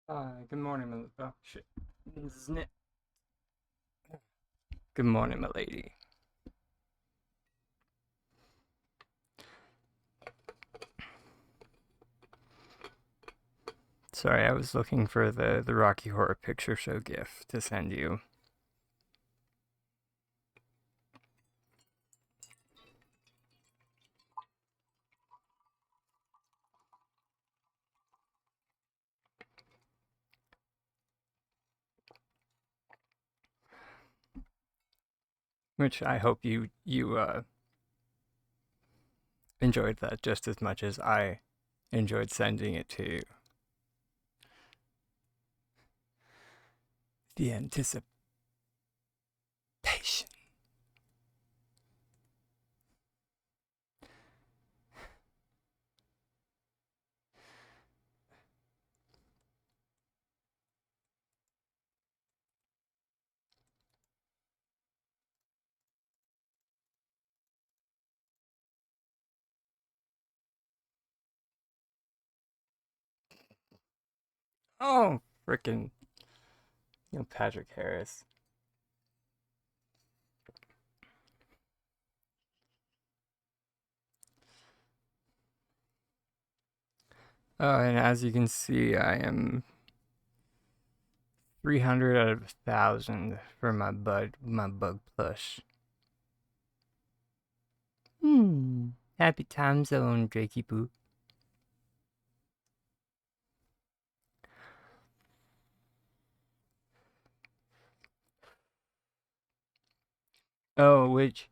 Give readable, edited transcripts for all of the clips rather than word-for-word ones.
Good morning, oh shit. Snip. Good morning, my lady. Sorry, I was looking for the Rocky Horror Picture Show GIF to send you. Which I hope you enjoyed that just as much as I enjoyed sending it to you. The anticipation. Oh, frickin' Patrick Harris. And as you can see, I am 300 out of 1,000 for my bug plush. Happy time zone, Drakey Boo. Oh, which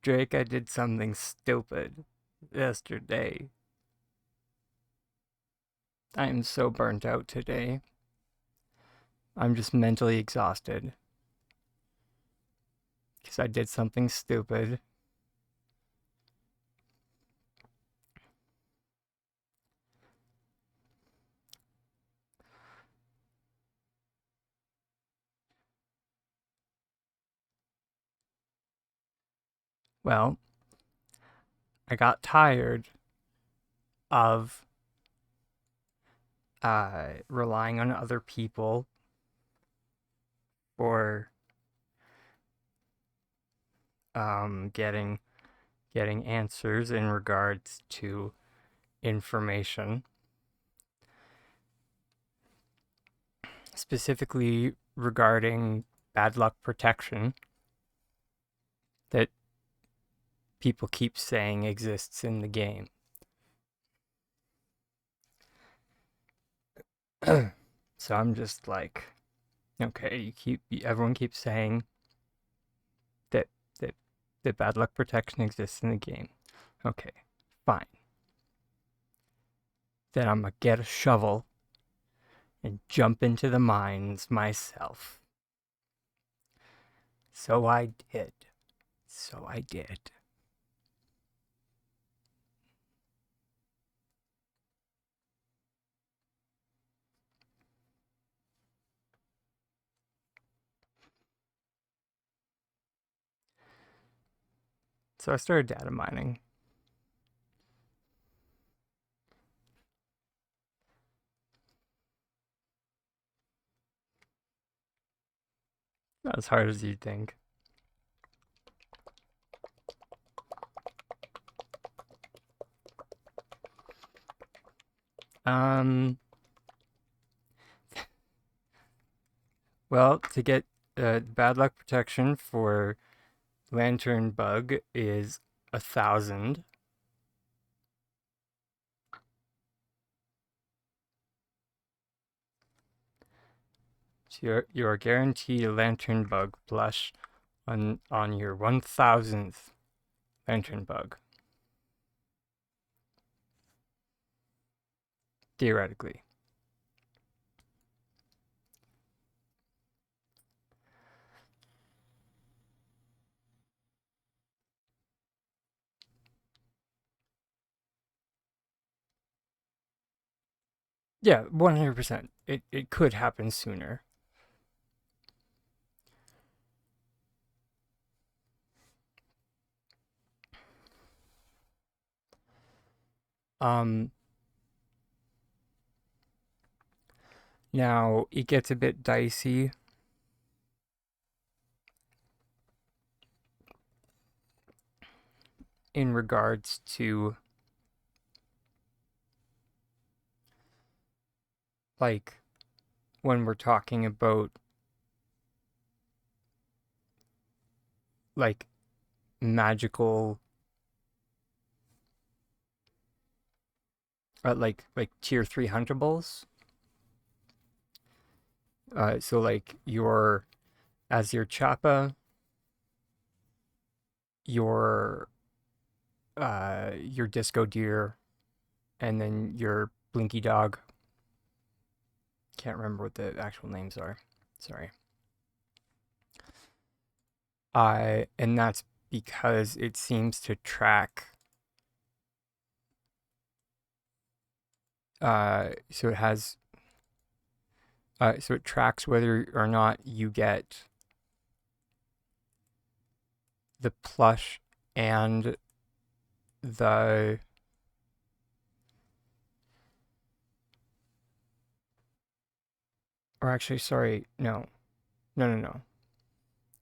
Drake, I did something stupid yesterday. I am so burnt out today. I'm just mentally exhausted. Because I did something stupid. Well, I got tired of relying on other people for getting answers in regards to information, specifically regarding bad luck protection that people keep saying exists in the game. So I'm just like, okay, everyone keeps saying that that that bad luck protection exists in the game. Okay, fine. Then I'm gonna get a shovel and jump into the mines myself. So I did. So I did. So I started data mining. Not as hard as you'd think. Um, well, to get bad luck protection for lantern bug is 1,000. So you are guaranteed a lantern bug plush on your 1,000th lantern bug. Theoretically. Yeah, 100%. It could happen sooner. Um Now, it gets a bit dicey in regards to, like, when we're talking about, like, magical, like tier 3 huntables. So, like, as your Chappa, your Disco Deer, and then your Blinky Dog. Can't remember what the actual names are. Sorry. And that's because it seems to track. So it tracks whether or not you get the plush and the or actually, sorry, no.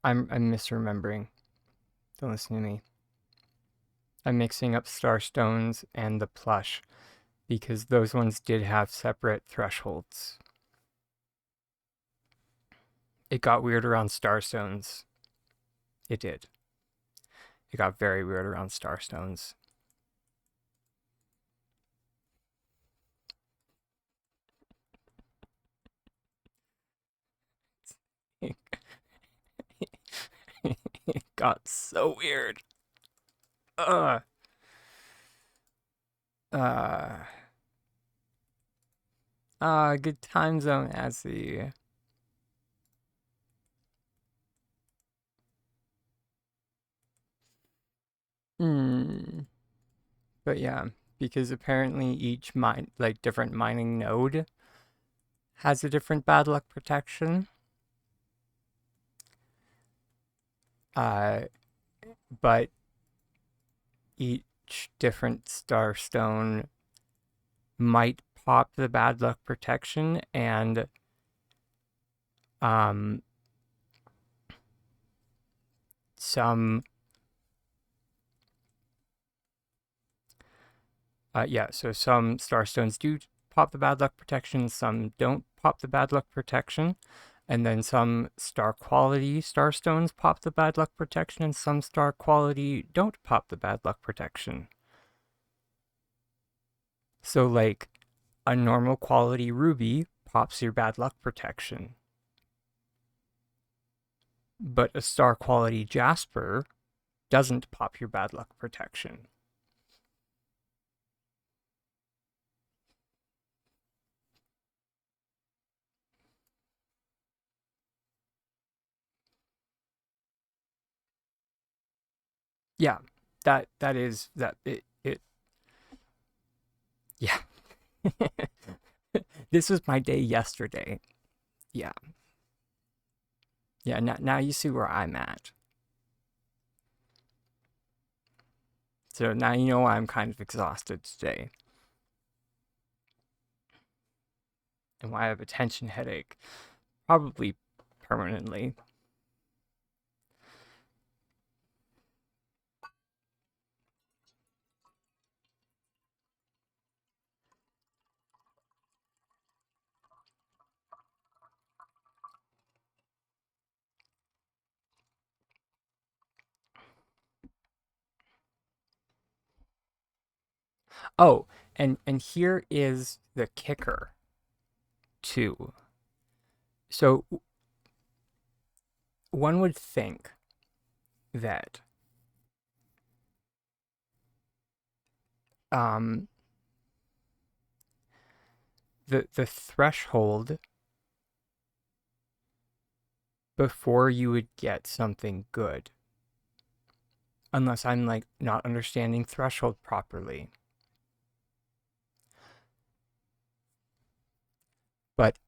I'm misremembering. Don't listen to me. I'm mixing up Starstones and the plush because those ones did have separate thresholds. It got weird around Starstones. It did. It got very weird around Starstones. It got so weird. Uh. Good time zone, Azzy. But yeah, because apparently each different mining node has a different bad luck protection. But each different starstone might pop the bad luck protection, and some so some starstones do pop the bad luck protection, some don't pop the bad luck protection, and then some star quality starstones pop the bad luck protection, and some star quality don't pop the bad luck protection. So, like, a normal quality ruby pops your bad luck protection, but a star quality jasper doesn't pop your bad luck protection. Yeah, yeah. This was my day yesterday. Yeah. Yeah, now you see where I'm at. So now you know why I'm kind of exhausted today. And why I have a tension headache. Probably permanently. Oh, and here is the kicker too. So one would think that the threshold before you would get something good, unless I'm like not understanding threshold properly. But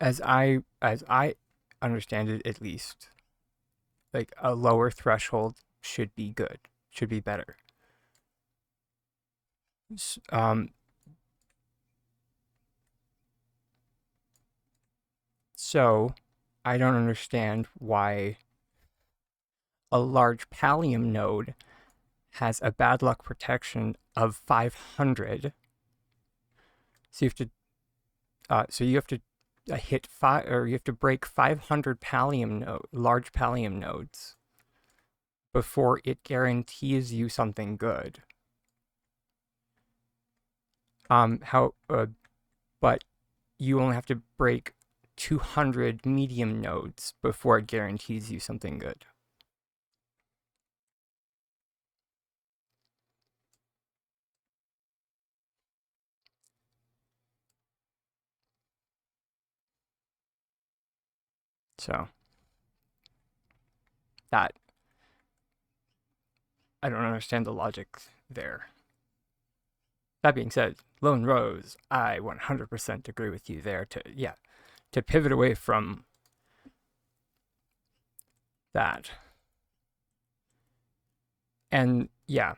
as I understand it, at least, like a lower threshold should be good, should be better. So, I don't understand why a large pallium node has a bad luck protection of 500. So you have to hit five, or you have to break 500 large pallium nodes before it guarantees you something good. But you only have to break 200 medium nodes before it guarantees you something good. So that, I don't understand the logic there. That being said, Lone Rose, I 100% agree with you there to pivot away from that. And yeah.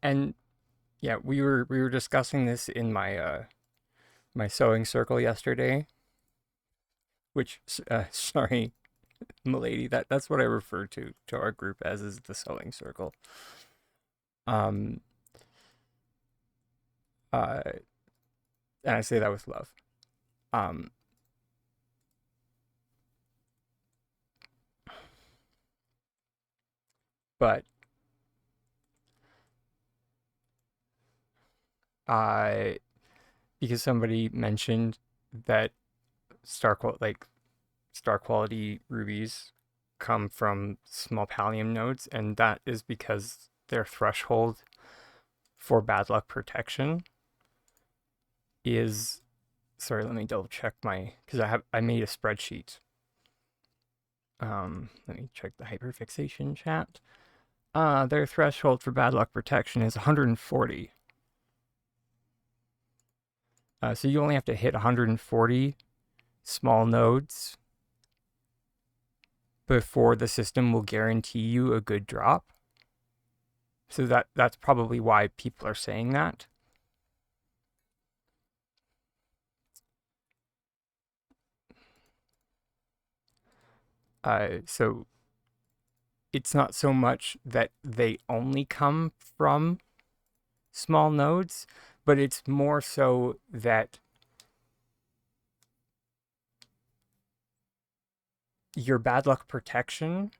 And yeah, we were discussing this in my my sewing circle yesterday, which sorry, milady, that's what I refer to our group as, is the sewing circle. And I say that with love. But because somebody mentioned that star quality rubies come from small pallium nodes, and that is because their threshold for bad luck protection is, sorry, let me double check because I made a spreadsheet. Let me check the hyperfixation chat. Their threshold for bad luck protection is 140. So you only have to hit 140 small nodes before the system will guarantee you a good drop. So that's probably why people are saying that. So it's not so much that they only come from small nodes, but it's more so that your bad luck protection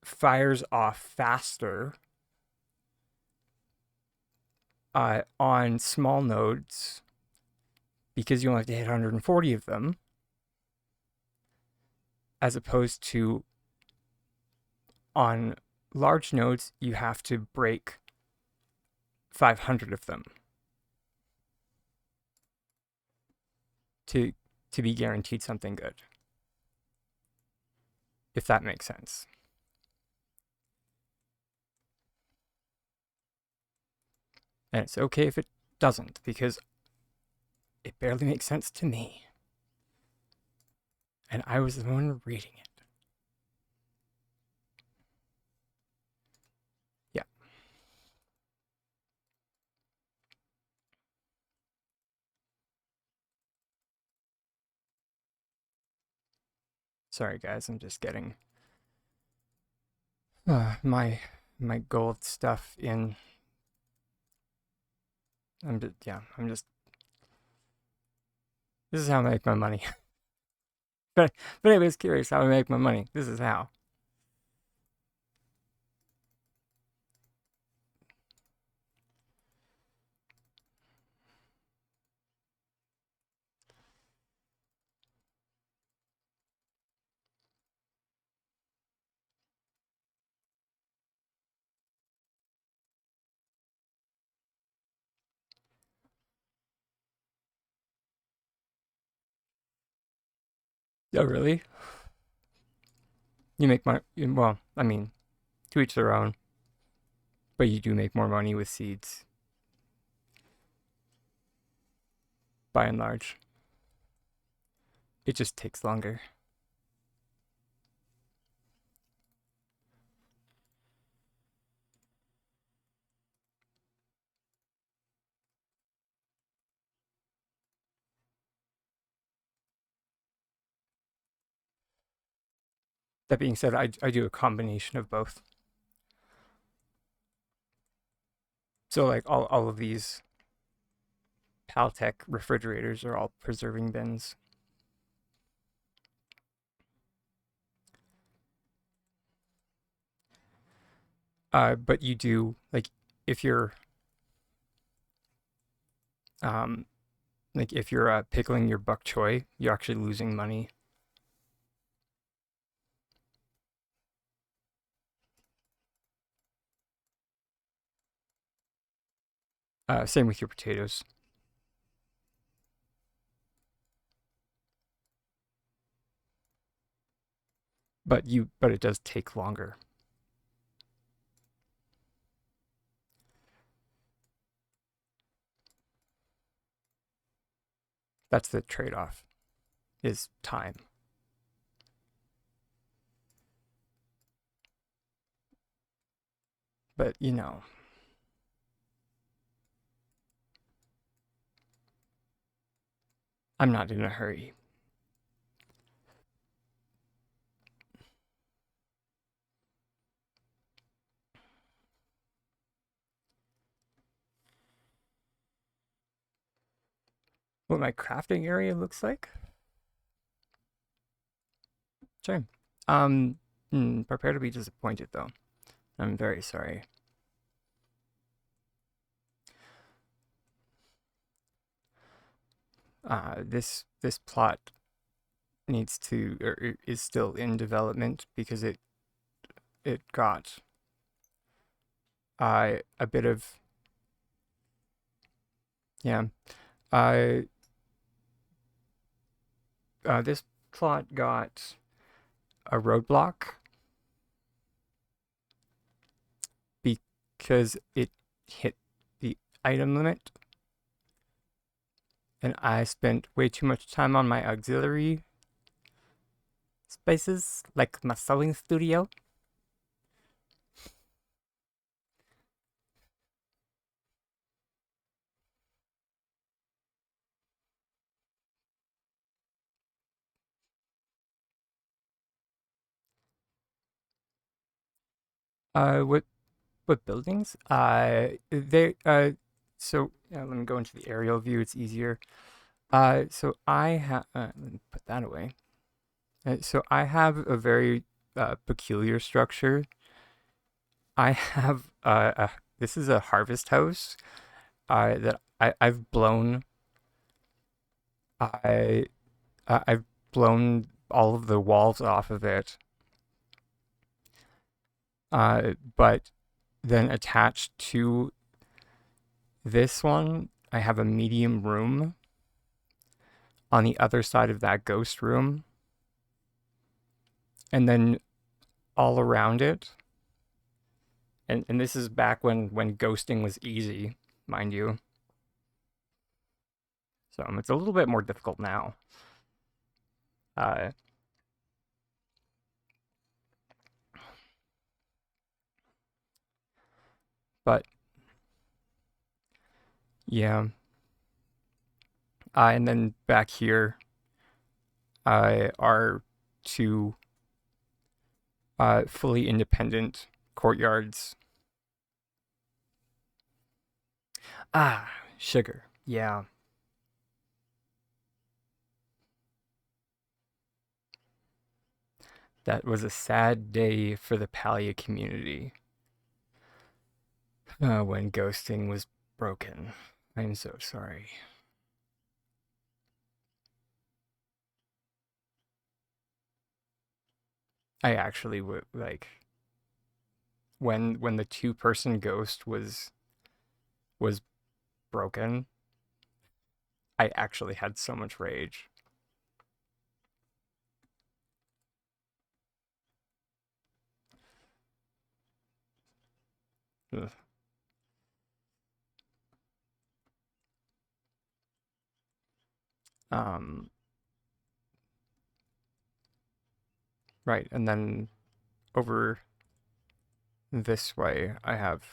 fires off faster on small nodes because you only have to hit 140 of them, as opposed to on large nodes you have to break 500 of them to be guaranteed something good, if that makes sense. And it's okay if it doesn't, because it barely makes sense to me. And I was the one reading it. Yeah. Sorry guys, I'm just getting my gold stuff in. This is how I make my money. But anyways, curious how I make my money. This is how. Oh, really? You make money? Well, I mean, to each their own. But you do make more money with seeds, by and large. It just takes longer. That being said, I do a combination of both. So like all of these Paltech refrigerators are all preserving bins. But you do, like, if you're if you're pickling your bok choy, you're actually losing money. Same with your potatoes. But it does take longer. That's the trade-off, is time. But you know, I'm not in a hurry. What my crafting area looks like? Sure. Prepare to be disappointed though. I'm very sorry. This plot needs to, or is still in development because it got a bit of, yeah. This plot got a roadblock because it hit the item limit, and I spent way too much time on my auxiliary spaces, like my sewing studio. What buildings? So let me go into the aerial view. It's easier. So I have. Let me put that away. So I have a very peculiar structure. I have this is a harvest house that I've blown. I I've blown all of the walls off of it. But then attached to this one, I have a medium room on the other side of that ghost room. And then all around it, and this is back when ghosting was easy, mind you. So it's a little bit more difficult now. Uh, but yeah. And then back here are two fully independent courtyards. Ah, sugar. Yeah. That was a sad day for the Palia community when ghosting was broken. I'm so sorry. I actually would like when the two-person ghost was broken. I actually had so much rage. Ugh. Um, right, and then over this way, I have.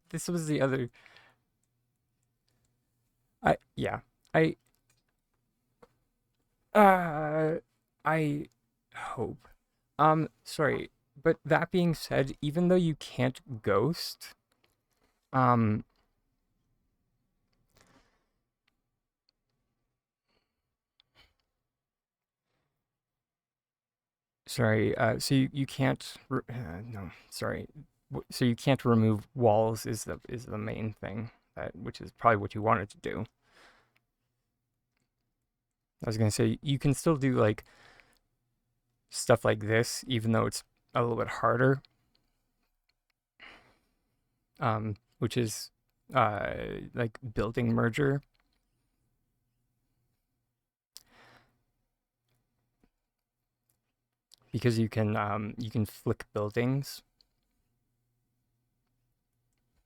This was the other. Yeah, I. Uh, I. Hope. Sorry, but that being said, even though you can't ghost, um, sorry, so you can't, no, sorry, so you can't remove walls is the main thing, which is probably what you wanted to do. I was gonna say you can still do like stuff like this, even though it's a little bit harder, which is like building merger. Because you can flick buildings,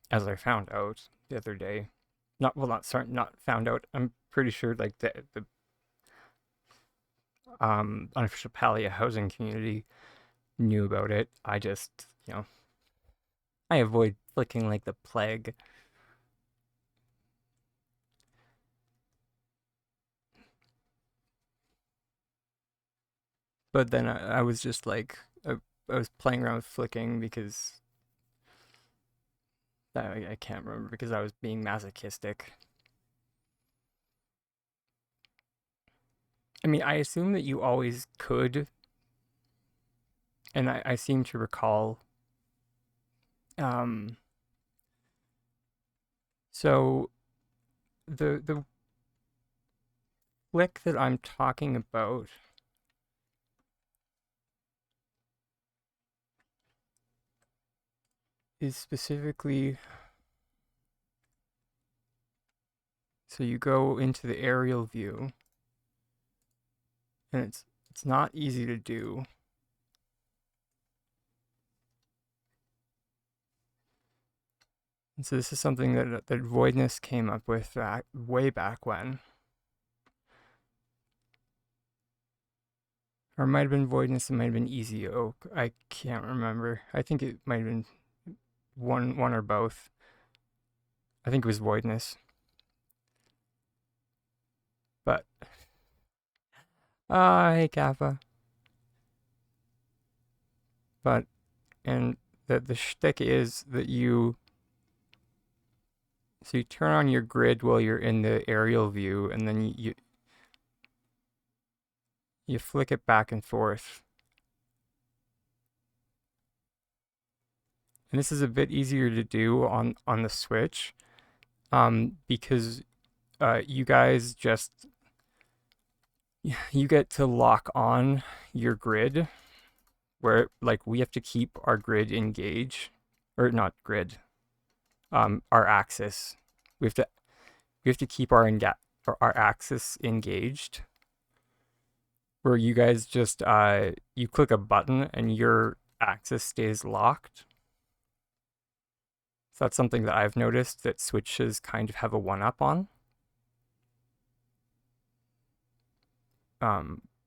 as I found out the other day. Not well, not sorry, not found out. I'm pretty sure like the unofficial Palia housing community knew about it. I just I avoid flicking like the plague. But then I was just like I was playing around with flicking because I can't remember because I was being masochistic. I mean, I assume that you always could, and I seem to recall. Um, so the flick that I'm talking about is specifically, so you go into the aerial view, and it's not easy to do. And so this is something that Voidness came up with way back when. Or it might have been Voidness, it might have been Easy Oak. I can't remember. I think it might have been one or both. I think it was Voidness. But hey Kappa. But and the shtick is that you turn on your grid while you're in the aerial view, and then you flick it back and forth. And this is a bit easier to do on the Switch, because you guys just you get to lock on your grid, where like we have to keep our grid engaged, or not grid, our axis. We have to keep our axis engaged. Where you guys just you click a button and your axis stays locked. So that's something that I've noticed that Switches kind of have a one-up on.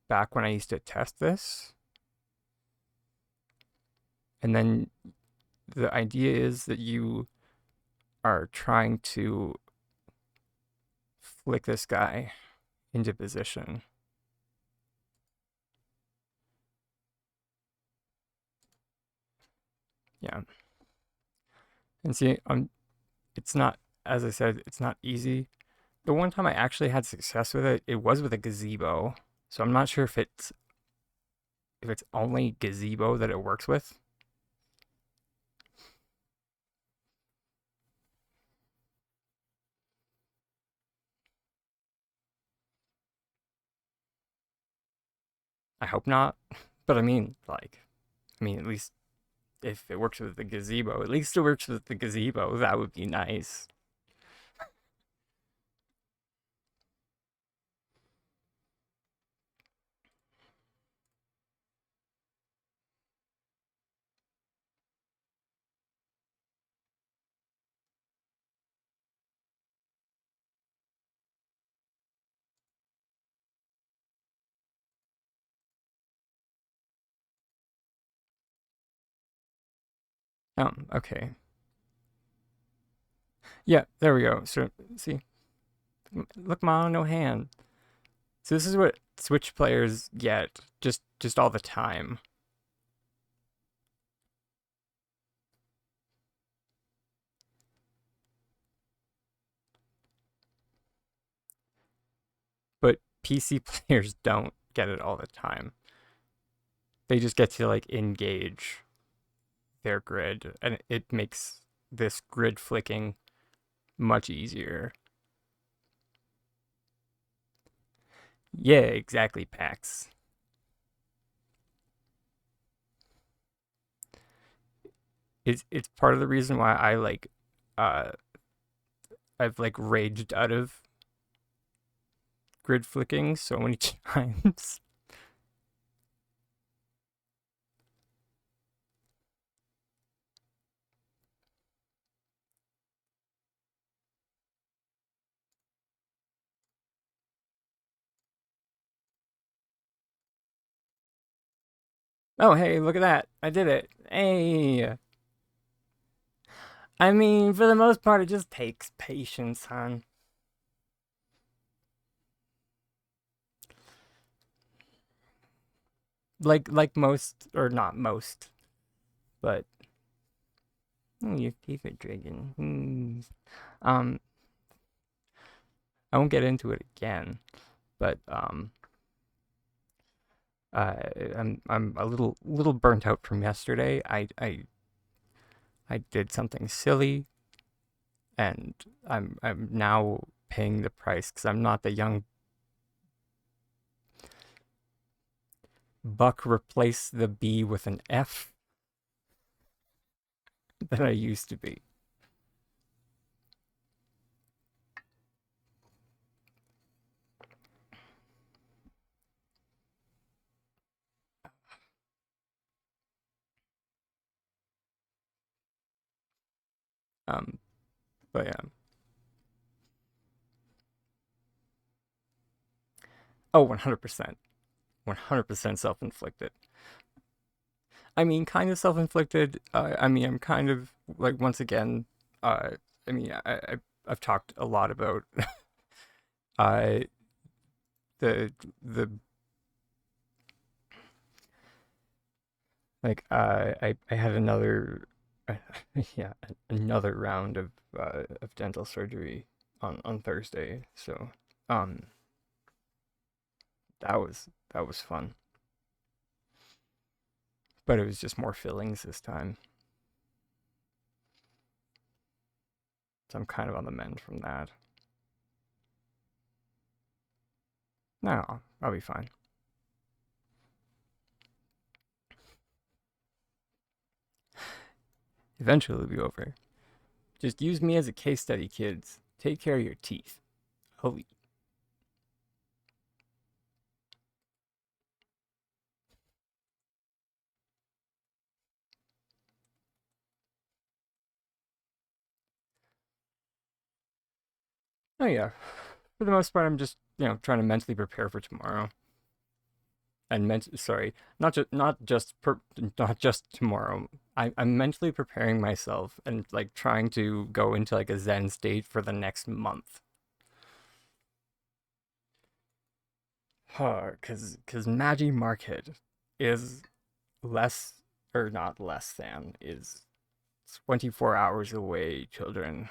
Back when I used to test this. And then the idea is that you are trying to flick this guy into position. Yeah. And see, it's not, as I said, it's not easy. The one time I actually had success with it, it was with a gazebo. So I'm not sure if it's only gazebo that it works with. I hope not. But I mean, at least if it works with the gazebo, at least it works with the gazebo. That would be nice. Okay. Yeah, there we go. So, see, look, Ma, no hand. So this is what Switch players get just all the time. But PC players don't get it all the time. They just get to like engage their grid, and it makes this grid flicking much easier. Yeah, exactly, Pax. It's part of the reason why I like uh I've like raged out of grid flicking so many times. Oh, hey, look at that. I did it. Hey. I mean, for the most part, it just takes patience, hon. Like most, or not most, but your favorite dragon. Um, I won't get into it again, but I'm a little burnt out from yesterday. I did something silly, and I'm now paying the price because I'm not the young buck replace the B with an F that I used to be. Um, but yeah. Oh, 100%. 100% self-inflicted. I mean, kind of self-inflicted. I mean, I'm kind of like once again. Uh, I mean, I've talked a lot about uh the like I had another yeah, another round of dental surgery on Thursday. So um that was fun, but it was just more fillings this time. So I'm kind of on the mend from that. No, I'll be fine. Eventually it'll be over. Just use me as a case study, kids. Take care of your teeth. Holy. Oh yeah. For the most part, I'm just trying to mentally prepare for tomorrow. And sorry, not just tomorrow. I'm mentally preparing myself and like trying to go into like a Zen state for the next month. Cause MajiMarket is less or not less than is 24 hours away, children.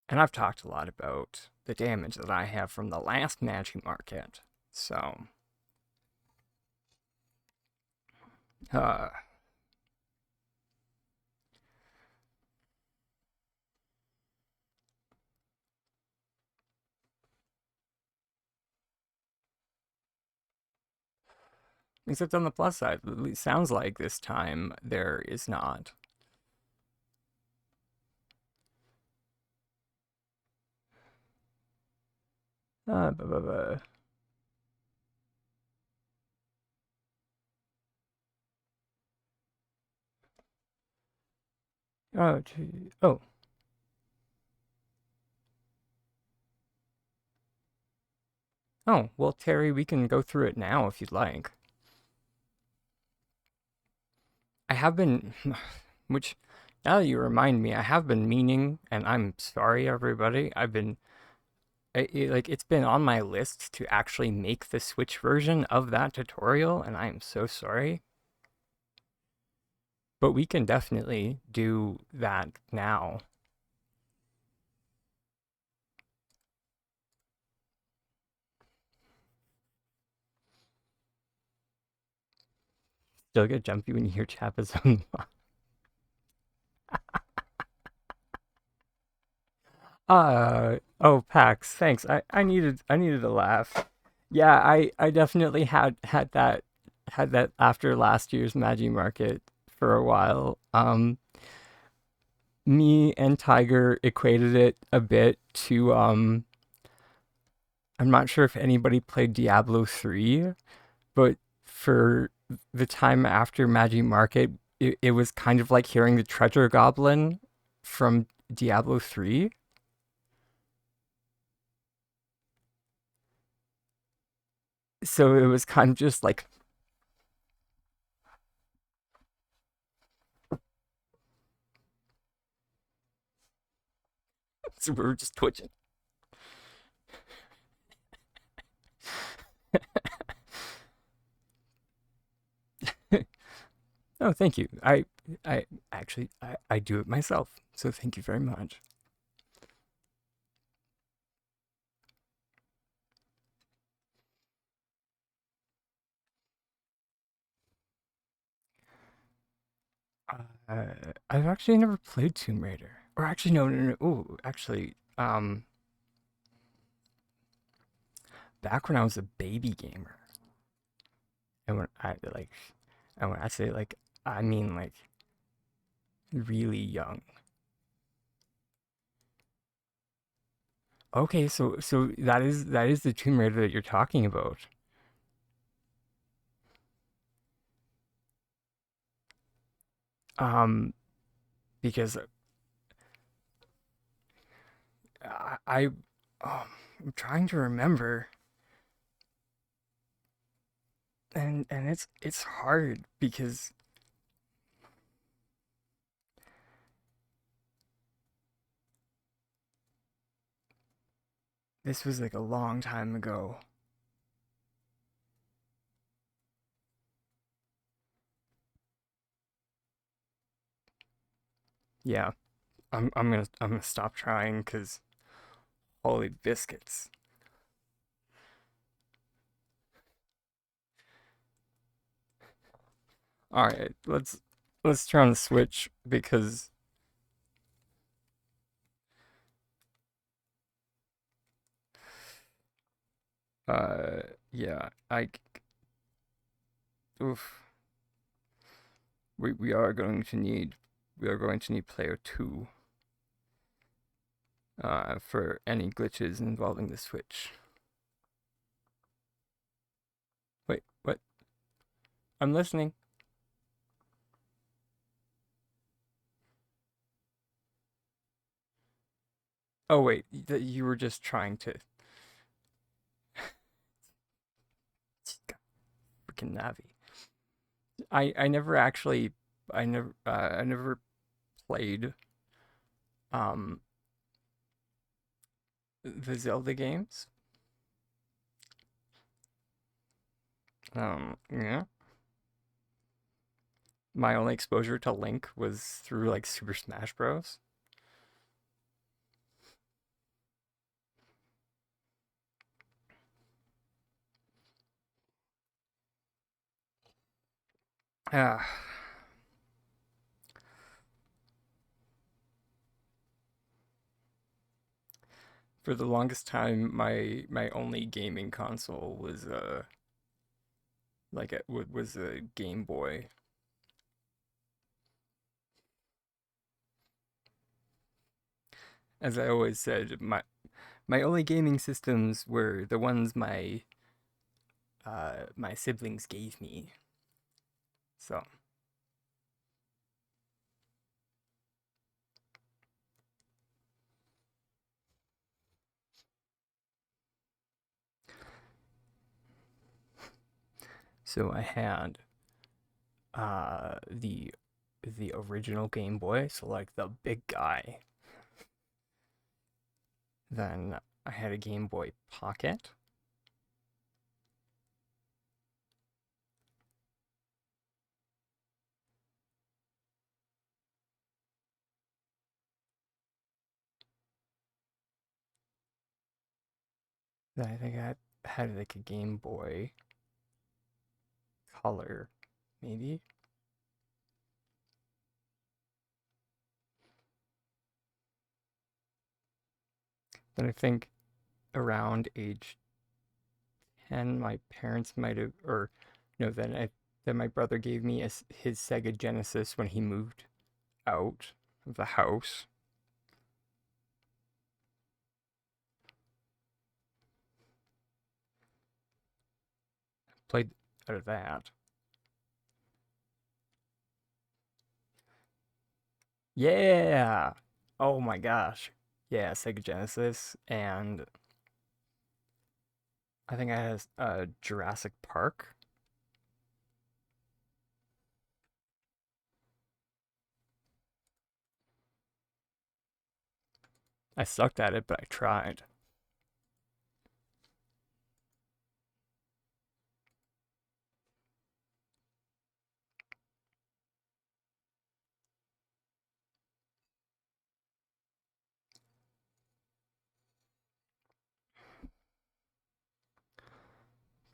And I've talked a lot about the damage that I have from the last MajiMarket. So, uh, except on the plus side, it sounds like this time there is not. Blah, blah, blah. Oh, gee. Oh, Oh, well, Terry, we can go through it now if you'd like. I have been, which, now that you remind me, I have been meaning, and I'm sorry, everybody. Like, it's been on my list to actually make the Switch version of that tutorial, and I am so sorry. But we can definitely do that now. Still get jumpy when you hear Chappa's on the oh, Pax, thanks. I needed a laugh. Yeah, I definitely had that after last year's MajiMarket for a while. Me and Tiger equated it a bit to I'm not sure if anybody played Diablo 3, but for the time after MajiMarket, it was kind of like hearing the treasure goblin from Diablo 3. So it was kind of just like so we were just twitching. Oh, thank you. I actually I do it myself. So thank you very much. I've actually never played Tomb Raider. Or actually no no no. Oh, actually back when I was a baby gamer. And when I say like I mean like really young. Okay, so that is the Tomb Raider that you're talking about. Um because I I'm trying to remember and it's hard because this was like a long time ago. Yeah, I'm gonna stop trying because holy biscuits. All right, let's try on the Switch because uh yeah oof we are going to need player two for any glitches involving the Switch. Wait, what? I'm listening. Oh wait, you were just trying to freaking Navi. I never actually I never played um the Zelda games. Yeah. My only exposure to Link was through like Super Smash Bros. Ah, for the longest time, my only gaming console was was a Game Boy. As I always said, my only gaming systems were the ones my siblings gave me. So So I had the original Game Boy, so like the big guy. Then I had a Game Boy Pocket. Then I think I had like a Game Boy Color, maybe. Then I think around age 10, my parents might have, or no, then my brother gave me his Sega Genesis when he moved out of the house. Played out of that. Yeah! Oh my gosh. Yeah, Sega Genesis, and I think I had a Jurassic Park. I sucked at it, but I tried.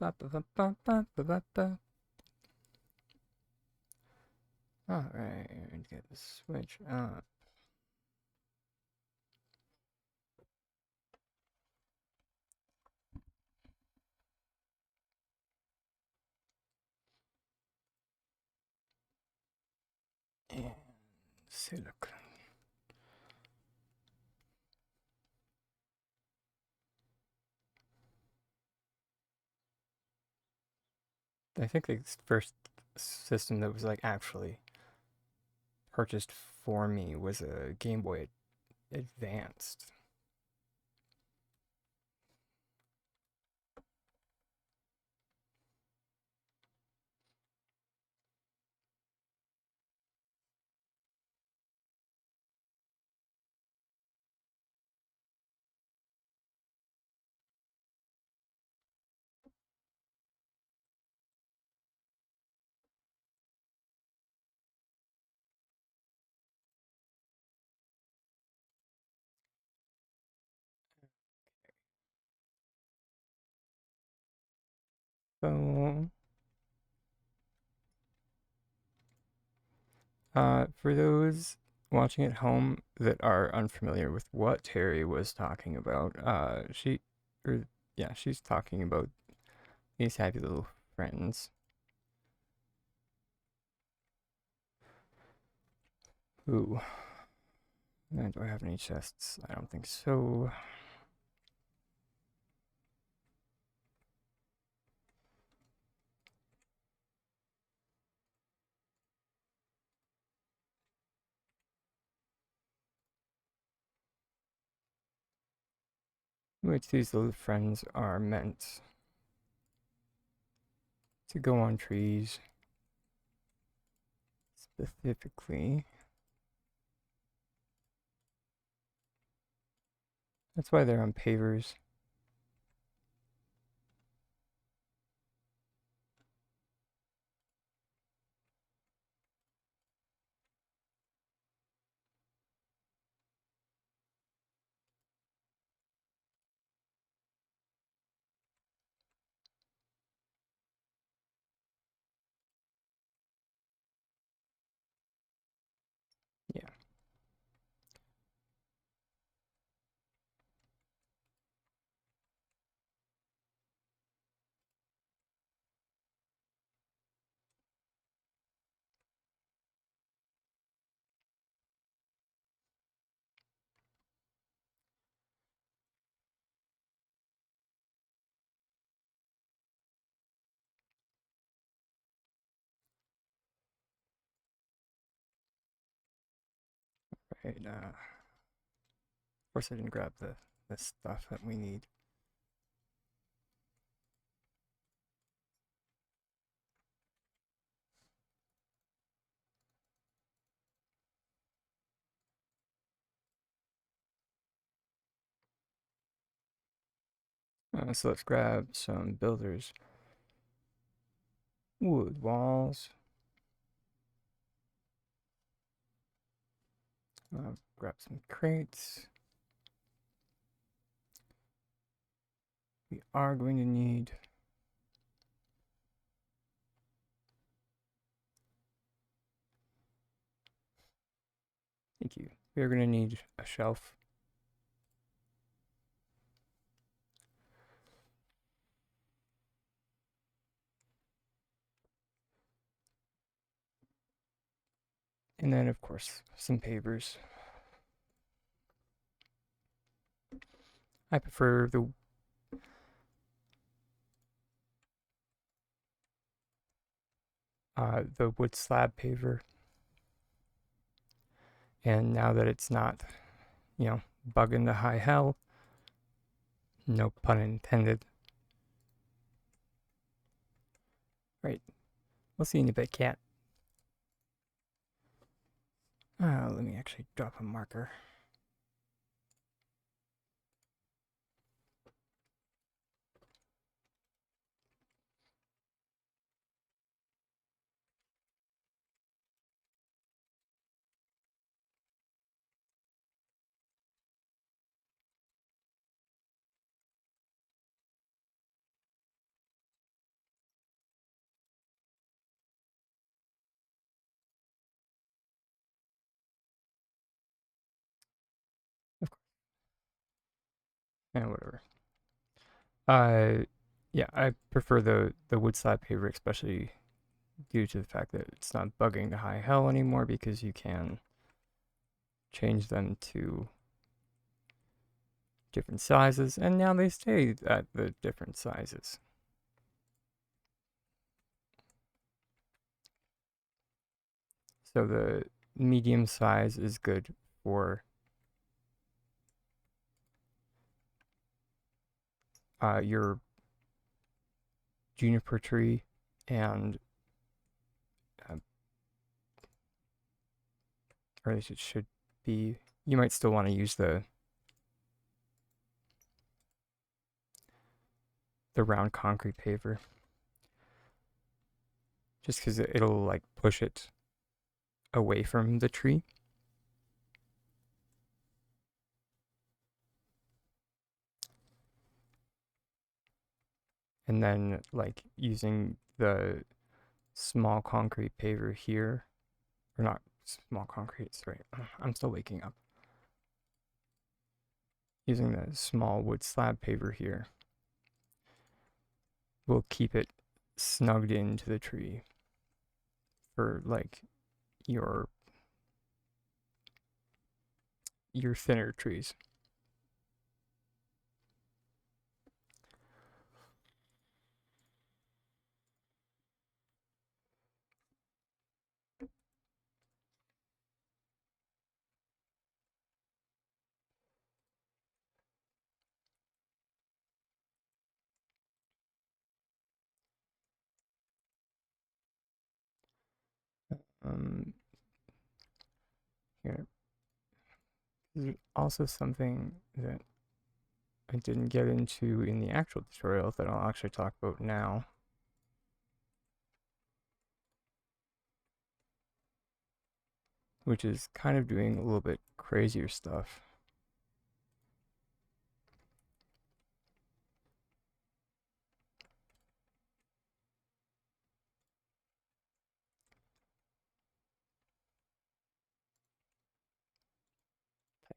Ba, ba, ba, ba, ba, ba, ba, ba. Alright, get the switch up. And silicon. I think the first system that was like actually purchased for me was a Game Boy Advanced. So, for those watching at home that are unfamiliar with what Terry was talking about, she's talking about these happy little friends. Ooh. Do I have any chests? I don't think so. Which these little friends are meant to go on trees. Specifically. That's why they're on pavers. Yeah. Right. Of course I didn't grab the stuff that we need. So let's grab some builders. Wood walls. Grab some crates. We are going to need thank you. We are going to need a shelf. And then, of course, some pavers. I prefer the wood slab paver. And now that it's not, you know, bugging the high hell, no pun intended. Right. We'll see you in a bit, cat. Let me actually drop a marker. Of course. And whatever. Yeah, I prefer the wood slab paver, especially due to the fact that it's not bugging the high hell anymore, because you can change them to different sizes, and now they stay at the different sizes. So the medium size is good for your juniper tree, and or at least it should be. You might still want to use the round concrete paver, just because it'll like push it away from the tree. And then like using the small concrete paver here, or not small concrete, sorry, I'm still waking up. Using the small wood slab paver here will keep it snugged into the tree for like your thinner trees. Here, there's also something that I didn't get into in the actual tutorial that I'll actually talk about now. Which is kind of doing a little bit crazier stuff.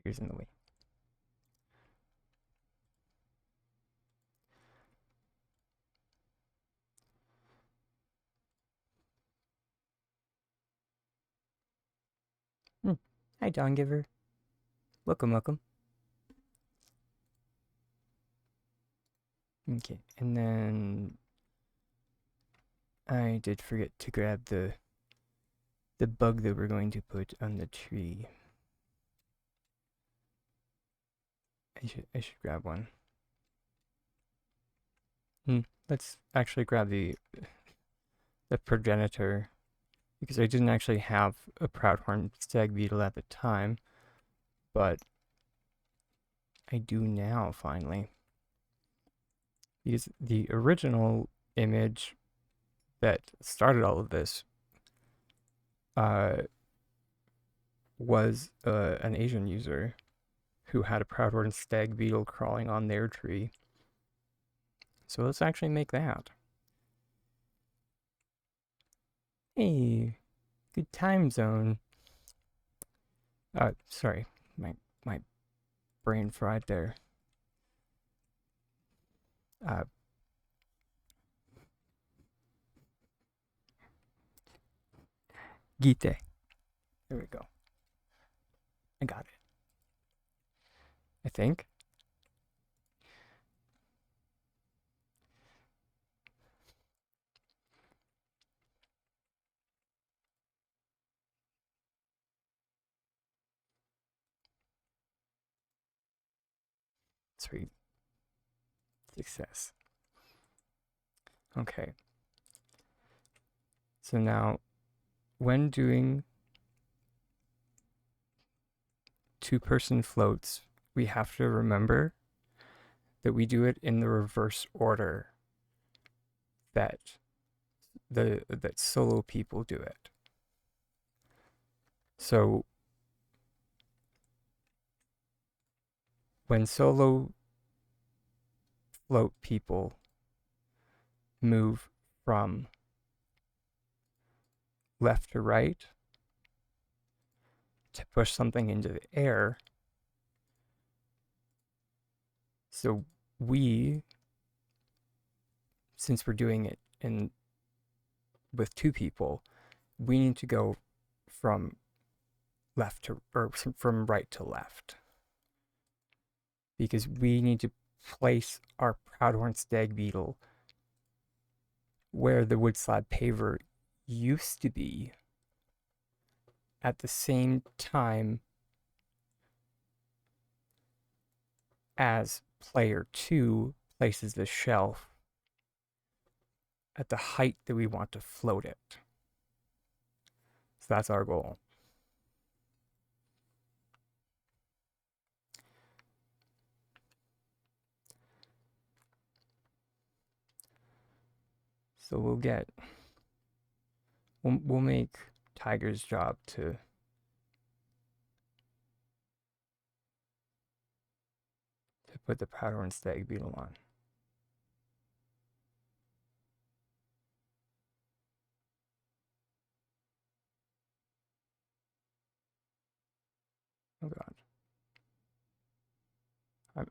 Tiger's in the way. Hi, Dawn Giver. Welcome, welcome. Okay, and then I did forget to grab the bug that we're going to put on the tree. I should grab one. Let's actually grab the progenitor, because I didn't actually have a proudhorn stag beetle at the time, but I do now finally. Because the original image that started all of this was an Asian user who had a proudhorn stag beetle crawling on their tree. So let's actually make that. Hey, good time zone. Sorry, my brain fried there. Gite. There we go. I got it. I think. Sweet. Success. Okay. So now, when doing two-person floats, we have to remember that we do it in the reverse order that solo people do it. So when solo float people move from left to right to push something into the air, so since we're doing it with two people, we need to go from from right to left, because we need to place our proudhorn stag beetle where the wood slab paver used to be at the same time as player 2 places the shelf at the height that we want to float it. So that's our goal. So we'll make Tiger's job to put the proudhorn stag beetle on. Oh god.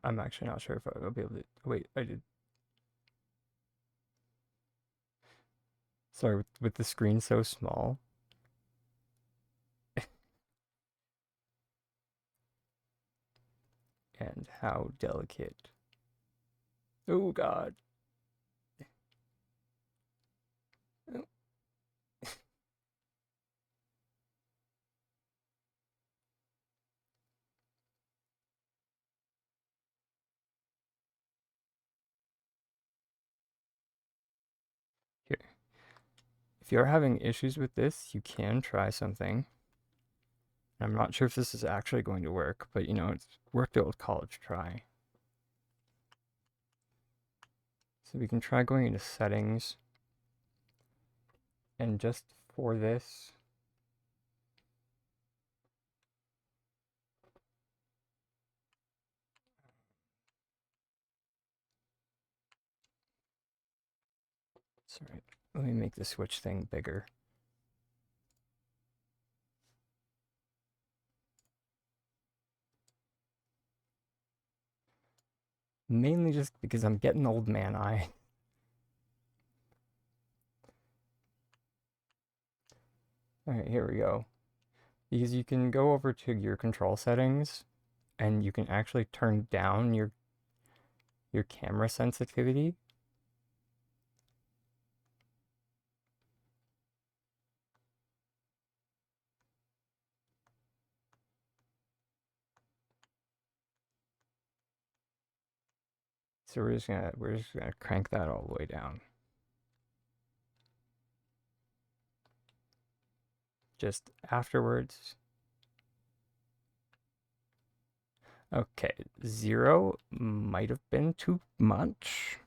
I'm actually not sure if I'll be able to. Wait, I did. Sorry, with the screen so small. And how delicate. Oh god. Oh. Here. If you're having issues with this, you can try something. I'm not sure if this is actually going to work, but you know, it's worked out with College Try. So we can try going into settings. And just for this, sorry, let me make the switch thing bigger. Mainly just because I'm getting old man eye. Alright, here we go. Because you can go over to your control settings and you can actually turn down your camera sensitivity. So we're just gonna crank that all the way down. Just afterwards. Okay, 0 might have been too much.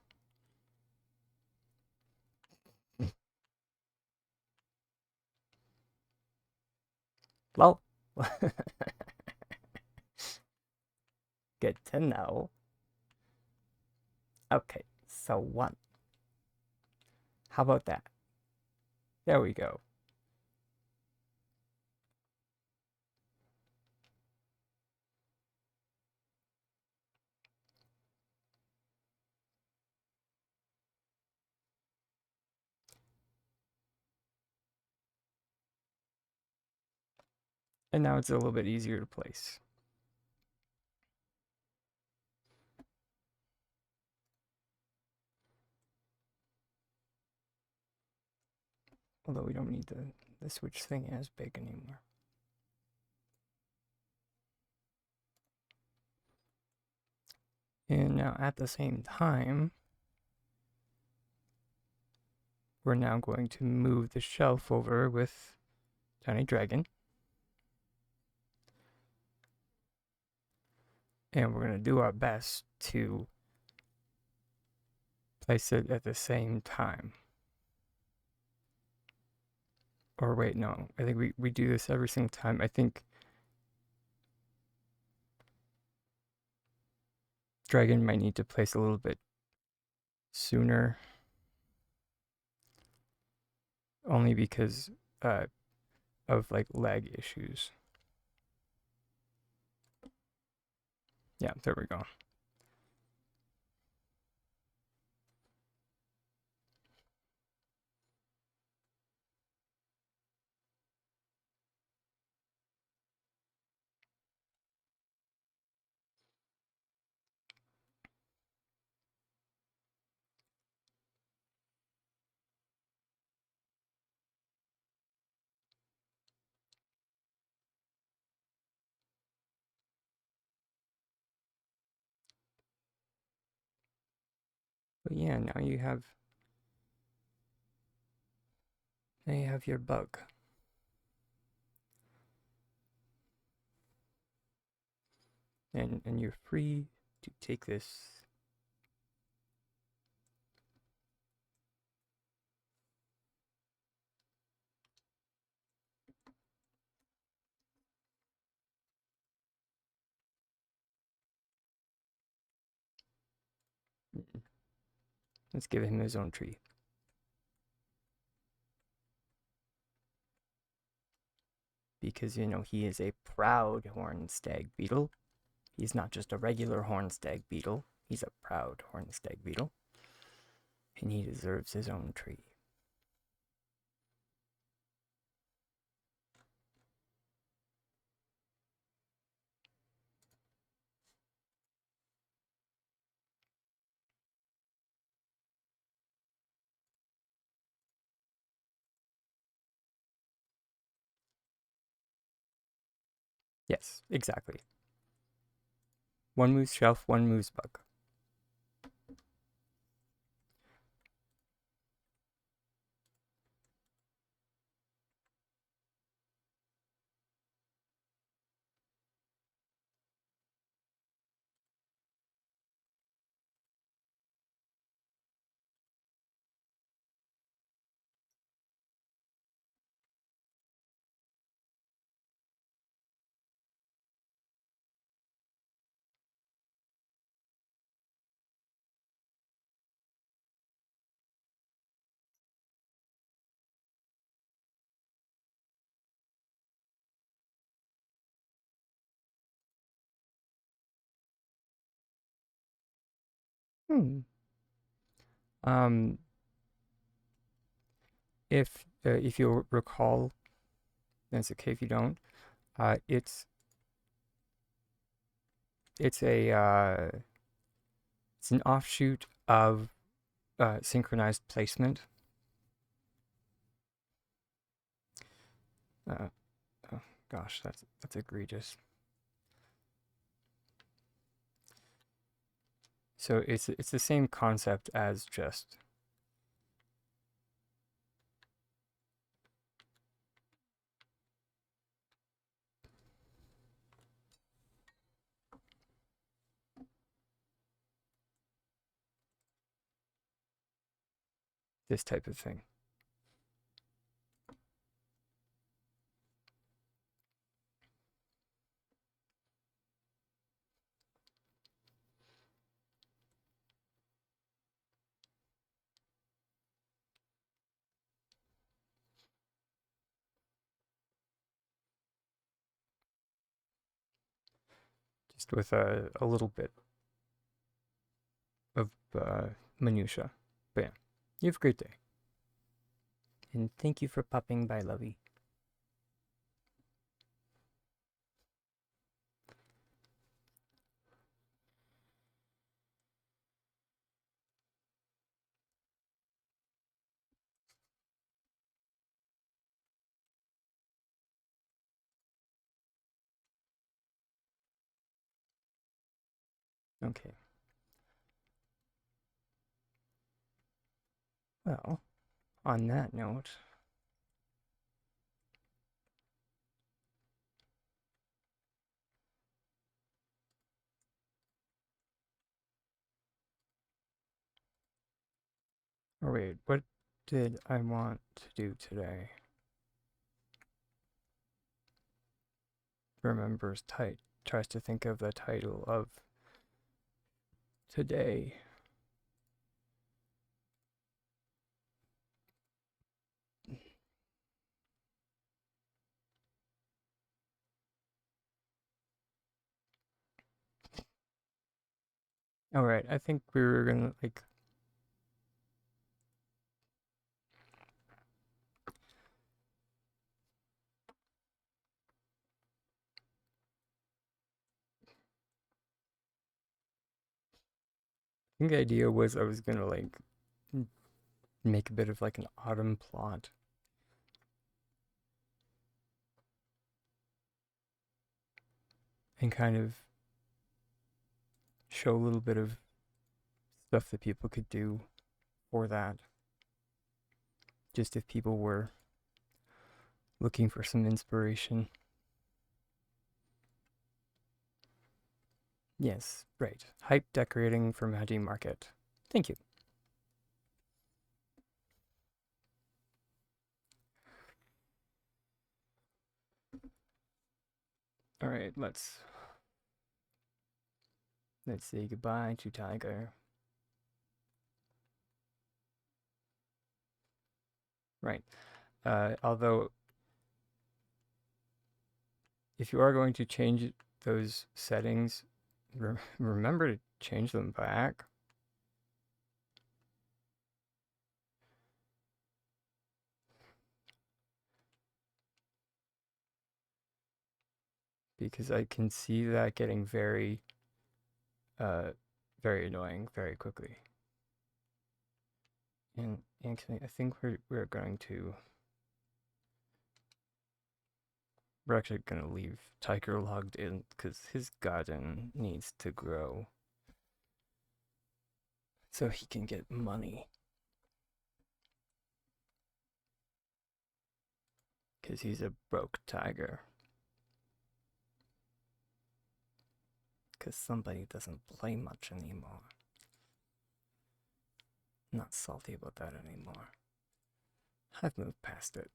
Lol. Good to know. Okay, so 1. How about that? There we go. And now it's a little bit easier to place. Although we don't need the switch thing as big anymore. And now at the same time, we're now going to move the shelf over with Tiny Dragon. And we're going to do our best to place it at the same time. Or wait, no. I think we do this every single time. I think Dragon might need to place a little bit sooner. Only because of like lag issues. Yeah, there we go. But yeah, now you have your bug. And you're free to take this. Let's give him his own tree. Because, you know, he is a proud horned stag beetle. He's not just a regular horned stag beetle. He's a proud horned stag beetle. And he deserves his own tree. Yes, exactly. One moves shelf, one moves bug. Hmm. If you'll recall, that's okay if you don't. It's an offshoot of synchronized placement. Oh gosh, that's egregious. So it's the same concept as just this type of thing. just with a little bit of minutia. But yeah, you have a great day. And thank you for popping by, Lovey. Okay. Well, on that note, or wait, what did I want to do today? Remembers tries to think of the title of today. All right, I think we were gonna like. I think the idea was I was gonna like make a bit of like an autumn plot. And kind of show a little bit of stuff that people could do for that. Just if people were looking for some inspiration. Yes, right. Hype decorating for MajiMarket. Thank you. All right, let's say goodbye to Tiger. Right. Although, if you are going to change those settings, remember to change them back. Because I can see that getting very annoying very quickly. And actually, I think we're going to. We're actually going to leave Tiger logged in because his garden needs to grow so he can get money. Because he's a broke tiger. Because somebody doesn't play much anymore. Not salty about that anymore. I've moved past it.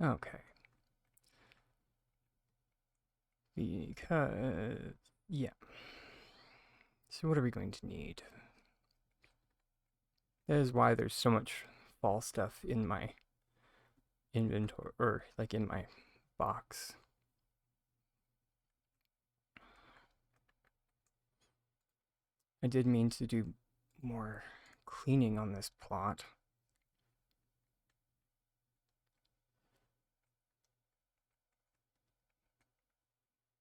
Okay. Because, yeah. So what are we going to need? That is why there's so much fall stuff in my inventory, or like in my box. I did mean to do more cleaning on this plot.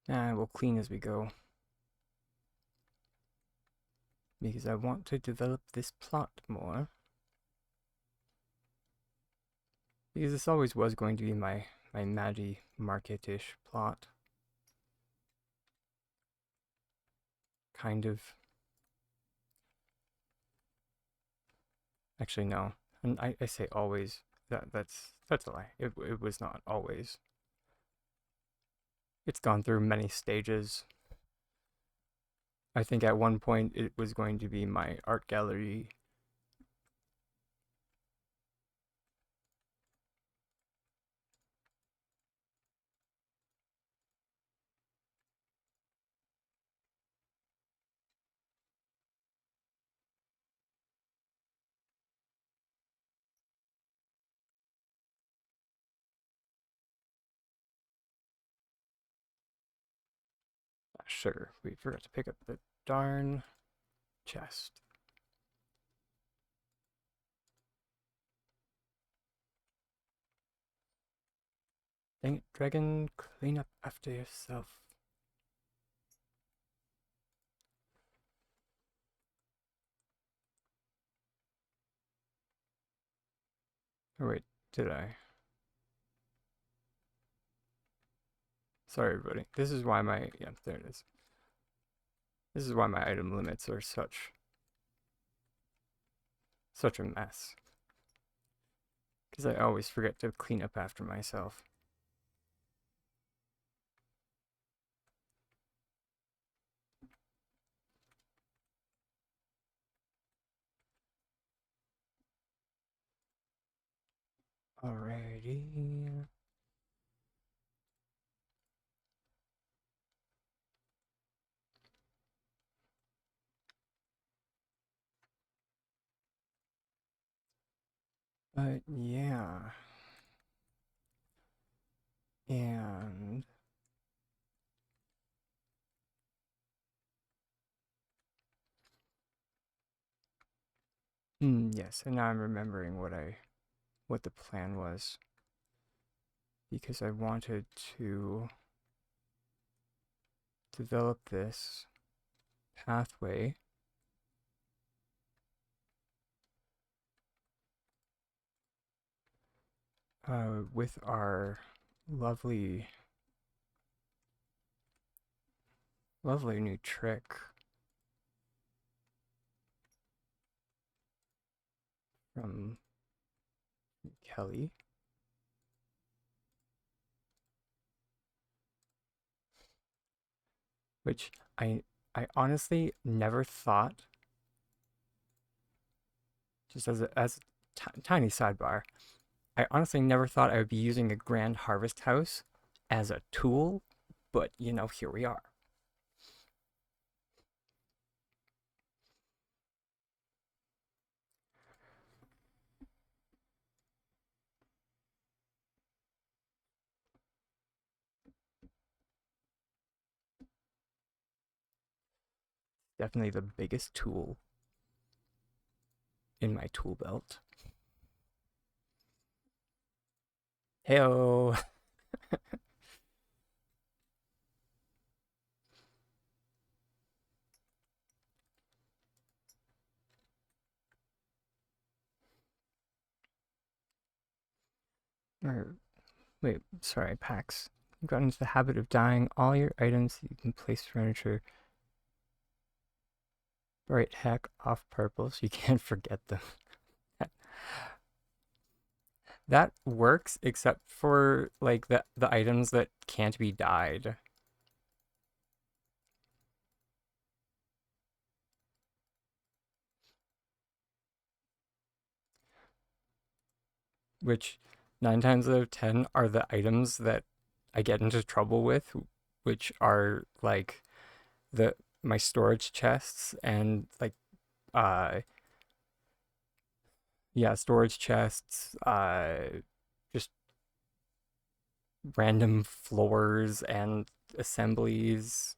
We'll clean as we go. Because I want to develop this plot more. Because this always was going to be my MajiMarket-ish plot. Kind of. Actually, no. And I say always. That's a lie. It was not always. It's gone through many stages. I think at one point it was going to be my art gallery. sugar. We forgot to pick up the darn chest. Dang it, dragon, clean up after yourself. Oh wait, did I? Sorry everybody. This is why my, yeah, there it is. This is why my item limits are such a mess. Because I always forget to clean up after myself. Alrighty. But yeah. And yes, and now I'm remembering what the plan was. Because I wanted to develop this pathway with our lovely new trick from Kelly. Which I honestly never thought, just as a tiny sidebar, I honestly never thought I would be using a Grand Harvest House as a tool, but you know, here we are. Definitely the biggest tool in my tool belt. Heyo. Wait, sorry, Pax. You've gotten into the habit of dyeing all your items that you can place furniture bright heck off purple so you can't forget them. That works except for like the items that can't be dyed. Which 9 times out of 10 are the items that I get into trouble with, which are like my storage chests and like yeah, storage chests, just random floors and assemblies.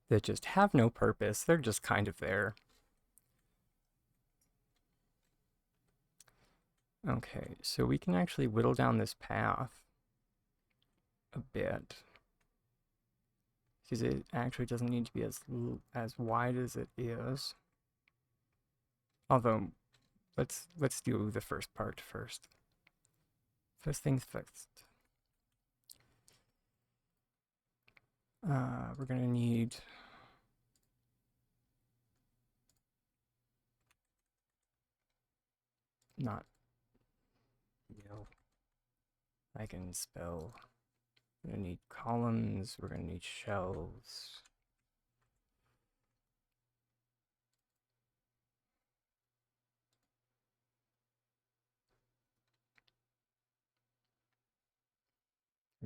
That just have no purpose. They're just kind of there. Okay, so we can actually whittle down this path a bit. Because it actually doesn't need to be as wide as it is. Although, let's do the first part first. First things first. We're gonna need not, you know, I can spell. We're gonna need columns, we're gonna need shelves.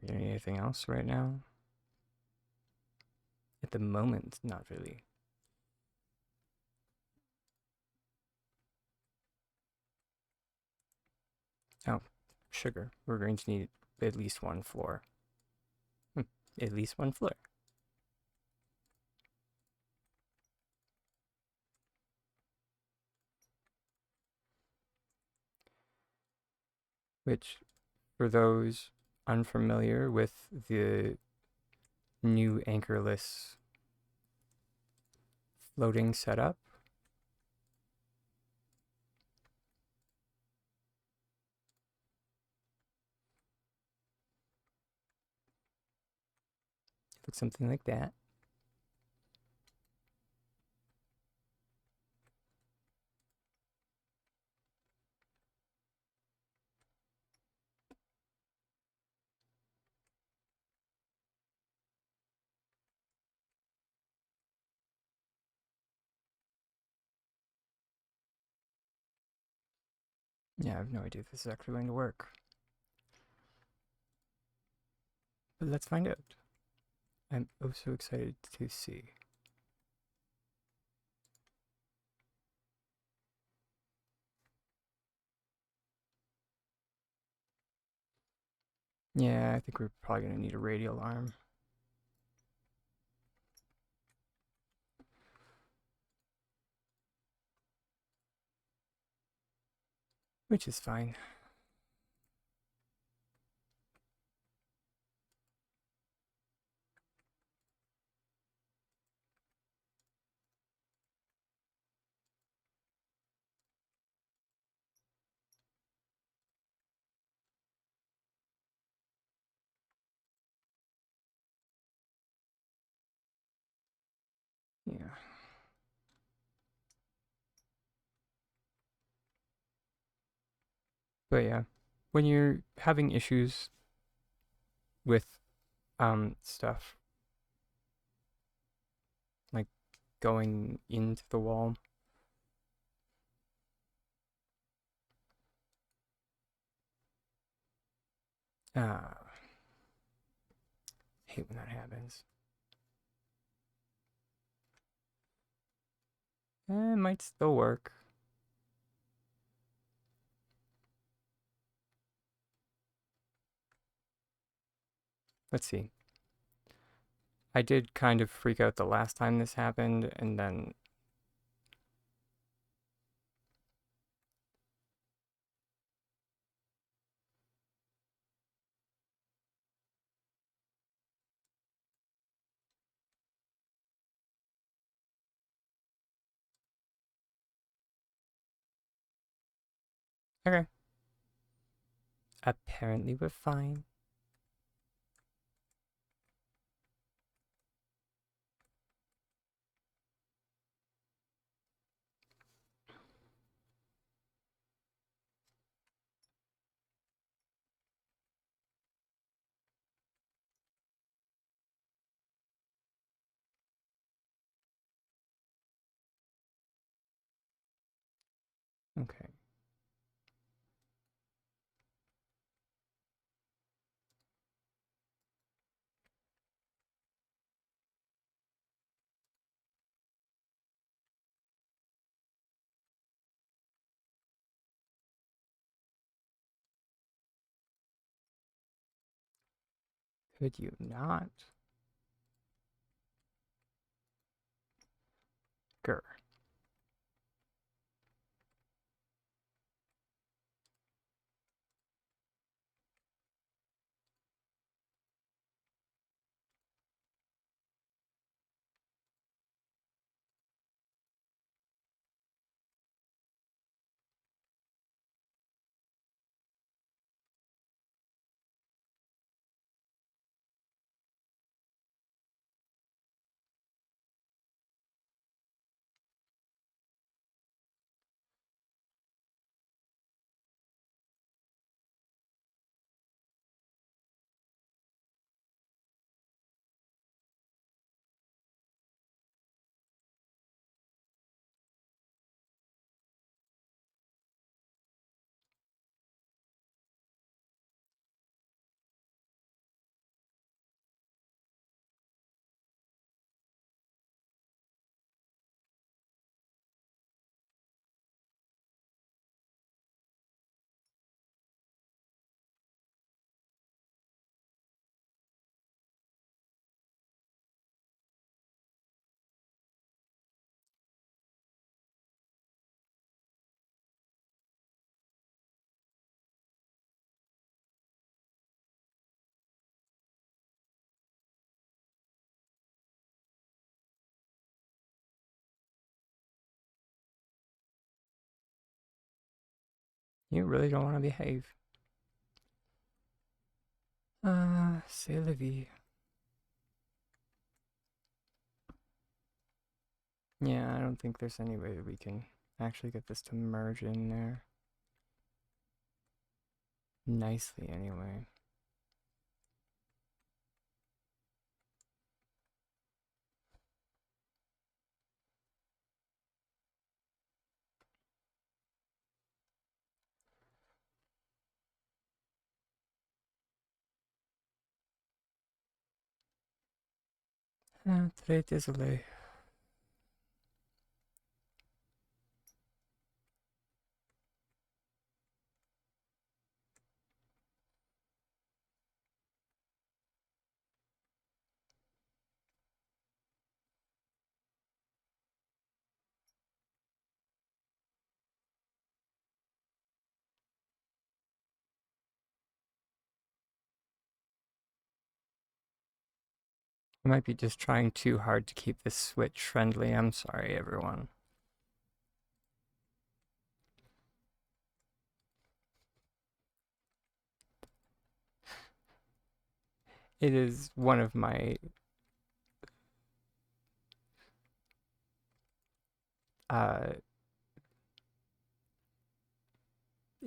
Are you need anything else right now? At the moment, not really. Oh, sugar. We're going to need at least one floor. At least one floor. Which, for those unfamiliar with the new anchorless floating setup, it looks something like that. Yeah, I have no idea if this is actually going to work. But let's find out. I'm oh so excited to see. Yeah, I think we're probably going to need a radial arm. Which is fine. Yeah. But yeah, when you're having issues with stuff like going into the wall, hate when that happens. It might still work. Let's see. I did kind of freak out the last time this happened, and then okay. Apparently we're fine. Okay. Could you not? Grr. You really don't want to behave. C'est la vie. Yeah, I don't think there's any way that we can actually get this to merge in there. Nicely, anyway. Très désolé. I might be just trying too hard to keep this Switch friendly. I'm sorry, everyone. It is one of my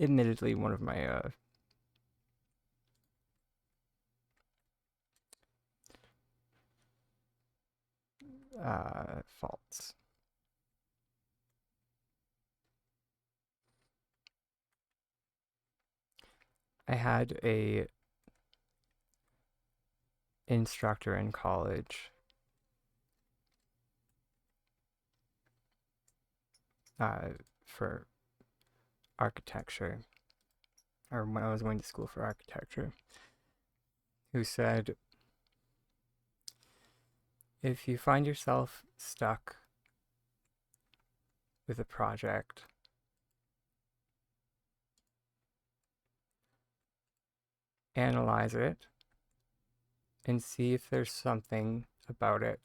admittedly one of my faults. I had a instructor in college for architecture, or when I was going to school for architecture, who said, if you find yourself stuck with a project, analyze it and see if there's something about it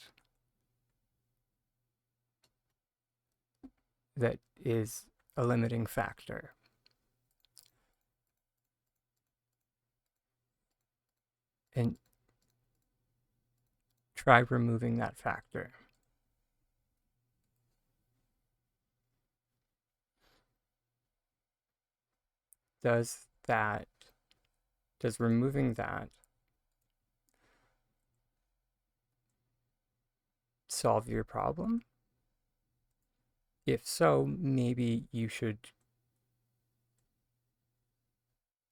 that is a limiting factor. And try removing that factor. Does removing that solve your problem? If so, maybe you should,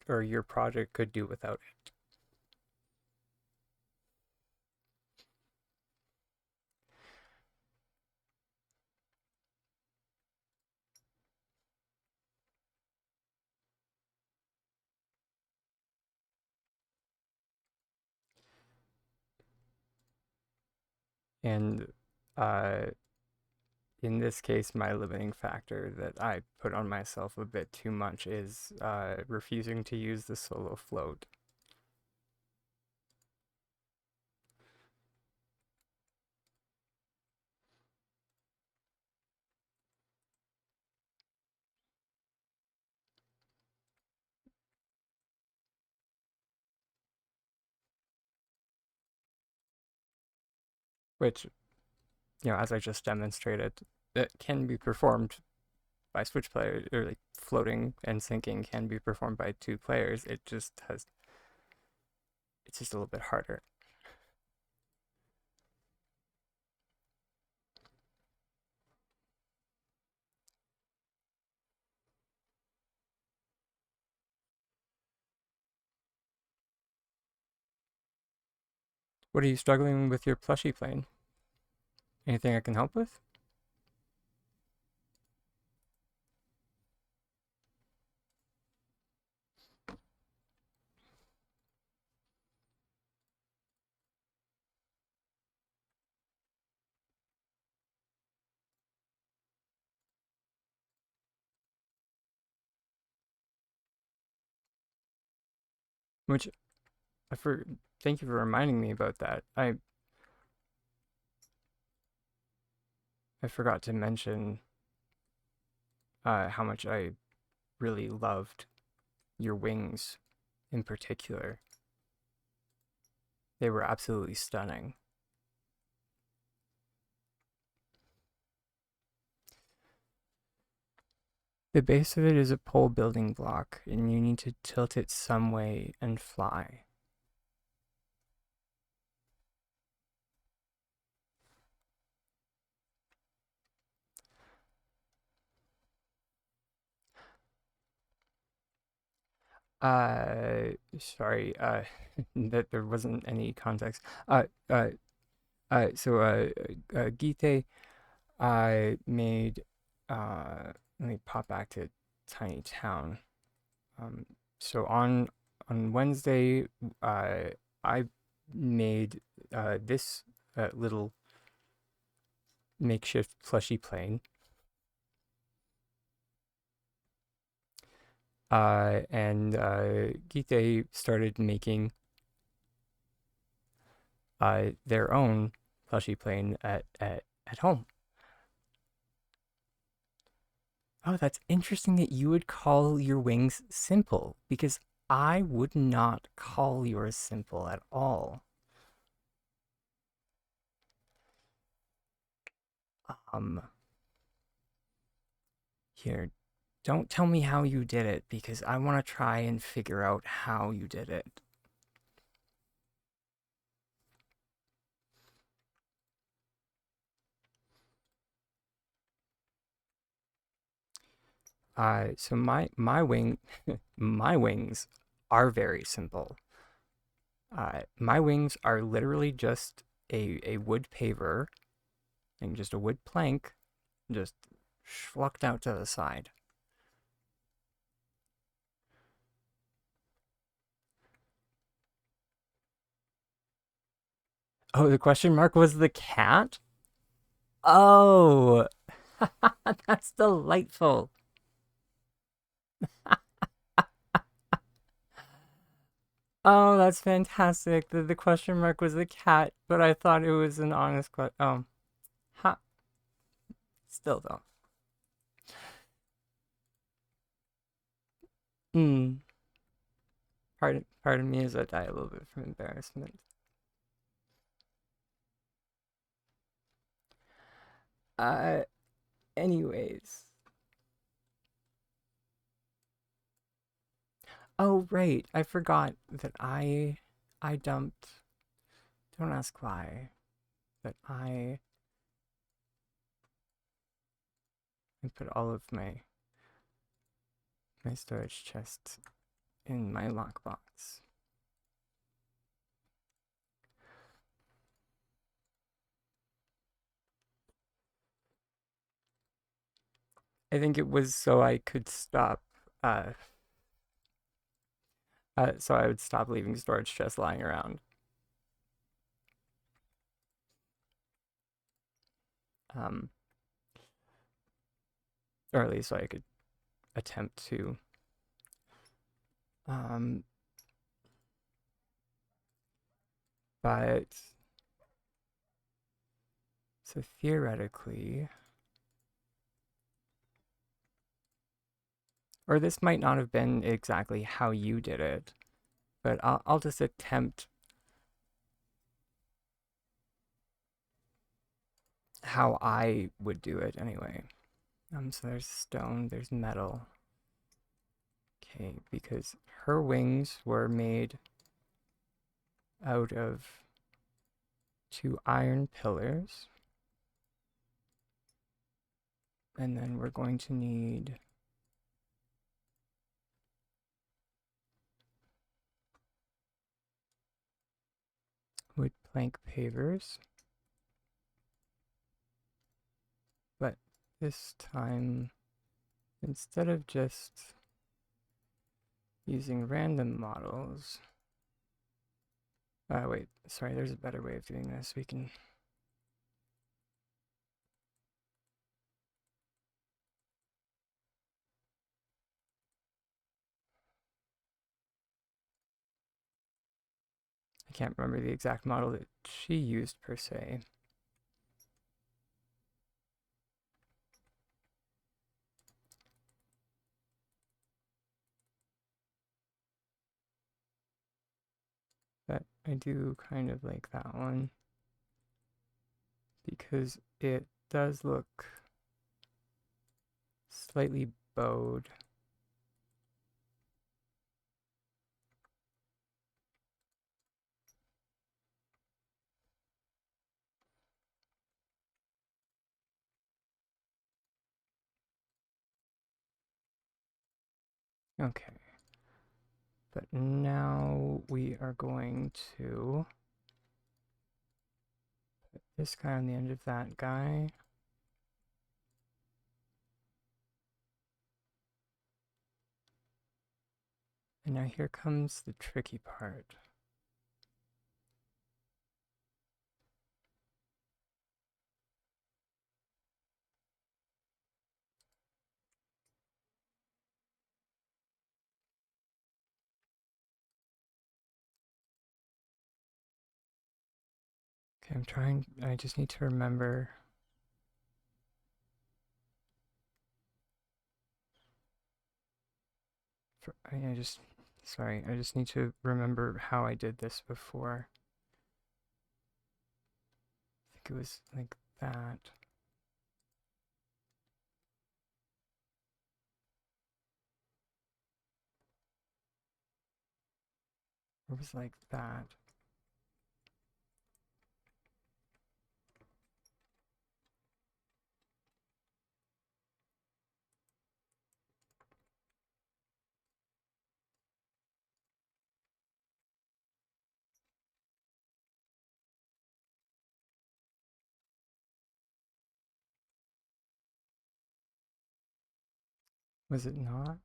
or your project could do without it. And in this case, my limiting factor that I put on myself a bit too much is refusing to use the solo float. Which, you know, as I just demonstrated, it can be performed by Switch players, or like floating and sinking can be performed by two players. It's just a little bit harder. What are you struggling with your plushie plane? Anything I can help with? Which, thank you for reminding me about that. I forgot to mention how much I really loved your wings in particular. They were absolutely stunning. The base of it is a pole building block, and you need to tilt it some way and fly. Sorry, that there wasn't any context. Gite, I made, let me pop back to Tiny Town. So on Wednesday, I made this little makeshift plushie plane. And Gite started making their own plushie plane at home. Oh, that's interesting that you would call your wings simple, because I would not call yours simple at all. Here, don't tell me how you did it, because I want to try and figure out how you did it. So my my wings are very simple. My wings are literally just a wood paver and just a wood plank, just schlucked out to the side. Oh, the question mark was the cat? Oh, that's delightful. Oh, that's fantastic. The question mark was the cat, but I thought it was an honest question. Ha. Still though. Hmm. Pardon me as I die a little bit from embarrassment. Uh, anyways. Oh, right. I forgot that I dumped, don't ask why, but I put all of my storage chests in my lockbox. I think it was so I could stop, so I would stop leaving storage chests lying around. Or at least so I could attempt to. But so theoretically, or this might not have been exactly how you did it, but I'll just attempt how I would do it anyway. So there's stone, there's metal. Okay, because her wings were made out of 2 iron pillars. And then we're going to need wood plank pavers. But this time, instead of just using random models, wait, sorry, there's a better way of doing this. We can I can't remember the exact model that she used per se. But I do kind of like that one because it does look slightly bowed. Okay. But now we are going to put this guy on the end of that guy. And now here comes the tricky part. Okay, I just need to remember. Sorry, I just need to remember how I did this before. I think it was like that. It was like that. Was it not?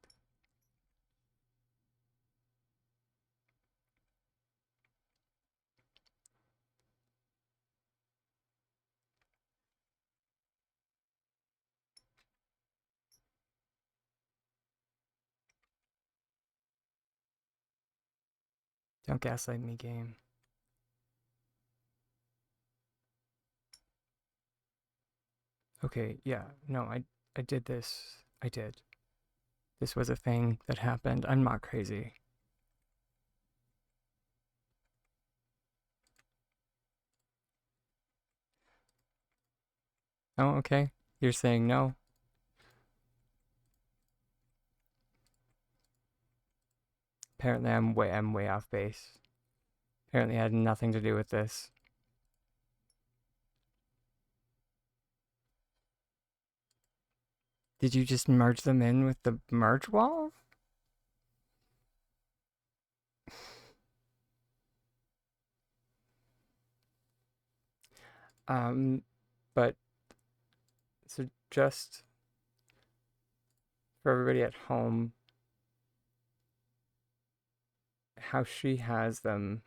Don't gaslight me, game. Okay, yeah, no, I did this. I did. This was a thing that happened. I'm not crazy. Oh, okay. You're saying no. Apparently I'm way off base. Apparently I had nothing to do with this. Did you just merge them in with the merge wall? But so just for everybody at home, how she has them.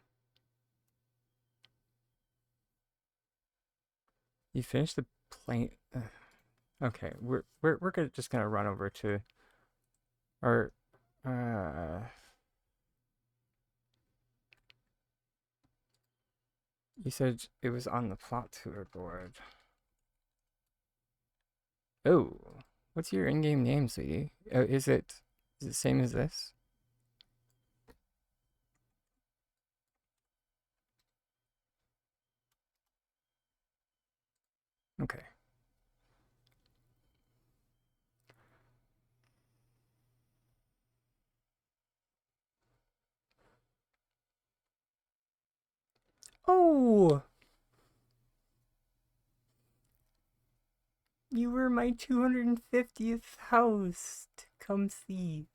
You finished the plane. Okay, we're just gonna run over to our you said it was on the plot tour board. Oh, what's your in-game name, sweetie? Is it the same as this? Okay. Oh, you were my 250th host. Come see.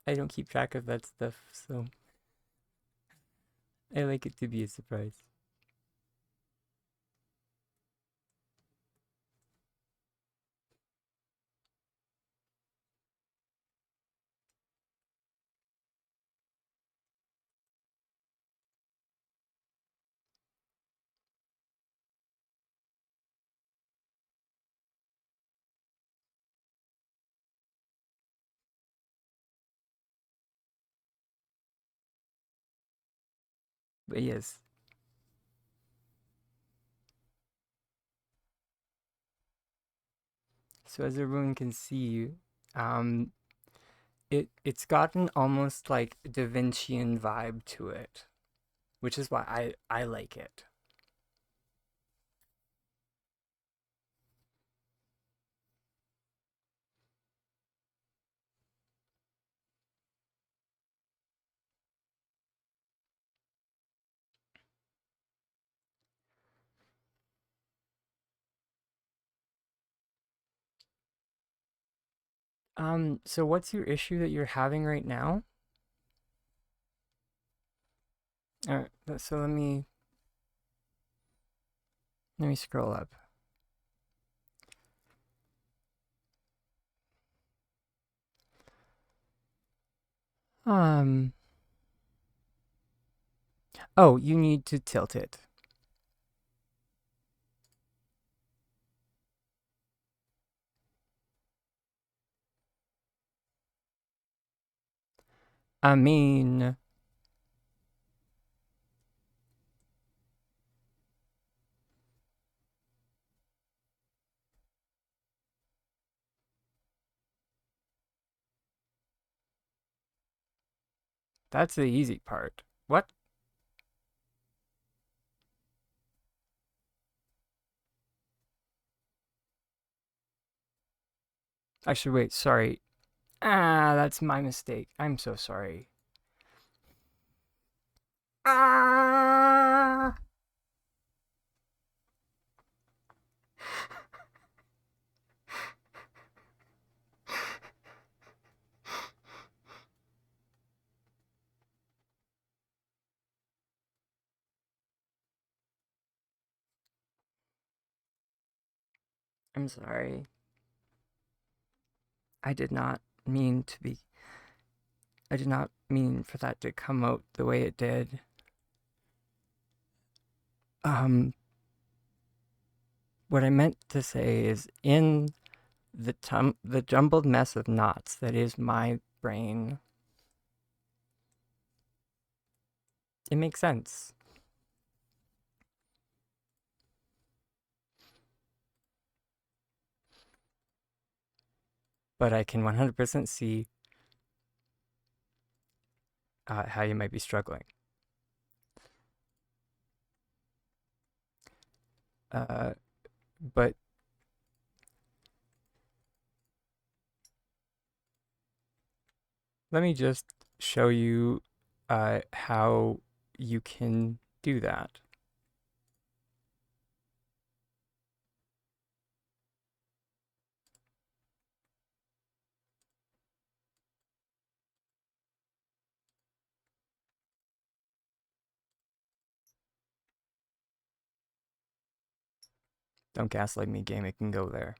I don't keep track of that stuff, so I like it to be a surprise. But yes. So as everyone can see, um, it's got an almost like Da Vincian vibe to it, which is why I like it. So what's your issue that you're having right now? All right, so let me scroll up. Um, oh, you need to tilt it. I mean, that's the easy part. What? Actually, wait, sorry. Ah, that's my mistake. I'm so sorry. Ah! I'm sorry. I did not mean to be. I did not mean for that to come out the way it did. Um, what I meant to say is in the jumbled mess of knots that is my brain. It makes sense. But I can 100% see how you might be struggling. But let me just show you how you can do that. Don't gaslight me, game. It can go there.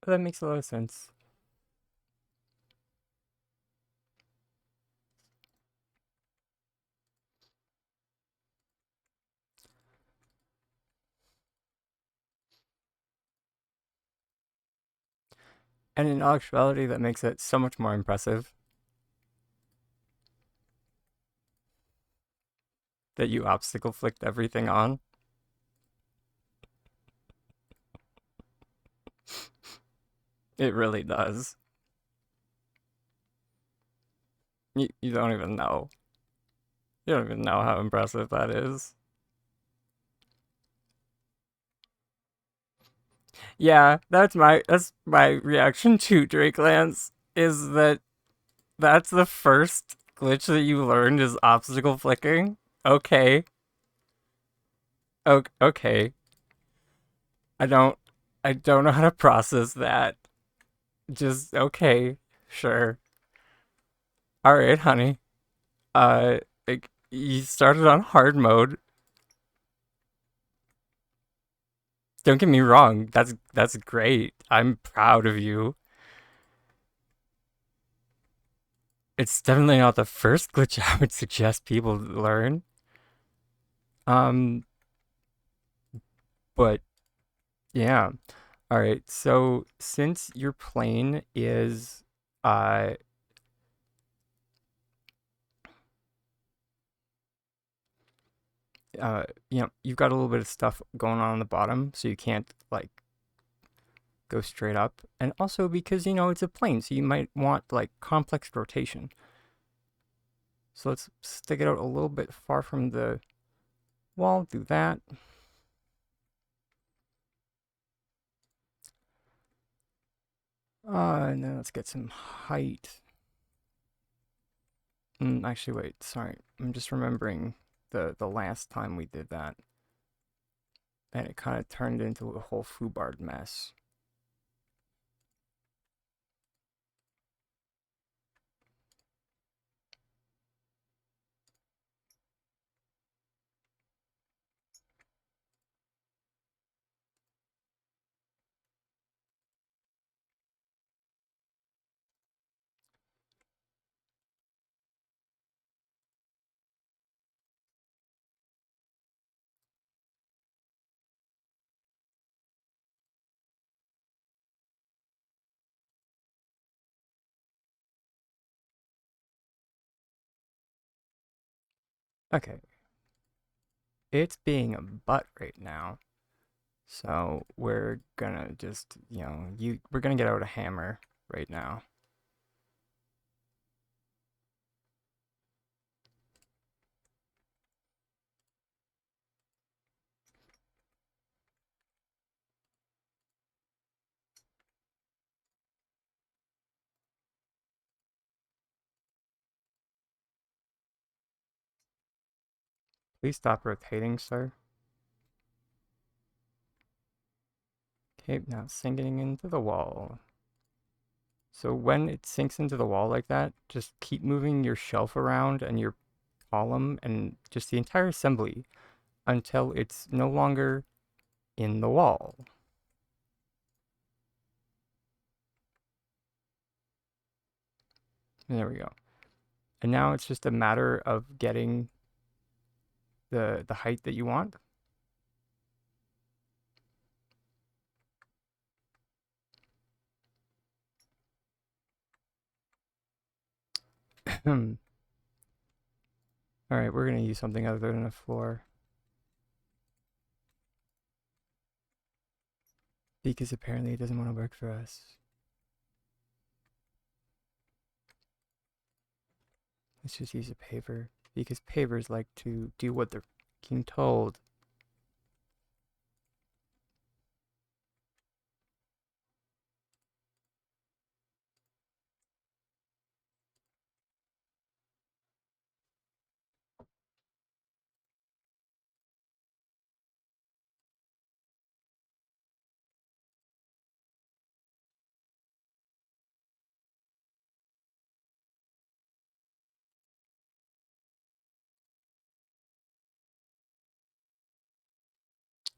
That makes a lot of sense. And in actuality, that makes it so much more impressive that you obstacle flicked everything on. It really does. You don't even know. You don't even know how impressive that is. Yeah, that's my reaction to Drakelands is that that's the first glitch that you learned is obstacle flicking. Okay. Okay. I don't I don't know how to process that. Just okay. Sure. All right, honey. Like you started on hard mode. Don't get me wrong. That's great. I'm proud of you. It's definitely not the first glitch I would suggest people learn. Um, but yeah. All right. So since your plane is uh you've got a little bit of stuff going on the bottom, so you can't like go straight up. And also because, it's a plane, so you might want like complex rotation. So let's stick it out a little bit far from the wall, do that. And then let's get some height. Actually, wait, sorry. I'm just remembering the last time we did that. And it kind of turned into a whole foobarred mess. Okay. It's being a butt right now. So we're gonna just, we're gonna get out a hammer right now. Please stop rotating, sir. Okay, now it's sinking into the wall. So when it sinks into the wall like that, just keep moving your shelf around and your column and just the entire assembly until it's no longer in the wall. And there we go. And now it's just a matter of getting the height that you want. All right, we're gonna use something other than a floor. Because apparently it doesn't want to work for us. Let's just use a paver. Because pavers like to do what they're fucking told.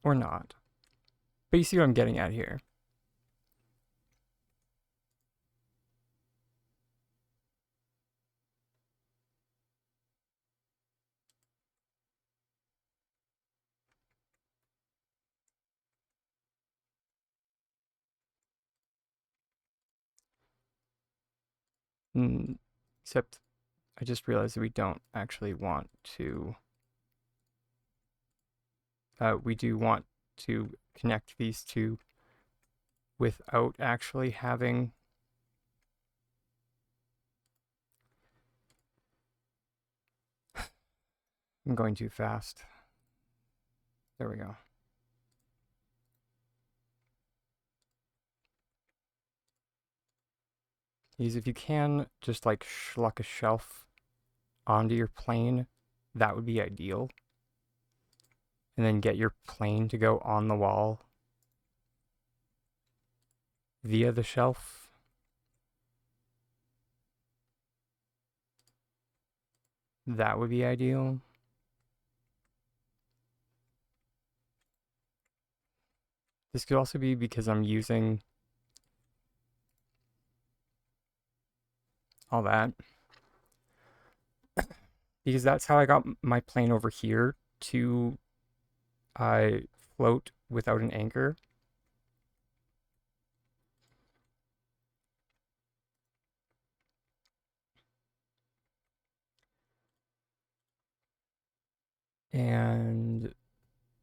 Or not. But you see what I'm getting at here. Except I just realized that we don't actually want to... we do want to connect these two without actually having... I'm going too fast. There we go. Because if you can just like schluck a shelf onto your plane, that would be ideal. And then get your plane to go on the wall via the shelf. That would be ideal. This could also be because I'm using all that. Because that's how I got my plane over here to float without an anchor. And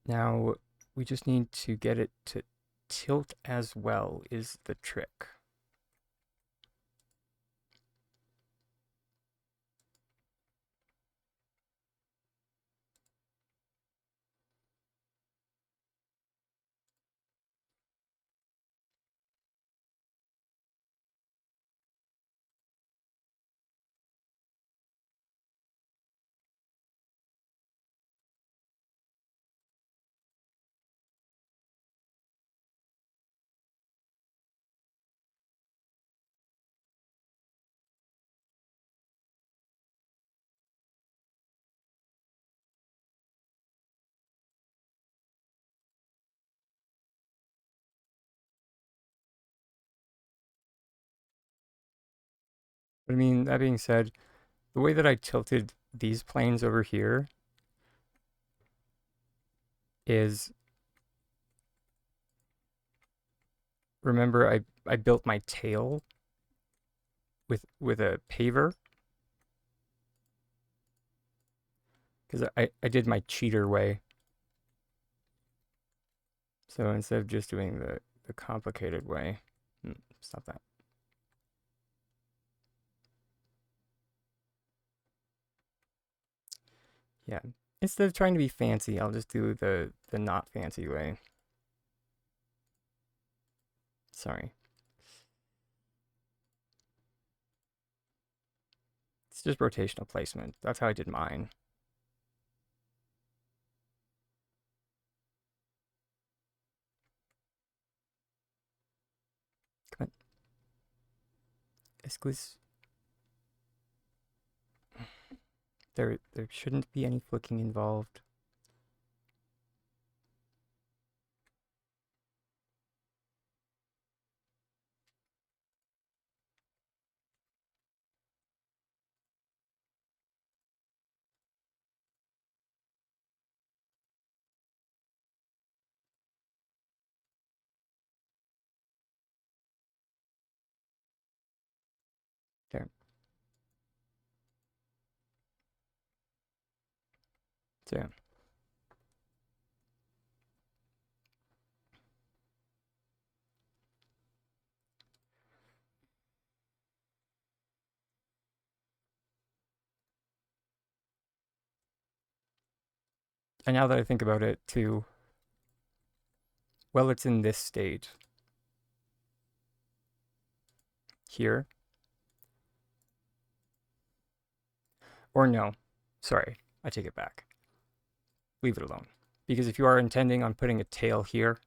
now we just need to get it to tilt as well is the trick. But I mean, that being said, the way that I tilted these planes over here is, remember I built my tail with a paver, because I did my cheater way. So instead of just doing the complicated way, stop that. Yeah, instead of trying to be fancy, I'll just do the not fancy way. Sorry. It's just rotational placement. That's how I did mine. Come on. Excuse. There shouldn't be any flicking involved. There. So yeah. And now that I think about it too, well, it's in this state here. Or no, sorry, I take it back. Leave it alone. Because if you are intending on putting a tail here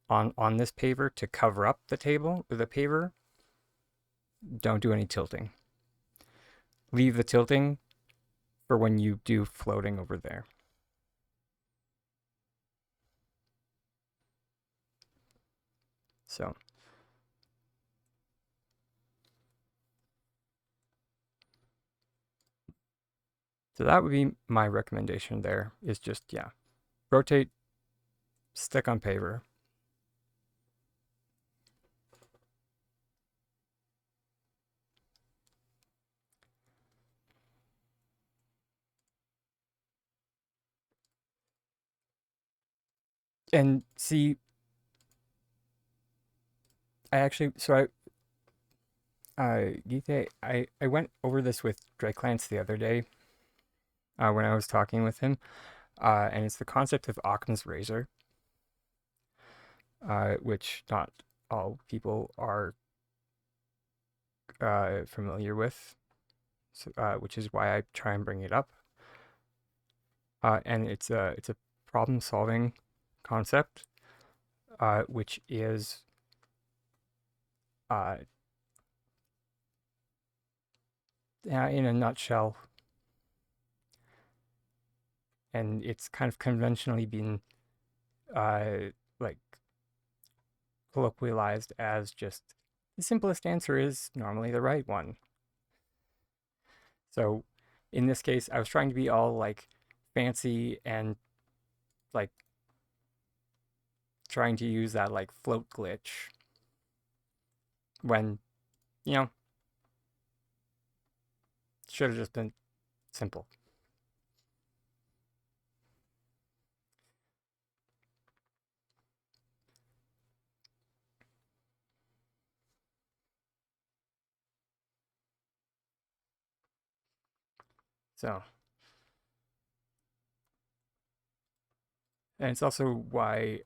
on this paver to cover up the paver, don't do any tilting. Leave the tilting for when you do floating over there. So that would be my recommendation there, is just, yeah, rotate, stick on paver. And see, I actually, so Geethe, I went over this with Drakelance the other day when I was talking with him, and it's the concept of Occam's razor, which not all people are familiar with, so, which is why I try and bring it up. And it's a problem-solving concept, which is in a nutshell, and it's kind of conventionally been like colloquialized as just the simplest answer is normally the right one. So in this case, I was trying to be all like fancy and like trying to use that like float glitch when, you know, should have just been simple. So, and it's also why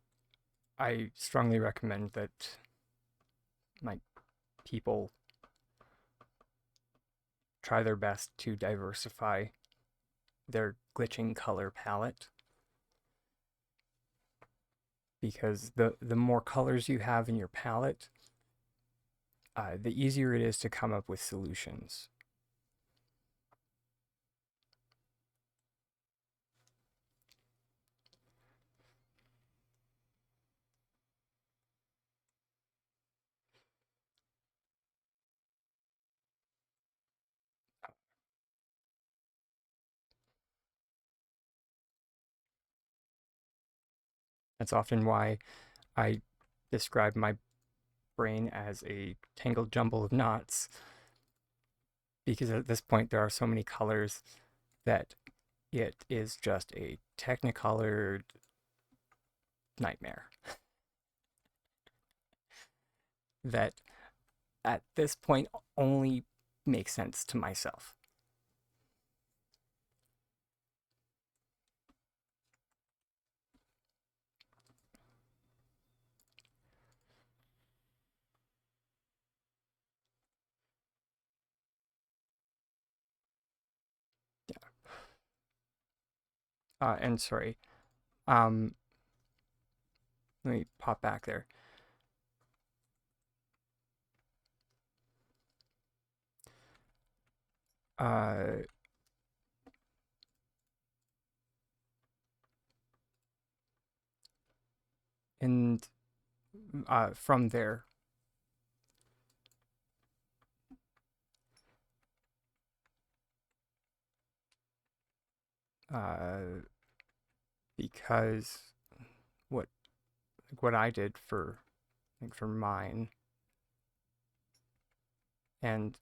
I strongly recommend that like people try their best to diversify their glitching color palette, because the more colors you have in your palette, the easier it is to come up with solutions. That's often why I describe my brain as a tangled jumble of knots, because at this point there are so many colors that it is just a technicolored nightmare that at this point only makes sense to myself. And sorry, um, let me pop back there. Uh, and from there, uh, because what what I did for for mine, and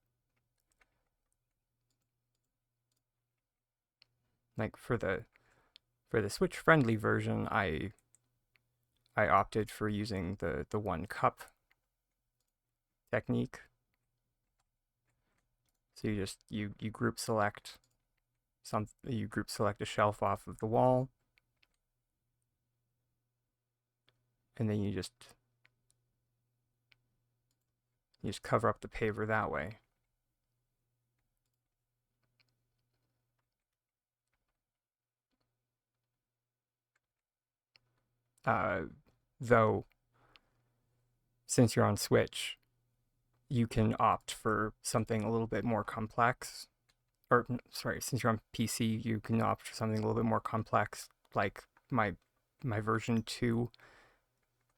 like for the Switch friendly version, I opted for using the one cup technique. So you group select you group select a shelf off of the wall, and then you just cover up the paver that way. Though since you're on Switch, you can opt for something a little bit more complex. Or sorry, since you're on PC, you can opt for something a little bit more complex, like my version 2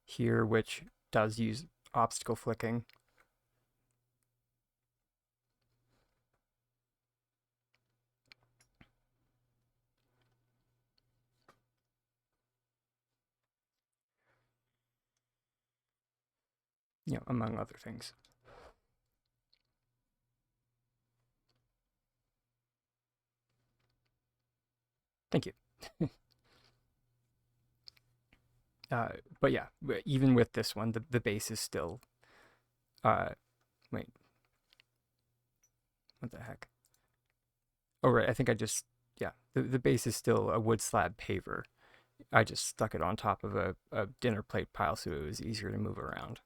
here, which does use obstacle flicking. You know, among other things. Thank you. But yeah, even with this one, the base is still, wait, what the heck? Oh, right, I think I just, yeah, the base is still a wood slab paver. I just stuck it on top of a dinner plate pile so it was easier to move around.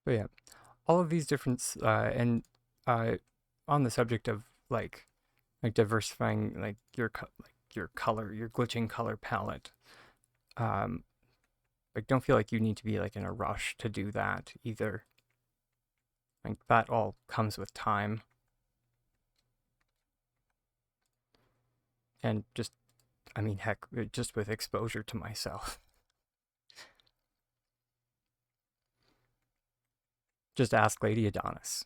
But yeah, all of these different and on the subject of like diversifying like your color, your glitching color palette. Um, like don't feel like you need to be like in a rush to do that either. Like that all comes with time. And just, I mean, heck, just with exposure to myself. Just ask Lady Adonis.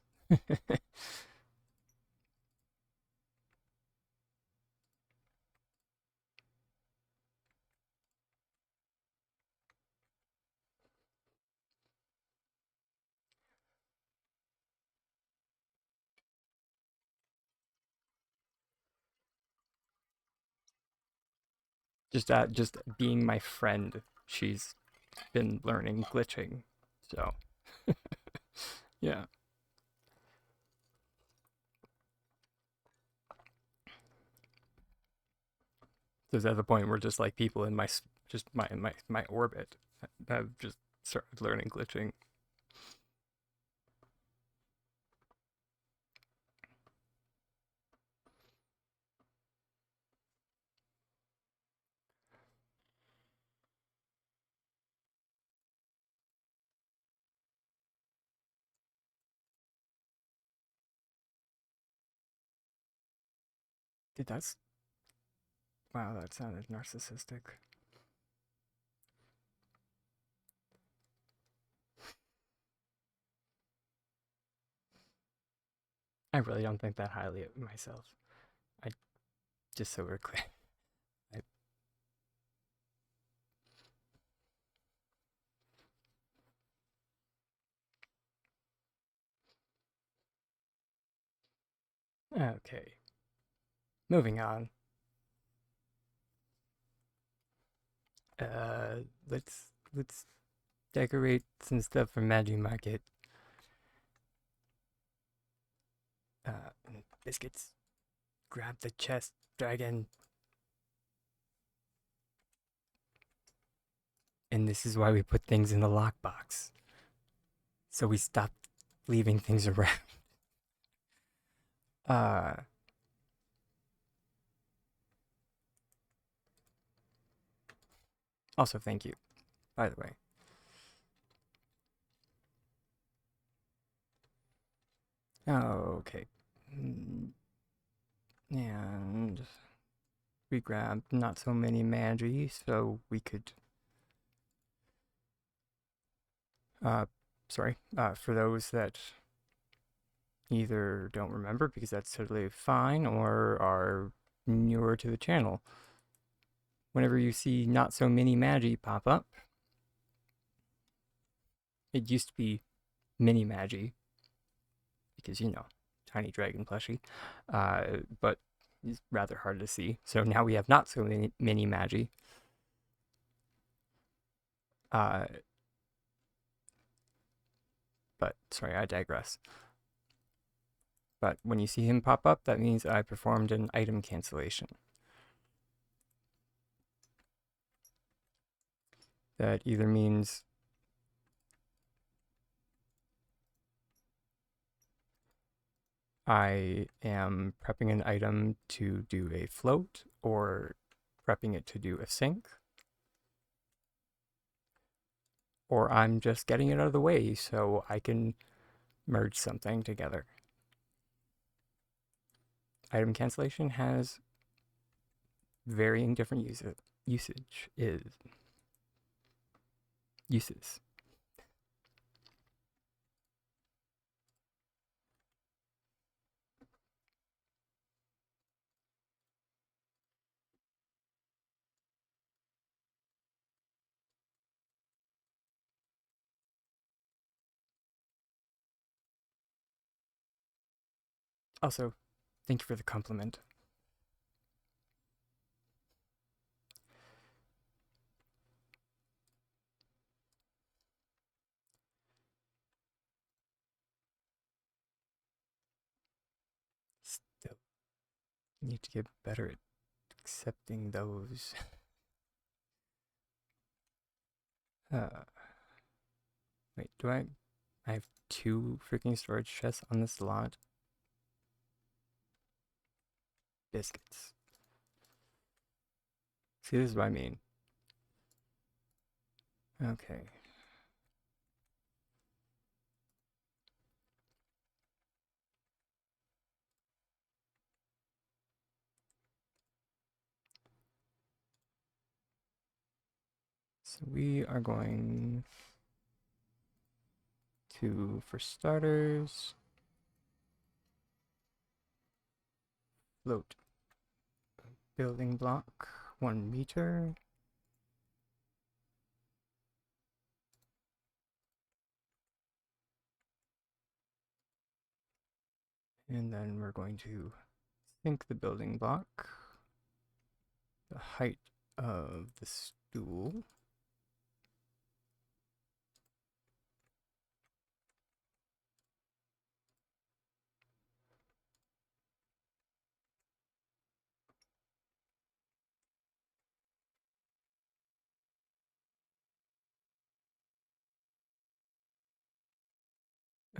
Just being my friend, she's been learning glitching. So, yeah. So it's at the point where just like people in my orbit have just started learning glitching. Dude, that's wow, that sounded narcissistic. I really don't think that highly of myself. I just so we're clear. Okay. Moving on. Uh, let's decorate some stuff for MajiMarket. Biscuits. Grab the chest, dragon. And this is why we put things in the lockbox. So we stop leaving things around. Uh, Also, thank you, by the way. Okay. And we grabbed not so many magi, so we could for those that either don't remember, because that's totally fine, or are newer to the channel. Whenever you see not so many magi pop up, it used to be mini magi, because you know, tiny dragon plushie, but it's rather hard to see. So now we have not so many magi. But sorry, I digress. But when you see him pop up, that means I performed an item cancellation. That either means I am prepping an item to do a float, or prepping it to do a sync, or I'm just getting it out of the way so I can merge something together. Item cancellation has varying different uses. Also, thank you for the compliment. Still need to get better at accepting those. Wait, do I I have 2 freaking storage chests on this lot. Biscuits. See, this is what I mean. Okay. So we are going to, for starters, float building block 1 meter. And then we're going to sink the building block, the height of the stool.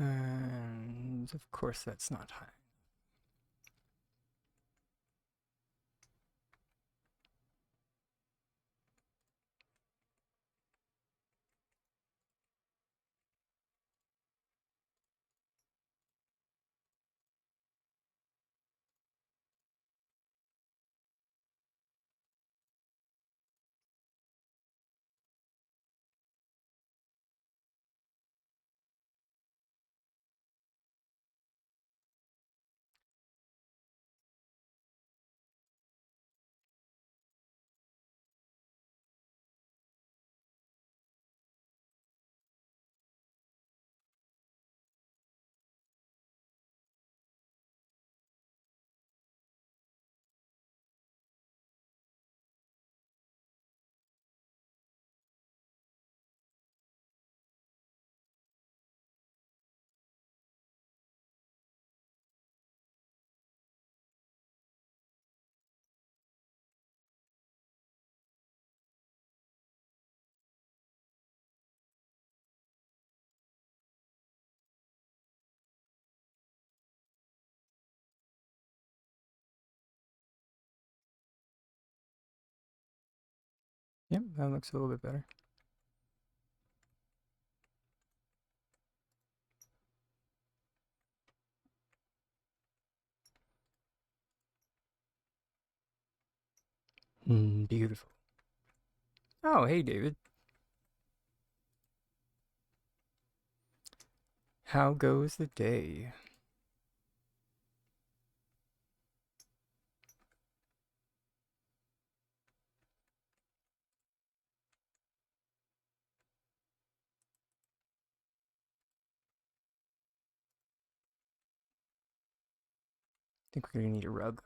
And of course that's not high. Yep, that looks a little bit better. Beautiful. Oh, hey, David. How goes the day? I think we're gonna need a rug.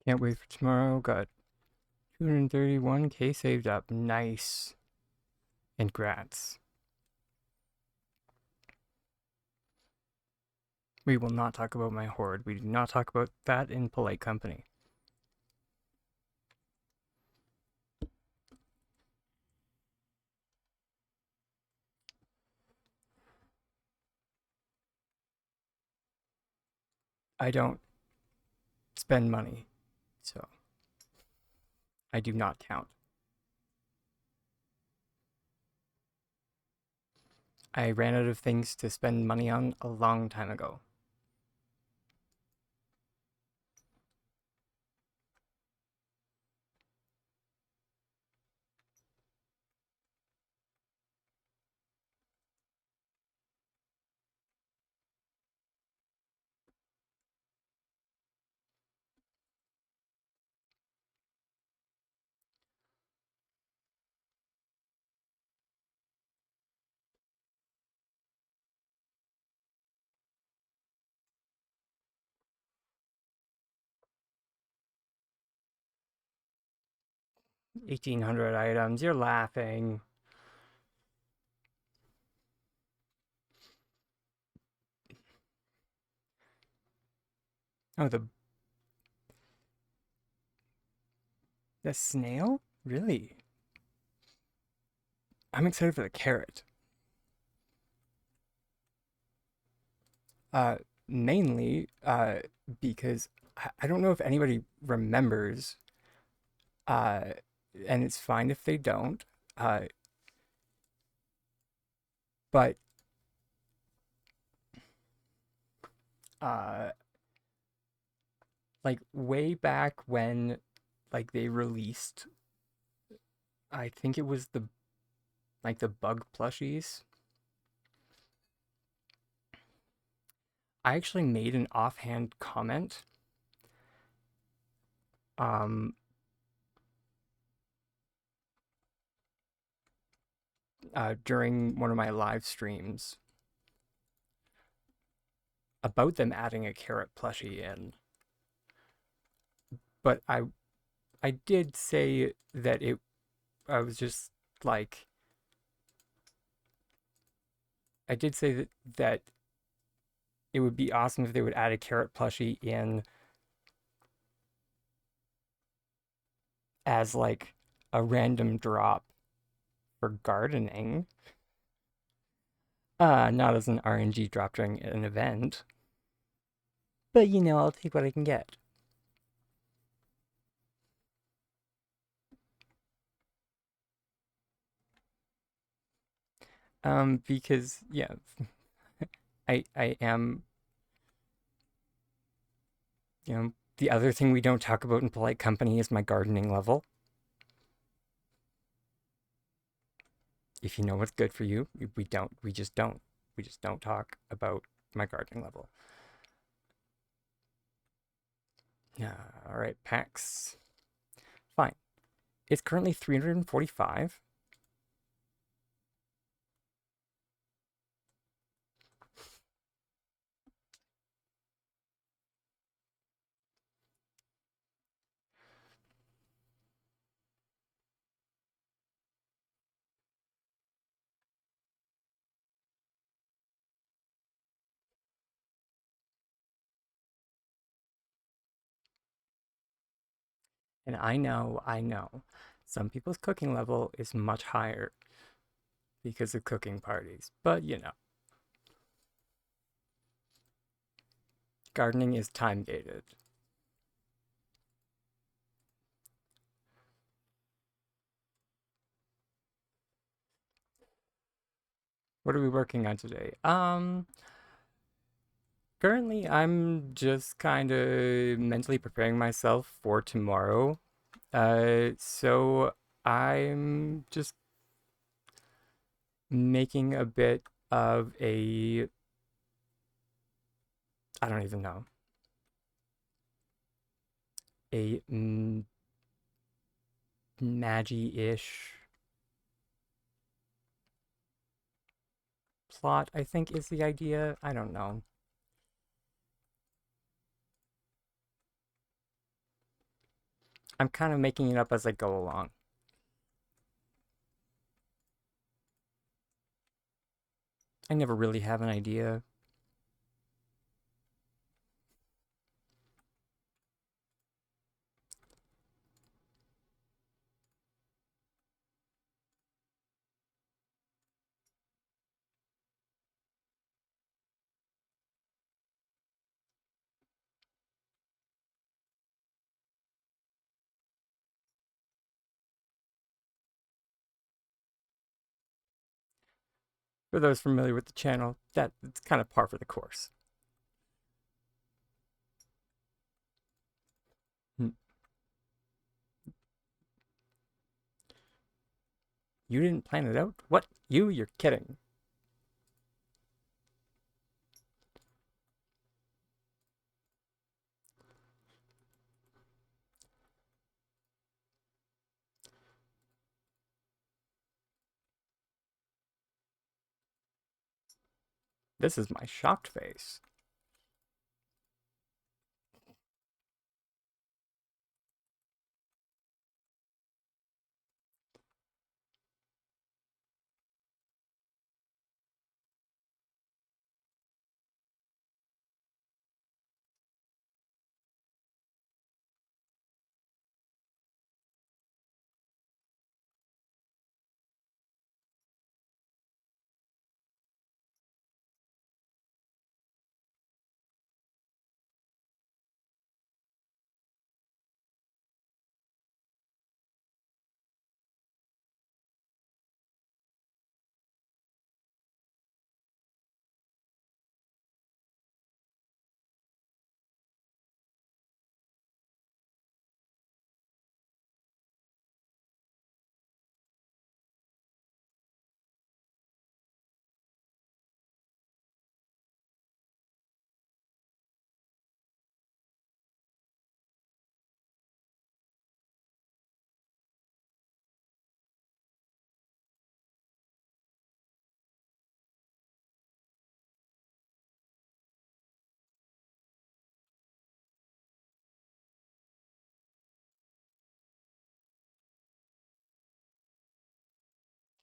Can't wait for tomorrow. Got 231k saved up. Nice. And grats. We will not talk about my hoard. We do not talk about that in polite company. I don't spend money, so I do not count. I ran out of things to spend money on a long time ago. 1,800 items. You're laughing. Oh, the snail? Really? I'm excited for the carrot. Uh, Mainly, because I don't know if anybody remembers, uh, and it's fine if they don't, uh, but uh, like way back when, like they released, I think it was the bug plushies. I actually made an offhand comment, um, during one of my live streams about them adding a carrot plushie in, but I did say that I was just like I did say that it would be awesome if they would add a carrot plushie in as like a random drop for gardening. Not as an RNG drop during an event. But I'll take what I can get. Because yeah, I am, the other thing we don't talk about in polite company is my gardening level. If you know what's good for you, we just don't talk about my gardening level. All right, packs. Fine. It's currently 345. And I know, some people's cooking level is much higher because of cooking parties. But gardening is time gated. What are we working on today? Currently I'm just kind of mentally preparing myself for tomorrow. So I'm just making a bit of I don't even know, a magi-ish plot, I think is the idea. I don't know. I'm kind of making it up as I go along. I never really have an idea. For those familiar with the channel, it's kind of par for the course. Hmm. You didn't plan it out? What? You're kidding. This is my shocked face.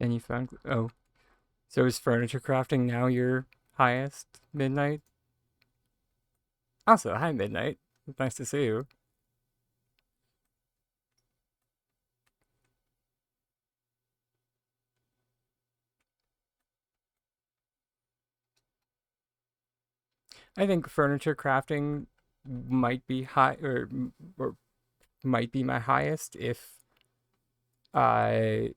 And you found, oh, so is furniture crafting now your highest, Midnight? Also, hi, Midnight. Nice to see you. I think furniture crafting might be high, or might be my highest if I,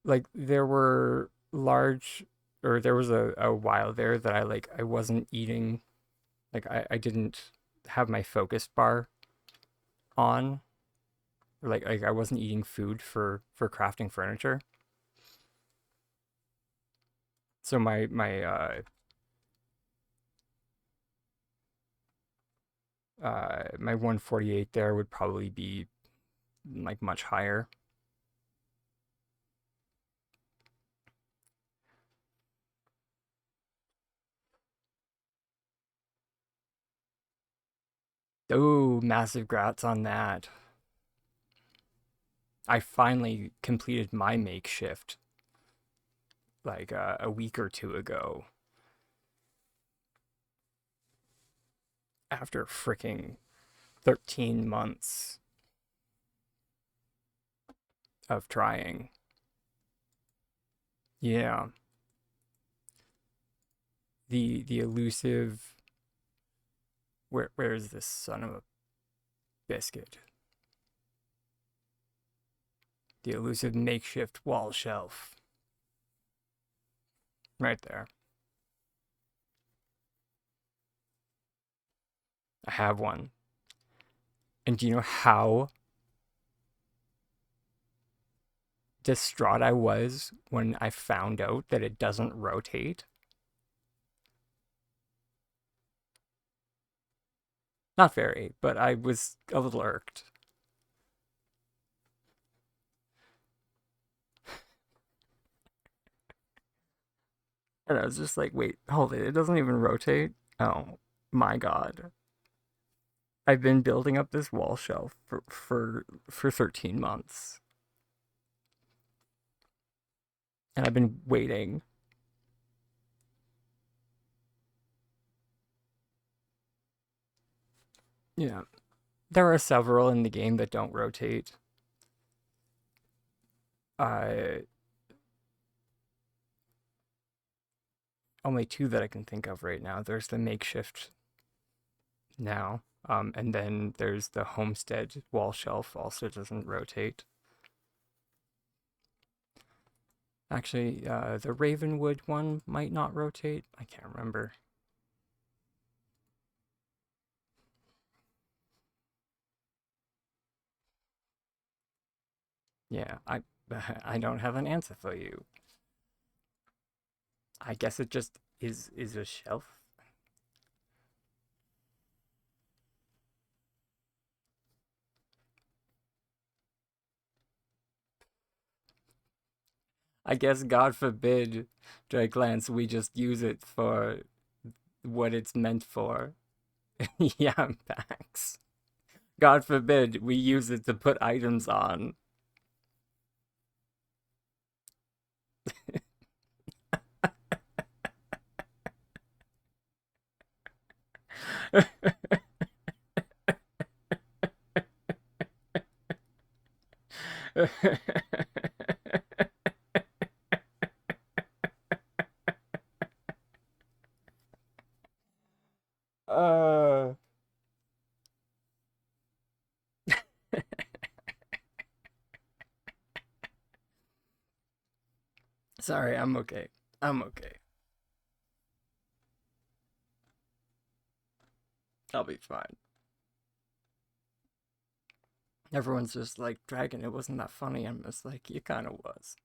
like, there were large, or there was a while there that I wasn't eating, like, I didn't have my focus bar on, like I wasn't eating food for crafting furniture. So my 148 there would probably be like much higher. Oh, massive grats on that. I finally completed my makeshift like a week or two ago after freaking 13 months of trying. Yeah. The elusive, where is this son of a biscuit? The elusive makeshift wall shelf. Right there. I have one. And do you know how distraught I was when I found out that it doesn't rotate? Not very, but I was a little irked. And I was just like, wait, hold it. It doesn't even rotate. Oh my God. I've been building up this wall shelf for 13 months. And I've been waiting. Yeah. There are several in the game that don't rotate. Uh, Only two that I can think of right now. There's the makeshift now. And then there's the homestead wall shelf, also doesn't rotate. Actually, the Ravenwood one might not rotate. I can't remember. Yeah, I don't have an answer for you. I guess it just is a shelf. I guess God forbid, Drakelance, we just use it for what it's meant for. Yeah, Max. God forbid we use it to put items on. uh Sorry, I'm okay. I'm okay. I'll be fine. Everyone's just like, Dragon, it wasn't that funny. I'm just like, you kind of was.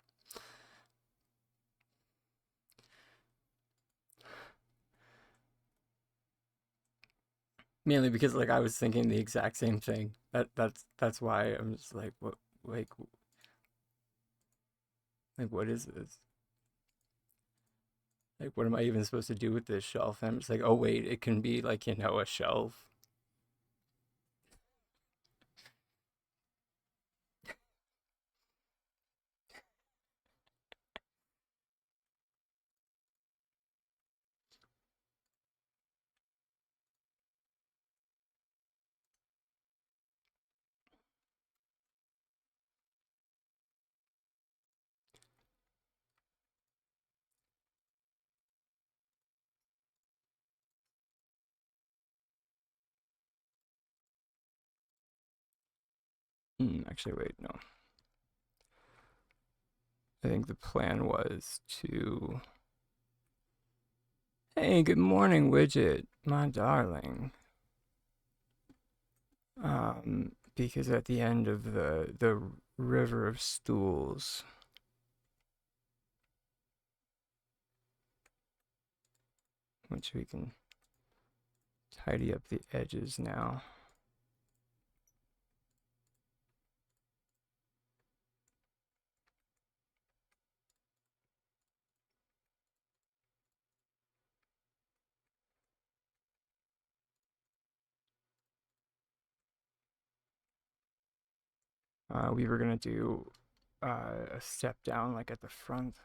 Mainly because like I was thinking the exact same thing. That's why I'm just like, what, like what is this? Like what am I even supposed to do with this shelf? And I'm just like, oh wait, it can be like, a shelf. Actually, wait, no. I think the plan was to... Hey, good morning, Widget, my darling. Because at the end of the River of Stools, which we can tidy up the edges now. We were gonna do a step down like at the front.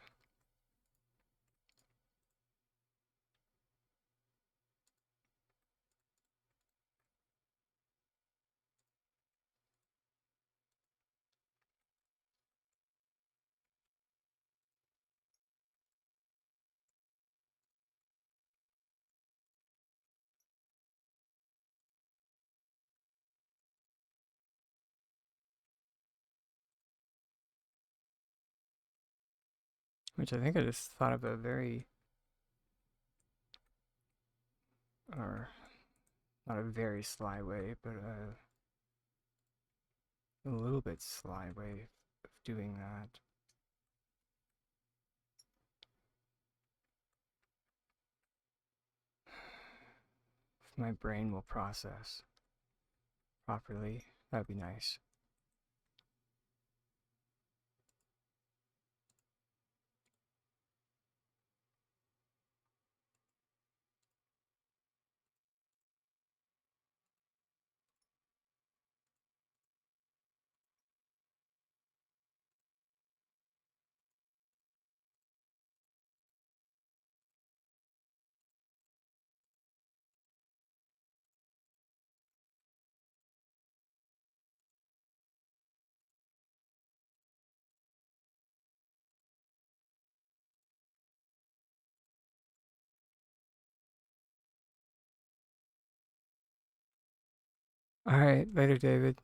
Which I think I just thought of a very, or not a very sly way, but a little bit sly way of doing that. If my brain will process properly, that'd be nice. All right, later, David.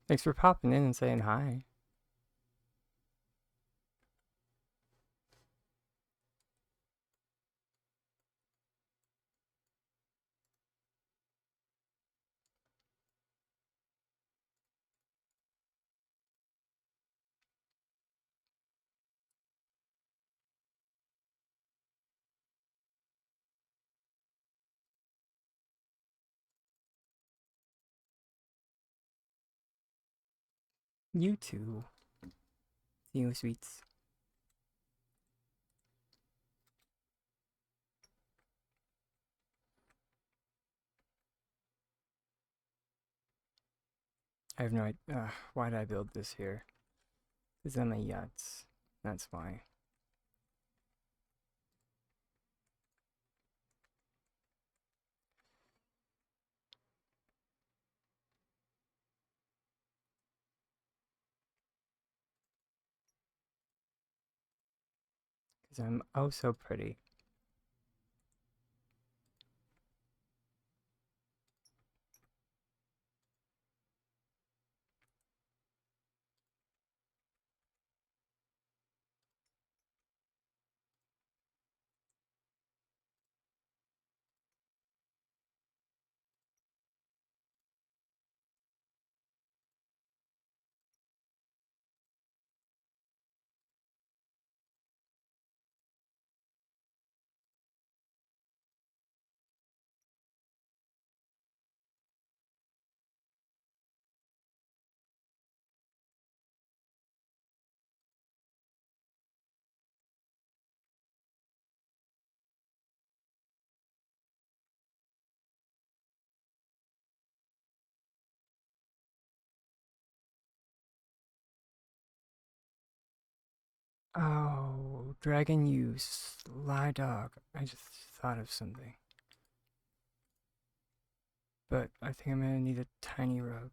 Thanks for popping in and saying hi. You too. See you, sweets. I have no idea. Why did I build this here? Because I'm a Yutz. That's why. Because I'm oh so pretty. Oh, Dragon, you sly dog. I just thought of something. But I think I'm gonna need a tiny rug.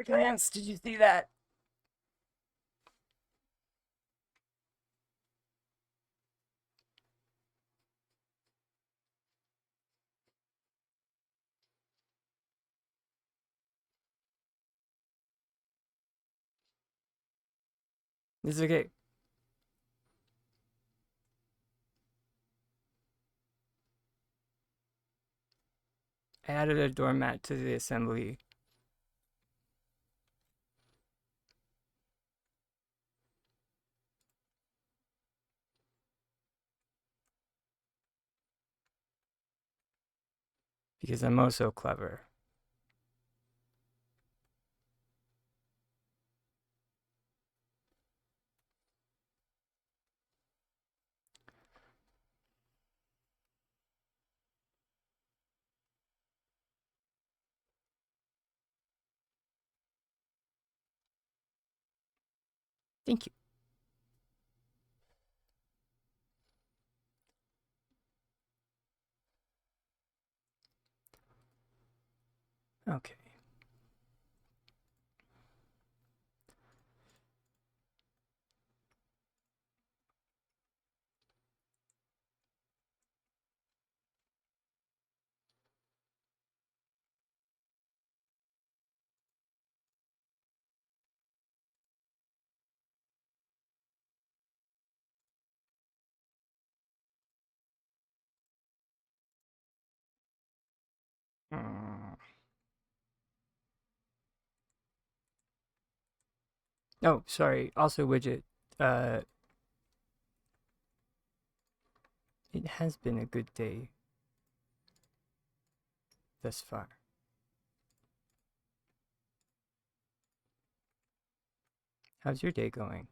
Lance, did you see that? This is okay. I added a doormat to the assembly. Because I'm oh so clever. Thank you. Okay. Oh, sorry. Also, widget. Uh, it has been a good day thus far. How's your day going?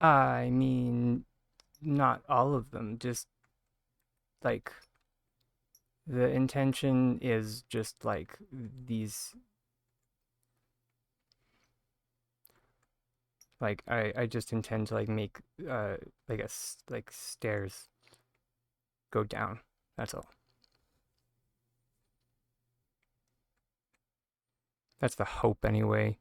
I mean, not all of them. Just like the intention is just like these. Like I just intend to like make like like stairs go down. That's all. That's the hope anyway.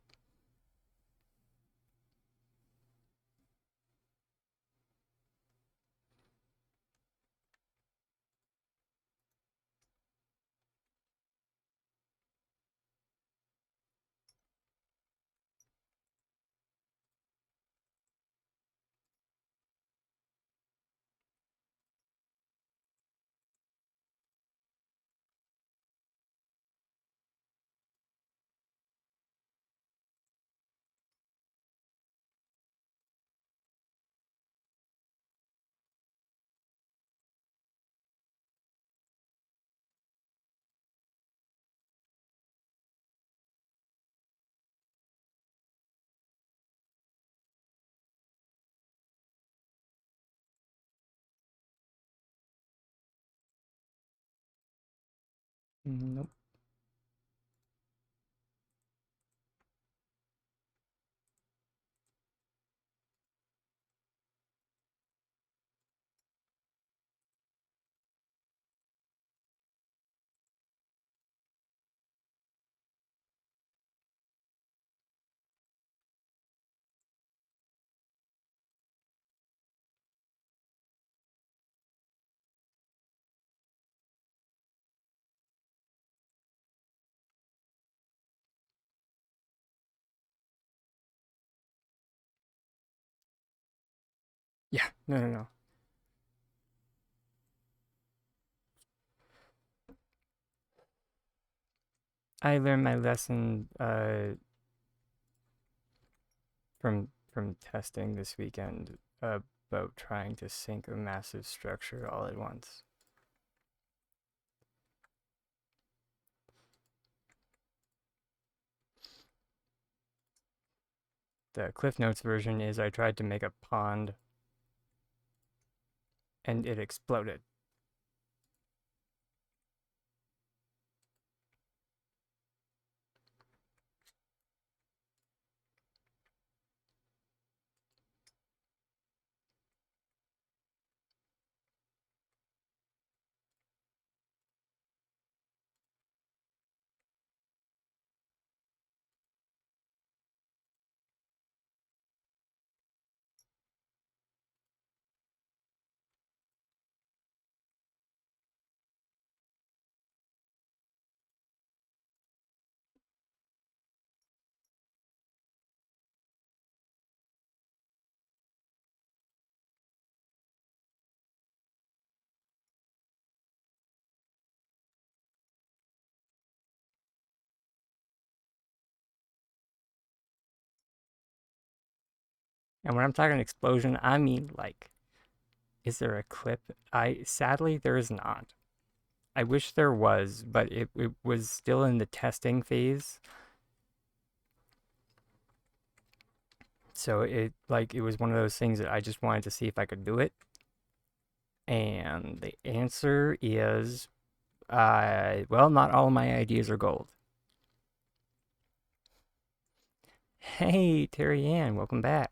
Nope. Yeah, no. I learned my lesson from testing this weekend about trying to sync a massive structure all at once. The Cliff Notes version is I tried to make a pond and it exploded. And when I'm talking explosion, I mean like, is there a clip? Sadly there is not. I wish there was, but it was still in the testing phase. So it was one of those things that I just wanted to see if I could do it. And the answer is, well, not all of my ideas are gold. Hey, Terrianne, welcome back.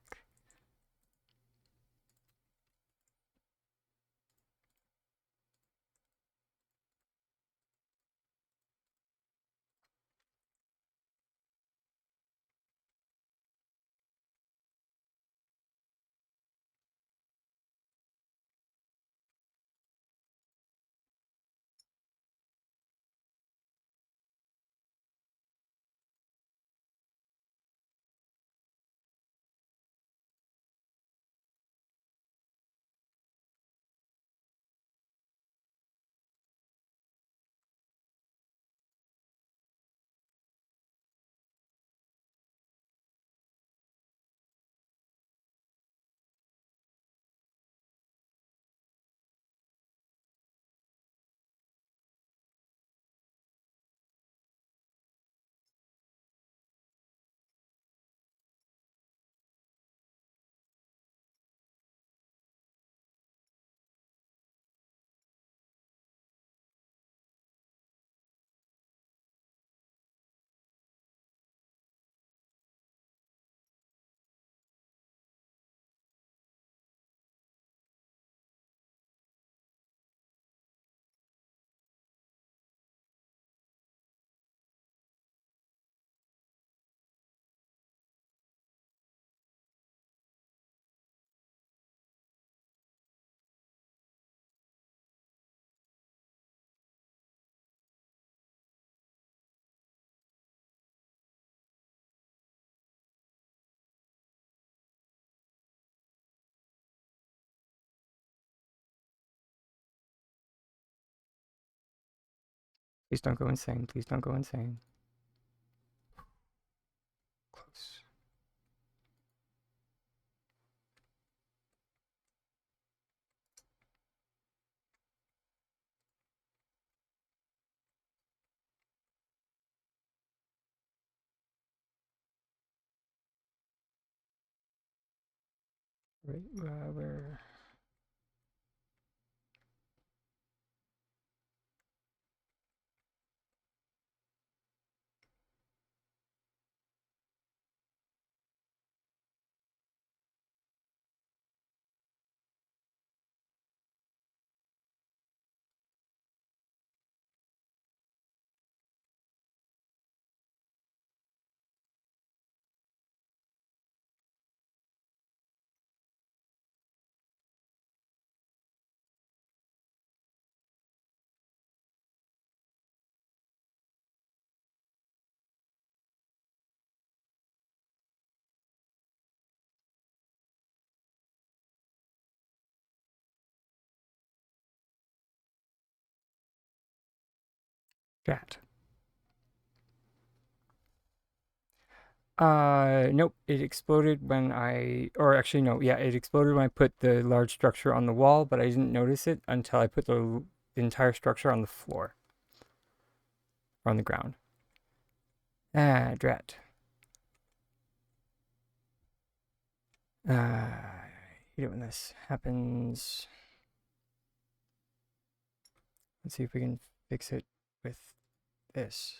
Please don't go insane. Please don't go insane. Close. Right, where? Chat. Nope. It exploded when or actually no, yeah, it exploded when I put the large structure on the wall, but I didn't notice it until I put the entire structure on the floor, or on the ground. Ah, drat. Hate it when this happens. Let's see if we can fix it with this.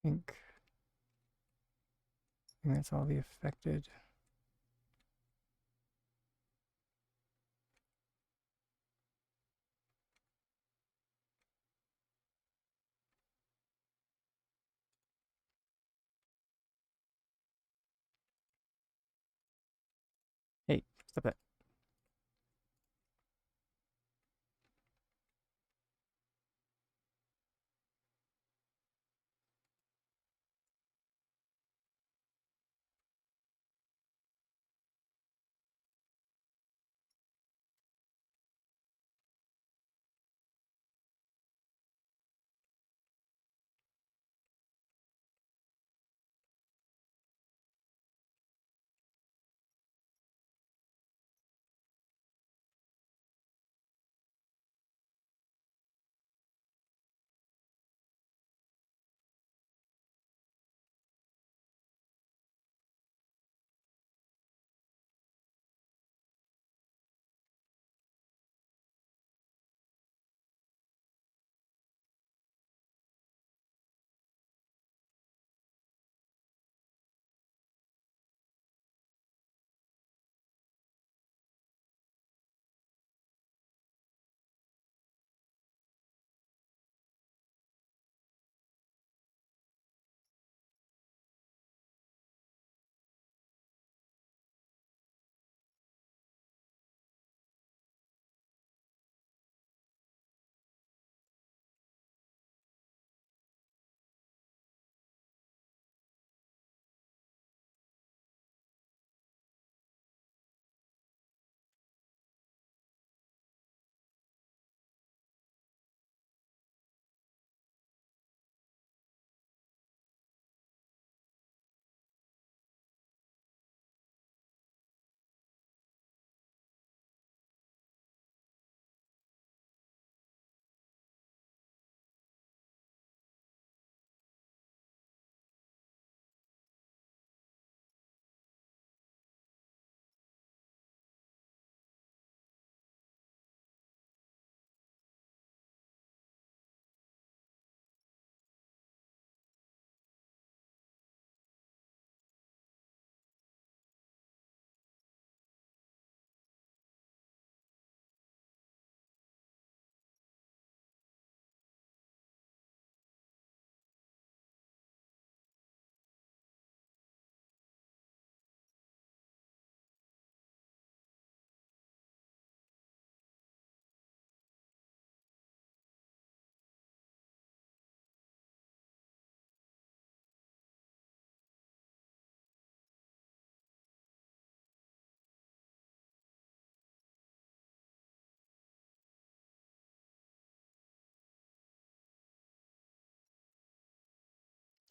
I think that's all the affected. Hey, stop that.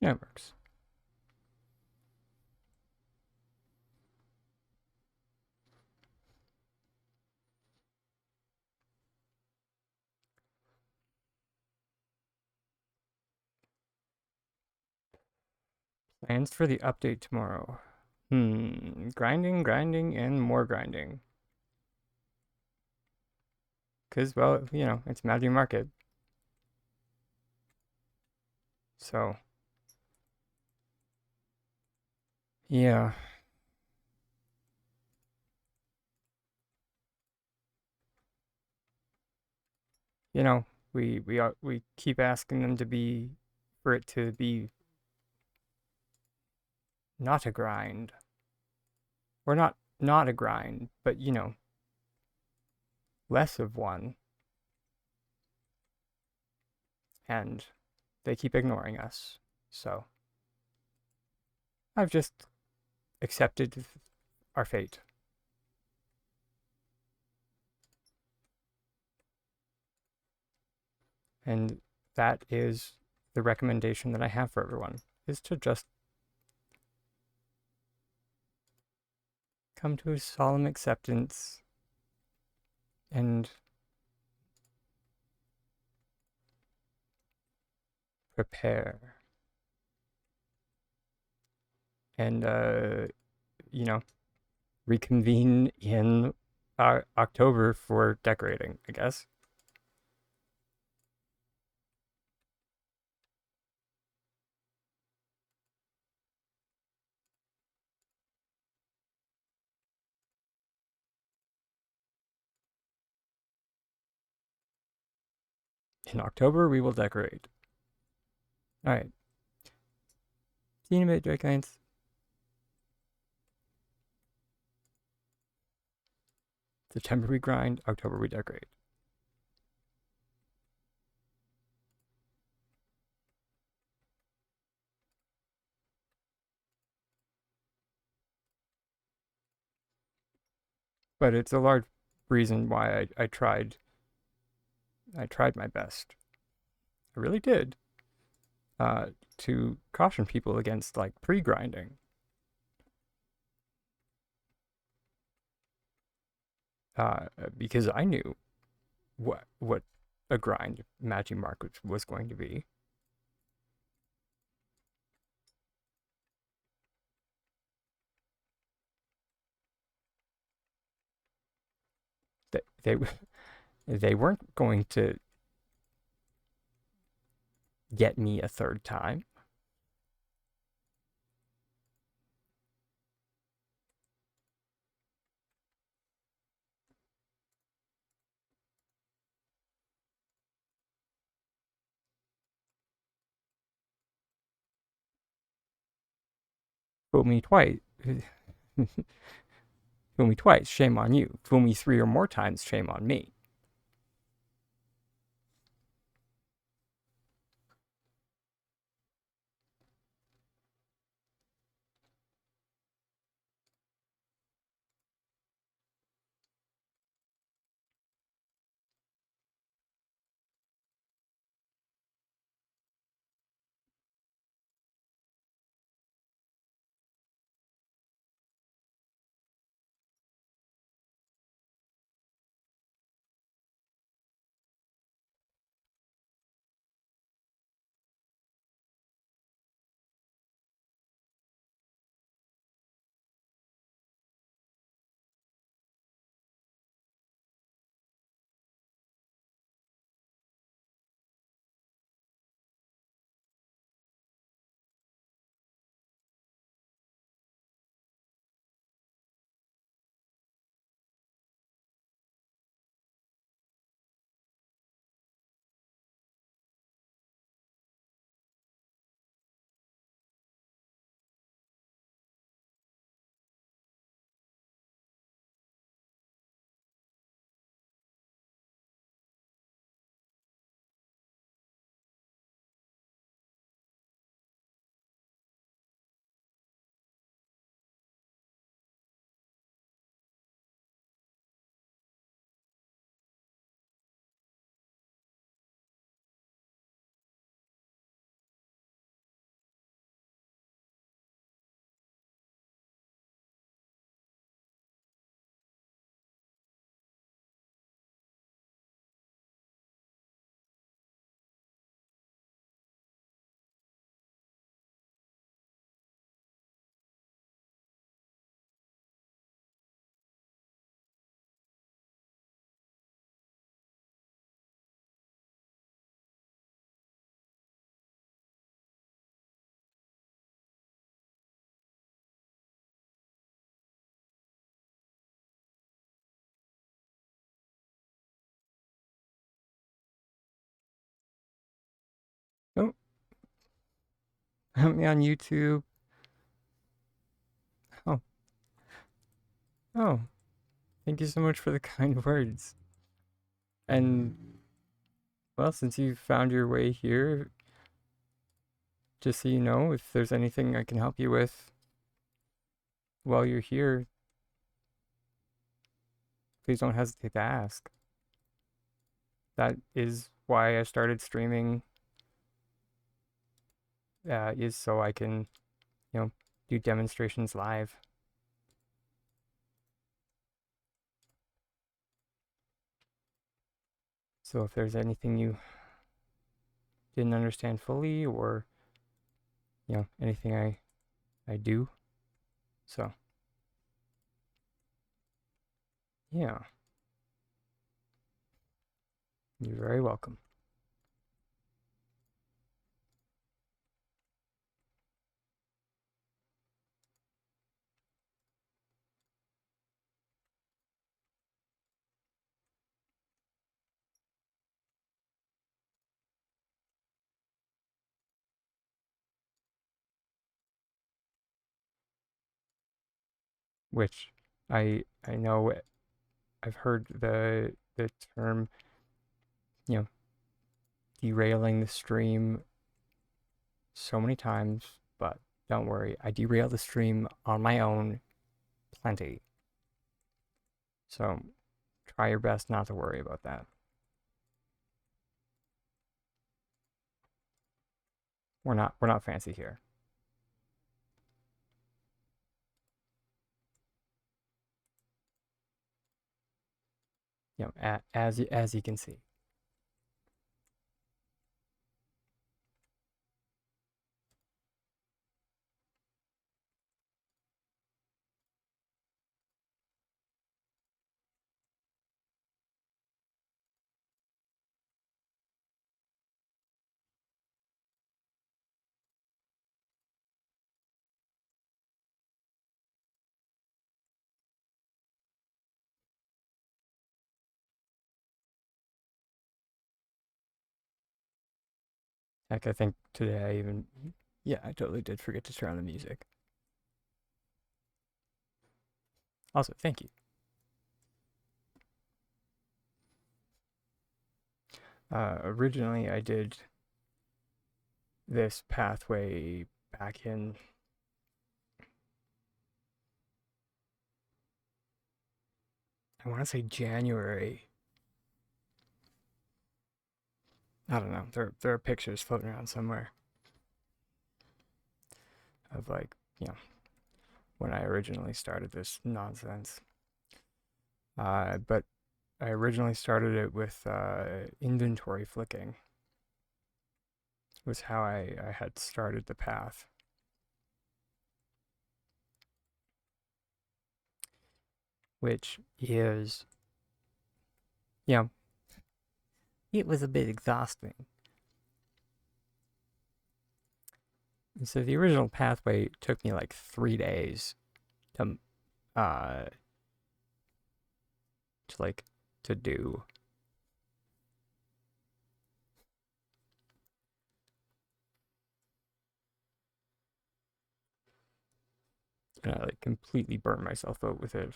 Yeah, it works. Plans for the update tomorrow. Grinding, grinding, and more grinding. Because, well, you know, it's MajiMarket. So, yeah. You know, we keep asking them to be, for it to be not a grind. Or not a grind, but, you know, less of one. And they keep ignoring us. So, I've just accepted our fate. And that is the recommendation that I have for everyone, is to just come to a solemn acceptance and prepare. And, you know, reconvene in October for decorating, I guess. In October, we will decorate. All right. See you in a bit, Drake. September we grind, October we decorate. But it's a large reason why I tried my best. I really did. To caution people against like pre-grinding. Because I knew what a grind MajiMarket was going to be. They they weren't going to get me a third time. Fool me twice. Fool me twice, shame on you. Fool me 3 or more times, shame on me. me on YouTube. Oh, oh, thank you so much for the kind words. And, well, since you found your way here, just so you know, if there's anything I can help you with while you're here, please don't hesitate to ask. That is why I started streaming, is so I can, do demonstrations live. So if there's anything you didn't understand fully, or anything I do, so yeah, you're very welcome. Which I know I've heard the term, derailing the stream so many times, but don't worry, I derail the stream on my own plenty. So try your best not to worry about that. We're not fancy here. As you can see. Heck, I think today I totally did forget to turn on the music. Also, thank you. Originally, I did this pathway back in I want to say January. I don't know. There are pictures floating around somewhere of when I originally started this nonsense. But I originally started it with inventory flicking. Was how I had started the path. Which is, it was a bit exhausting. And so the original pathway took me like 3 days to to do. And I completely burnt myself out with it.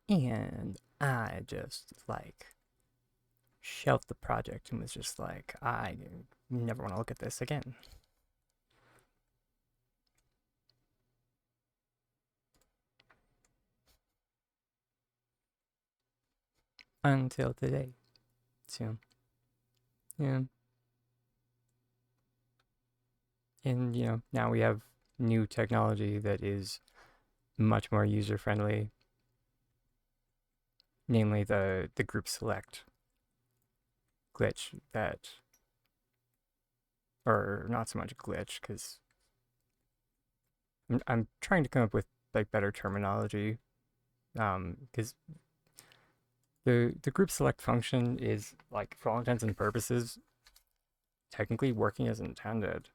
And I just shelved the project and was just like, I never want to look at this again. Until today. So, yeah. And now we have new technology that is much more user friendly, namely the group select glitch or not so much glitch, because I'm trying to come up with better terminology, because the group select function is for all intents and purposes technically working as intended,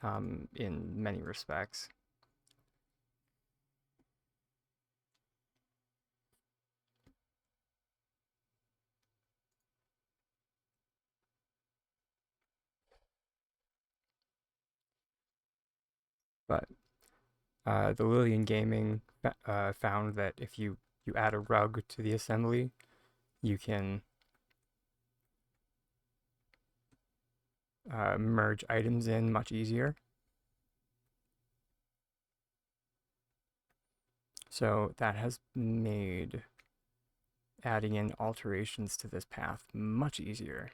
in many respects. But the Lillian Gaming found that if you add a rug to the assembly, you can merge items in much easier. So that has made adding in alterations to this path much easier.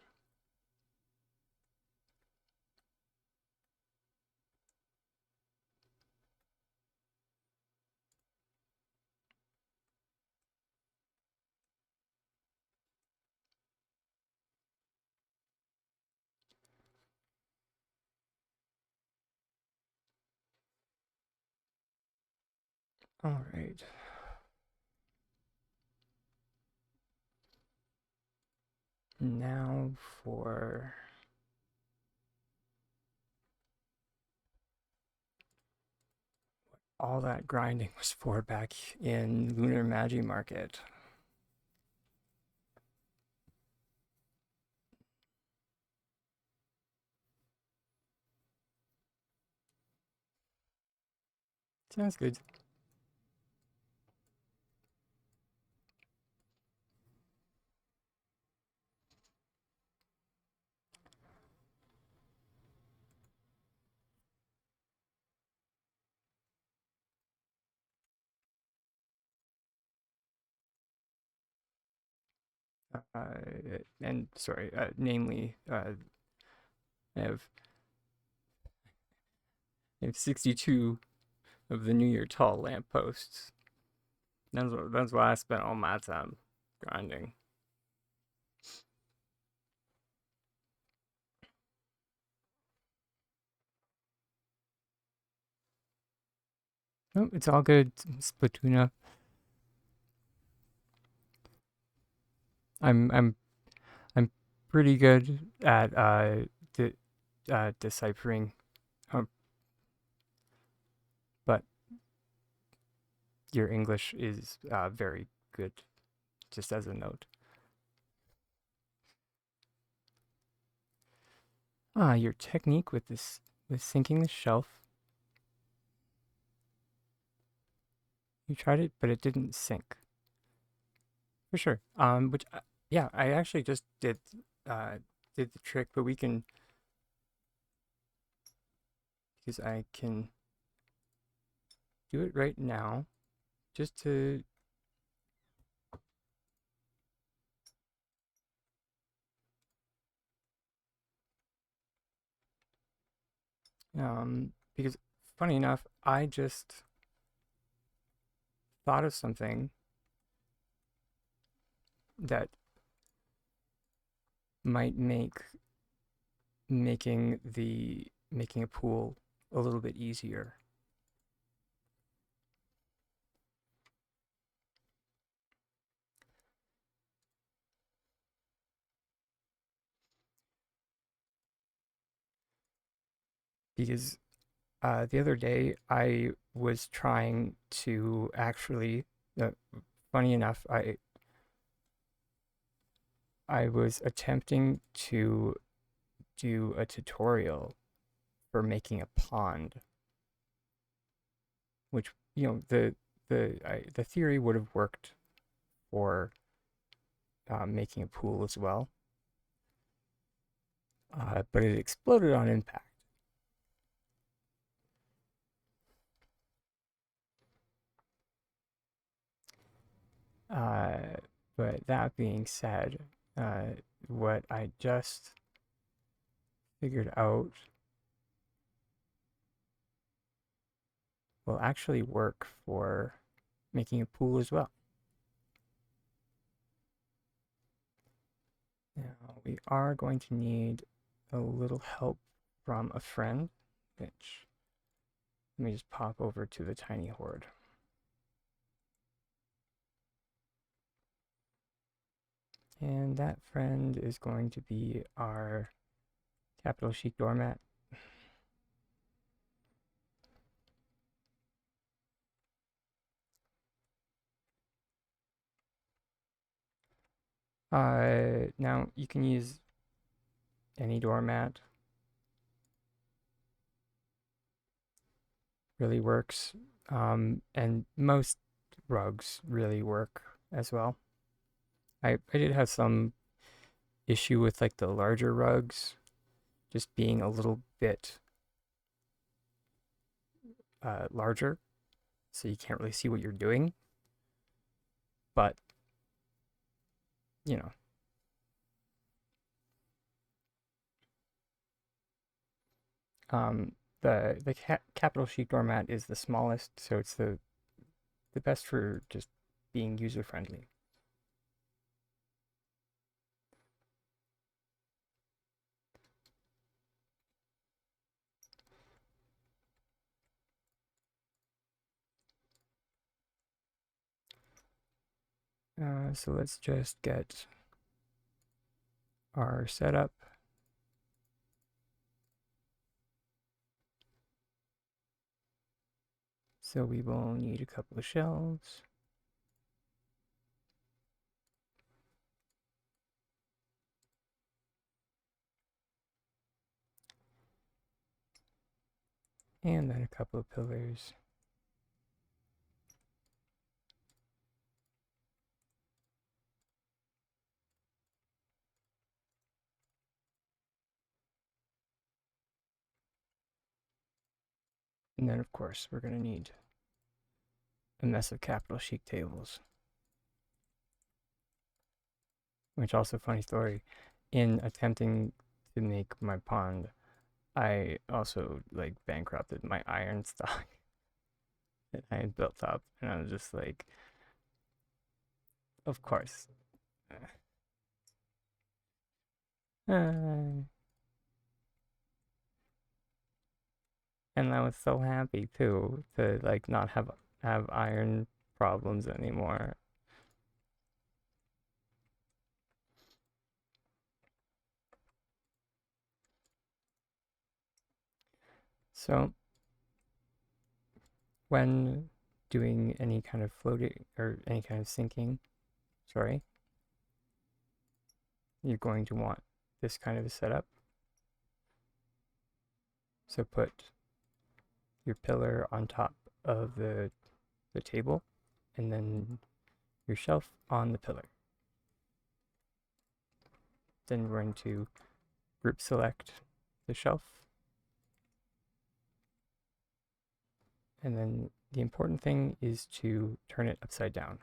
All right. Now for all that grinding was for back in Lunar MajiMarket. Sounds good. And sorry, namely, I have 62 of the New Year tall lampposts. That's why I spent all my time grinding. Oh, it's all good, Splatuna. I'm pretty good at deciphering, but your English is very good. Just as a note. Your technique with sinking the shelf. You tried it, but it didn't sink. For sure. Which yeah, I actually just did the trick, but we can, because I can do it right now, just to because funny enough, I just thought of something that might make making a pool a little bit easier. Because the other day I was trying to actually, funny enough, I was attempting to do a tutorial for making a pond, which, you know, the theory would have worked for making a pool as well, but it exploded on impact. But that being said, what I just figured out will actually work for making a pool as well. Now, we are going to need a little help from a friend, which, let me just pop over to the tiny horde. And that friend is going to be our capital chic doormat. Now you can use any doormat. really works, and most rugs really work as well. I did have some issue with like the larger rugs just being a little bit larger, so you can't really see what you're doing. But you know, the capital chic doormat is the smallest, so it's the best for just being user friendly. So let's just get our setup. So we will need a couple of shelves. And then a couple of pillars. And then, of course, we're going to need a mess of capital chic tables. Which also, funny story, in attempting to make my pond, I also like bankrupted my iron stock that I had built up, and I was just like, of course. And I was so happy too to like not have iron problems anymore. So when doing any kind of floating or any kind of sinking, sorry, you're going to want this kind of a setup. So put your pillar on top of the table, and then your shelf on the pillar. Then we're going to group select the shelf. And then the important thing is to turn it upside down.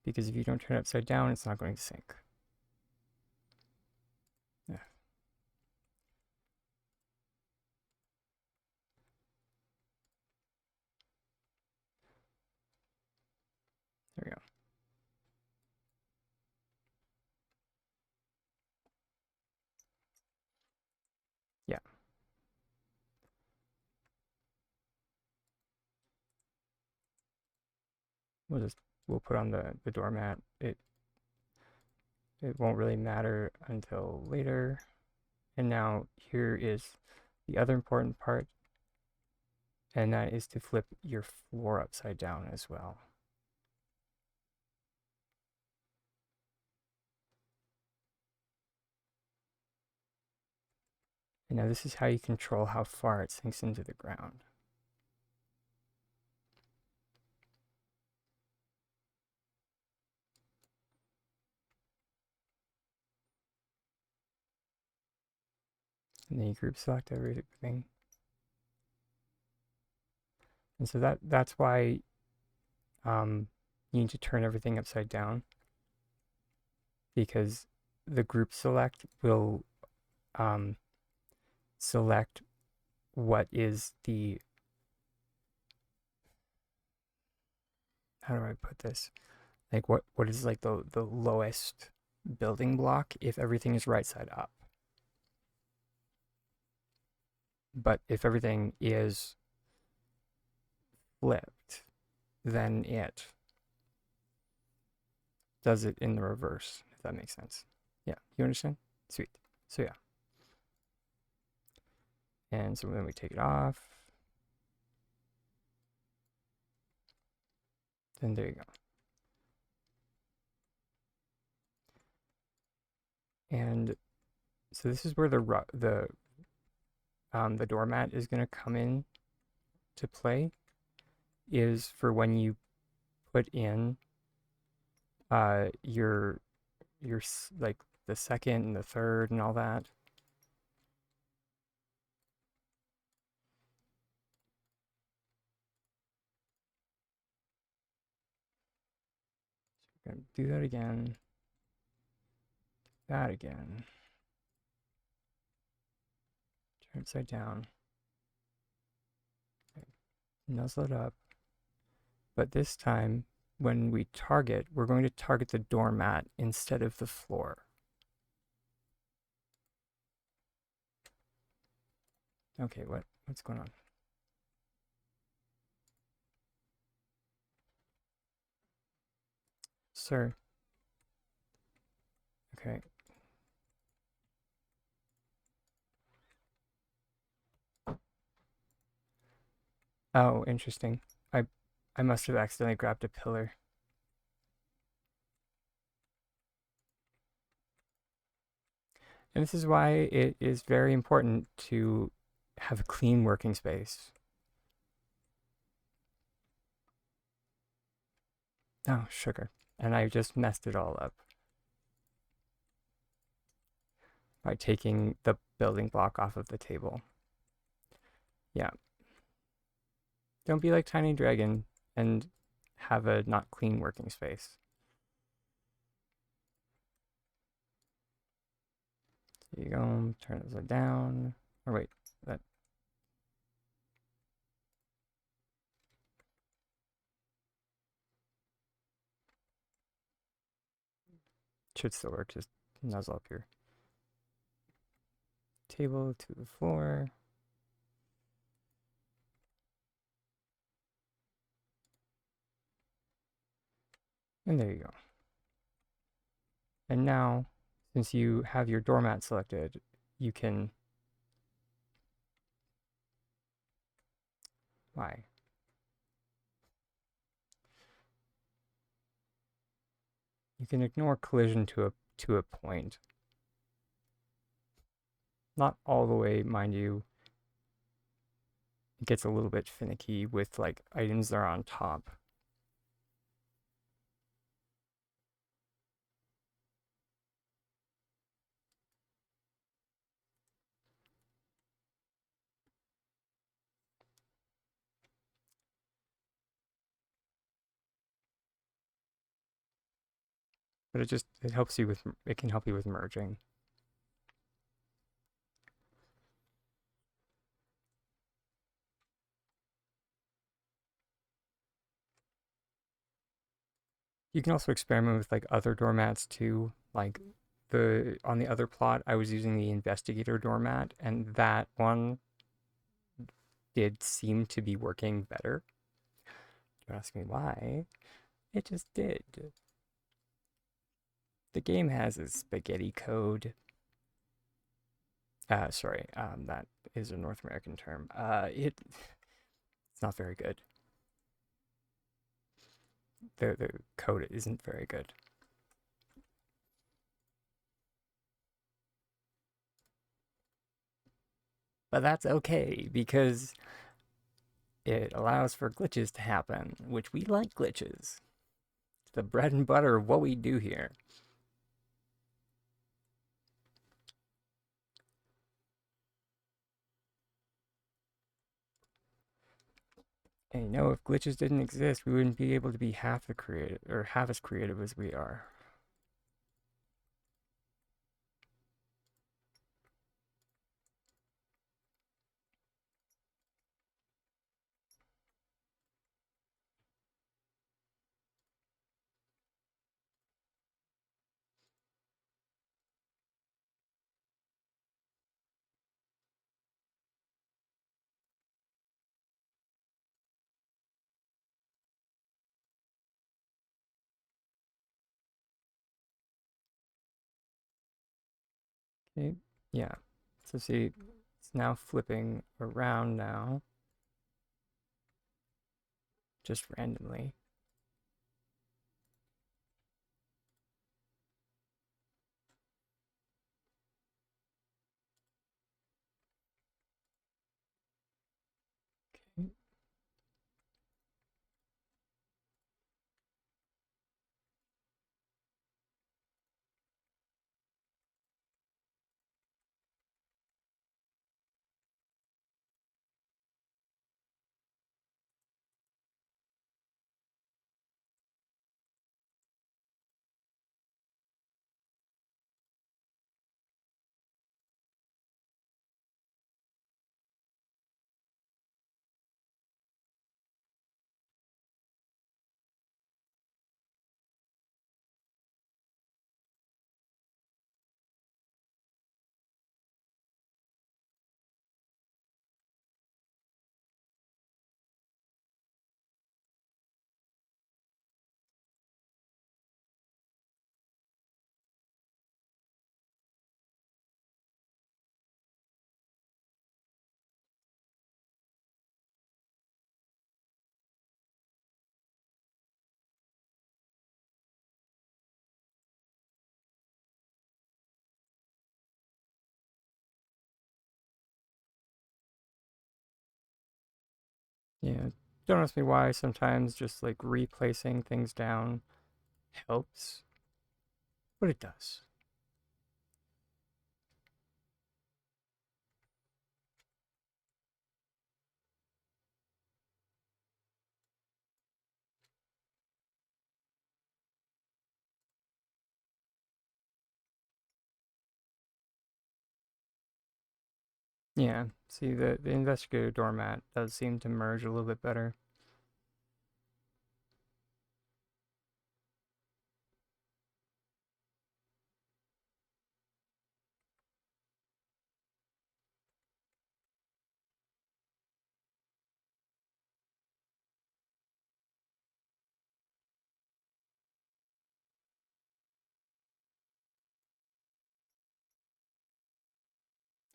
Because if you don't turn it upside down, it's not going to sink. Yeah. There we go. Yeah. We'll put on the doormat. It won't really matter until later. And now here is the other important part, and that is to flip your floor upside down as well. And now this is how you control how far it sinks into the ground. And then you group select everything. And so that's why you need to turn everything upside down, because the group select will select what is the, how do I put this? Like what is like the lowest building block if everything is right side up. But if everything is flipped, then it does it in the reverse, if that makes sense. Yeah, you understand? Sweet. So yeah. And so then we take it off. Then there you go. And so this is where the doormat is going to come in to play is for when you put in your like the second and the third and all that. So we're gonna do that again. That again. Turn upside down. Okay. Nuzzle it up. But this time, when we target, we're going to target the doormat instead of the floor. Okay, what's going on? Sir. Okay. Oh, interesting. I must have accidentally grabbed a pillar. And this is why it is very important to have a clean working space. Oh, sugar. And I just messed it all up by taking the building block off of the table. Yeah. Don't be like Tiny Dragon and have a not clean working space. There you go. Turn this down. Or wait, that should still work. Just nuzzle up your table to the floor. And there you go. And now, since you have your doormat selected, you can... Why? You can ignore collision to a point. Not all the way, mind you. It gets a little bit finicky with like items that are on top. But it helps you with, it can help you with merging. You can also experiment with like other doormats too. Like on the other plot, I was using the investigator doormat, and that one did seem to be working better. You ask me why? It just did. The game has a spaghetti code. Sorry, that is a North American term. It's not very good. The code isn't very good. But that's okay, because it allows for glitches to happen, which we like glitches. It's the bread and butter of what we do here. And you know, if glitches didn't exist, we wouldn't be able to be half as creative as we are. Okay, yeah. So see, it's now flipping around now, just randomly. Okay. Yeah, don't ask me why sometimes just like replacing things down helps, but it does. Yeah, see, the investigator doormat does seem to merge a little bit better.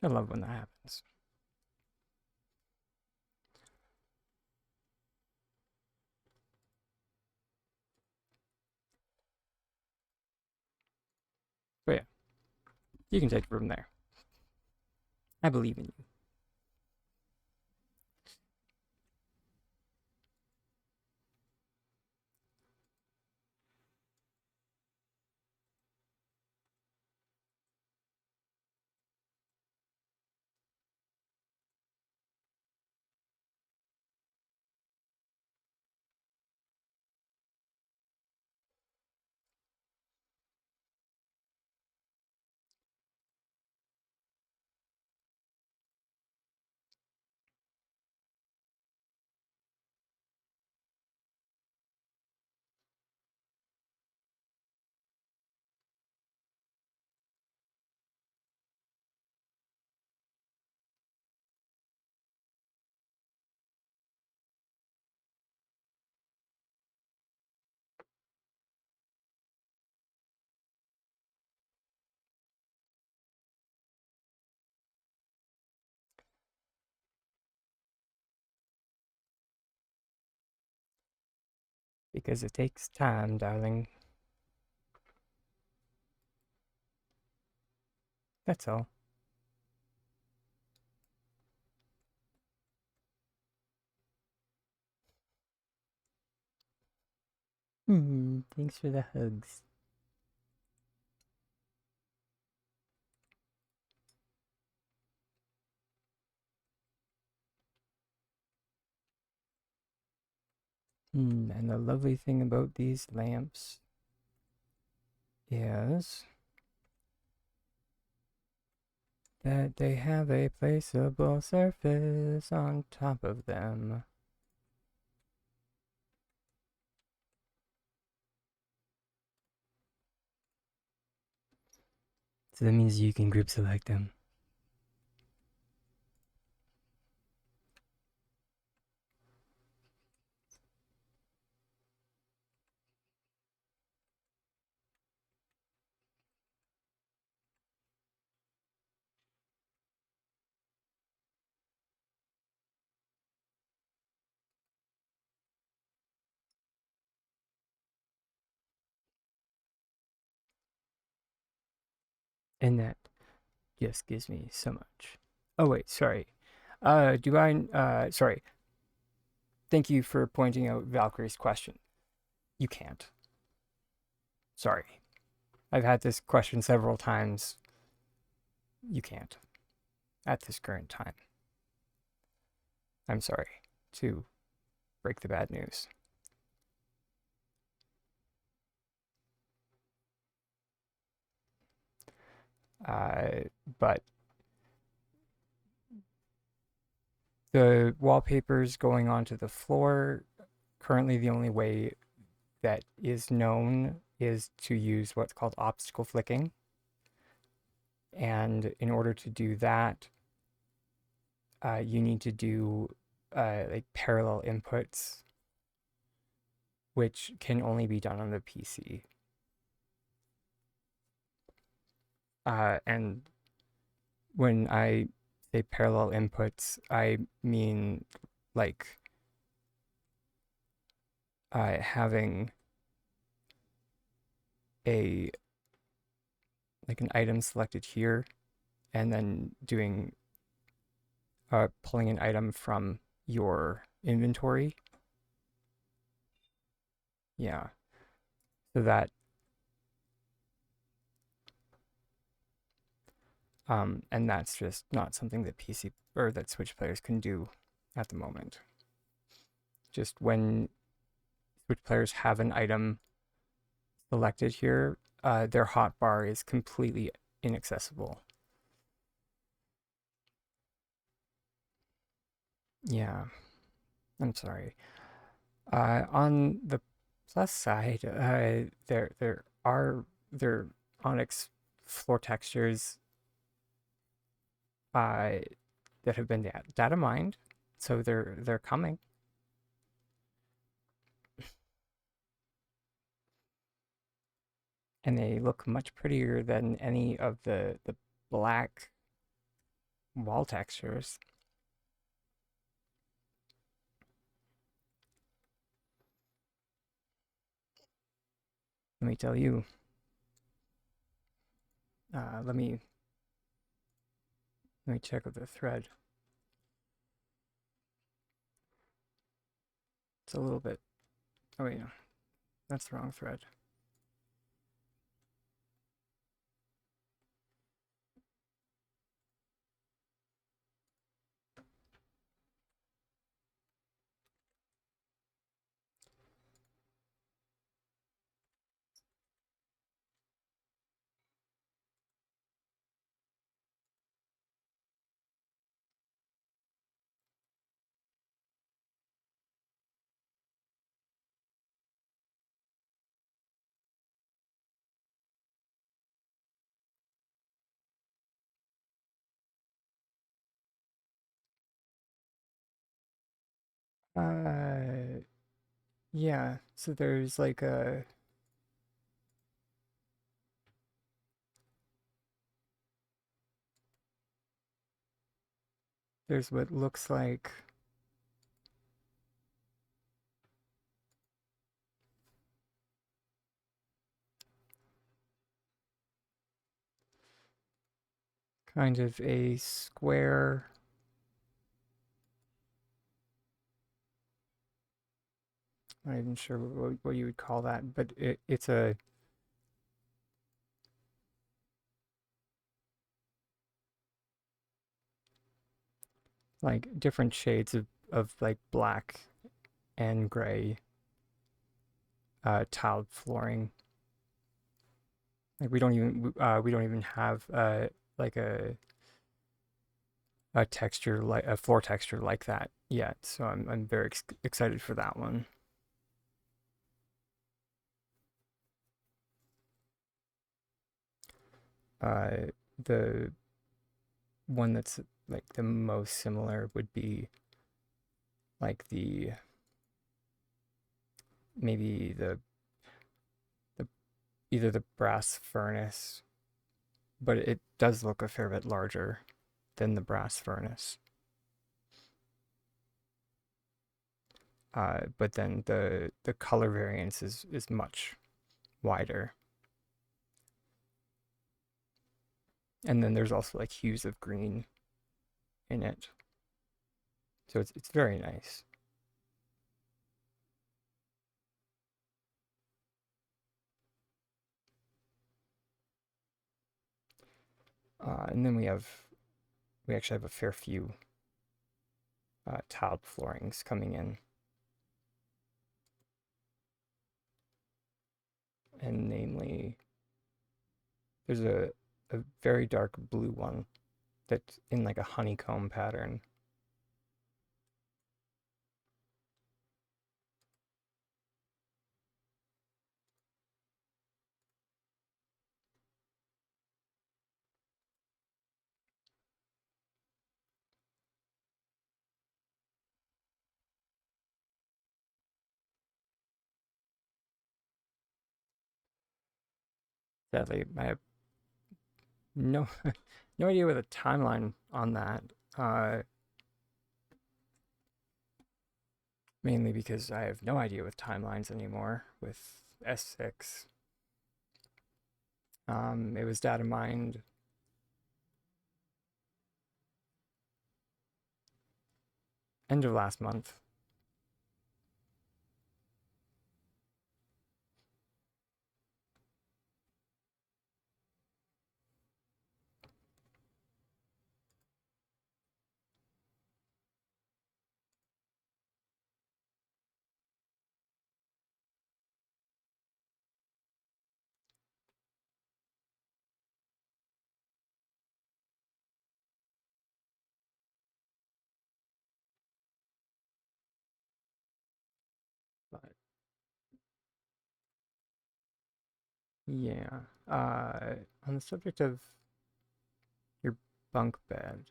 I love when that happens. But yeah, you can take it from there. I believe in you. Because it takes time, darling. That's all. Thanks for the hugs. And the lovely thing about these lamps is that they have a placeable surface on top of them. So that means you can group select them. And that just gives me so much. Oh wait, sorry. Sorry. Thank you for pointing out Valkyrie's question. You can't. Sorry. I've had this question several times. You can't. At this current time. I'm sorry to break the bad news. But the wallpapers going onto the floor, currently the only way that is known is to use what's called obstacle flicking. And in order to do that, you need to do like parallel inputs, which can only be done on the PC. And when I say parallel inputs, I mean like having a like an item selected here and then doing pulling an item from your inventory. Yeah. So that and that's just not something that PC or that Switch players can do at the moment. Just when Switch players have an item selected here, their hotbar is completely inaccessible. Yeah, I'm sorry. On the plus side, there are Onyx floor textures that have been data mined, so they're coming. And they look much prettier than any of the black wall textures. Let me tell you. Let me check with the thread. It's a little bit. Oh wait, no, that's the wrong thread. Yeah. So there's like there's what looks like kind of a square. I'm not even sure what you would call that, but it's a like different shades of like black and gray tiled flooring. Like we don't even have like a texture like a floor texture like that yet. So I'm very excited for that one. The one that's like the most similar would be like the maybe the either the brass furnace, but it does look a fair bit larger than the brass furnace. But then the color variance is much wider. And then there's also like hues of green in it. So it's very nice. And then we actually have a fair few tiled floorings coming in. And namely, there's a very dark blue one that's in like a honeycomb pattern. Sadly, I have no no idea what the timeline on that. Mainly because I have no idea with timelines anymore with S6. It was data mined end of last month, Yeah. On the subject of your bunk bed,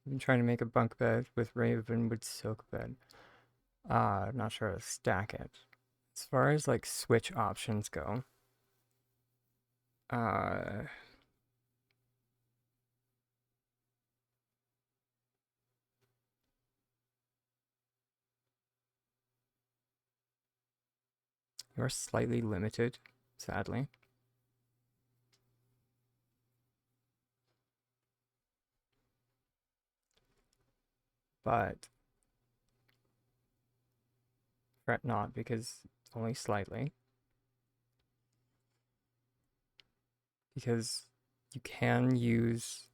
I've been trying to make a bunk bed with Ravenwood Silk Bed. I'm not sure how to stack it. As far as like switch options go, uh, you're slightly limited, sadly. But fret not because it's only slightly. Because you can use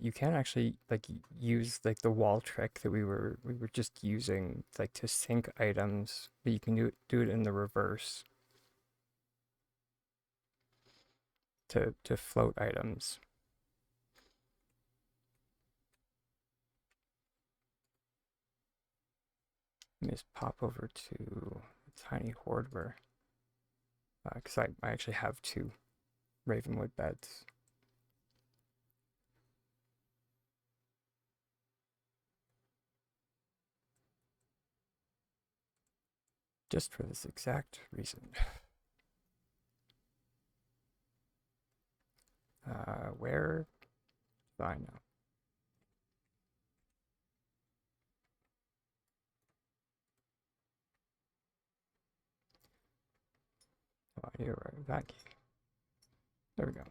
you can actually like use like the wall trick that we were just using like to sync items, but you can do it in the reverse to float items. Let me just pop over to Tiny Hardware because I actually have two Ravenwood beds. Just for this exact reason. Where do I know? Oh, you're right. That key. There we go.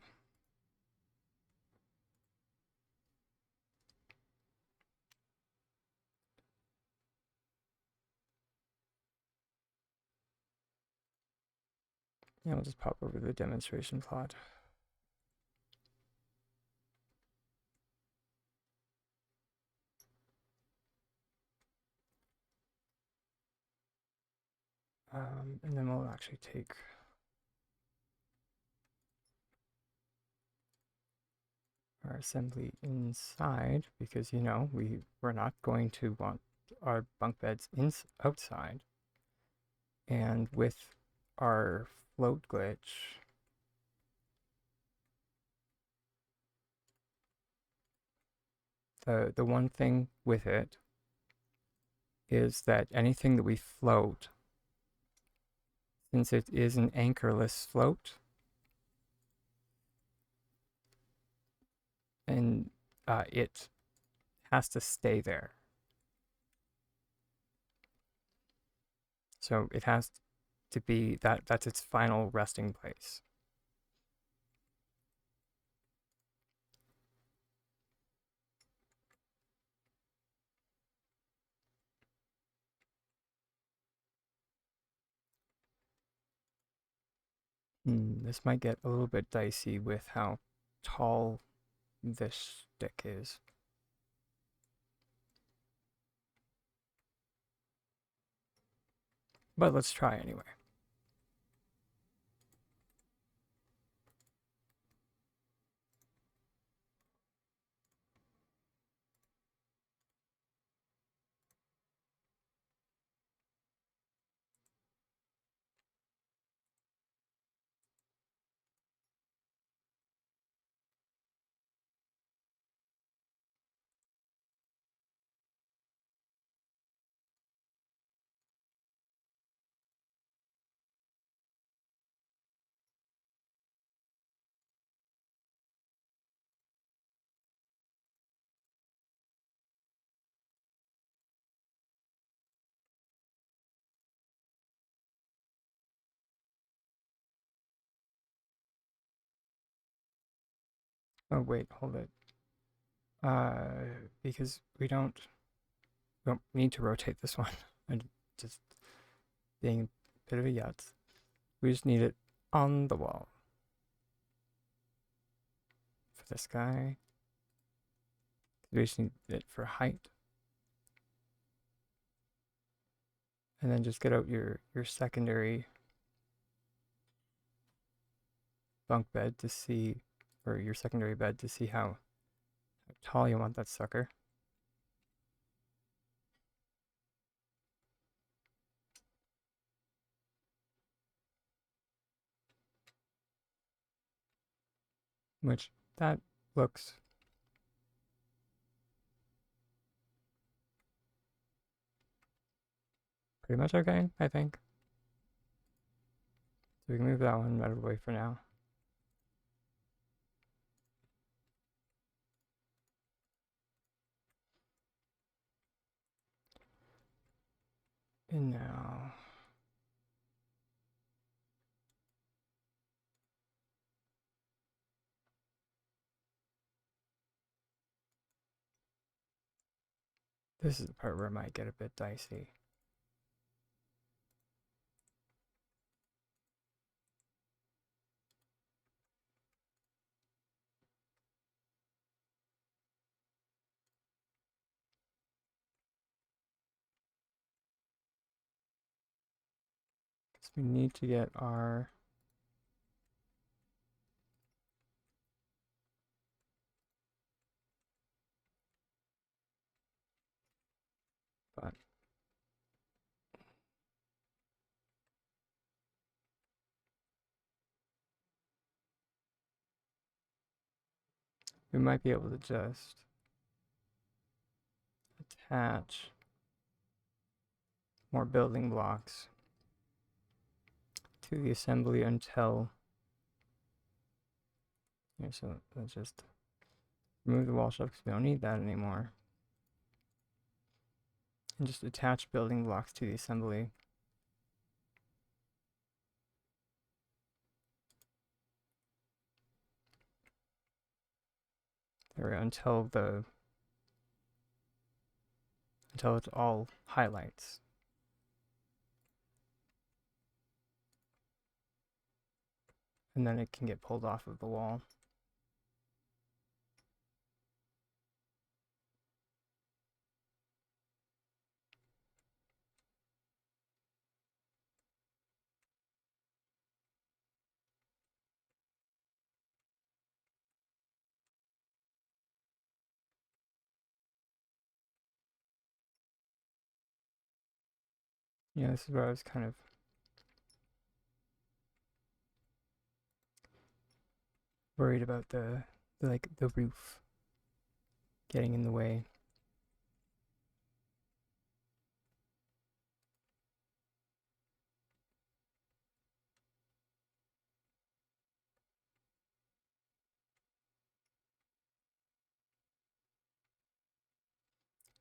Yeah, I'll just pop over the demonstration plot. And then we'll actually take our assembly inside because, you know, we're not going to want our bunk beds outside. And with our float glitch, the one thing with it is that anything that we float, since it is an anchorless float, and it has to stay there. So it has to be that's its final resting place. This might get a little bit dicey with how tall this stick is. But let's try anyway. Oh wait, hold it. Because we don't need to rotate this one. I'm just being a bit of a yutz. We just need it on the wall. For this guy. We just need it for height. And then just get out your secondary bunk bed to see, or your secondary bed to see how How tall you want that sucker? Which, that looks pretty much okay, I think. So we can move that one out of the way for now. And now... this is the part where it might get a bit dicey. Because we need to get our... but we might be able to just attach more building blocks to the assembly until... here, so let's just remove the wall shelf because we don't need that anymore. And just attach building blocks to the assembly. There we go, until it's all highlights. And then it can get pulled off of the wall. Yeah, this is where I was kind of worried about the roof getting in the way.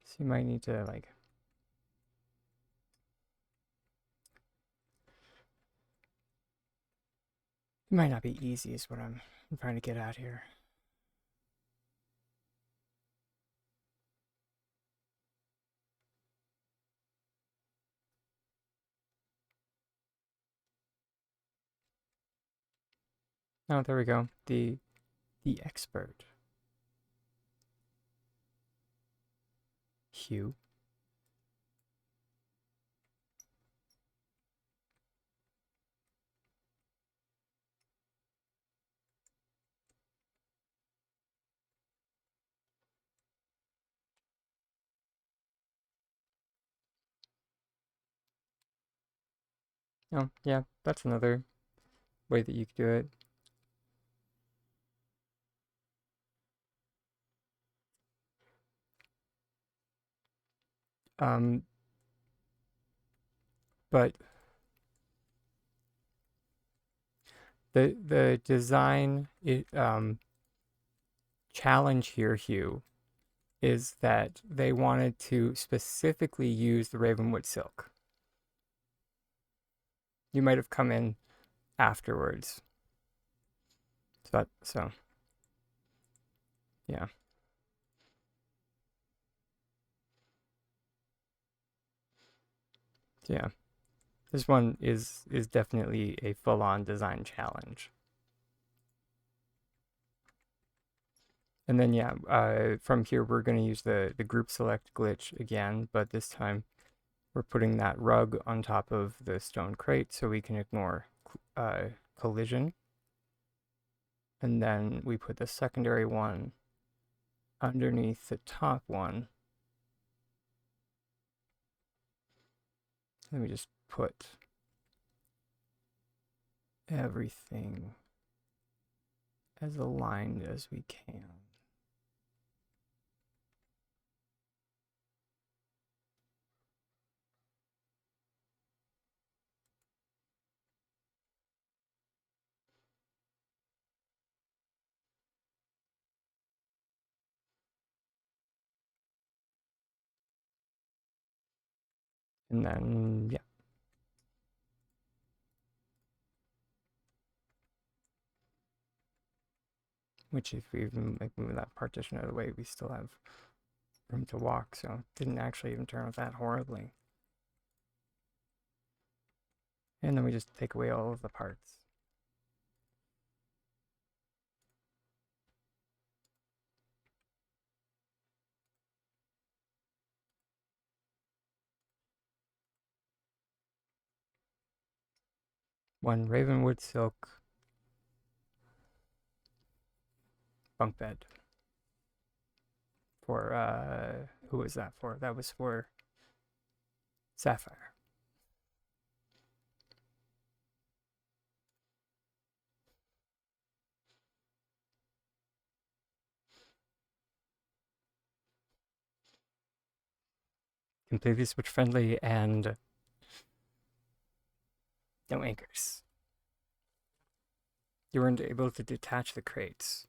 So you might need to like it might not be easy is what I'm trying to get at here. Oh, there we go. The expert. Hugh. Oh, yeah, that's another way that you could do it. But the design challenge here, Hugh, is that they wanted to specifically use the Ravenwood silk. You might have come in afterwards. So yeah. Yeah. This one is definitely a full-on design challenge. And then yeah, from here we're going to use the group select glitch again, but this time we're putting that rug on top of the stone crate so we can ignore collision. And then we put the secondary one underneath the top one. Let me just put everything as aligned as we can. And then, yeah. Which if we even like move that partition out of the way, we still have room to walk, so it didn't actually even turn out that horribly. And then we just take away all of the parts. One Ravenwood Silk Bunk-bed. For, who was that for? That was for Sapphire. Completely switch friendly and no anchors. You weren't able to detach the crates.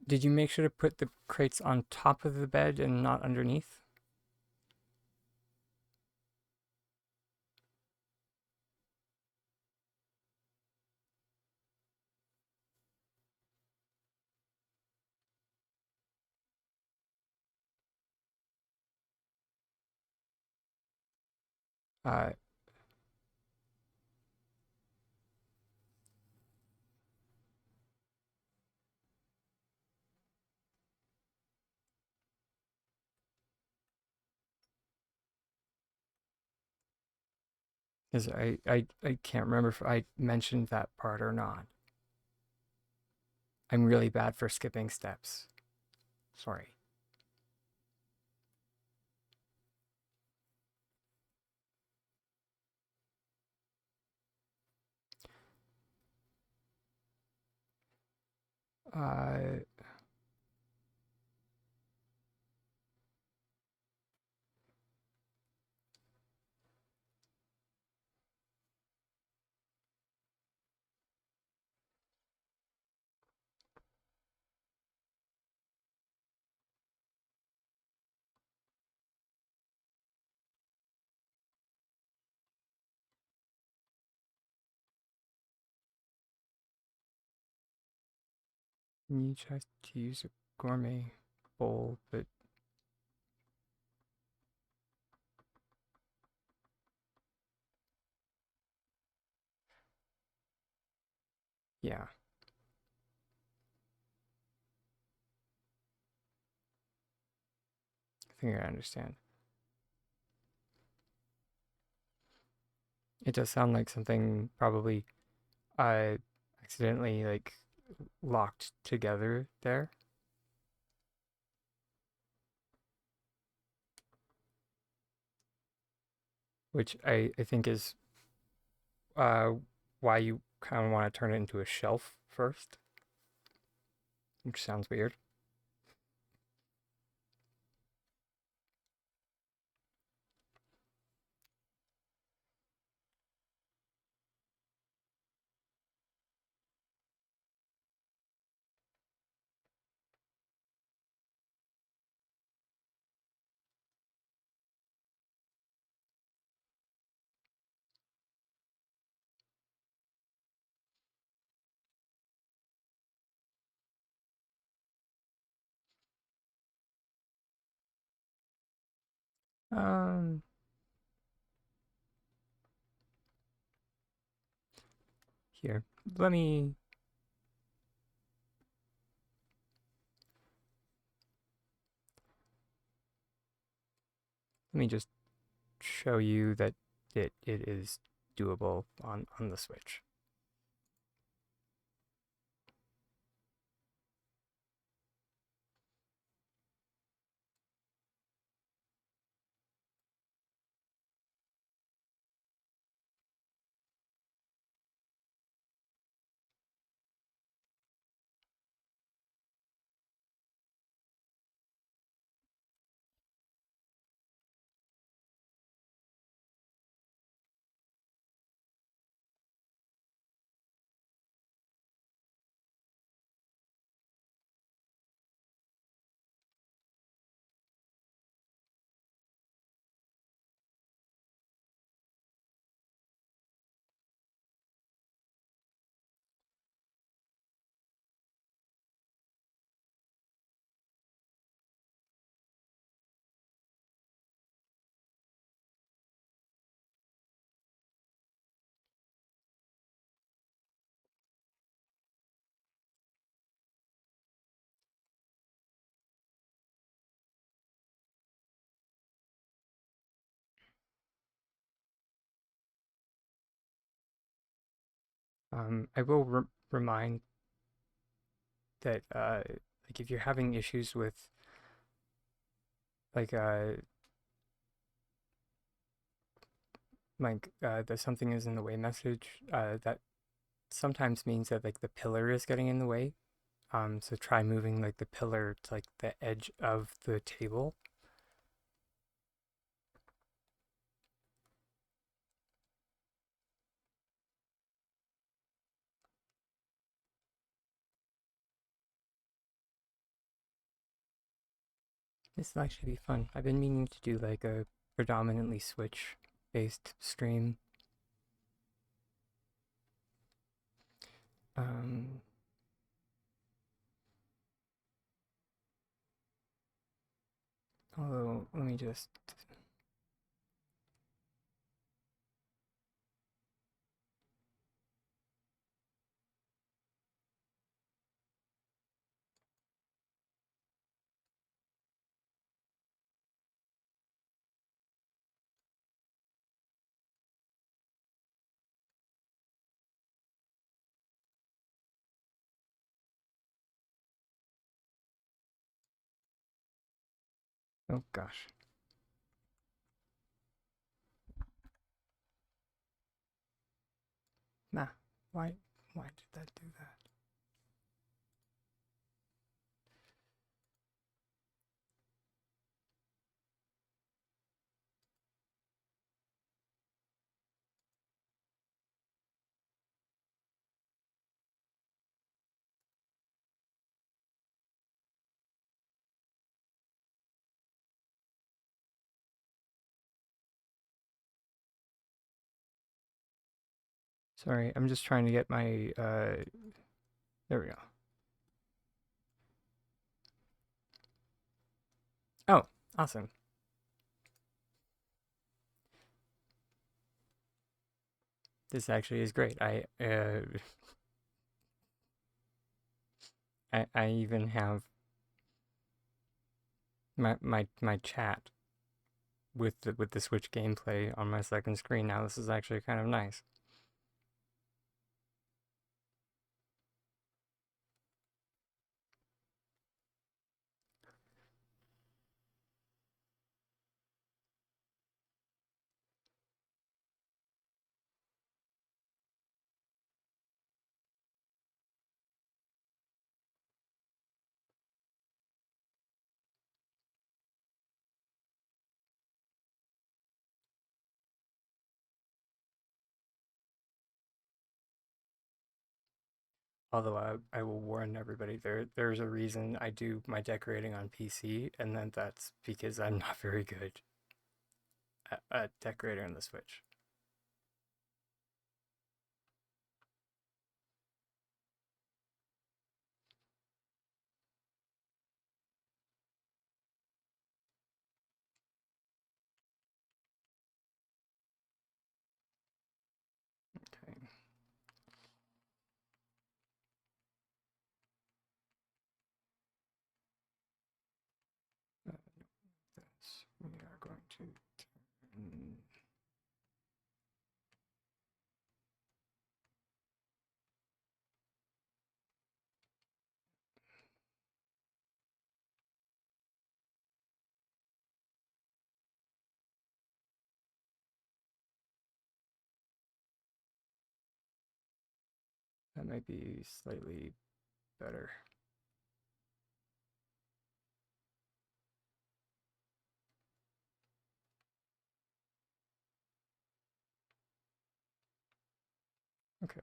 Did you make sure to put the crates on top of the bed and not underneath? Uh, Because I can't remember if I mentioned that part or not. I'm really bad for skipping steps. Sorry. Uh, you try to use a gourmet bowl, but yeah. I think I understand. It does sound like something probably accidentally like locked together there. Which I think is uh, why you kind of want to turn it into a shelf first, which sounds weird. Um, Here, let me just show you that it is doable on the Switch. I will remind that like if you're having issues with like the something is in the way message, that sometimes means that like the pillar is getting in the way. So try moving like the pillar to like the edge of the table. This will actually be fun. I've been meaning to do like a predominantly Switch based stream. Um, Although, let me just... Oh gosh. Nah, why did that do that? Sorry, I'm just trying to get my, there we go. Oh, awesome. This actually is great. I even have my chat with the Switch gameplay on my second screen now. This is actually kind of nice. Although I will warn everybody, there's a reason I do my decorating on PC, and then that's because I'm not very good at decorating on the Switch. Okay. This we are going to turn That might be slightly better. Okay.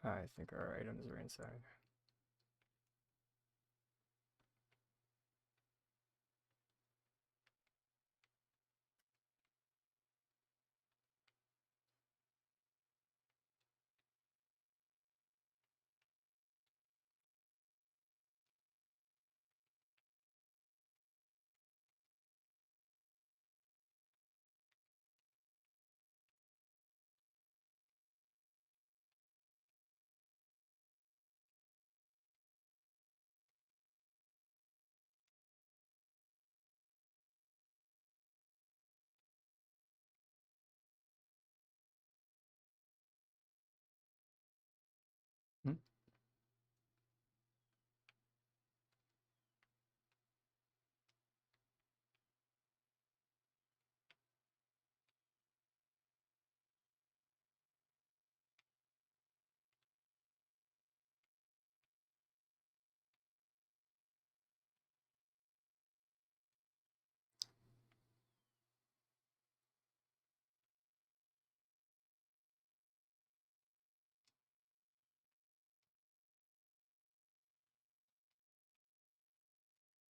I think our items are inside. Hmm?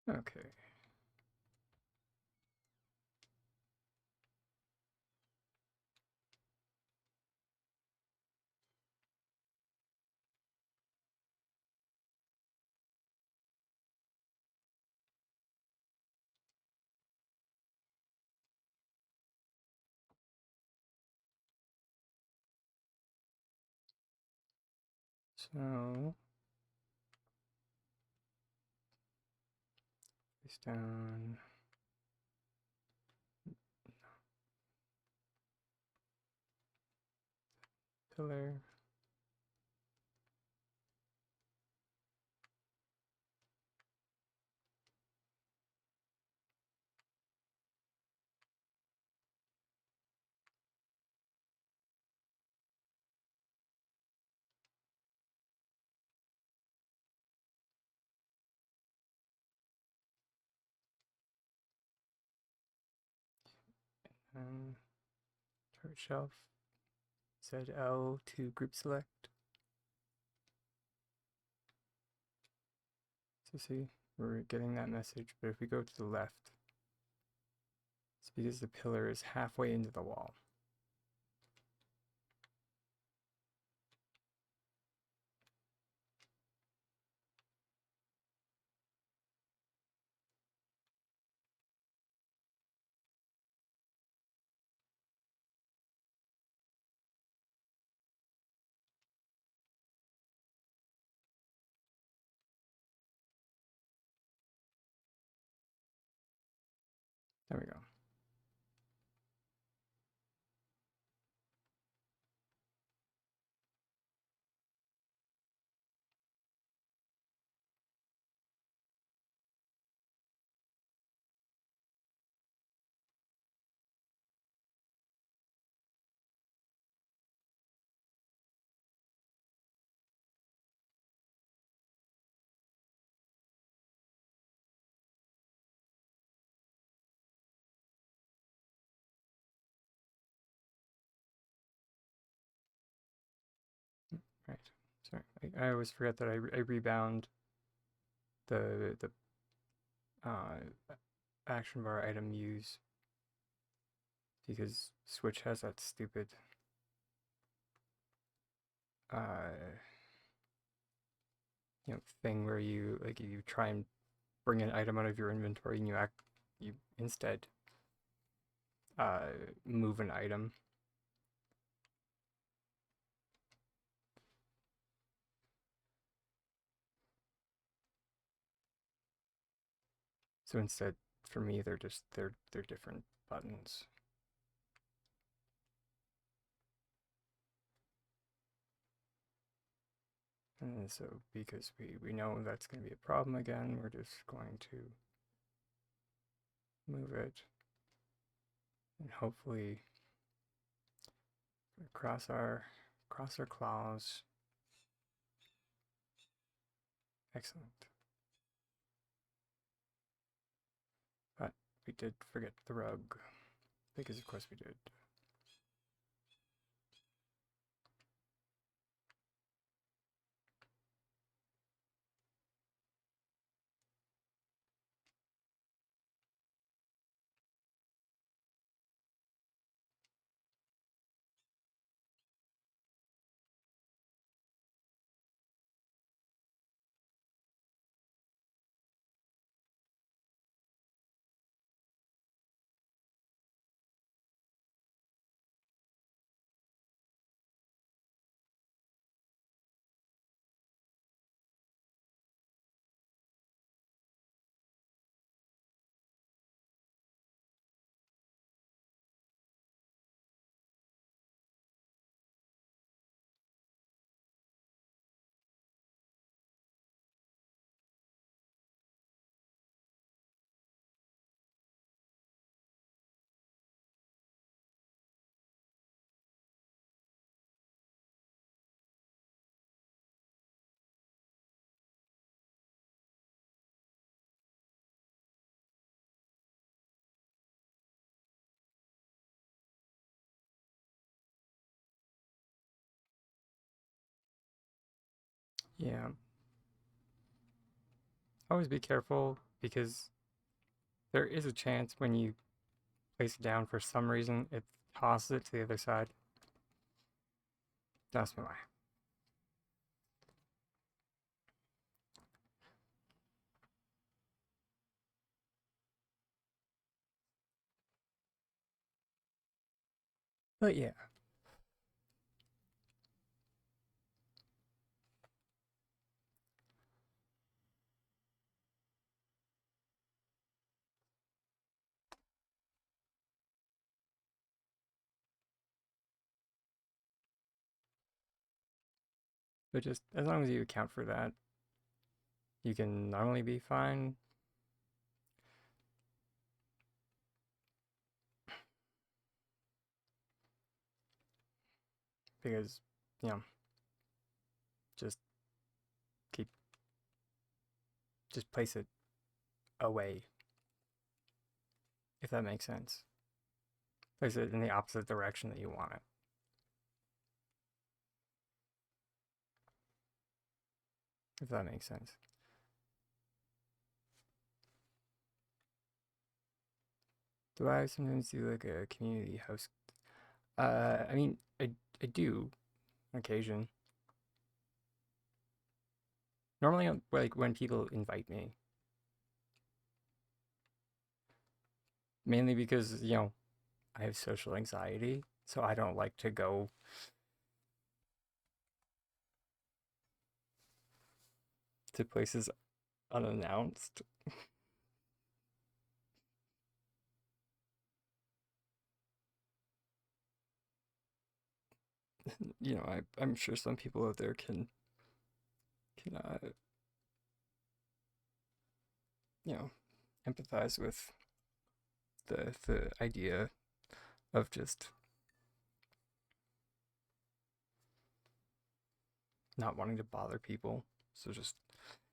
Okay. So face down. Pillar. Chart shelf. ZL to group select. So see, we're getting that message, but if we go to the left, it's because the pillar is halfway into the wall. There we go. Right. Sorry, I always forget that I rebound the action bar item use because Switch has that stupid thing where you try and bring an item out of your inventory and you instead move an item. So instead, for me, they're different buttons. And so because we know that's going to be a problem again, we're just going to move it and hopefully cross our claws. Excellent. But we did forget the rug, because of course we did. Yeah. Always be careful, because there is a chance when you place it down for some reason, it tosses it to the other side. Don't ask me why. But yeah. But just as long as you account for that, you can normally be fine. Because, you know, just place it away, if that makes sense. Place it in the opposite direction that you want it. If that makes sense. Do I sometimes do like a community host? I mean, I do on occasion. Normally, like when people invite me. Mainly because, you know, I have social anxiety, so I don't like to go to places unannounced. You know, I'm sure some people out there can you know, empathize with the idea of just not wanting to bother people. So just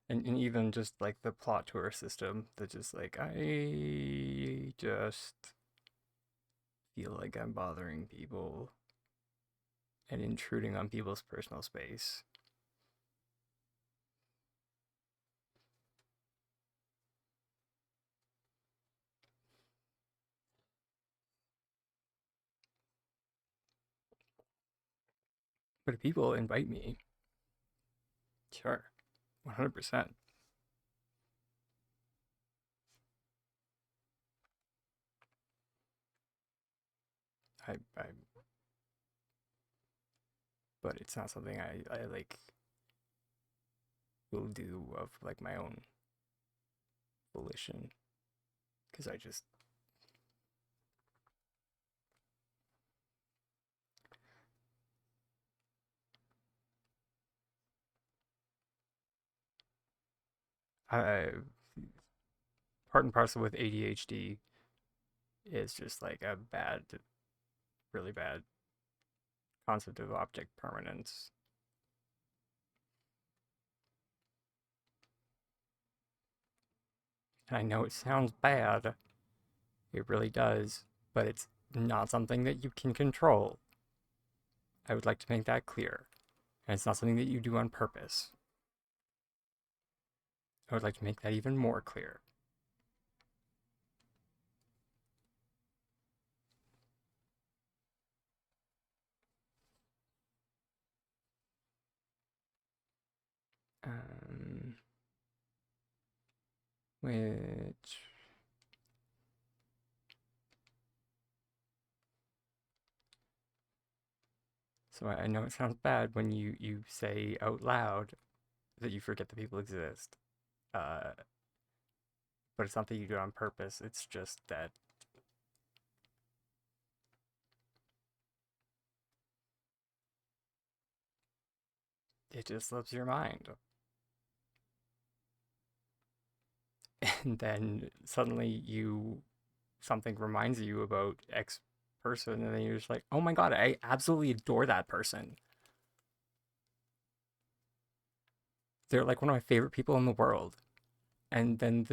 and even just like the plot tour system that just like I just feel like I'm bothering people and intruding on people's personal space. But if people invite me, sure, 100%. I but it's not something I like will do of like my own volition, because I just Part and parcel with ADHD is just like a bad, really bad concept of object permanence. And I know it sounds bad, it really does, but it's not something that you can control. I would like to make that clear. And it's not something that you do on purpose. I would like to make that even more clear. Which... So I know it sounds bad when you say out loud that you forget that people exist. But it's not that you do it on purpose, it's just that it just slips your mind. And then suddenly something reminds you about X person, and then you're just like, oh my god, I absolutely adore that person. They're like one of my favorite people in the world. And then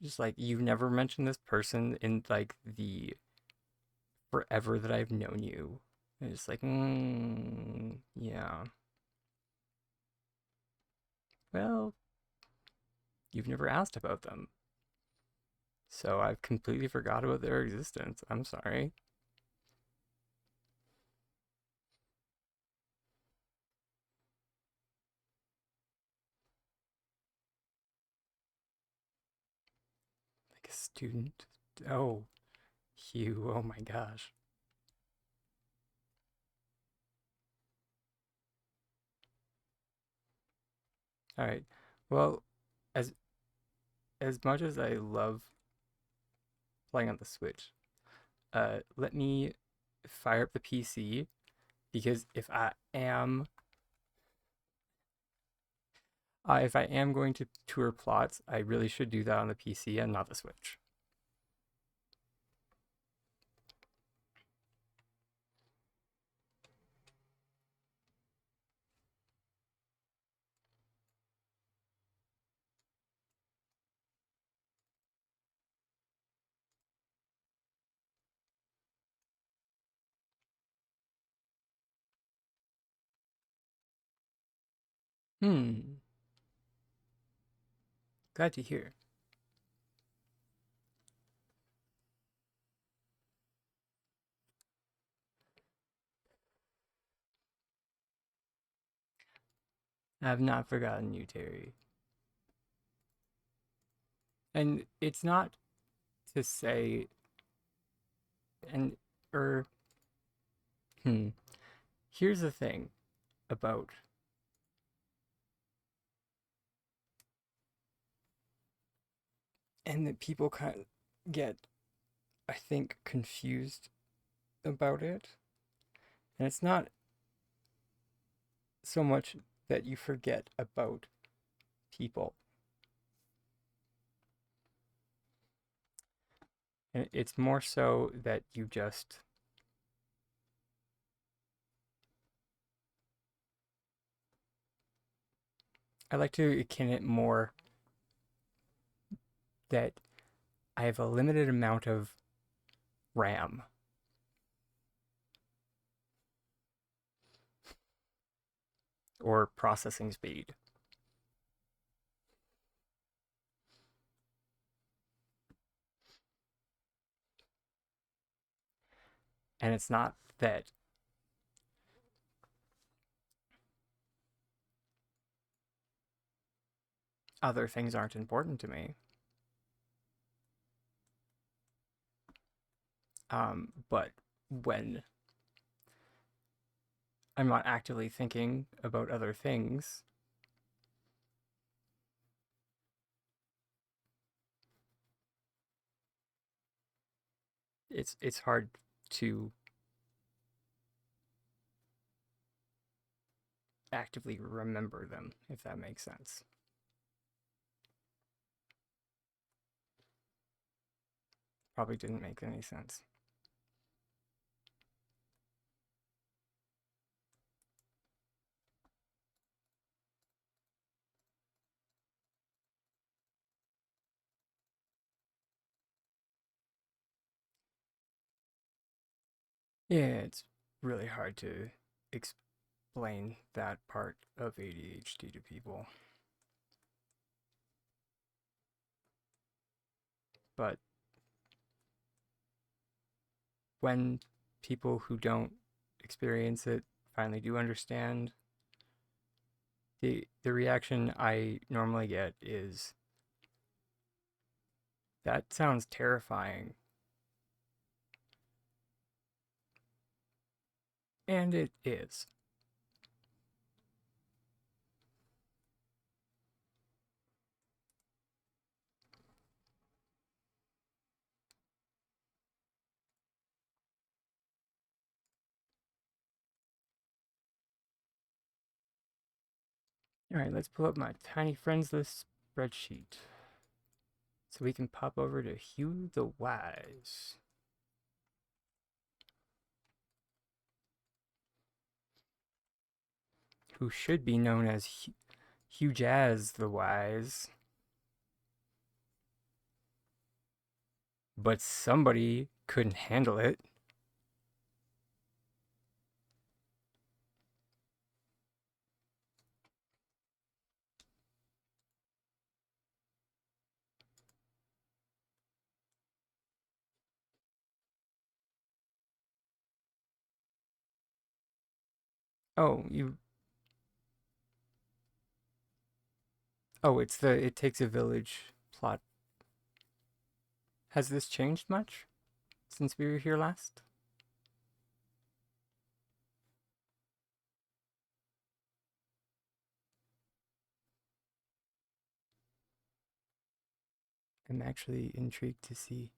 just like, you've never mentioned this person in like the forever that I've known you. And it's like, yeah. Well, you've never asked about them. So I've completely forgot about their existence. I'm sorry. Like a student? Oh, Hugh, oh my gosh. Alright. Well, as much as I love playing on the Switch, let me fire up the PC, because if I am going to tour plots, I really should do that on the PC and not the Switch. Hmm. Glad to hear. I have not forgotten you, Terry. And it's not to say, and, er, hmm. Here's the thing about and that people kind of get, I think, confused about it. And it's not so much that you forget about people. And it's more so that you just I like to akin it more that I have a limited amount of RAM or processing speed. And it's not that other things aren't important to me. But when I'm not actively thinking about other things, it's hard to actively remember them, if that makes sense. Probably didn't make any sense. Yeah, it's really hard to explain that part of ADHD to people. But when people who don't experience it finally do understand, the reaction I normally get is, that sounds terrifying. And it is. Alright, let's pull up my tiny friends list spreadsheet so we can pop over to Hugh the Wise. Who should be known as Hugh Jazz the Wise. But somebody couldn't handle it. Oh, you... Oh, it's the it takes a village plot. Has this changed much since we were here last? I'm actually intrigued to see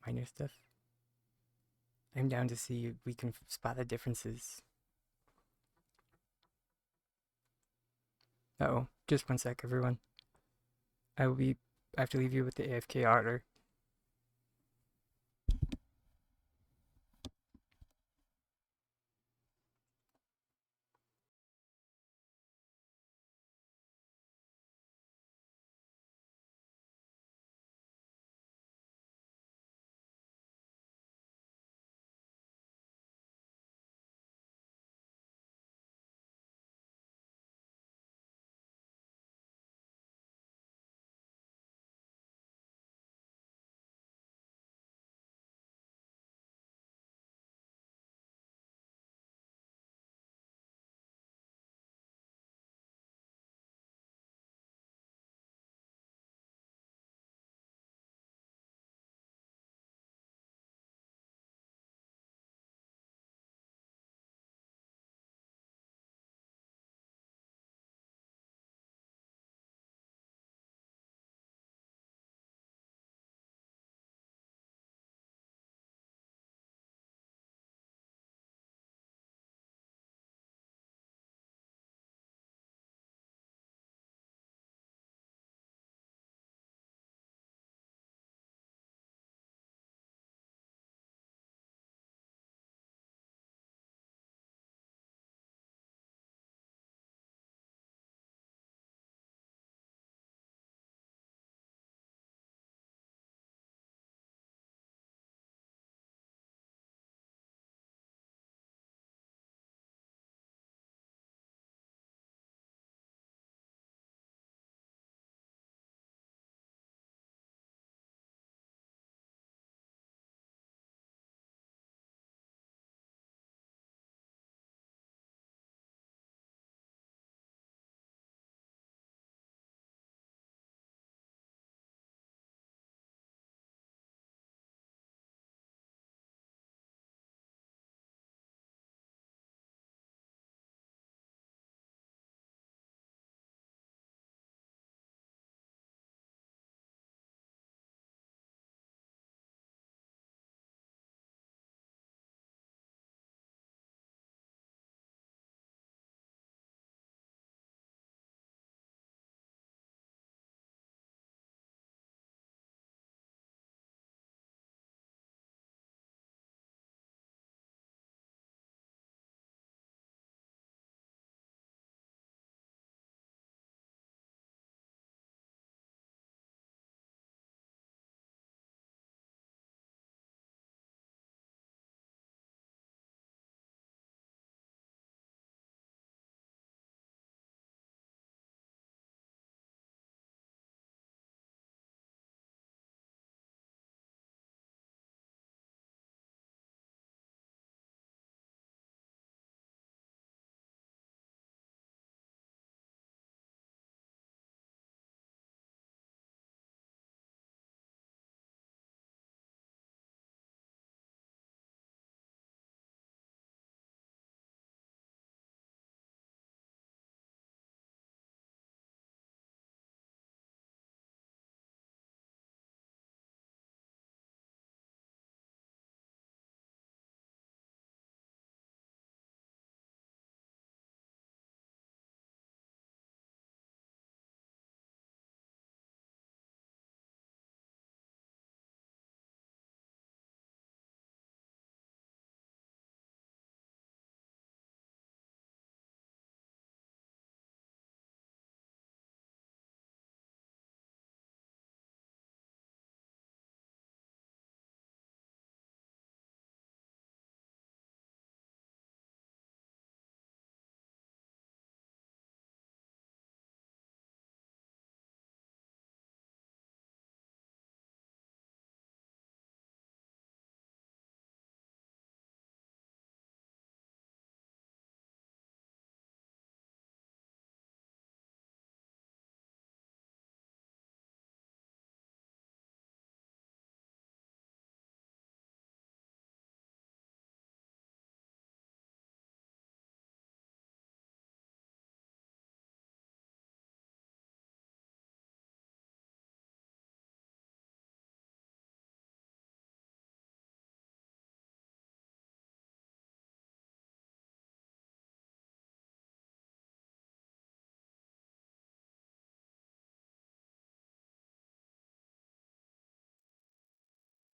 minor stuff. I'm down to see if we can spot the differences. Uh-oh, just one sec, everyone. I have to leave you with the AFK order.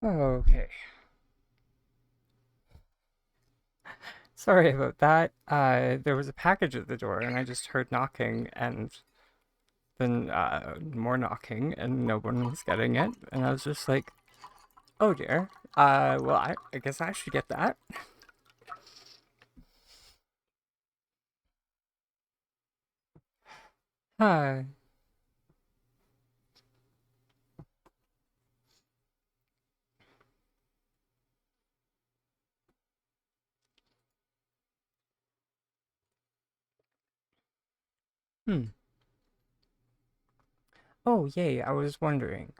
Okay. Sorry about that. There was a package at the door, and I just heard knocking, and then more knocking, and no one was getting it. And I was just like, oh dear. Well, I guess I should get that. Hi. Hmm. Oh, yay, I was wondering.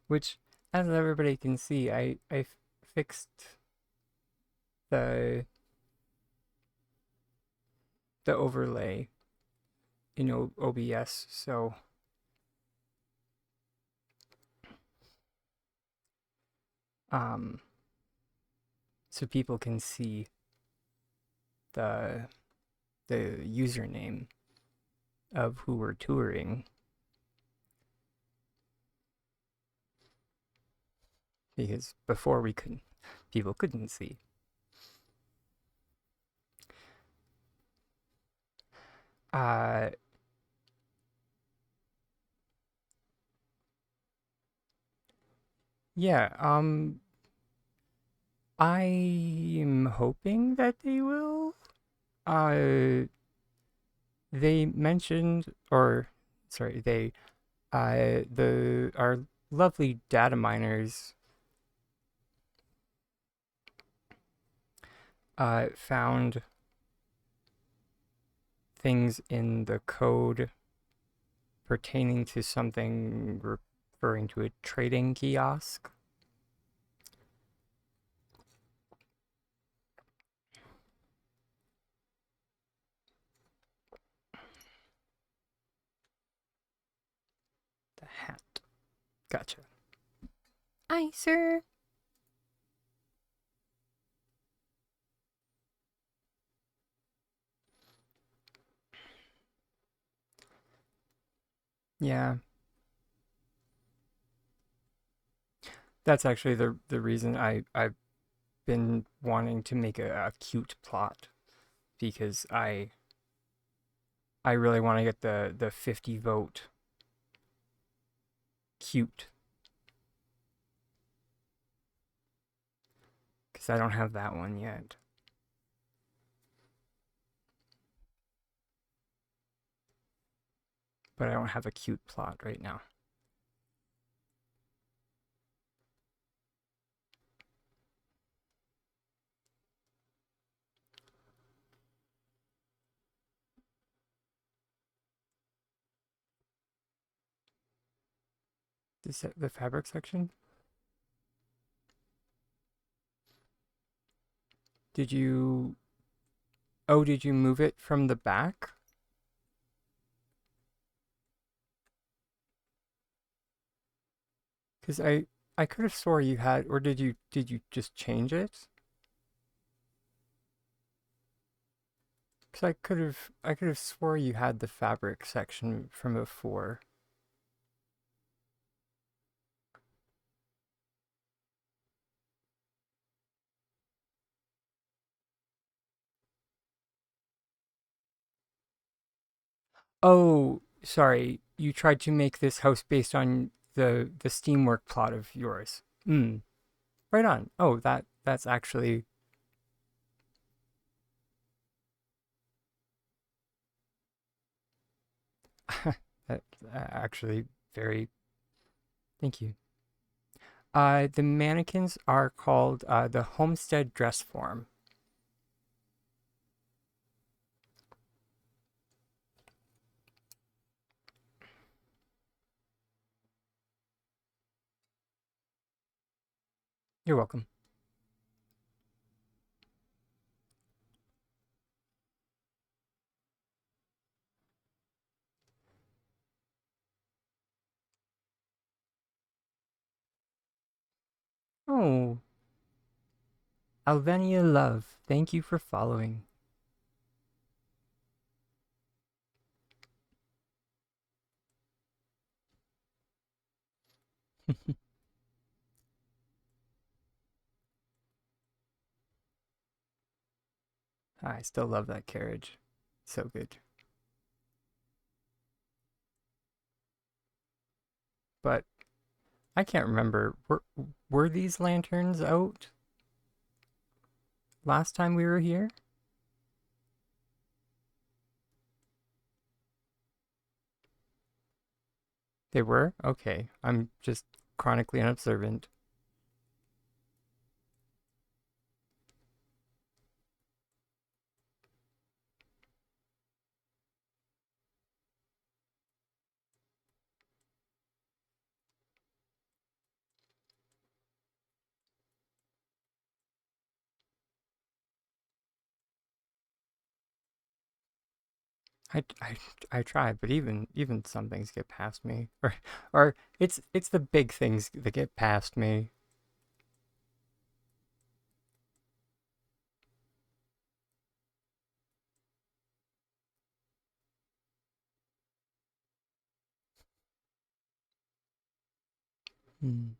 Which, as everybody can see, I fixed the the overlay in OBS, um so people can see the the username of who we're touring, because before people couldn't see. Uh yeah, I'm hoping that they will. Uh they mentioned, or sorry, our lovely data miners found things in the code pertaining to something referring to a trading kiosk. The hat. Gotcha. Aye, sir. Yeah. That's actually the reason I've been wanting to make a cute plot, because I really want to get the 50 vote cute, because I don't have that one yet. But I don't have a cute plot right now. The fabric section? Did you... Oh, did you move it from the back? Because I could have swore you had, or did you just change it? Because I could have swore you had the fabric section from before. Oh, sorry. You tried to make this house based on the Steamwork plot of yours. Hmm. Right on. Oh, that's actually that actually very. Thank you. The mannequins are called the Homestead Dress Form. You're welcome. Oh, Alvenia Love, thank you for following. I still love that carriage. So good. But I can't remember. Were these lanterns out last time we were here? They were? Okay. I'm just chronically unobservant. I, I, I try, but even some things get past me. Or it's the big things that get past me. Hmm.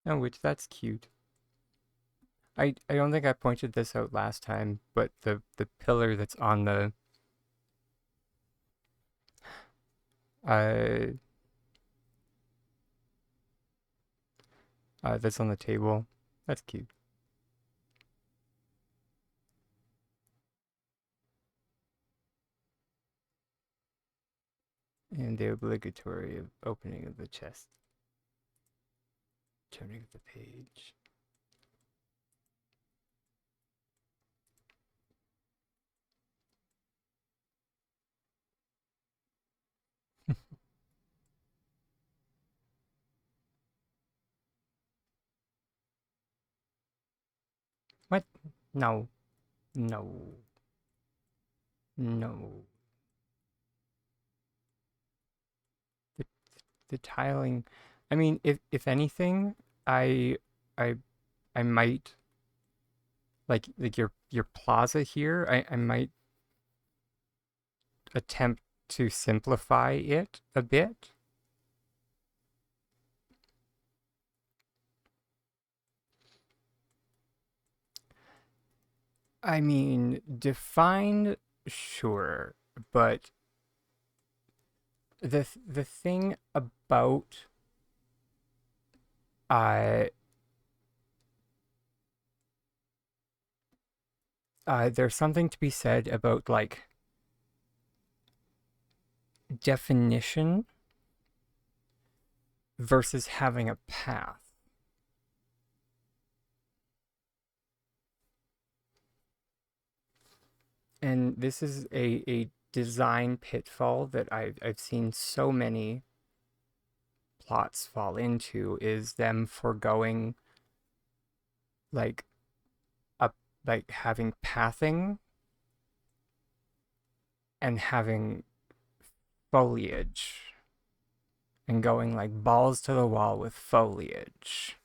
Oh, which that's cute. I don't think I pointed this out last time, but the pillar that's on the uh that's on the table. That's cute. And the obligatory opening of the chest. Turning the page. What? No. No. No. The the tiling. I mean, if anything, I I I might like your plaza here. I might attempt to simplify it a bit. I mean, defined, sure, but the thing about uh there's something to be said about like definition versus having a path. And this is a design pitfall that I've seen so many plots fall into, is them foregoing like a like having pathing and having foliage and going like balls to the wall with foliage.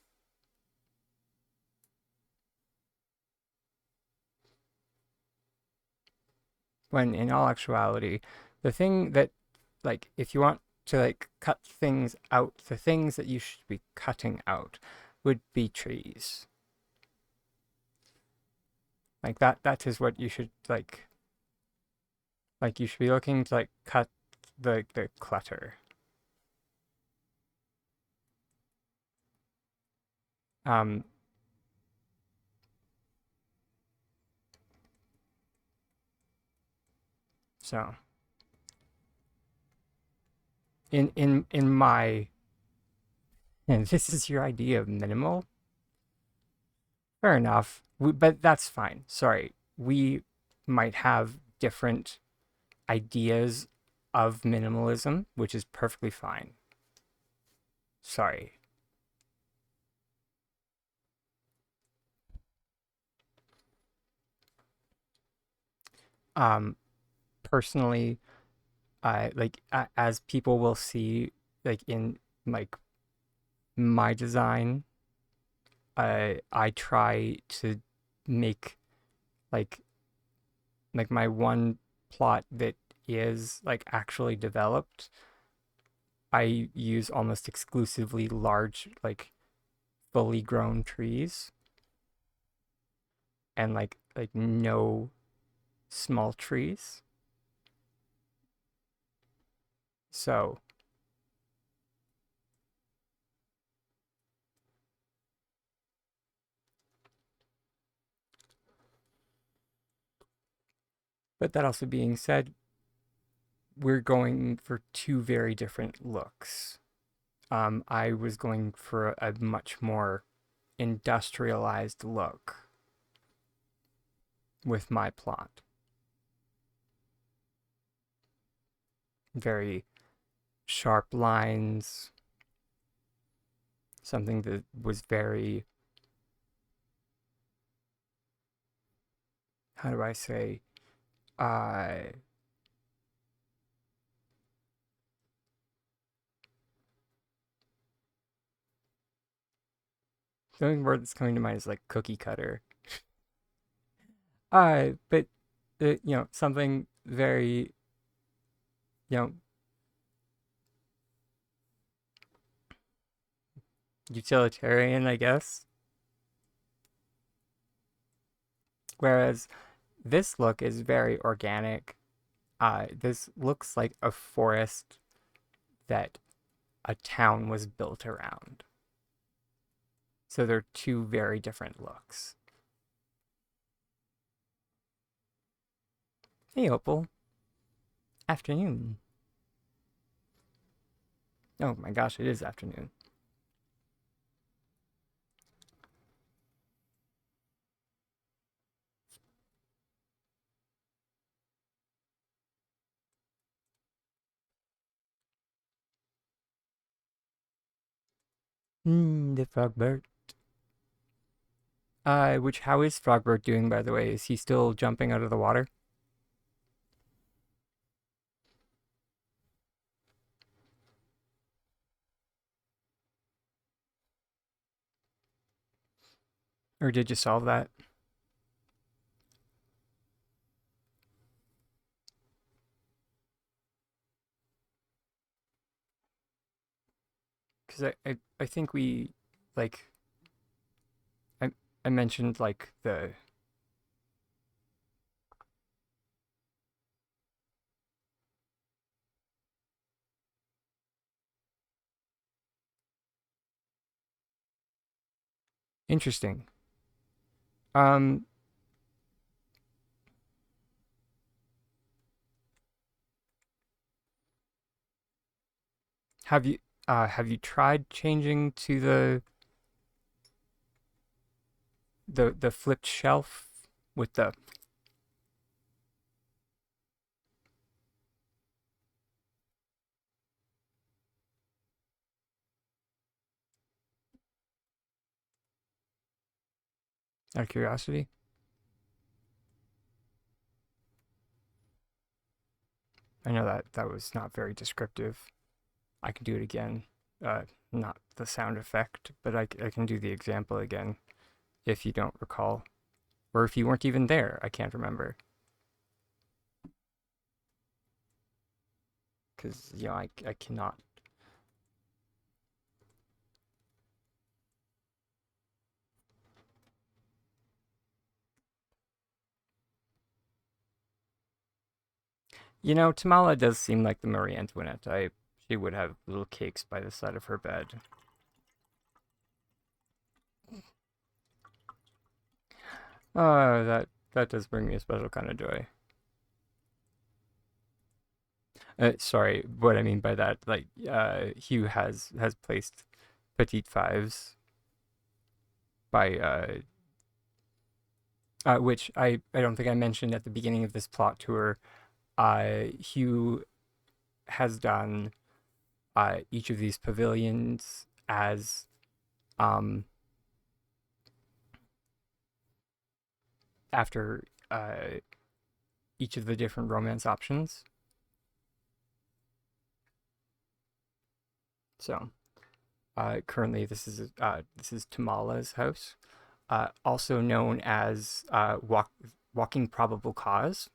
When in all actuality, the thing that like if you want to like cut things out, the things that you should be cutting out would be trees. Like that is what you should like you should be looking to like cut the clutter. Um so in my and this is your idea of minimal. Fair enough. But that's fine. Sorry. We might have different ideas of minimalism, which is perfectly fine. Sorry. Personally, like as people will see, like in like my design, I try to make like my one plot that is like actually developed. I use almost exclusively large, like fully grown trees, and like no small trees. So, but that also being said, we're going for two very different looks. I was going for a much more industrialized look with my plot. Very sharp lines, something that was very, how do I say, uh, the only word that's coming to mind is like cookie cutter. But something very, you know, utilitarian, I guess. Whereas this look is very organic. This looks like a forest that a town was built around. So they're two very different looks. Hey, Opal. Afternoon. Oh my gosh, it is afternoon. The Frogbert. How is Frogbert doing, by the way? Is he still jumping out of the water? Or did you solve that? Because I think we, like, I, I mentioned, like, the... Interesting. Um, have you, have you tried changing to the flipped shelf with the... Out of curiosity? I know that that was not very descriptive. I can do it again. Not the sound effect, but I can do the example again if you don't recall. Or if you weren't even there, I can't remember. Because, I cannot. Tamala does seem like the Marie Antoinette type. She would have little cakes by the side of her bed. That does bring me a special kind of joy. Sorry, what I mean by that, like, Hugh has placed petite fives by which I don't think I mentioned at the beginning of this plot tour. Hugh has done each of these pavilions as um after each of the different romance options. So currently this is Tamala's house, also known as Walking Probable Cause.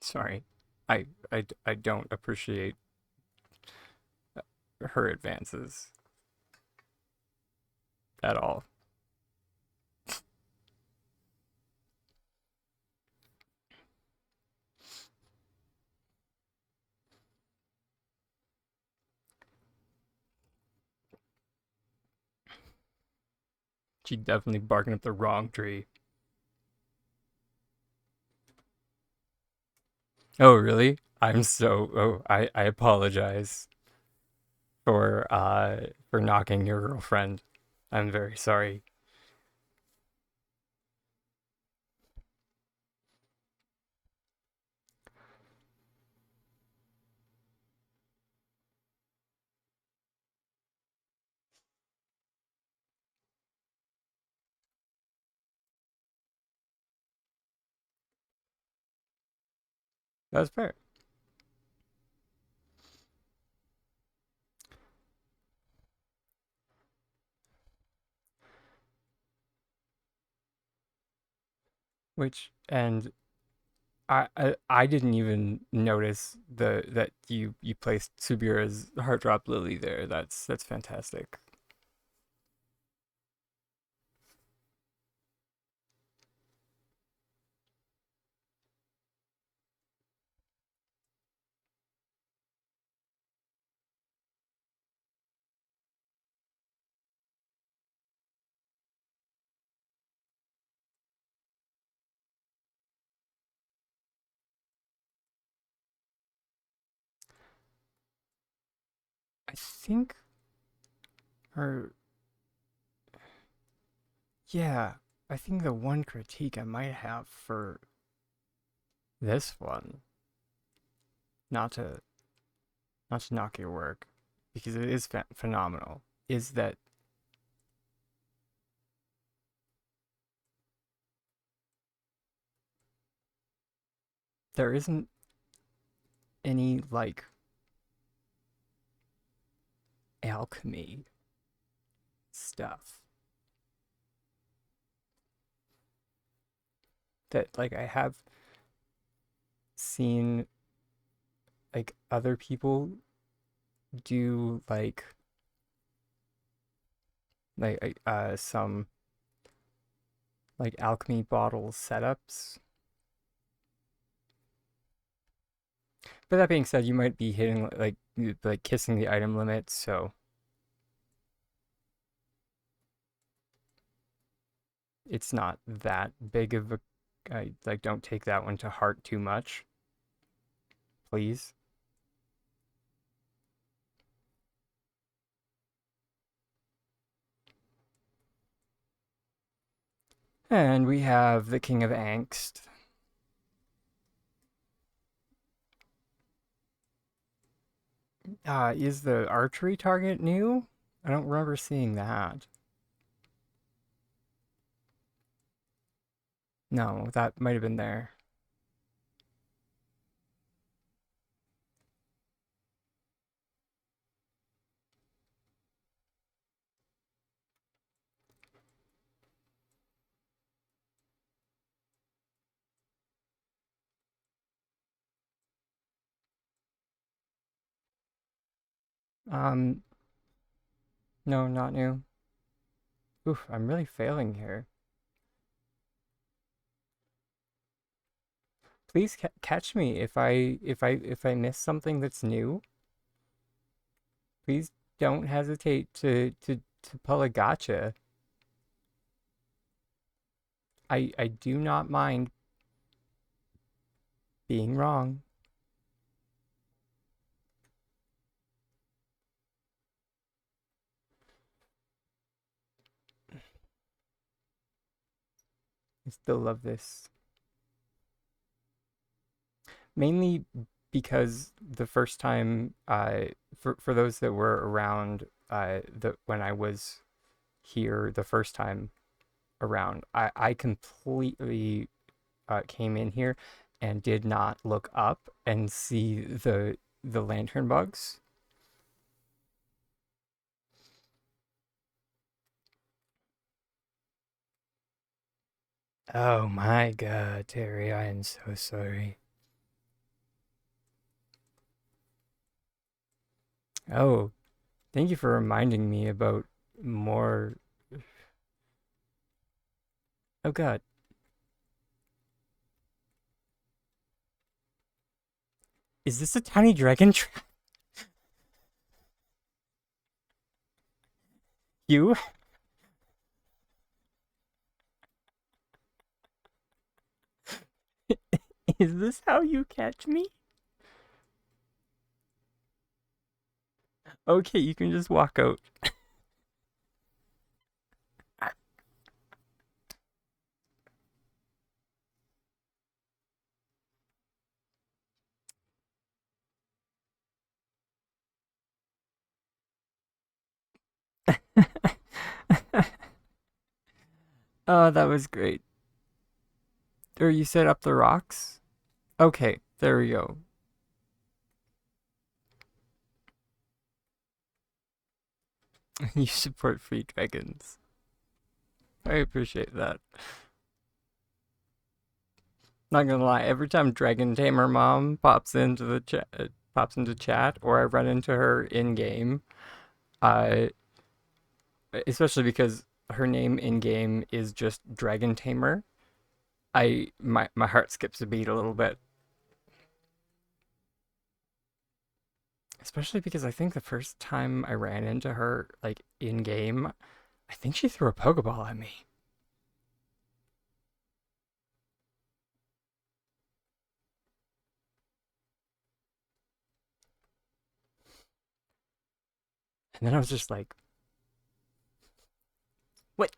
Sorry, I don't appreciate her advances at all. She definitely barking up the wrong tree. Oh, really? I apologize for knocking your girlfriend. I'm very sorry. That's fair. And I didn't even notice that you placed Subira's Heart Drop Lily there. That's fantastic. I think her Yeah, I think the one critique I might have for this one, not to knock your work, because it is phenomenal, is that there isn't any like alchemy stuff that like I have seen like other people do some like alchemy bottle setups. But that being said, you might be hitting like kissing the item limit, so it's not that big of a I like don't take that one to heart too much, please. And we have the King of Angst. Is the archery target new? I don't remember seeing that. No, that might have been there. Um, no, not new. Oof, I'm really failing here. Please catch me if I miss something that's new. Please don't hesitate to pull a gotcha. I do not mind being wrong. still love this. Mainly because the first time, for those that were around, when I was here the first time around, I completely came in here and did not look up and see the lantern bugs. Oh my god, Terry, I am so sorry. Oh, thank you for reminding me about more. Oh god. Is this a tiny dragon trap? You? Is this how you catch me? Okay, you can just walk out. Oh, that was great. Or you set up the rocks? Okay, there we go. You support free dragons. I appreciate that. Not gonna lie, every time Dragon Tamer Mom pops into the chat, or I run into her in game, I especially because her name in game is just Dragon Tamer, my heart skips a beat a little bit. Especially because I think the first time I ran into her, like in game, I think she threw a Pokeball at me. And then I was just like, what?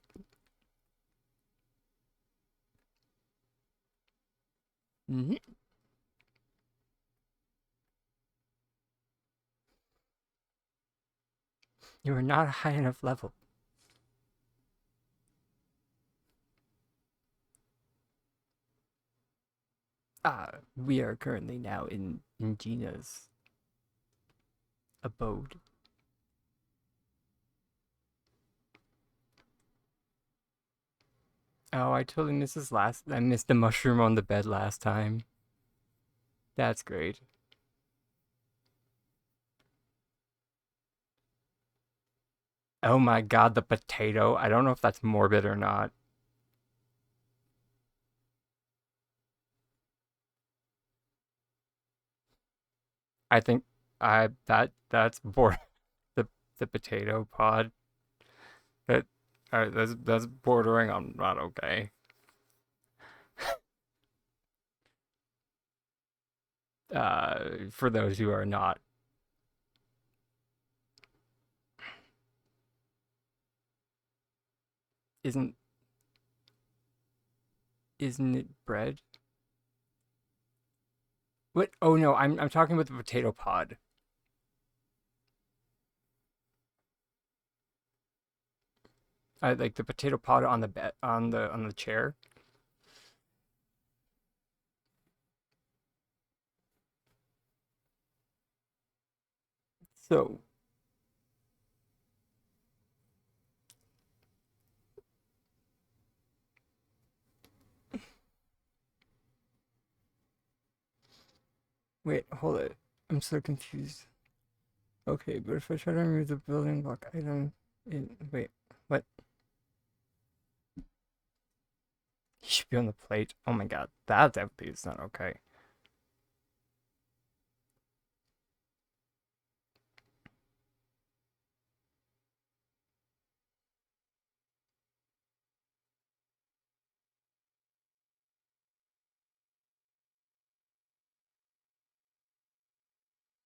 You are not a high enough level. We are currently now in Gina's abode. Oh, I totally missed this last. I missed the mushroom on the bed last time. That's great. Oh my god, the potato. I don't know if that's morbid or not. I think that's the the potato pod. That that's bordering on not okay. For those who are not, isn't isn't it bread? What? Oh no, I'm talking about the potato pod. I like the potato pod on the bed on the chair. So wait, hold it. I'm so confused. Okay, but if I try to remove the building block item, wait, what? He should be on the plate. Oh my god, that definitely is not okay.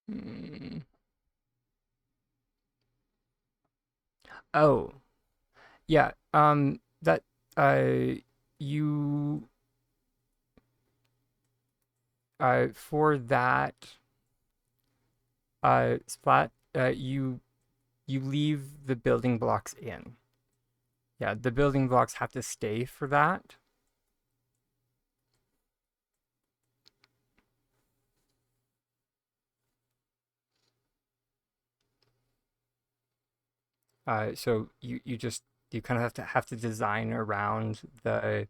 Hmm. Oh, yeah. That uh, you for that splat, you leave the building blocks in. Yeah, the building blocks have to stay for that. So you kind of have to design around the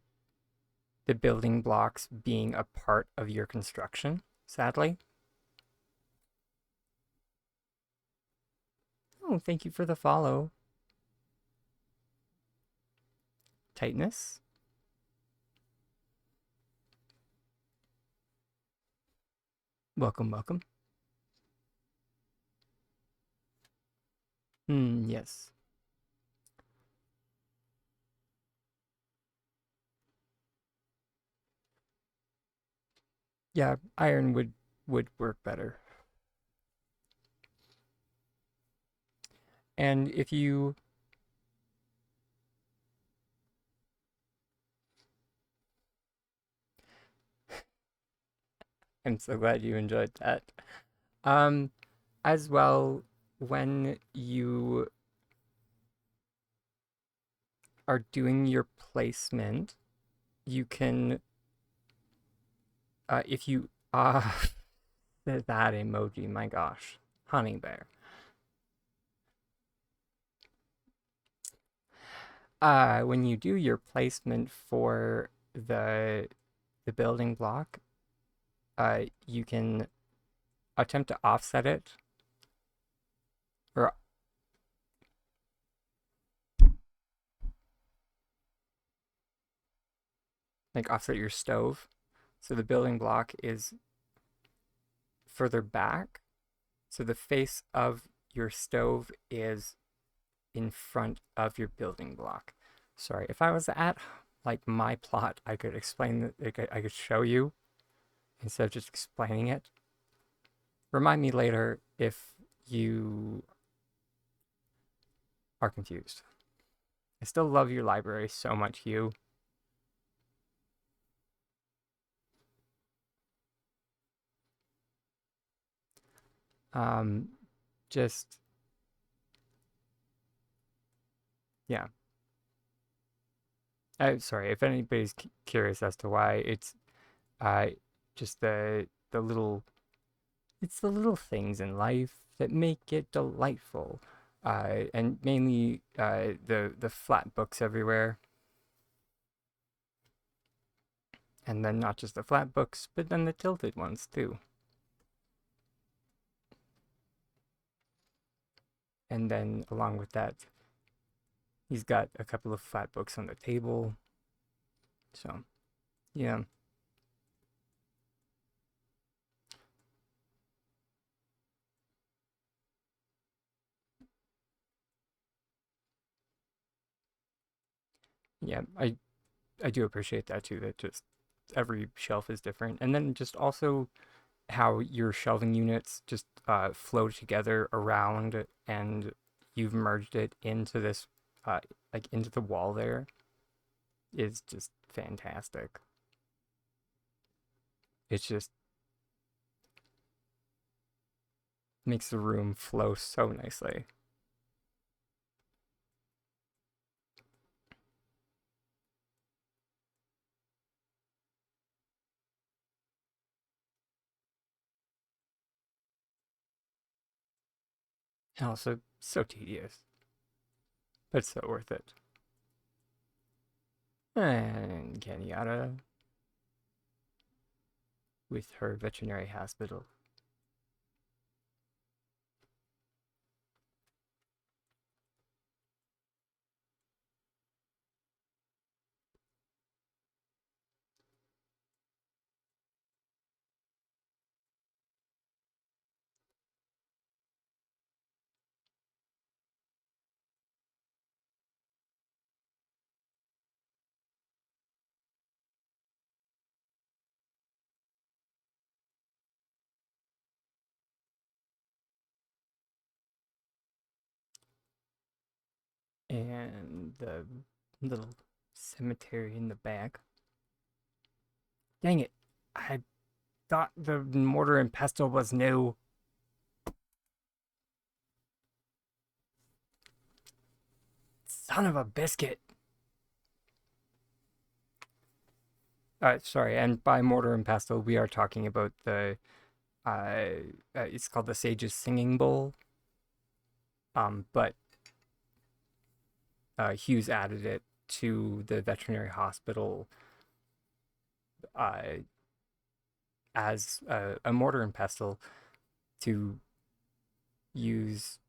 building blocks being a part of your construction, sadly. Oh, thank you for the follow. Tightness. Welcome, welcome. Yes. Yeah, iron would work better. And if you I'm so glad you enjoyed that. Um, as well, when you are doing your placement, you can, if you, that emoji, my gosh, honey bear. When you do your placement for the building block, you can attempt to offset it, or like offset your stove. So the building block is further back. So the face of your stove is in front of your building block. Sorry, if I was at like my plot, I could explain that, I could show you instead of just explaining it. Remind me later if you are confused. I still love your library so much, Hugh. Um, just yeah. Sorry if anybody's curious as to why uh just the little it's the little things in life that make it delightful. And mainly the flat books everywhere. And then not just the flat books, but then the tilted ones too. And then along with that, he's got a couple of flat books on the table. So, yeah. Yeah, I do appreciate that too, that just every shelf is different. And then just also how your shelving units just flow together around and you've merged it into this like into the wall there is just fantastic. It just makes the room flow so nicely. And also so tedious, but so worth it. And Kenyatta with her veterinary hospital. And the little cemetery in the back. Dang it. I thought the mortar and pestle was new. Son of a biscuit. Sorry, and by mortar and pestle, we are talking about the, it's called the Sage's Singing Bowl. But Hugh's added it to the veterinary hospital as a mortar and pestle to use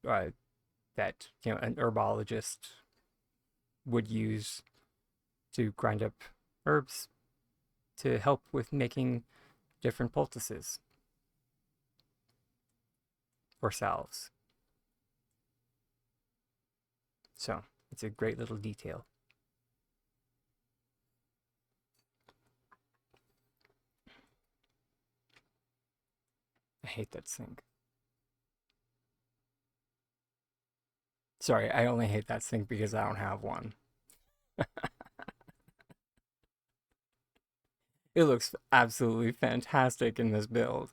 that an herbologist would use to grind up herbs to help with making different poultices or salves. So it's a great little detail. I hate that sink. Sorry, I only hate that sink because I don't have one. It looks absolutely fantastic in this build.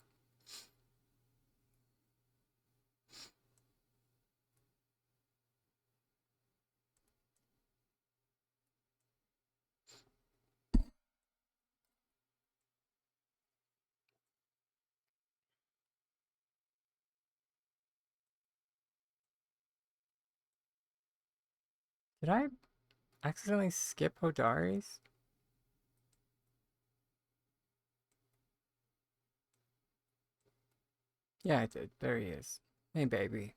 Did I accidentally skip Hodari's? Yeah, I did. There he is. Hey, baby.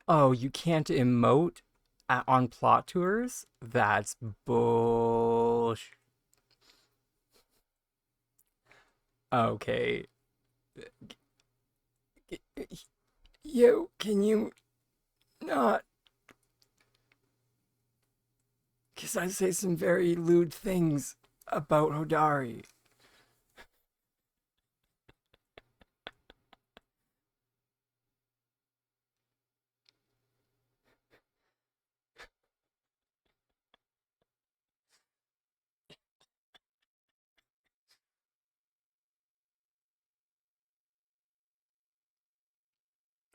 Oh, you can't emote on plot tours? That's bullsh. Okay. Yo, can you not? Because I say some very lewd things about Hodari.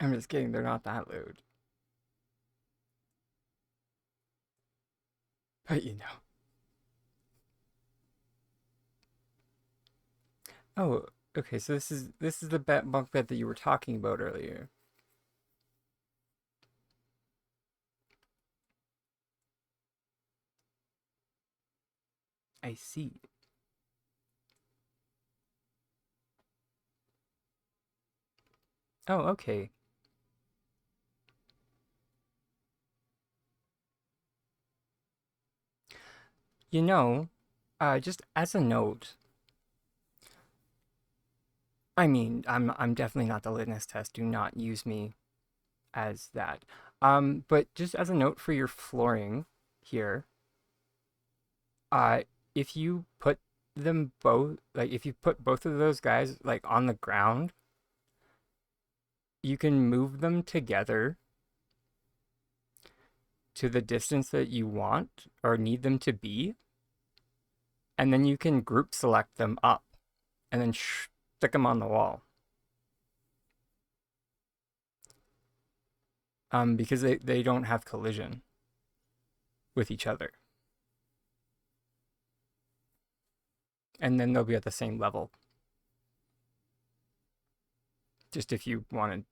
I'm just kidding, they're not that lewd. But you know. Oh, okay, so this is the bunk bed that you were talking about earlier. I see. Oh, okay. You know, just as a note, I mean, I'm definitely not the litmus test. Do not use me as that. But just as a note for your flooring here, uh, if you put them both, like if you put both of those guys like on the ground, you can move them together to the distance that you want or need them to be, and then you can group select them up and then stick them on the wall. Because they don't have collision with each other. And then they'll be at the same level. Just if you wanted.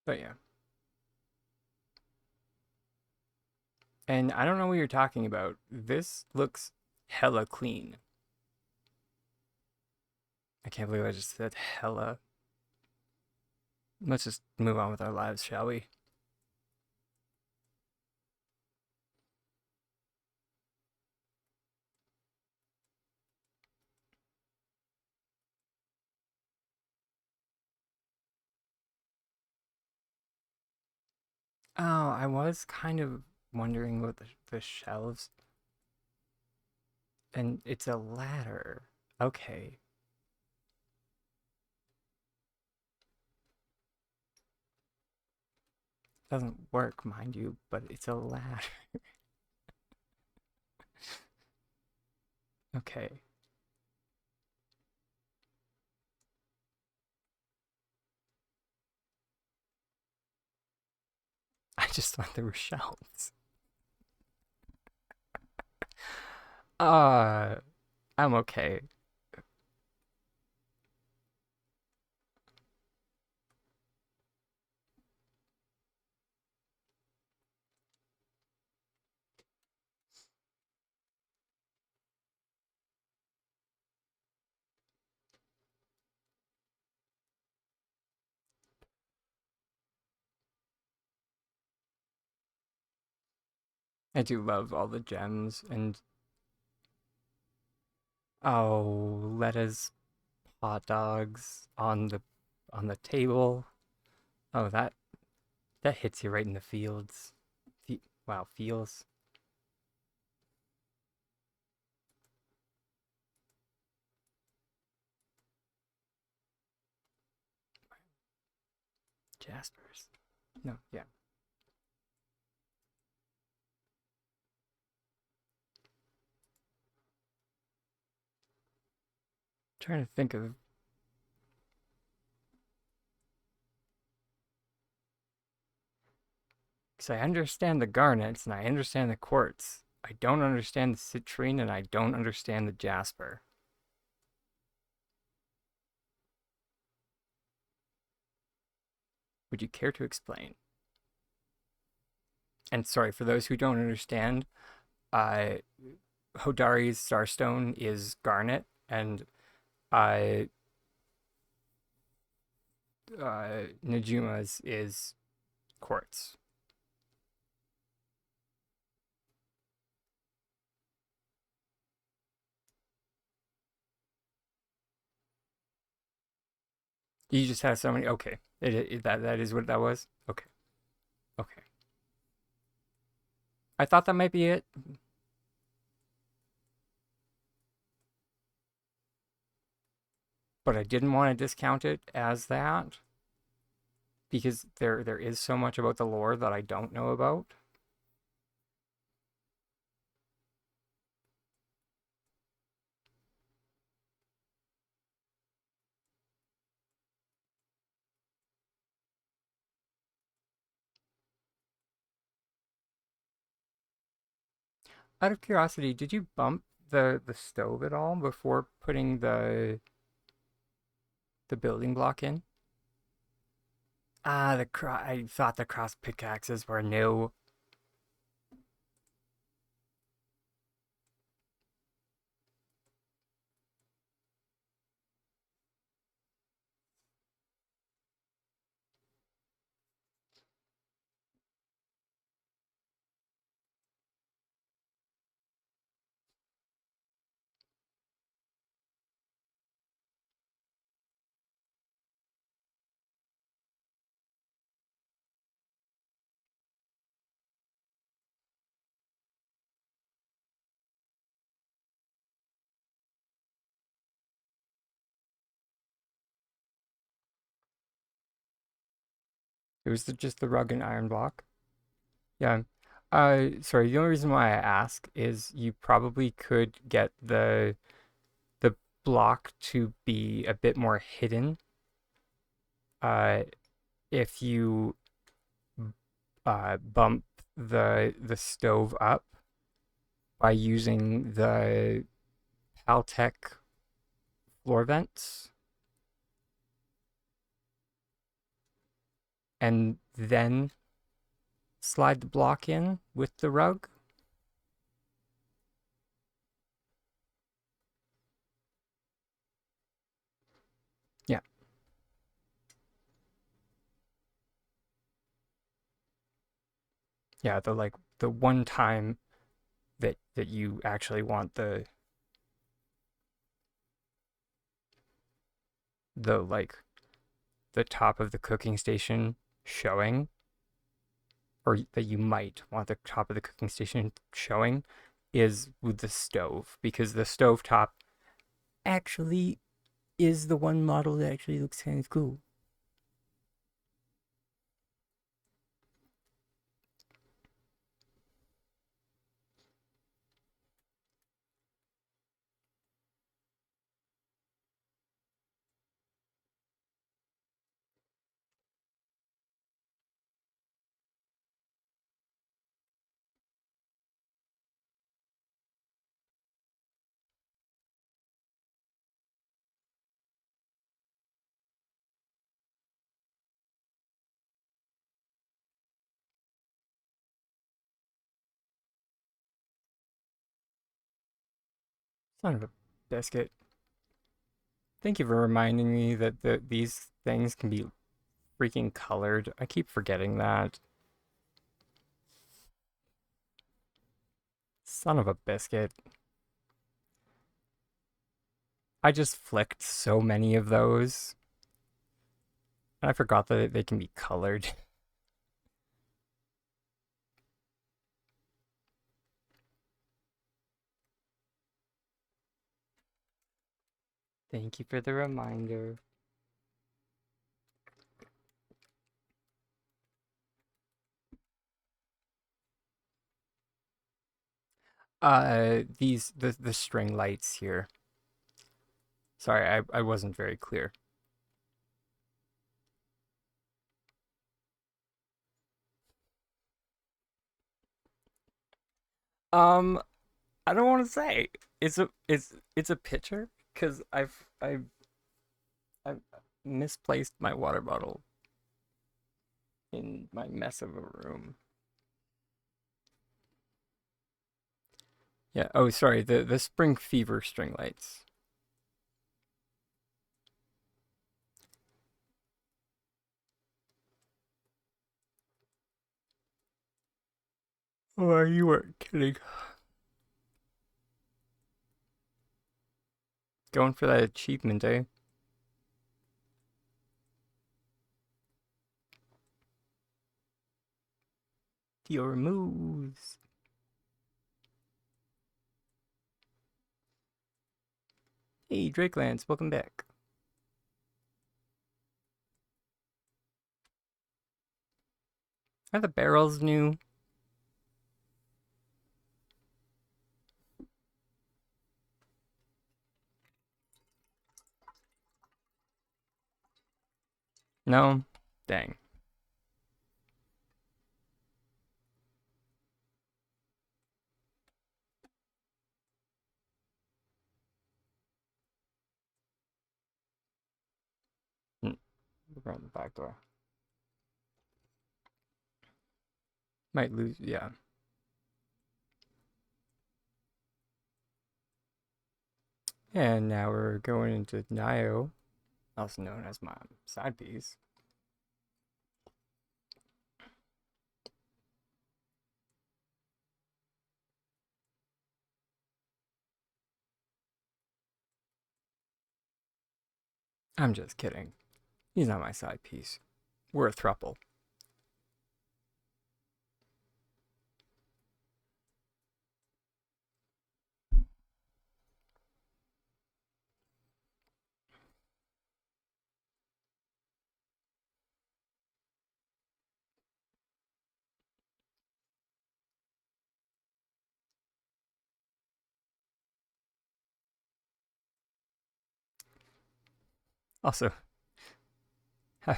But yeah. And I don't know what you're talking about. This looks hella clean. I can't believe I just said hella. Let's just move on with our lives, shall we? Oh, I was kind of wondering what the shelves, and it's a ladder. Okay. Doesn't work, mind you, but it's a ladder. Okay. I just thought there were shelves. Uh, I'm okay. I do love all the gems and oh, lettuce, hot dogs on the table. Oh, that hits you right in the fields. Wow, feels. Jaspers. No, yeah. Trying to think of because I understand the garnets and I understand the quartz. I don't understand the citrine and I don't understand the jasper. Would you care to explain? And sorry for those who don't understand, uh, Hodari's starstone is garnet, and uh, Najuma's is quartz. You just have so many. Okay, that is what that was. Okay, okay. I thought that might be it, but I didn't want to discount it as that because there is so much about the lore that I don't know about. Out of curiosity, did you bump the stove at all before putting the building block in? Ah, I thought the cross pickaxes were new. It was just the rug and iron block. Yeah. Sorry, the only reason why I ask is you probably could get the block to be a bit more hidden uh if you bump the stove up by using the Paltech floor vents and then slide the block in with the rug. Yeah. Yeah, the one time that you actually want the like the top of the cooking station showing, or that you might want the top of the cooking station showing, is with the stove, because the stove top actually is the one model that actually looks kind of cool. Son of a biscuit. Thank you for reminding me that these things can be freaking colored. I keep forgetting that. Son of a biscuit. I just flicked so many of those. And I forgot that they can be colored. Thank you for the reminder. The string lights here. Sorry, I wasn't very clear. Um, I don't want to say. It's a picture because I've misplaced my water bottle in my mess of a room. Yeah. Oh, sorry. The spring fever string lights. Oh, you weren't kidding. Going for that achievement, eh? Your moves. Hey, Drakelands, welcome back. Are the barrels new? No? Dang. We're on the back door. Might lose, yeah. And now we're going into Nio, also known as my side piece. I'm just kidding. He's not my side piece. We're a throuple. Also, I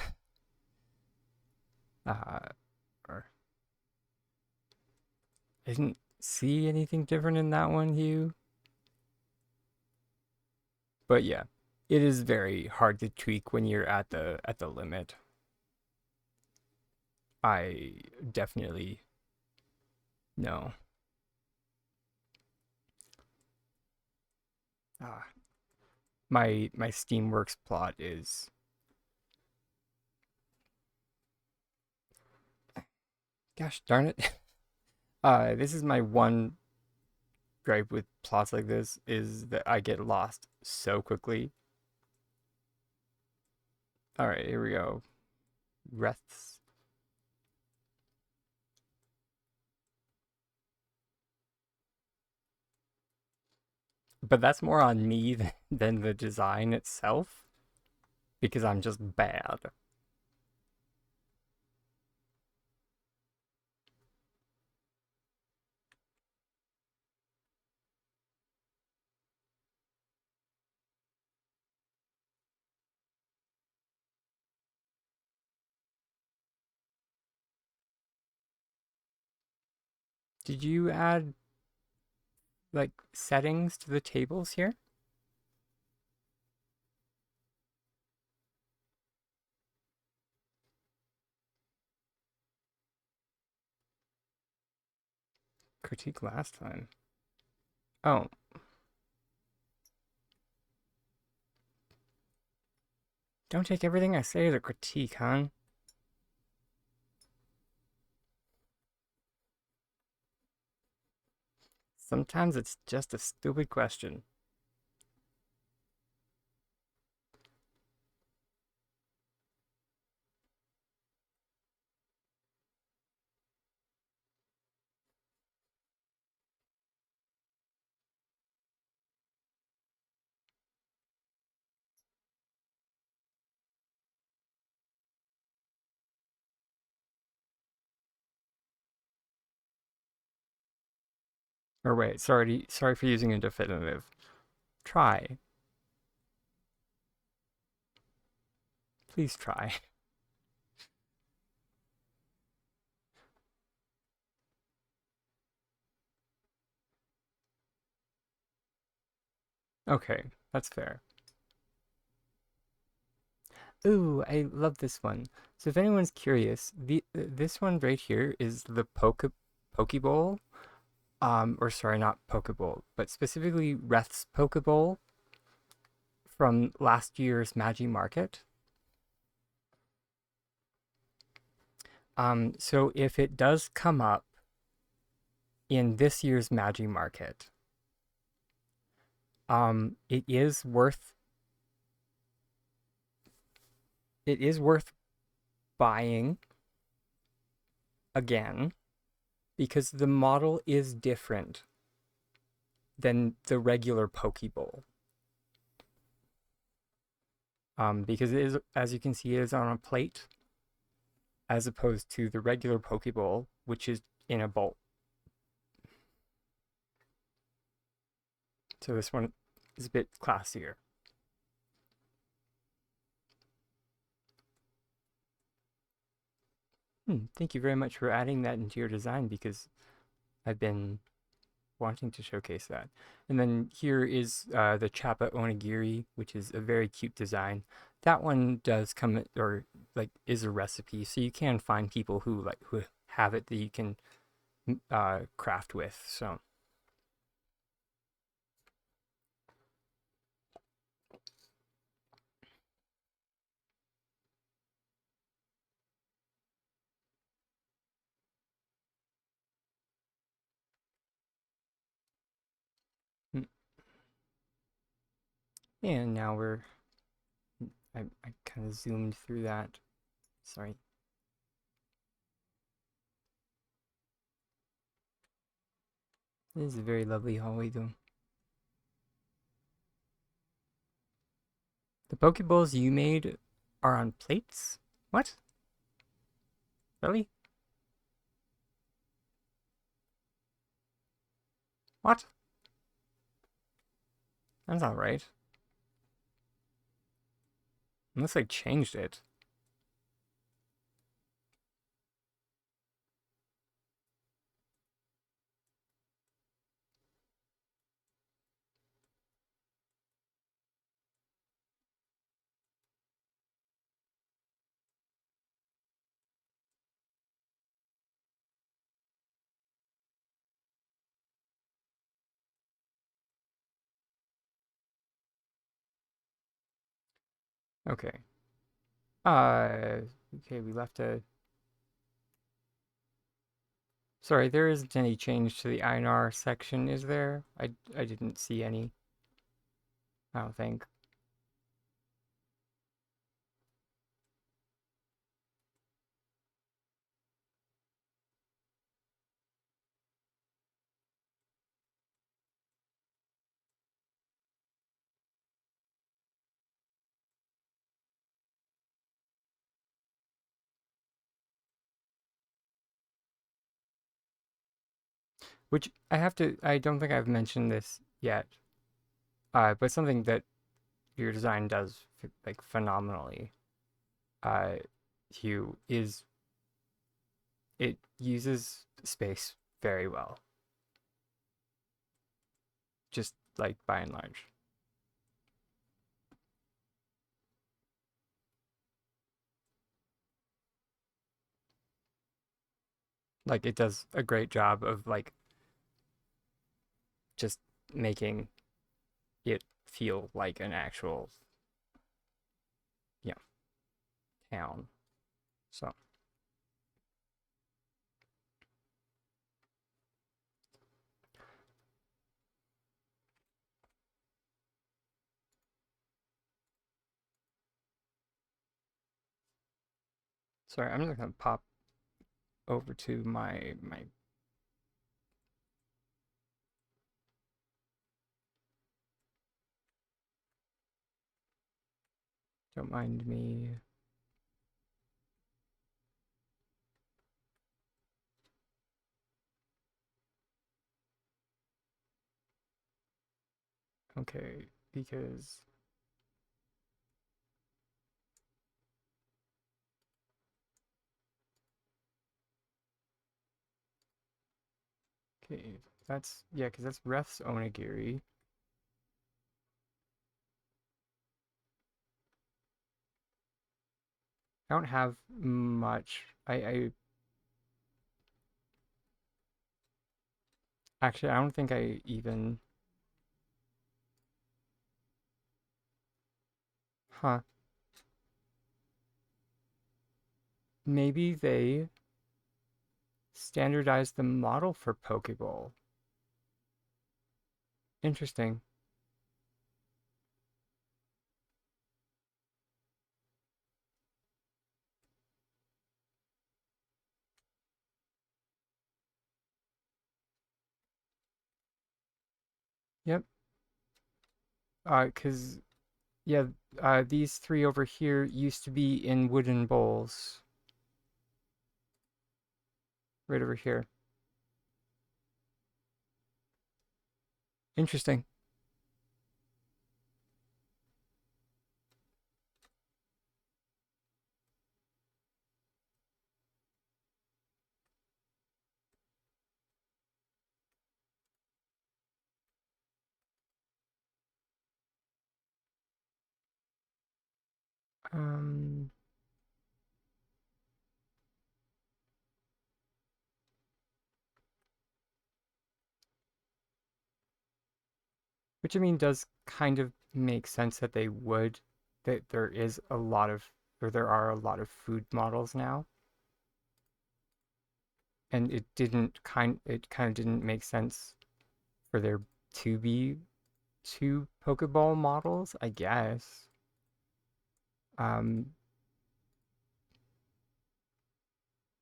didn't see anything different in that one, Hugh. But yeah, it is very hard to tweak when you're at the limit. I definitely know. My Steamworks plot is, gosh darn it. This is my one gripe with plots like this, is that I get lost so quickly. All right, here we go. Wreaths. But that's more on me than the design itself, because I'm just bad. Did you add, like, settings to the tables here? Critique last time. Oh. Don't take everything I say as a critique, hon. Sometimes it's just a stupid question. Or wait, sorry for using a definitive. Try. Please try. Okay, that's fair. Ooh, I love this one. So if anyone's curious, this one right here is the Pokeball. Or sorry, not Pokeball, but specifically Reth's Pokeball from last year's MajiMarket. So if it does come up in this year's MajiMarket, it is worth buying again because the model is different than the regular Pokeball. Because it is, as you can see, it is on a plate, as opposed to the regular Pokeball, which is in a bowl. So this one is a bit classier. Thank you very much for adding that into your design because I've been wanting to showcase that. And then here is the Chappa Onigiri, which is a very cute design. That one does come, or like is a recipe, so you can find people who have it that you can craft with. So and now I kind of zoomed through that. Sorry. This is a very lovely hallway though. The Pokeballs you made are on plates? What? Really? What? That's not right. Unless I changed it. Okay. Okay, we left a... Sorry, there isn't any change to the INR section, is there? I didn't see any. I don't think. Which I don't think I've mentioned this yet, but something that your design does like phenomenally, uh, Hugh, is it uses space very well, just like by and large. Like it does a great job of like just making it feel like an actual, you know, town. So, sorry, I'm just gonna pop over to my. Don't mind me. Okay, because okay, that's yeah, because that's Ref's onigiri. I don't have much. I actually I don't think I even. Huh. Maybe they standardized the model for Pokeball. Interesting. Yep. 'Cause yeah, these three over here used to be in wooden bowls. Right over here. Interesting. Um, which I mean does kind of make sense that they would, that there is a lot of, or there are a lot of food models now, and it kind of didn't make sense for there to be two Pokeball models, I guess. Um,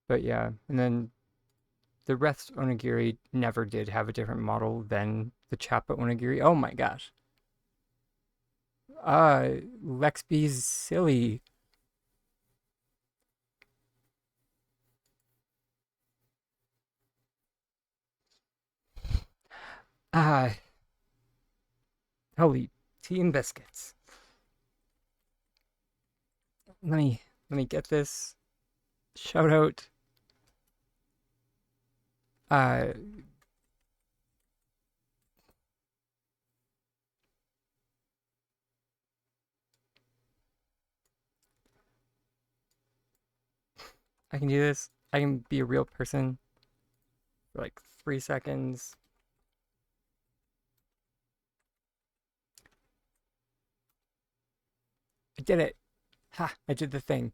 but yeah, and then the rest onigiri never did have a different model than the Chappa onigiri. Oh my gosh. Lexby's silly. Ah, holy tea and biscuits. Let me let me get this shout out. Uh, I can do this. I can be a real person for like 3 seconds. I did it. Ha! I did the thing.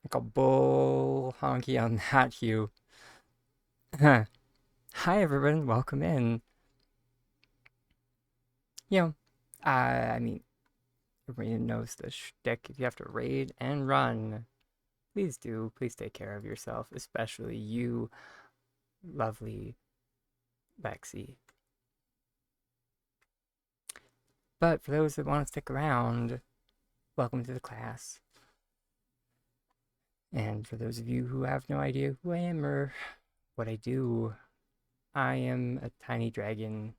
Like a bull honky on that, Hugh. Hi everyone, welcome in. You know, I mean, everybody knows the shtick. If you have to raid and run, please do. Please take care of yourself, especially you, lovely Lexi. But for those that want to stick around, welcome to the class. And for those of you who have no idea who I am or what I do, I am a tiny dragon.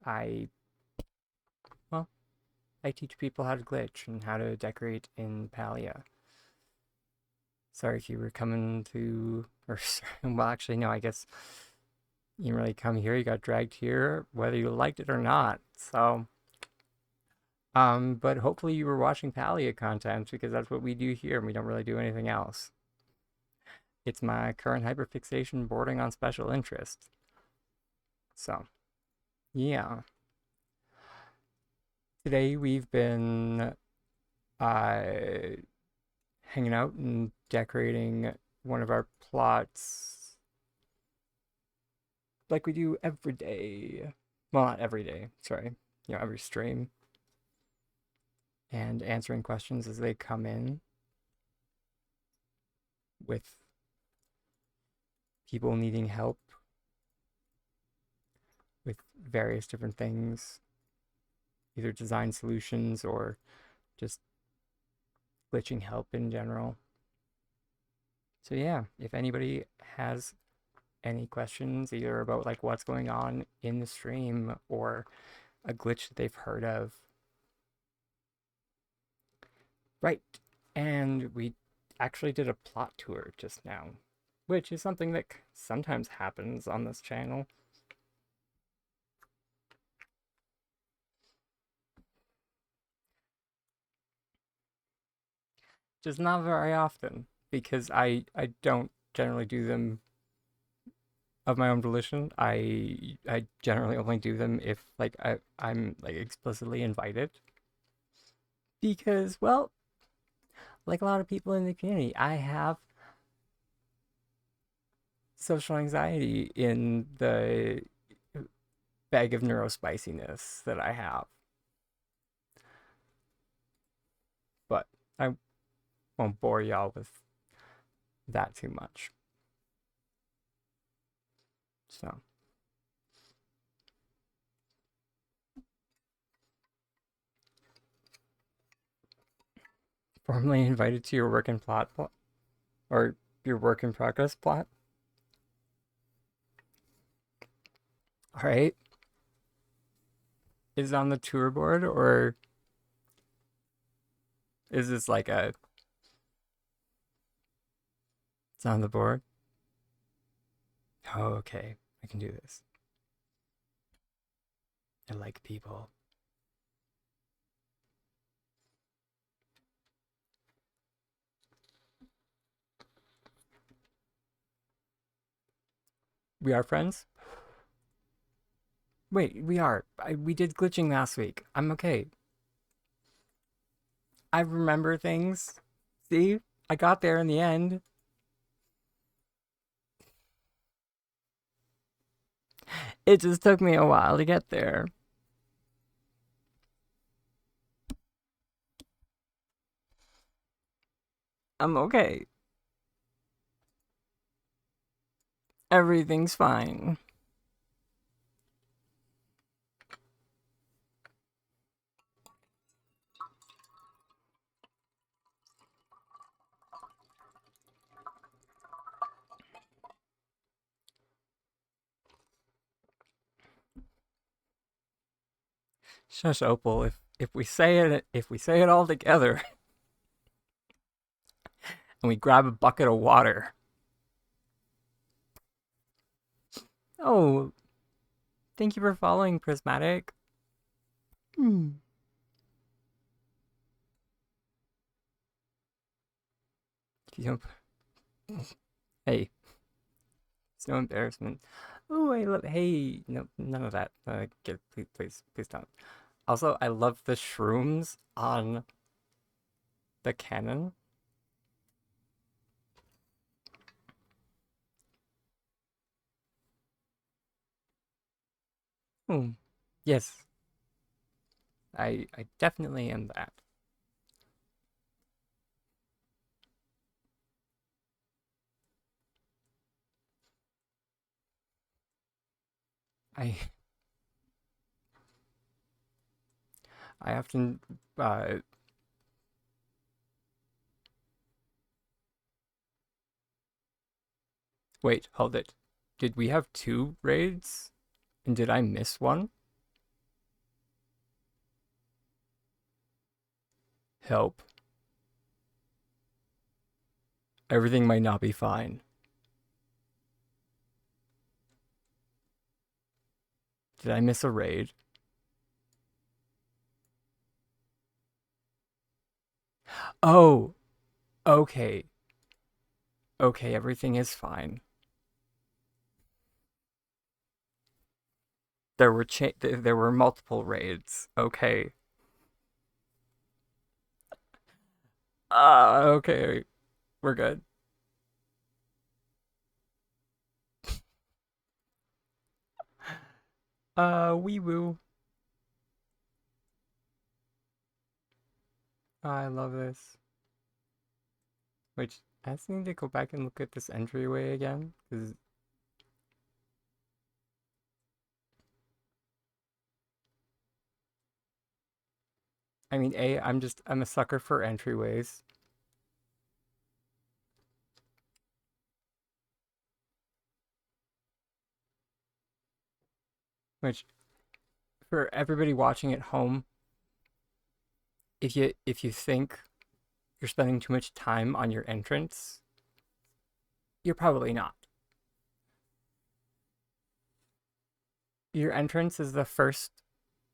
I teach people how to glitch and how to decorate in Palia. Sorry if you were coming to, or well, actually, no, I guess you didn't really come here. You got dragged here, whether you liked it or not. So, but hopefully you were watching Palia content because that's what we do here, and we don't really do anything else. It's my current hyperfixation boarding on special interest. So, yeah. Today we've been hanging out and decorating one of our plots like we do every day. Well, not every day, sorry. You know, every stream. And answering questions as they come in with people needing help with various different things, either design solutions or just glitching help in general. So yeah, if anybody has any questions either about like what's going on in the stream or a glitch that they've heard of. Right, and we actually did a plot tour just now, which is something that sometimes happens on this channel. Just not very often, because I don't generally do them of my own volition. I generally only do them if like I'm like explicitly invited. Because, well, like a lot of people in the community, I have social anxiety in the bag of neurospiciness that I have. But I won't bore y'all with that too much. So, formally invited to your work in plot or your work in progress plot. All right. Is it on the tour board or is this like a... It's on the board? Oh, okay. I can do this. I like people. We are friends? Wait, we are. We did glitching last week. I'm okay. I remember things. See? I got there in the end. It just took me a while to get there. I'm okay. Everything's fine. Shush, Opal. If we say it all together, and we grab a bucket of water. Oh, thank you for following, Prismatic. Hmm. Hey, it's no embarrassment. Oh, I love. Hey, no, none of that. Please don't. Also, I love the shrooms on the cannon. Hmm. Yes, I definitely am that. I I often wait, hold it. Did we have 2 raids? And did I miss one? Help. Everything might not be fine. Did I miss a raid? Oh, okay. Okay, everything is fine. There were multiple raids. Okay. Okay. We're good. Wee woo. I love this. Which I just need to go back and look at this entryway again, because I mean, I'm a sucker for entryways. Which for everybody watching at home, if you think you're spending too much time on your entrance, you're probably not. Your entrance is the first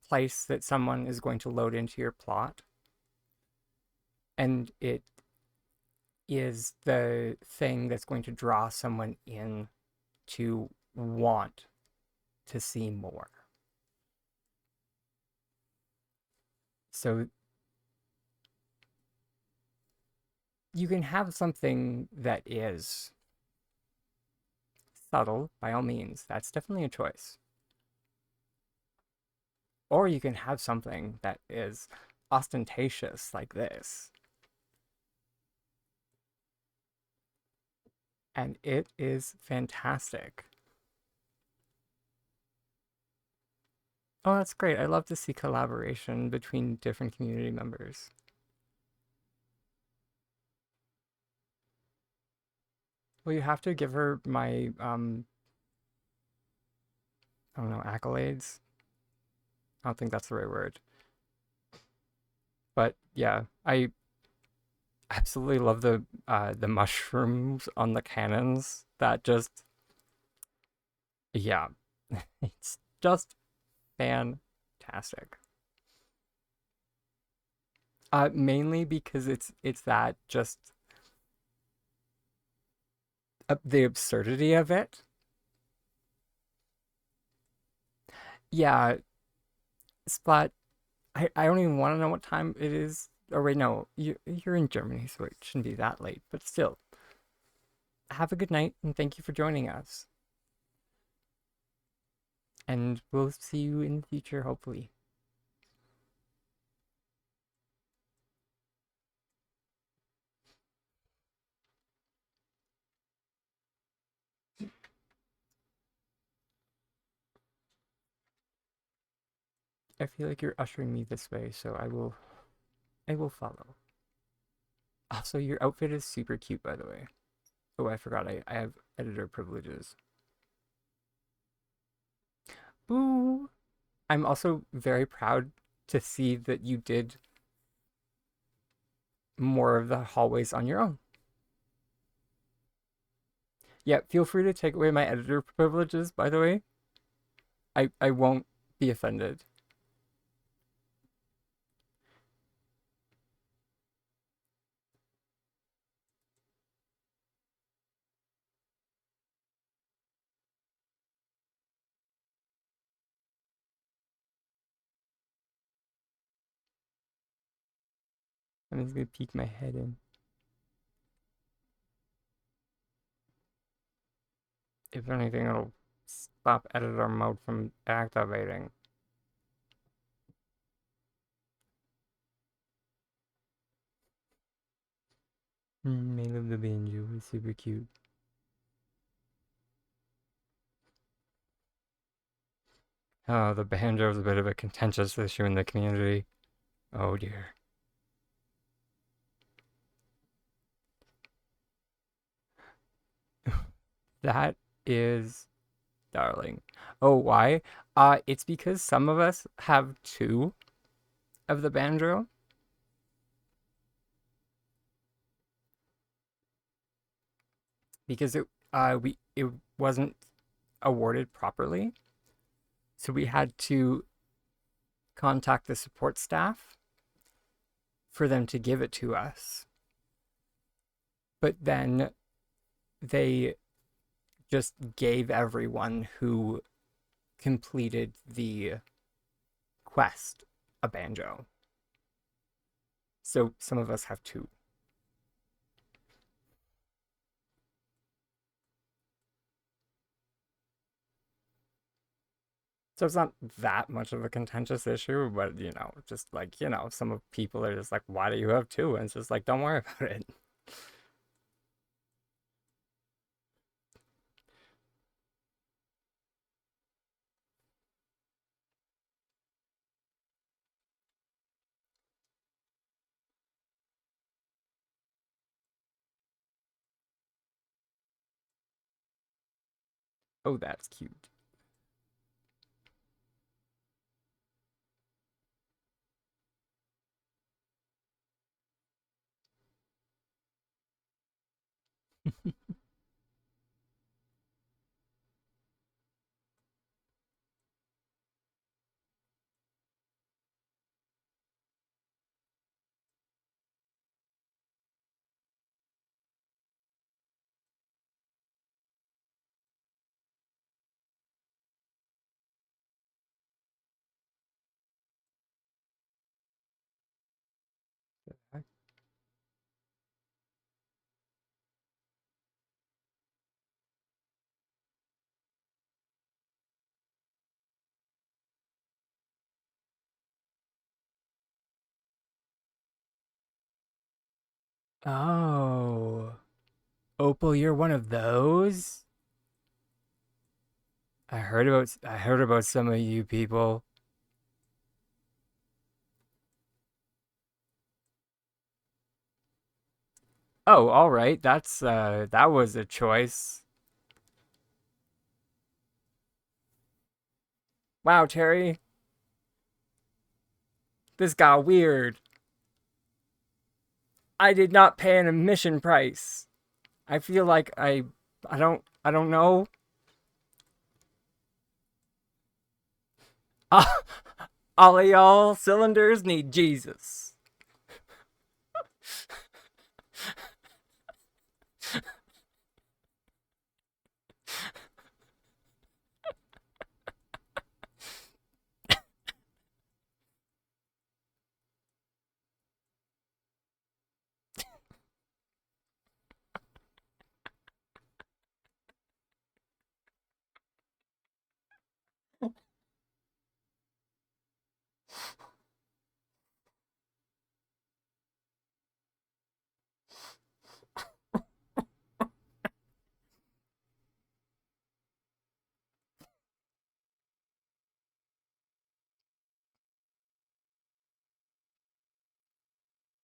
place that someone is going to load into your plot, and it is the thing that's going to draw someone in to want to see more. So you can have something that is subtle, by all means. That's definitely a choice. Or you can have something that is ostentatious like this. And it is fantastic. Oh, that's great. I love to see collaboration between different community members. Well, you have to give her my, I don't know, accolades. I don't think that's the right word. But yeah, I absolutely love the mushrooms on the cannons. That just, yeah, it's just fantastic. Mainly because it's that just the absurdity of it. Yeah, Splat. I don't even want to know what time it is. Oh wait, no, you're in Germany, so it shouldn't be that late. But still, have a good night and thank you for joining us. And we'll see you in the future, hopefully. I feel like you're ushering me this way, so I will follow. Also, your outfit is super cute, by the way. Oh, I forgot I have editor privileges. Boo! I'm also very proud to see that you did more of the hallways on your own. Yeah, feel free to take away my editor privileges, by the way. I won't be offended. I'm just gonna peek my head in. If anything, it'll stop editor mode from activating. I love the banjo, it's super cute. Oh, the banjo is a bit of a contentious issue in the community. Oh dear. That is darling. Oh, why? It's because some of us have two of the banjo. Because it wasn't awarded properly. So we had to contact the support staff for them to give it to us. But then they just gave everyone who completed the quest a banjo. So some of us have two. So it's not that much of a contentious issue, but just like, some people are just like, why do you have two? And it's just like, don't worry about it. Oh, that's cute. Oh. Opal, you're one of those? I heard about some of you people. Oh, all right. That was a choice. Wow, Terry, this got weird. I did not pay an admission price. I feel like I don't know. All of y'all cylinders need Jesus.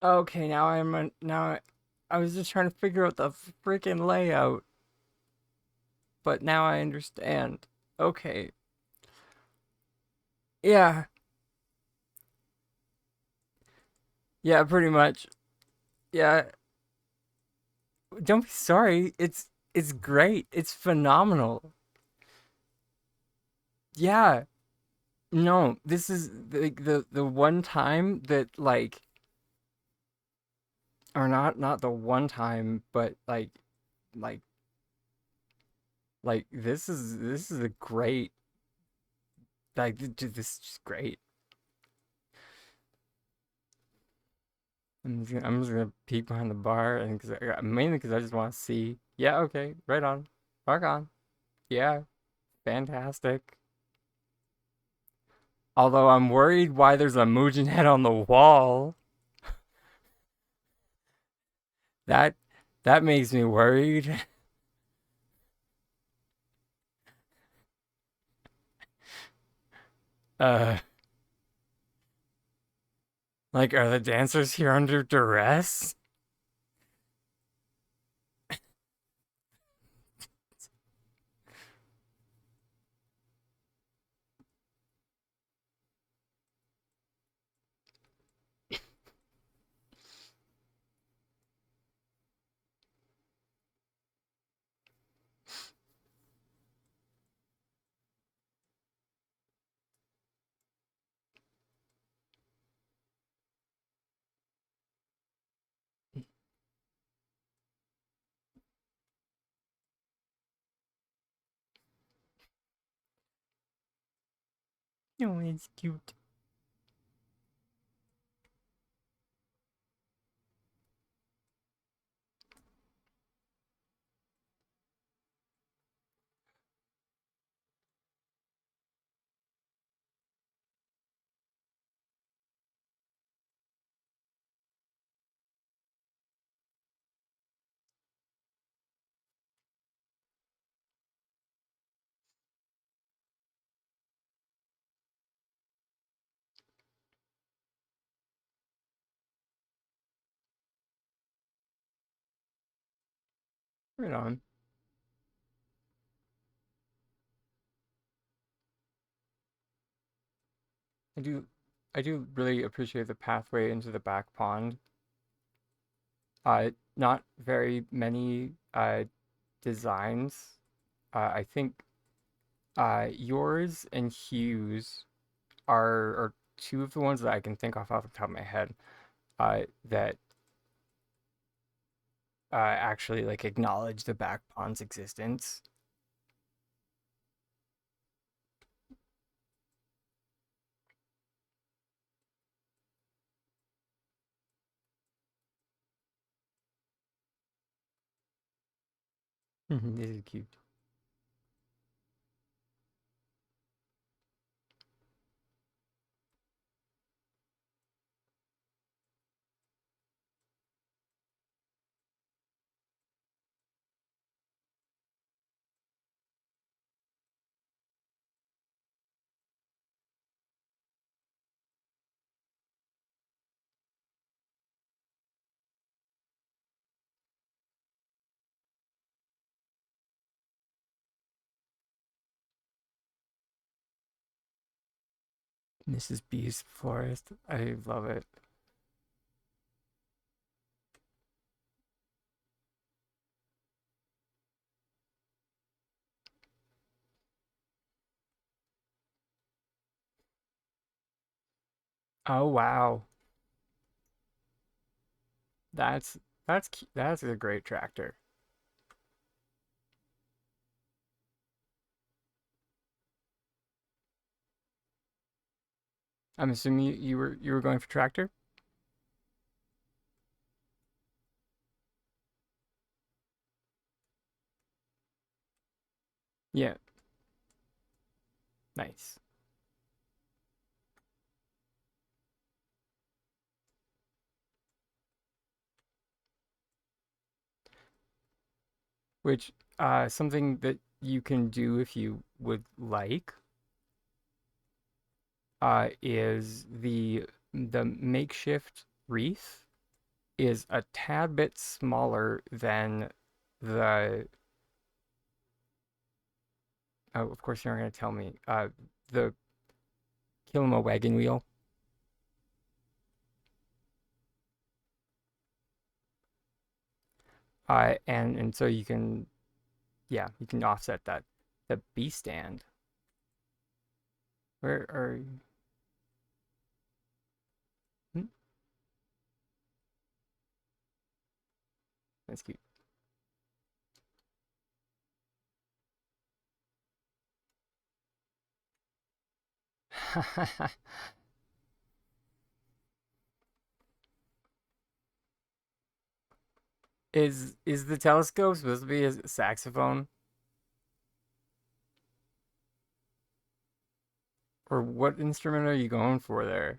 Okay, I was just trying to figure out the freaking layout, but now I understand. Okay. Yeah. Yeah, pretty much. Yeah. Don't be sorry. It's great. It's phenomenal. Yeah. No, this is the one time that or not the one time, but like this is a great this is just great. I'm just gonna peek behind the bar and mainly because I just want to see. Yeah, okay, right on, rock on. Yeah, fantastic. Although I'm worried why there's a Muujin head on the wall. That that makes me worried. Uh, Like, are the dancers here under duress? Oh, it's cute. Right on. I do I do really appreciate the pathway into the back pond. Not very many designs. I think yours and Hugh's are two of the ones that I can think off the top of my head that actually like acknowledge the back pond's existence. This is cute. Mrs. B's florist. I love it. Oh wow. That's that's a great tractor. I'm assuming you were going for tractor? Yeah, nice. Which something that you can do if you would like is the makeshift wreath is a tad bit smaller than the oh, of course you're not going to tell me the CozyMMO wagon wheel. And so you can yeah, you can offset that. The B stand. Where are you? Hmm, that's cute. Is the telescope supposed to be a saxophone? Or what instrument are you going for there?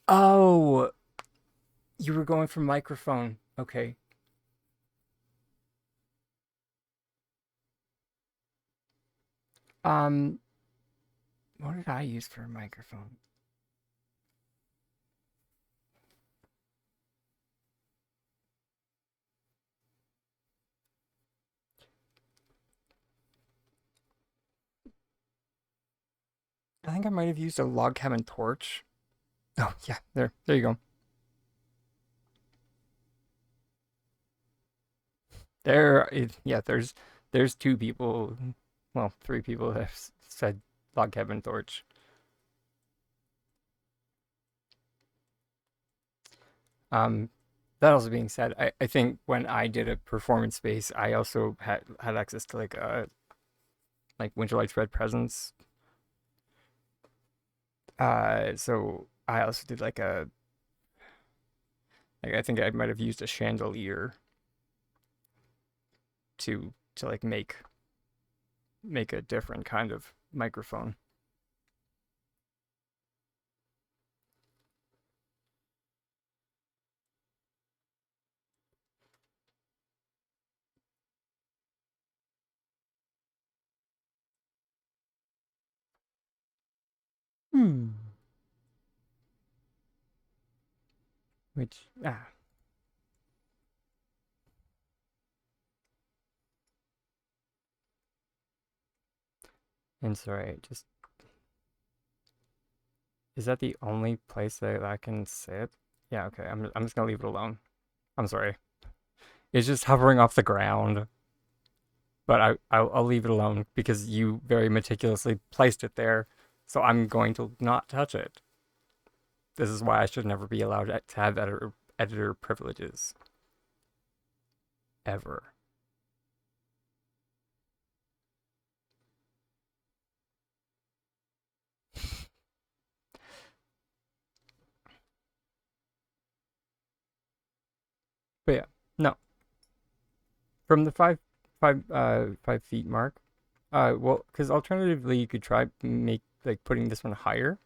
Oh, you were going for microphone. Okay. What did I use for a microphone? I think I might have used a log cabin torch. Oh yeah, there you go. Yeah, there's two people, well, three people that have said log cabin torch. Um, that also being said, I think when I did a performance space, I also had access to like Winterlight Spread Presence. So I also did like I think I might have used a chandelier to like make a different kind of microphone. Hmm. Which and sorry, just is that the only place that I can sit? Yeah, okay. I'm just gonna leave it alone. I'm sorry. It's just hovering off the ground, but I'll leave it alone because you very meticulously placed it there. So I'm going to not touch it. This is why I should never be allowed to have editor privileges ever. But yeah, no. From the 5 feet mark. Well, because alternatively you could try make like putting this one higher,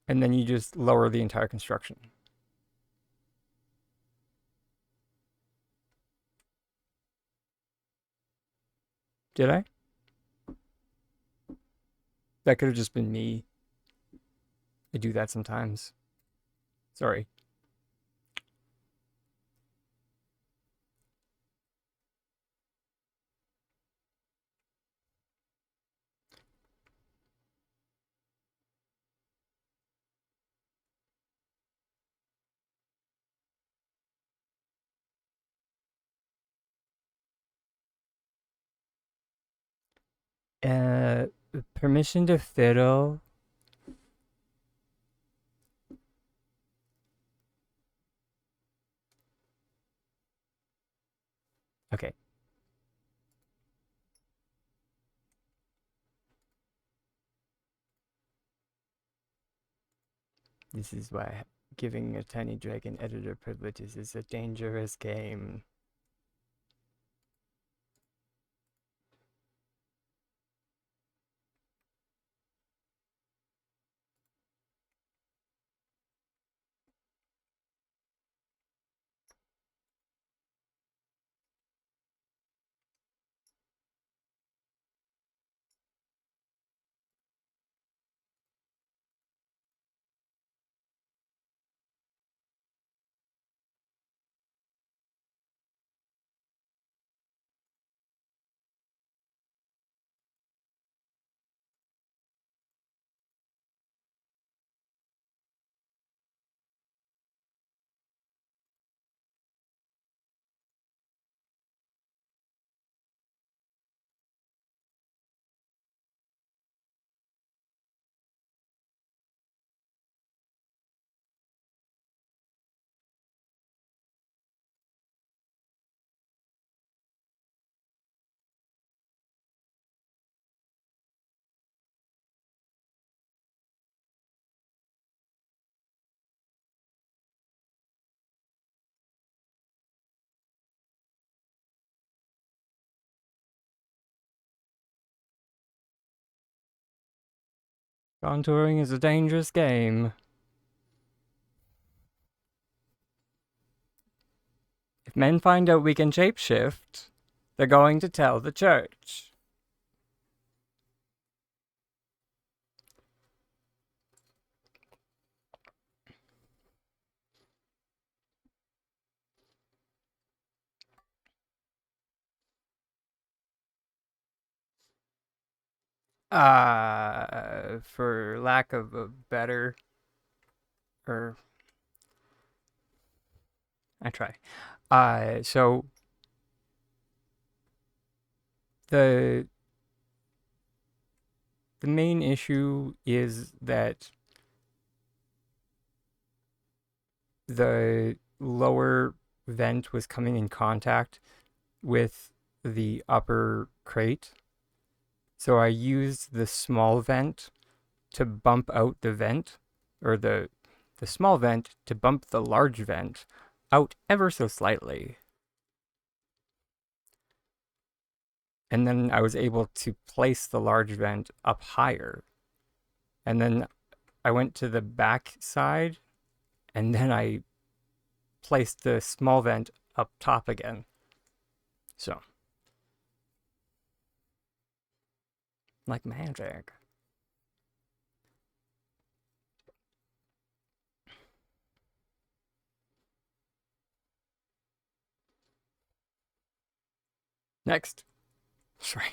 and then you just lower the entire construction. Did I? That could have just been me. I do that sometimes. Sorry. Uh, Permission to fiddle. Okay. This is why giving a tiny dragon editor privileges is a dangerous game. Contouring is a dangerous game. If men find out we can shapeshift, they're going to tell the church. For lack of a better, or I try. So the main issue is that the lower vent was coming in contact with the upper crate. So I used the small vent to bump out the vent, or the small vent to bump the large vent out ever so slightly. And then I was able to place the large vent up higher. And then I went to the back side, and then I placed the small vent up top again. So, like magic. Next. Sorry.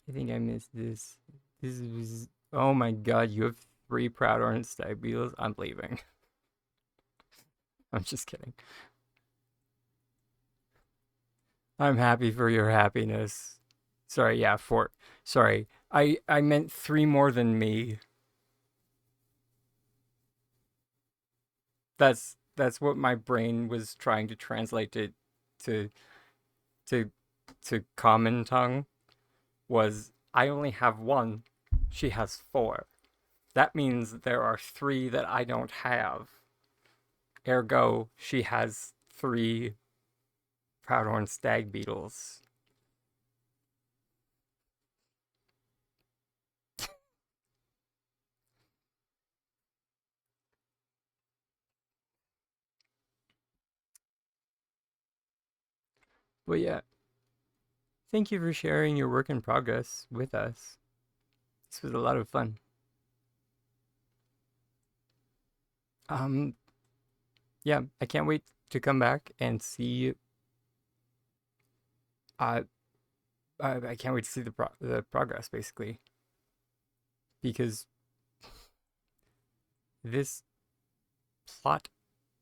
I think I missed this. This was... Oh my god, you have 3 Proud Orange Stag Beetles? I'm leaving. I'm just kidding. I'm happy for your happiness. Sorry, yeah, 4. Sorry, I meant 3 more than me. That's what my brain was trying to translate to to to common tongue, was I only have 1, she has 4. That means there are 3 that I don't have. Ergo, she has 3 Proudhorn Stag Beetles. But yeah, thank you for sharing your work in progress with us. This was a lot of fun. Um, yeah, I can't wait to come back and see. Uh, I can't wait to see the progress, basically, because this plot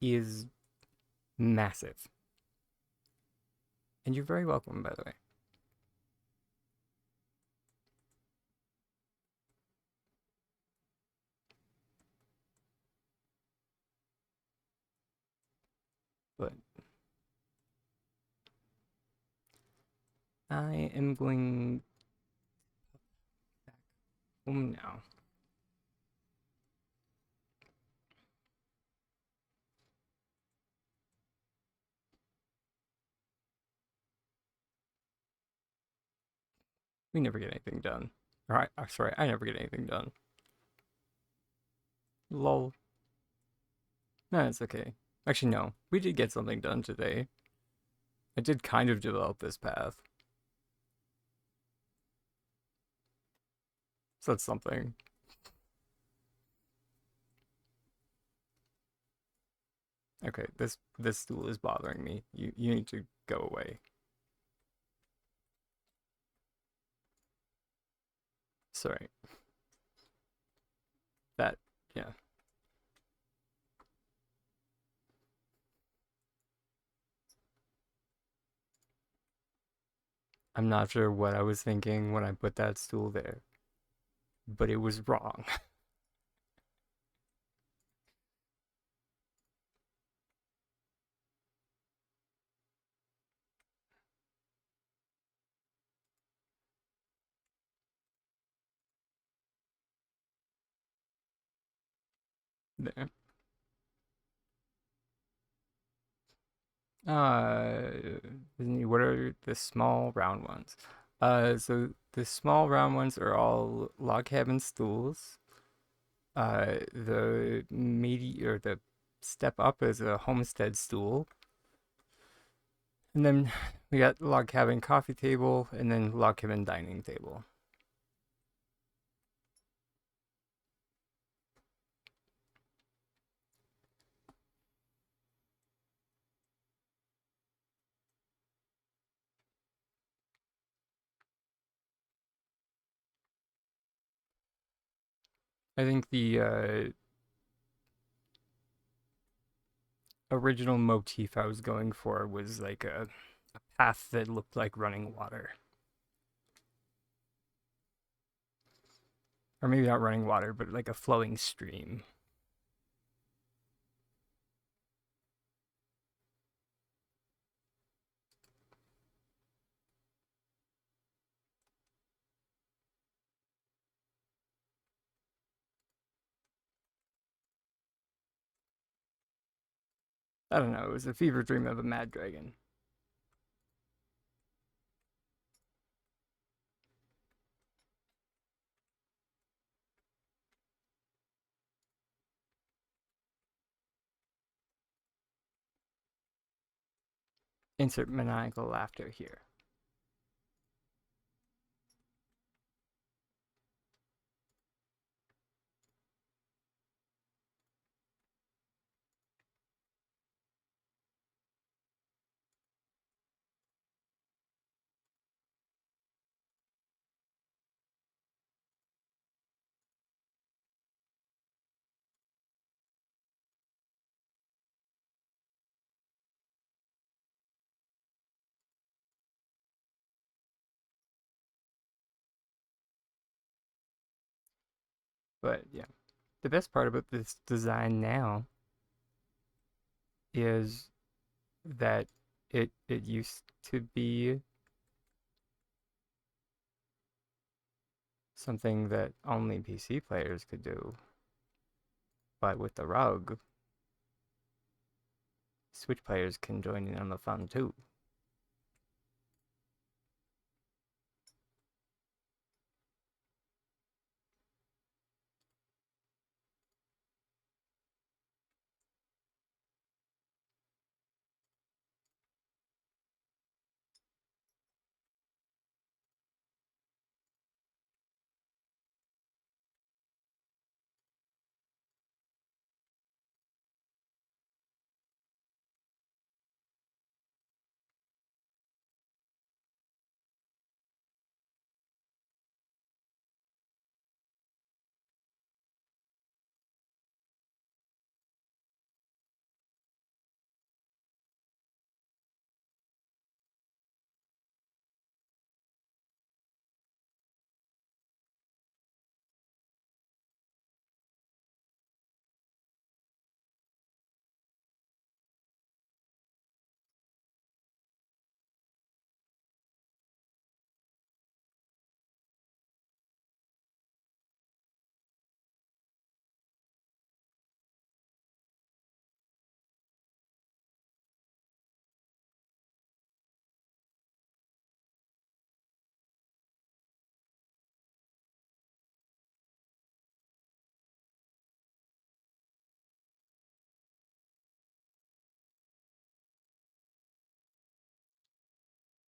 is massive. And you're very welcome, by the way. But I am going back home now. We never get anything done. Or sorry, I never get anything done. Lol. No, it's okay. Actually, no. We did get something done today. I did kind of develop this path. So that's something. Okay, this stool is bothering me. You need to go away. Sorry. That, yeah. I'm not sure what I was thinking when I put that stool there, but it was wrong. There. What are the small round ones? So the small round ones are all log cabin stools. The step up is a homestead stool, and then we got log cabin coffee table, and then log cabin dining table. I think the original motif I was going for was like a path that looked like running water. Or maybe not running water, but like a flowing stream. I don't know, it was a fever dream of a mad dragon. Insert maniacal laughter here. But yeah, the best part about this design now is that it used to be something that only PC players could do. But with the rug, Switch players can join in on the fun too.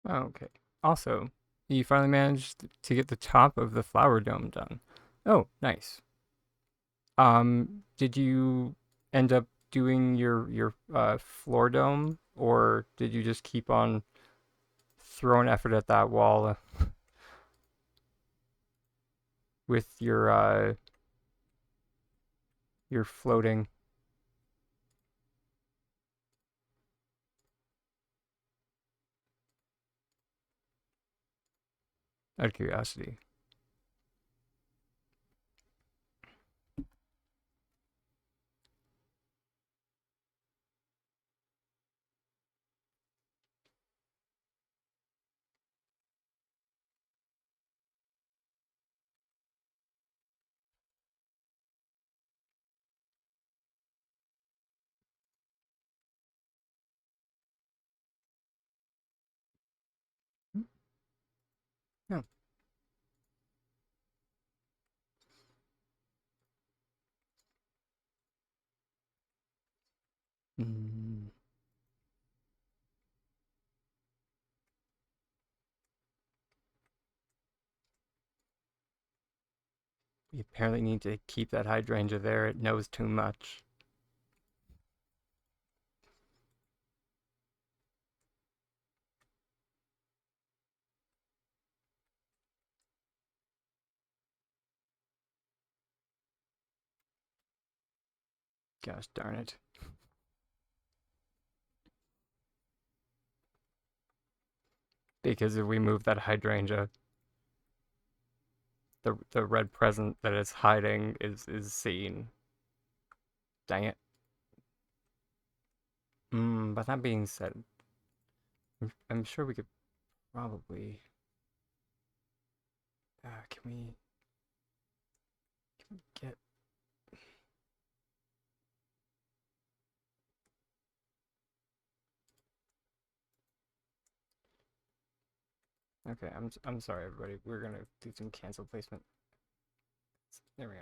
Oh, okay. Also, you finally managed to get the top of the flower dome done. Oh, nice. Did you end up doing your floor dome, or did you just keep on throwing effort at that wall with your floating? Out of curiosity. No. Mm. We apparently need to keep that hydrangea there. It knows too much. Gosh darn it. Because if we move that hydrangea, the red present that it's hiding is seen. Dang it. But that being said, I'm sure we could probably can we get okay, I'm sorry everybody. We're gonna do some cancel placement. There we go.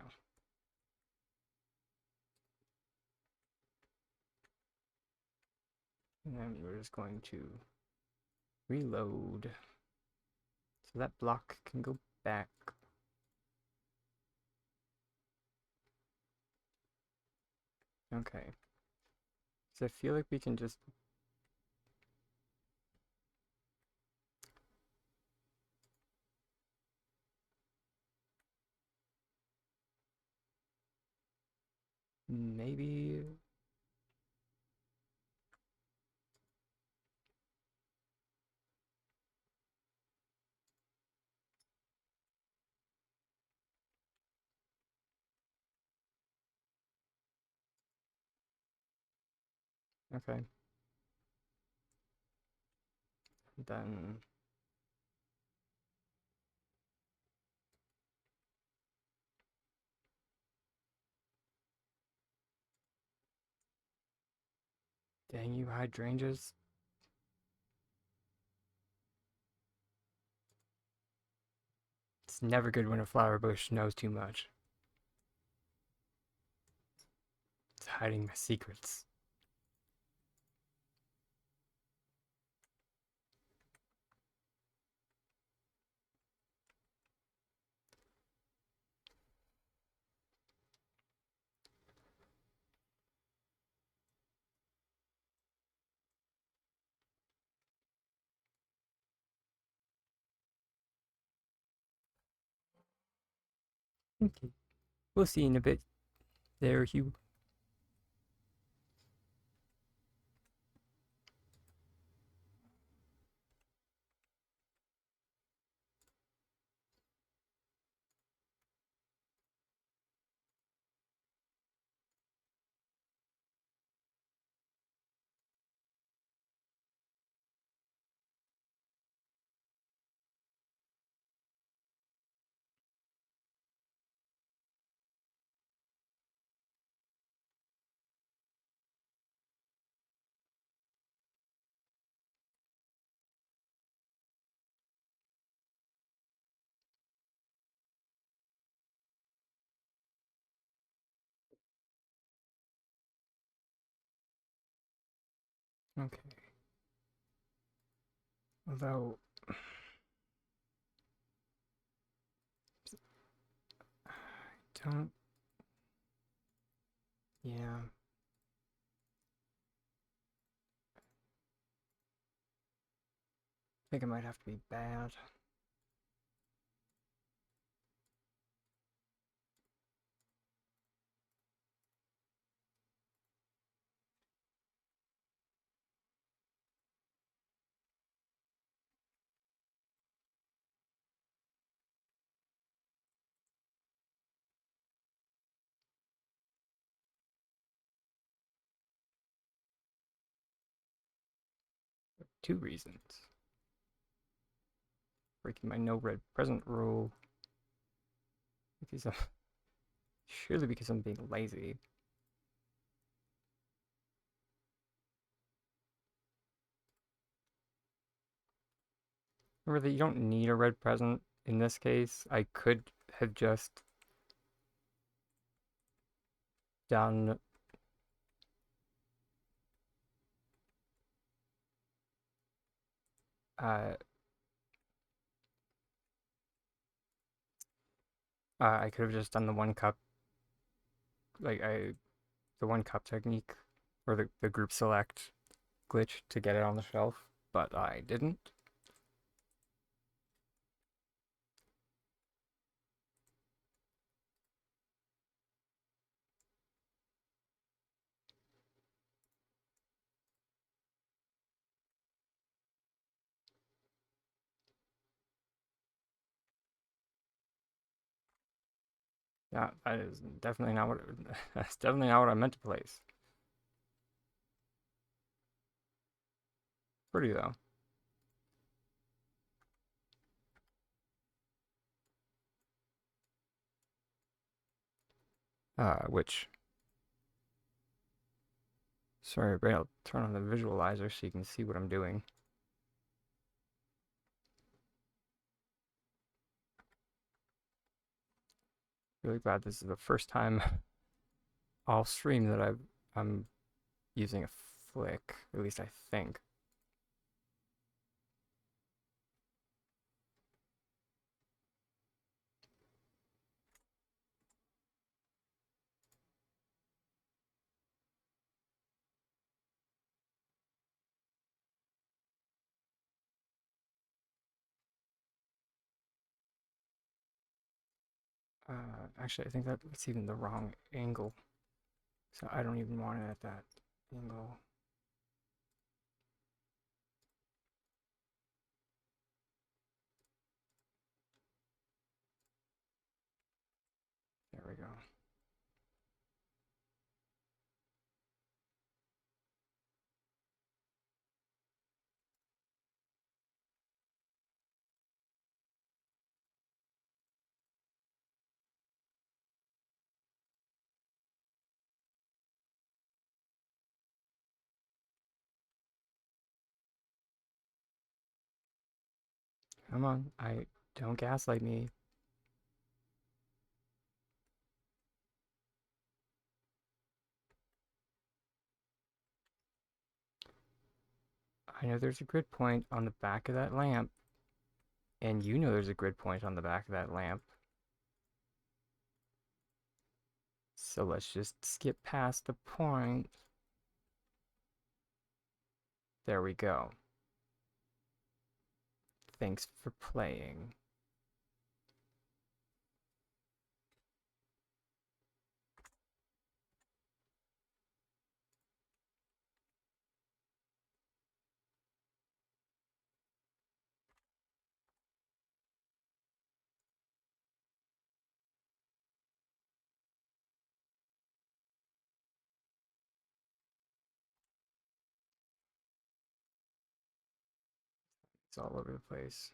And then we're just going to reload. So that block can go back. Okay. So I feel like we can just maybe okay. Then dang you hydrangeas. It's never good when a flower bush knows too much. It's hiding my secrets. Okay. We'll see in a bit. There, Hugh. Okay. Although I don't. Yeah. I think it might have to be bad. Two reasons. Breaking my no red present rule. Because I'm surely because I'm being lazy. Remember that you don't need a red present in this case. I could have just done I could have just done the 1 cup, like the 1 cup technique, or the group select glitch to get it on the shelf, but I didn't. Yeah, that is definitely not what that's definitely not what I meant to place. Pretty though. Which, sorry, but I'll turn on the visualizer so you can see what I'm doing. Really glad this is the first time all stream that I'm using a flick, at least I think. Actually, I think that's even the wrong angle. So I don't even want it at that angle. There we go. Come on, don't gaslight me. I know there's a grid point on the back of that lamp, and you know there's a grid point on the back of that lamp. So let's just skip past the point. There we go. Thanks for playing. It's all over the place.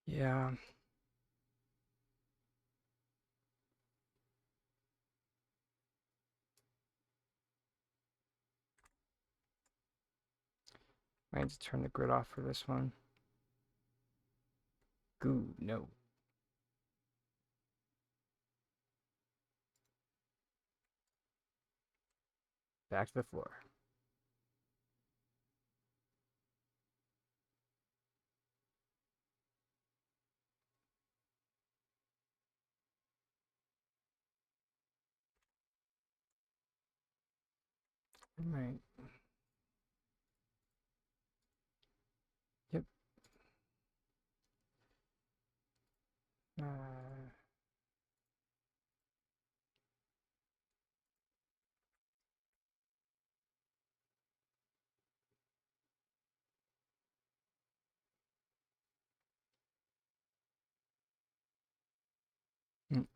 Yeah. I need to turn the grid off for this one. Goo, no. Back to the floor. Right. Yep. Uh,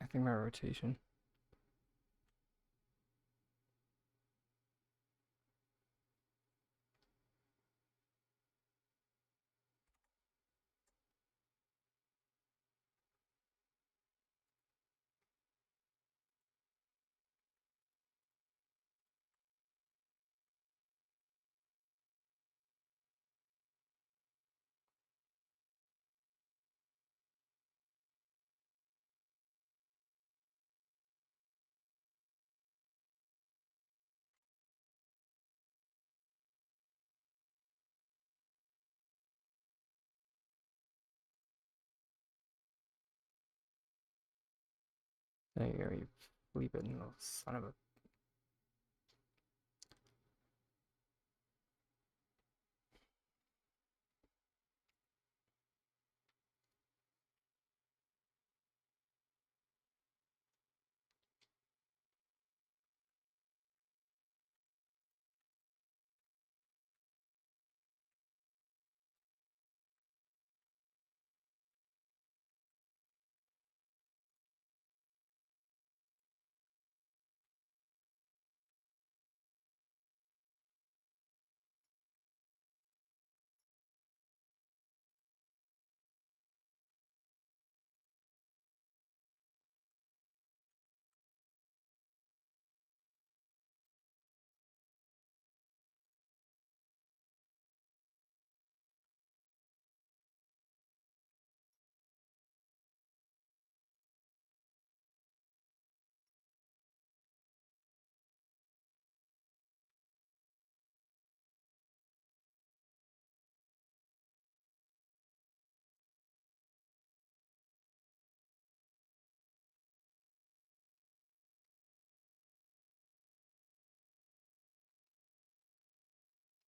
I think my rotation. There you go, you sleeping little son of a...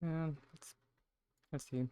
Yeah, let's see.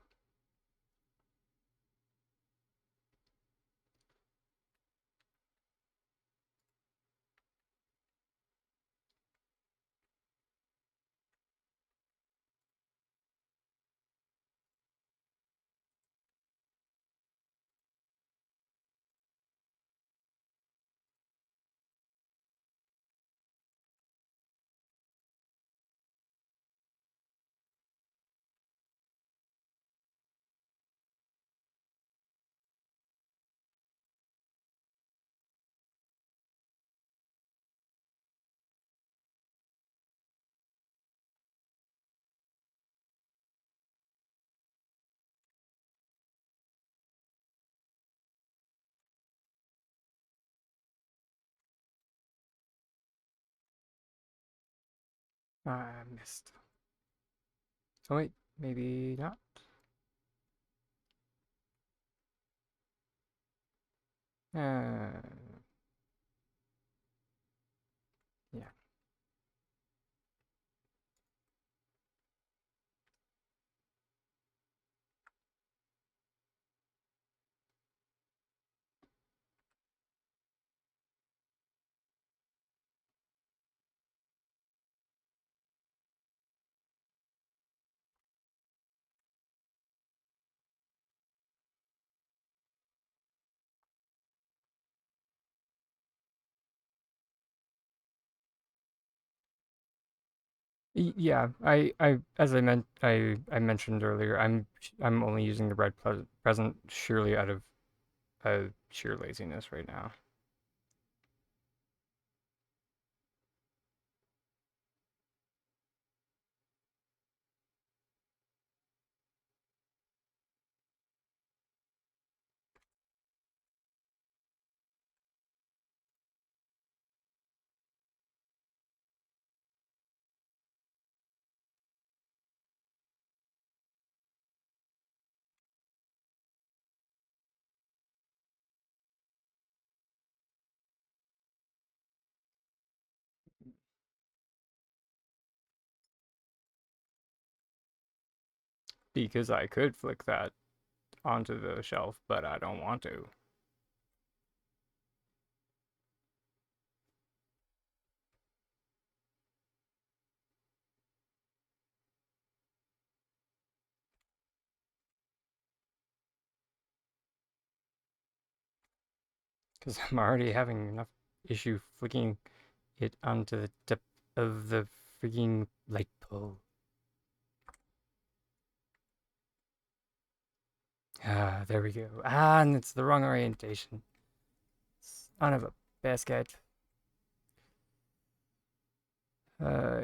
I missed. Oh wait, maybe not. Uh, yeah. Yeah, I mentioned earlier, I'm only using the red present surely out of sheer laziness right now. Because I could flick that onto the shelf, but I don't want to. Because I'm already having enough issue flicking it onto the tip of the freaking light pole. Ah, there we go. Ah, and it's the wrong orientation. Son of a basket. Uh,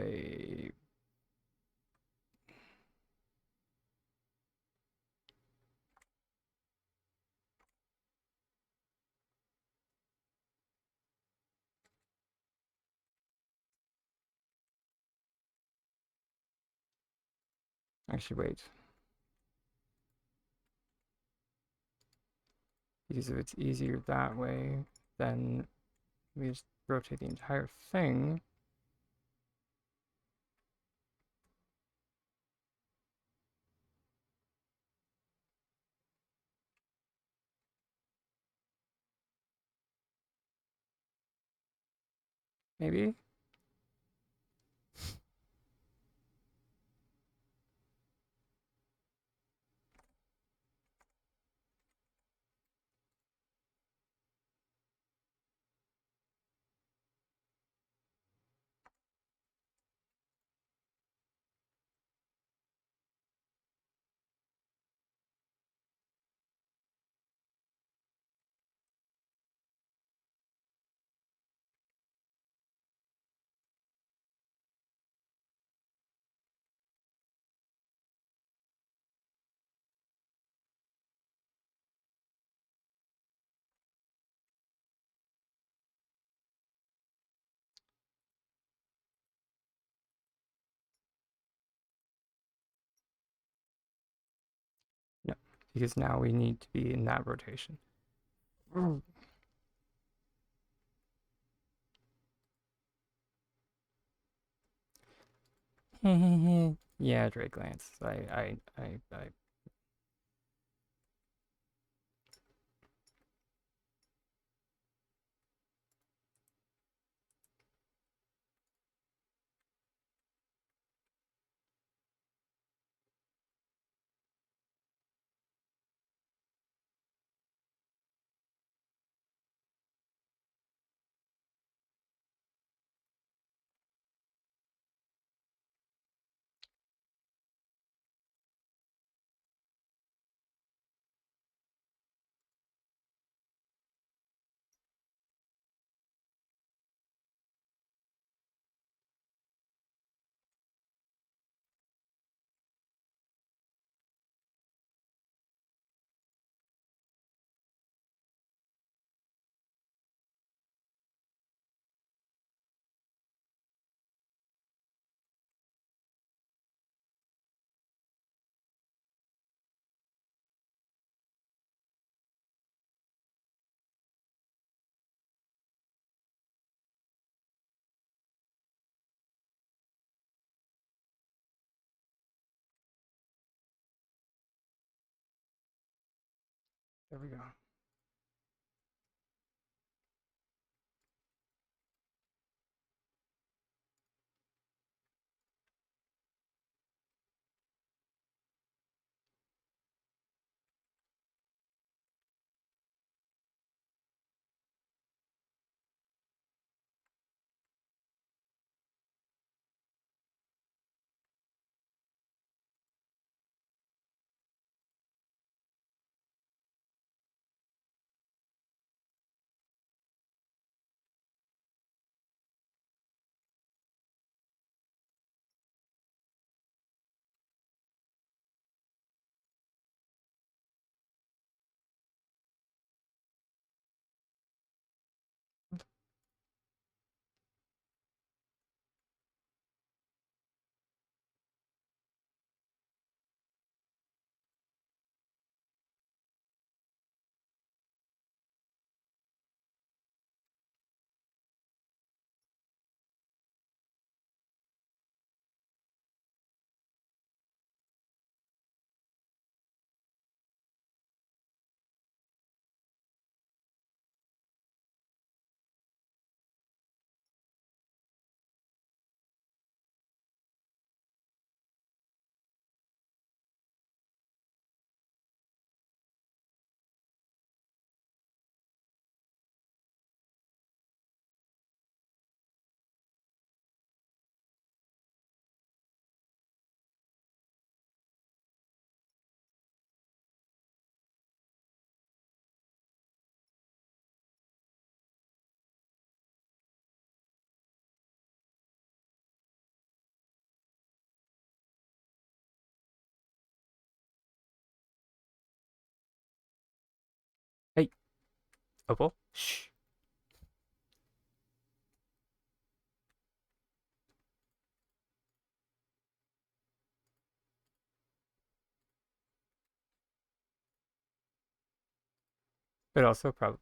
actually, wait. Because if it's easier that way, then we just rotate the entire thing. Maybe? No, because now we need to be in that rotation. Yeah, Drake Lance. I there we go. Hey, Opal. Shh. But also probably.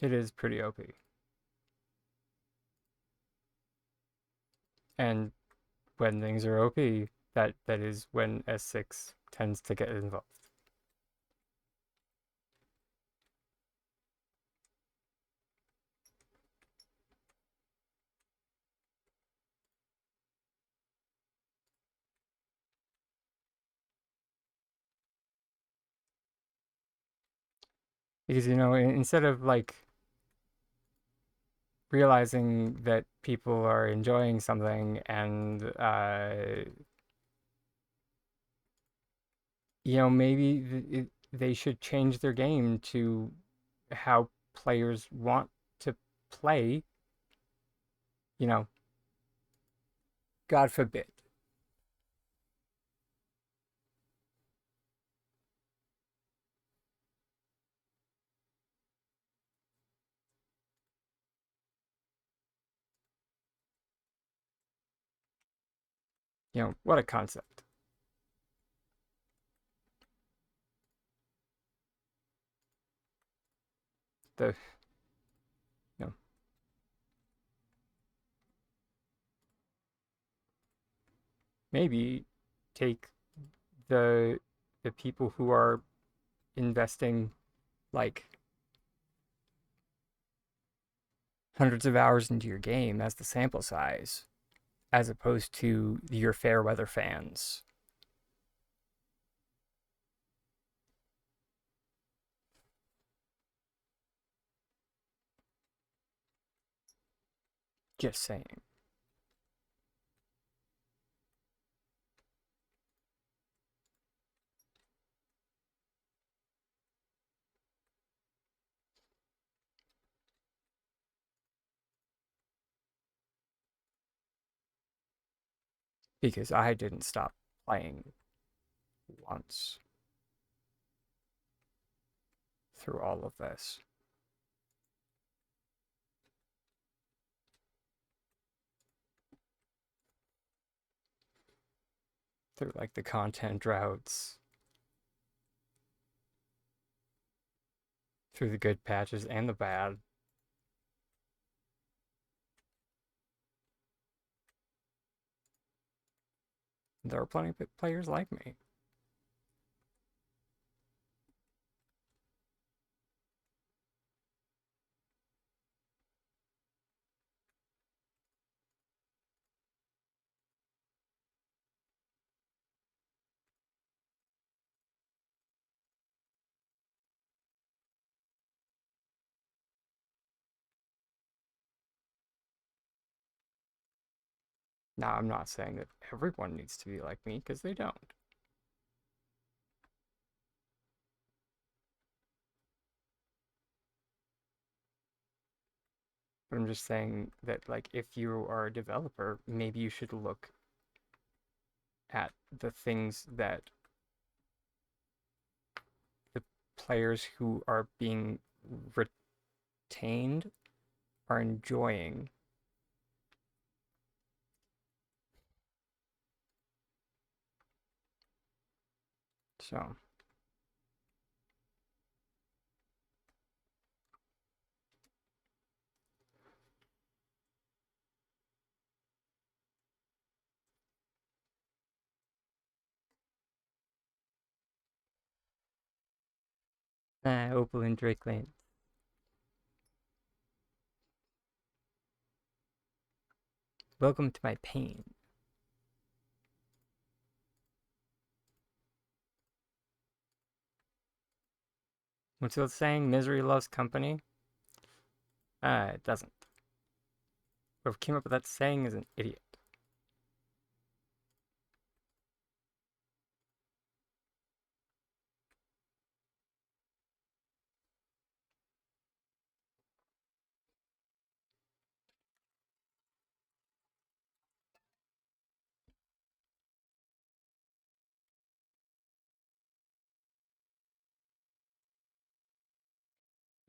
It is pretty OP. And when things are OP, that is when S6 tends to get involved. Because, you know, instead of like realizing that people are enjoying something and, you know, maybe they should change their game to how players want to play, you know, God forbid. You know, what a concept. The, you know, maybe take the people who are investing like hundreds of hours into your game as the sample size, as opposed to your fair weather fans. Just saying. Because I didn't stop playing once through all of this. Through like the content droughts, through the good patches and the bad. There are plenty of players like me. Now, I'm not saying that everyone needs to be like me, because they don't. But I'm just saying that, like, if you are a developer, maybe you should look at the things that the players who are being retained are enjoying. So, Opal and Drakeland. Welcome to my pain. What's the saying? Misery loves company? It doesn't. Whoever came up with that saying is an idiot.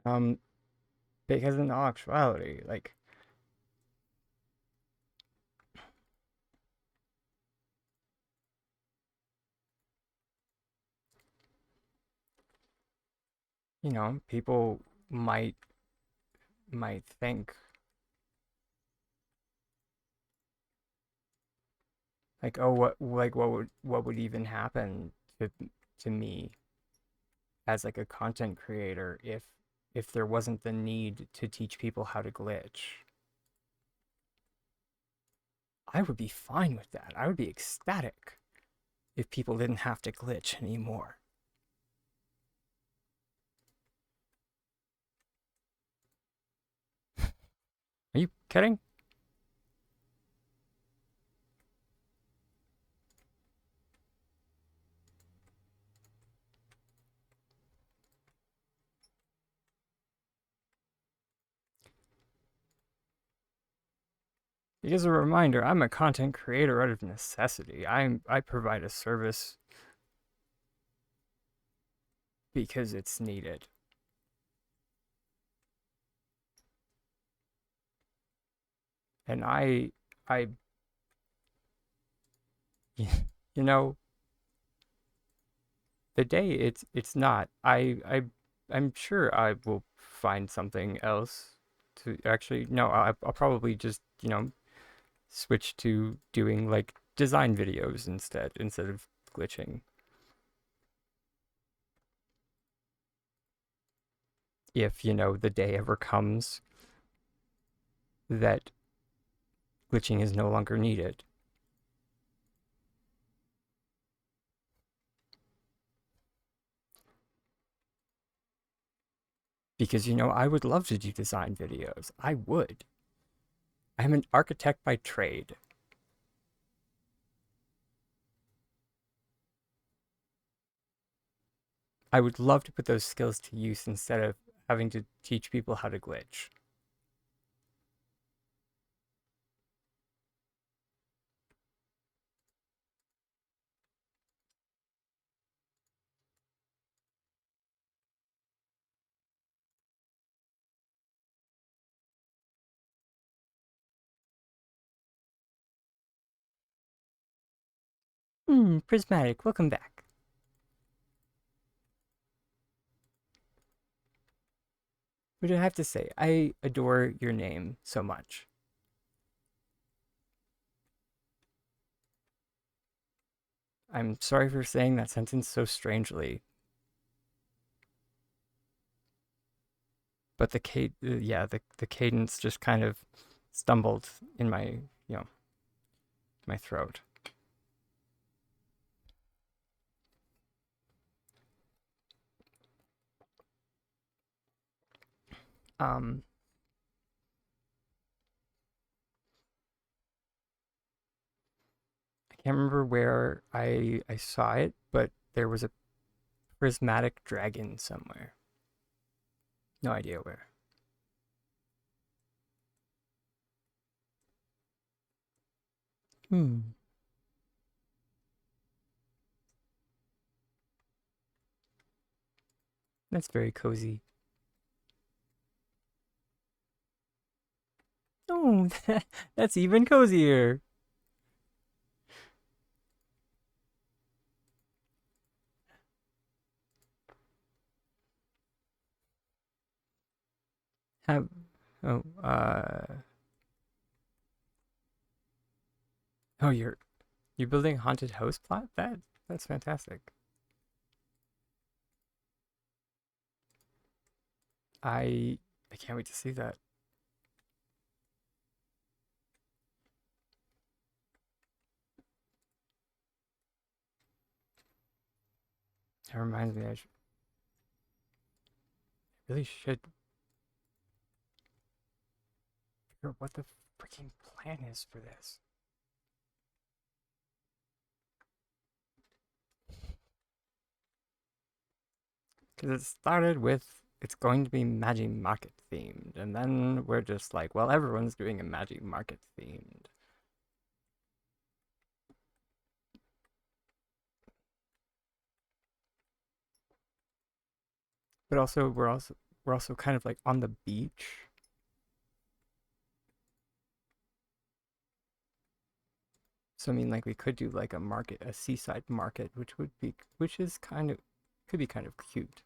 Um, because in actuality, like, you know, people might might think. Like, oh, what would even happen to me as like a content creator if there wasn't the need to teach people how to glitch? I would be fine with that. I would be ecstatic if people didn't have to glitch anymore. Are you kidding? Because a reminder, I'm a content creator out of necessity. I provide a service because it's needed. And I you know, the day it's not, I'm sure I will find something else to actually no, I'll probably just, switch to doing like design videos instead of glitching. If, the day ever comes that glitching is no longer needed. Because, I would love to do design videos. I would. I'm an architect by trade. I would love to put those skills to use instead of having to teach people how to glitch. Prismatic, welcome back. What do I have to say? I adore your name so much. I'm sorry for saying that sentence so strangely. But the cadence just kind of stumbled in my throat. Um, I can't remember where I saw it, but there was a prismatic dragon somewhere. No idea where. Hmm. That's very cozy. Oh, that's even cozier. Have oh oh you're building a haunted house plot? That's fantastic. I I can't wait to see that. That reminds me, really should figure out what the freaking plan is for this. Because it started with it's going to be MajiMarket themed, and then we're just like, well, everyone's doing a MajiMarket themed. But also we're also kind of like on the beach. So I mean, like we could do like a market, a seaside market, which is could be kind of cute.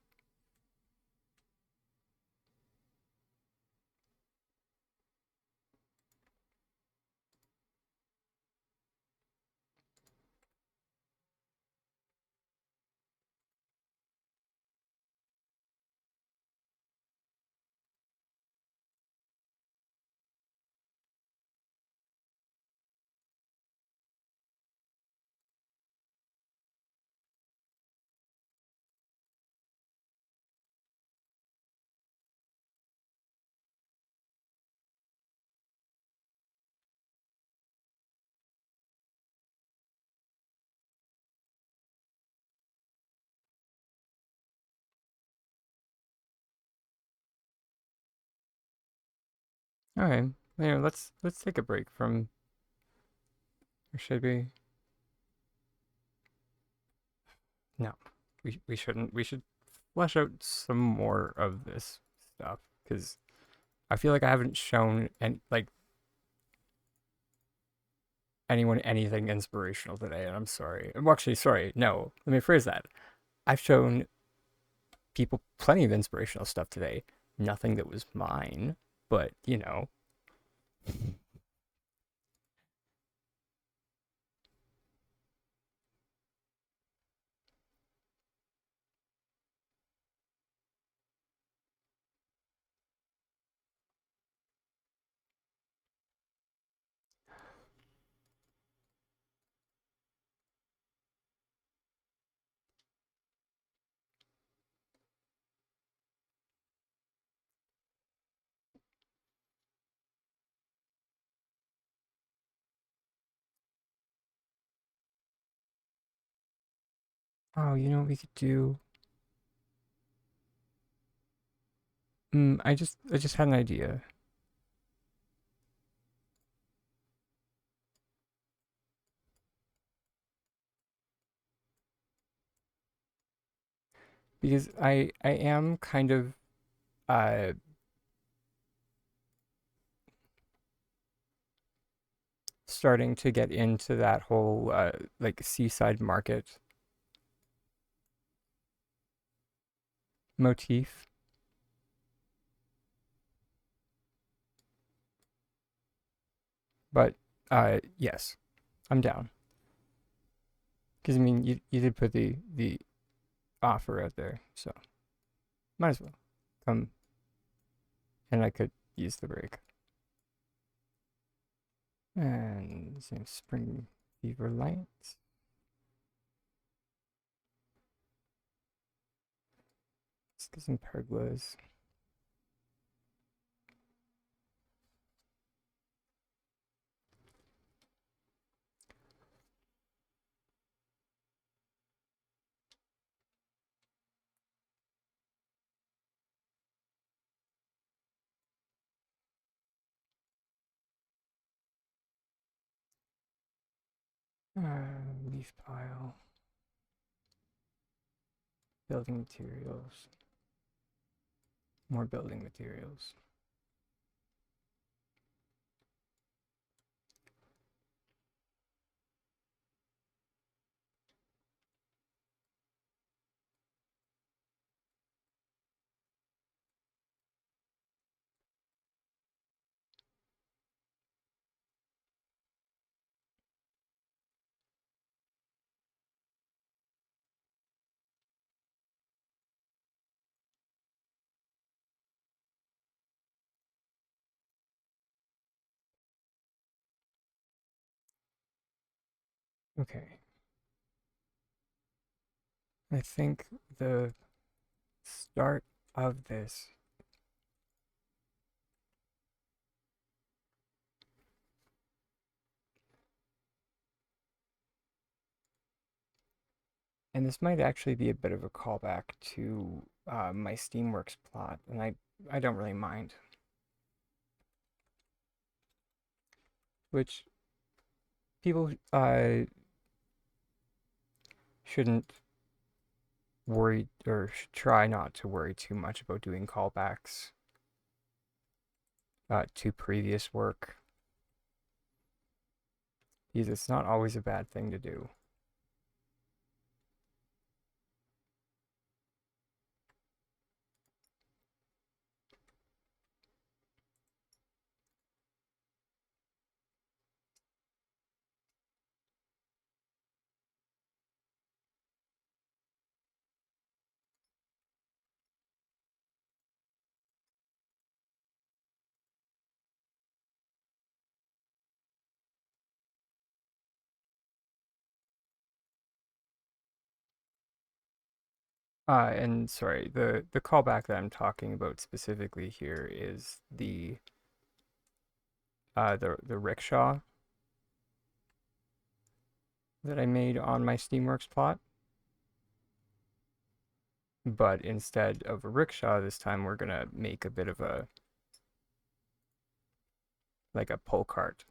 Alright, let's take a break from, or should we? No, we shouldn't. We should flesh out some more of this stuff, because I feel like I haven't shown anyone anything inspirational today, and I'm sorry. Well, actually, sorry. No, let me phrase that. I've shown people plenty of inspirational stuff today. Nothing that was mine, but you know. Oh, you know what we could do? I just had an idea. Because I am kind of uh starting to get into that whole like seaside market motif. But yes, I'm down. Because I mean, you did put the offer out there, so might as well come, and I could use the break. And same spring fever lights. Let's get some pergolas. Leaf pile. Building materials. More building materials. Okay. I think the start of this and this might actually be a bit of a callback to my Steamworks plot, and I don't really mind. Which people shouldn't worry or should try not to worry too much about doing callbacks to previous work, because it's not always a bad thing to do. And sorry, the callback that I'm talking about specifically here is the rickshaw that I made on my Steamworks plot. But instead of a rickshaw this time, we're gonna make a bit of a like a pull cart.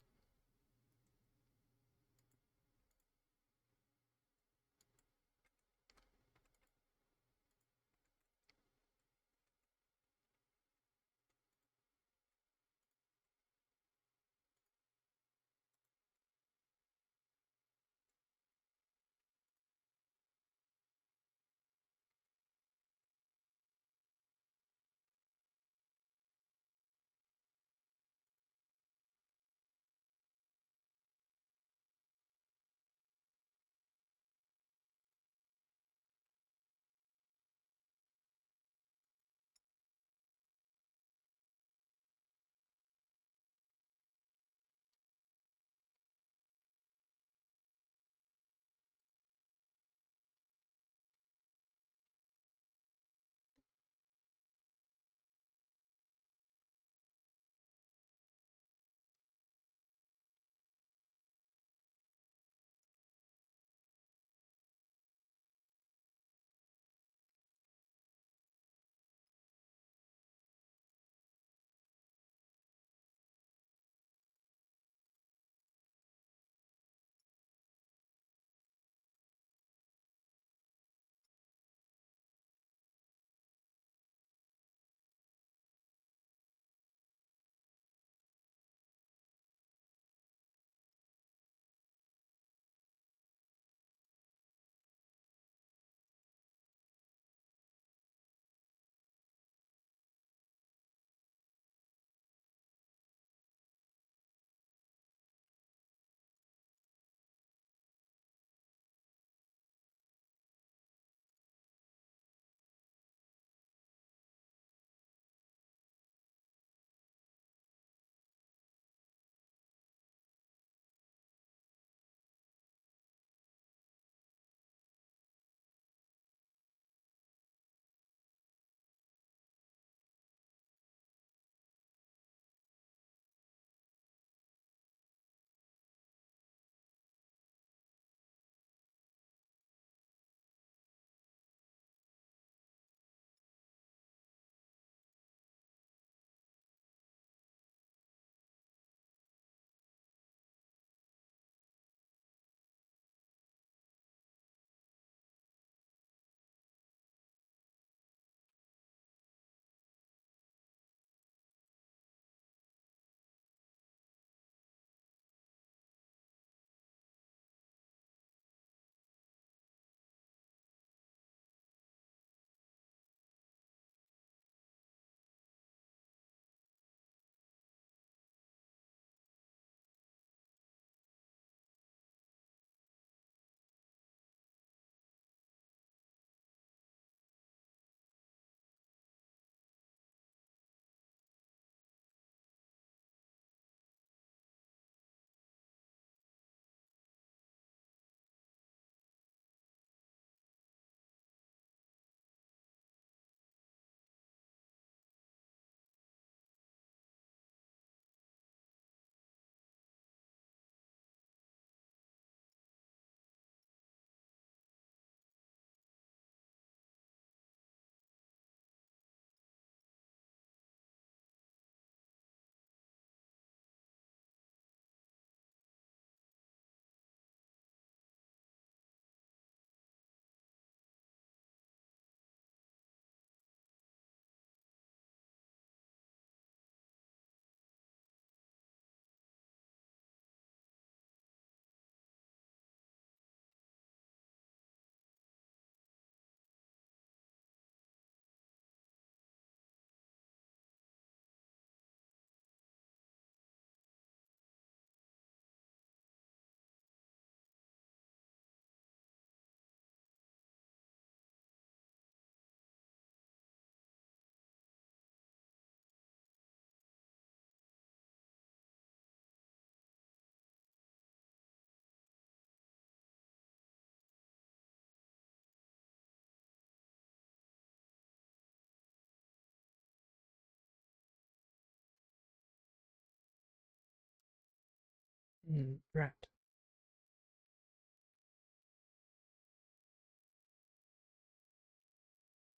Right.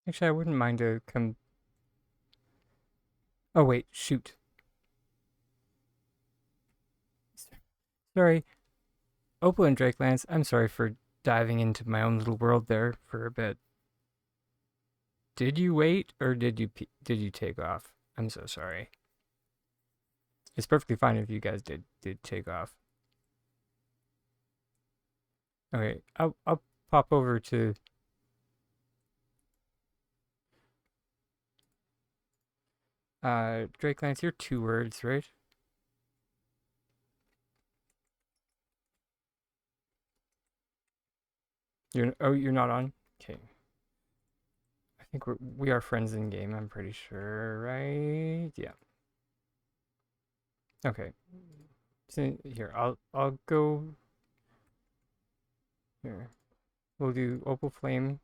Actually, I wouldn't mind to come. Oh wait, shoot. Sorry, Opal and Drakelance, I'm sorry for diving into my own little world there for a bit. Did you wait or did you take off? I'm so sorry. It's perfectly fine if you guys did take off. Okay, I'll pop over to Drakelance, you're 2 words, right? You're not on? Okay. I think we are friends in game, I'm pretty sure, right? Yeah. Okay. So here, I'll go here. We'll do Opal Flame.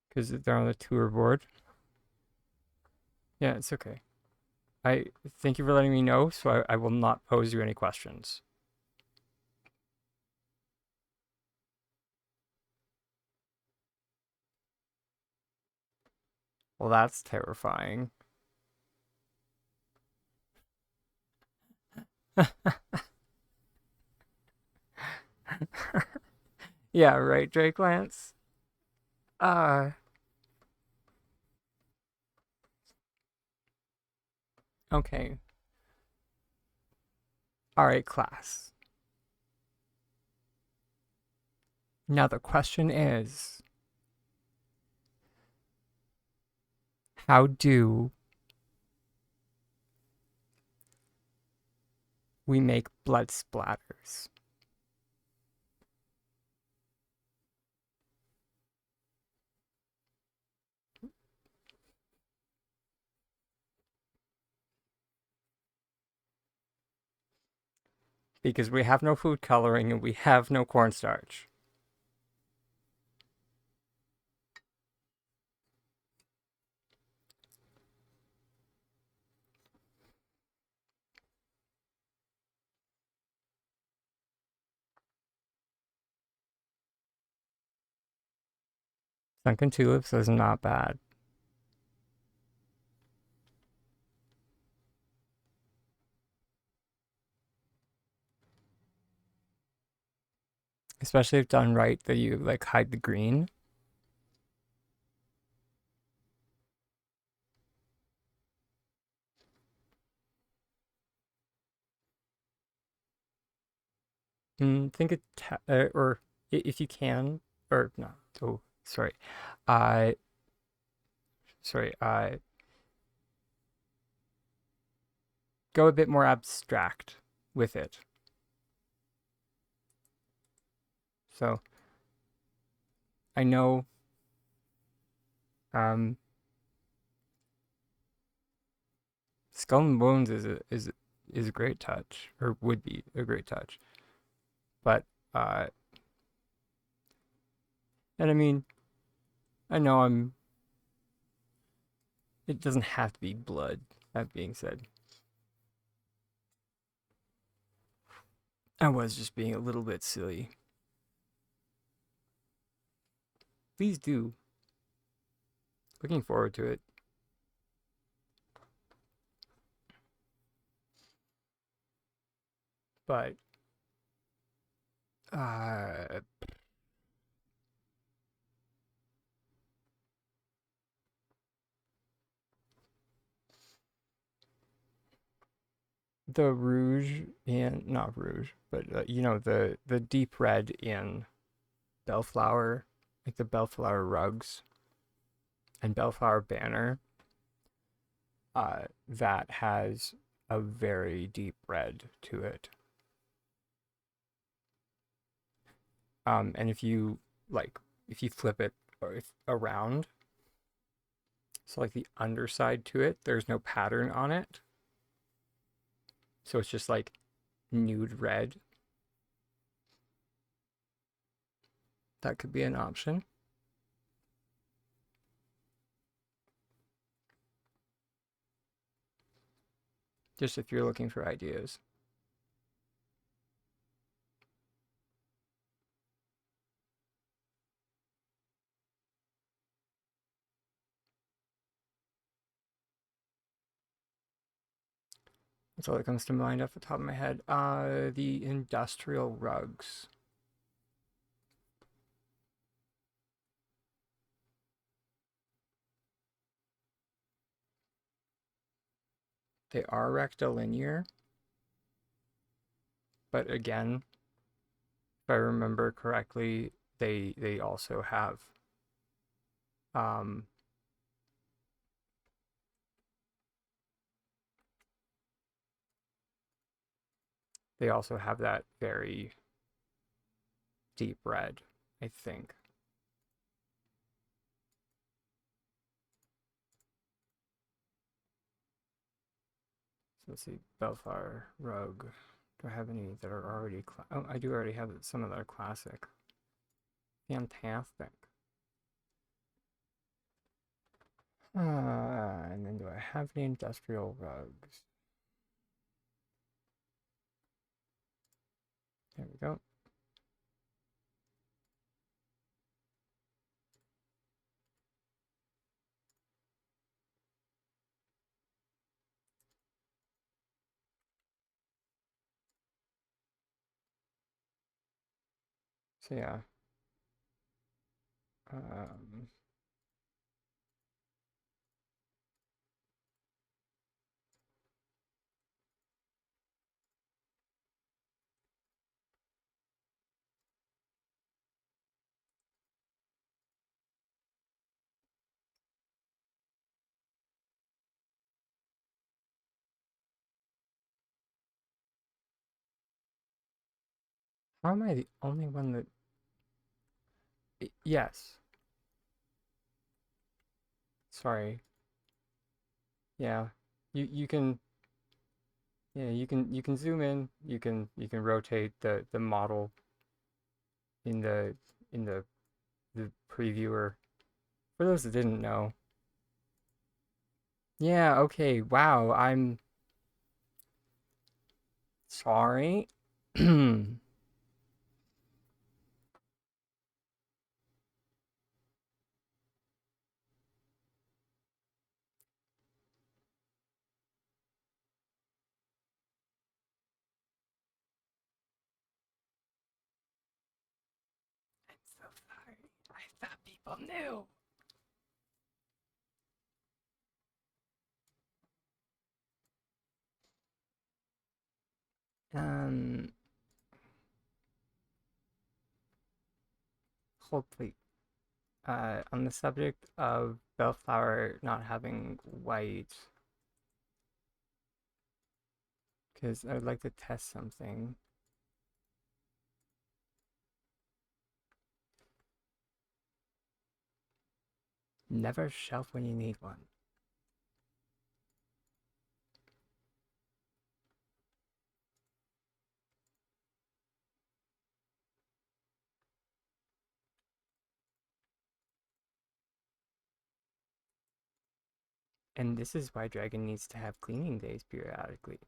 Because they're on the tour board. Yeah, it's okay. I thank you for letting me know, so I will not pose you any questions. Well, that's terrifying. Yeah, right, Drakelance? Okay. Alright, class. Now the question is, how do we make blood splatters? Because we have no food coloring and we have no cornstarch. Sunken tulips is not bad. Especially if done right, that you like hide the green. Think it, or if you can, or no. Oh, sorry. Uh, sorry. Go a bit more abstract with it. So, I know, um, Skull and Bones is a great touch, or would be a great touch. But, uh, and I mean, I know it doesn't have to be blood, that being said. I was just being a little bit silly. Please do. Looking forward to it. But, uh, the rouge in, not rouge, but you know, the deep red in Bellflower, like the Bellflower rugs and Bellflower banner, that has a very deep red to it. And if you flip it around, so like the underside to it, there's no pattern on it. So it's just like nude red. That could be an option. Just if you're looking for ideas. That's all that comes to mind off the top of my head. The industrial rugs. They are rectilinear, but again, if I remember correctly, they also have um they also have that very deep red, I think. So let's see, Bellflower Rug. Do I have any that are already oh, I do already have some that are classic. Fantastic. And then do I have any industrial rugs? There we go. So yeah. Um, how am I the only one that... Yes. Sorry. Yeah. You can... Yeah, you can zoom in. You can rotate the model in the previewer. For those that didn't know. Yeah, okay. Wow, I'm sorry. I'm so sorry. I thought people knew. Um, Hopefully, on the subject of Bellflower not having white, because I would like to test something. Never shelf when you need one. And this is why Dragon needs to have cleaning days periodically.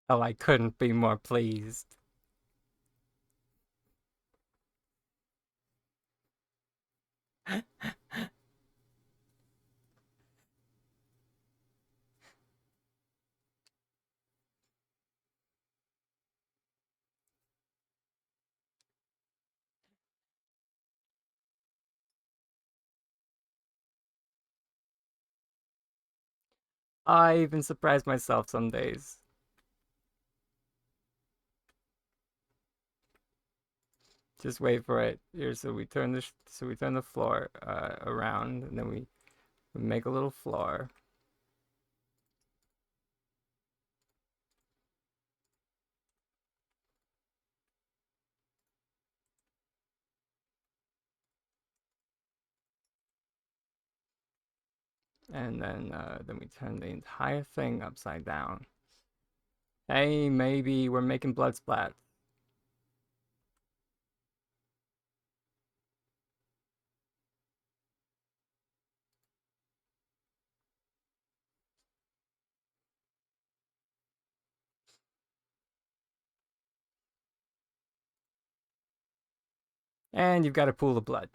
Oh, I couldn't be more pleased. I even surprise myself some days. Just wait for it. Here, so we turn the floor around, and then we make a little floor. And then we turn the entire thing upside down. Hey, maybe we're making blood splat. And you've got a pool of blood.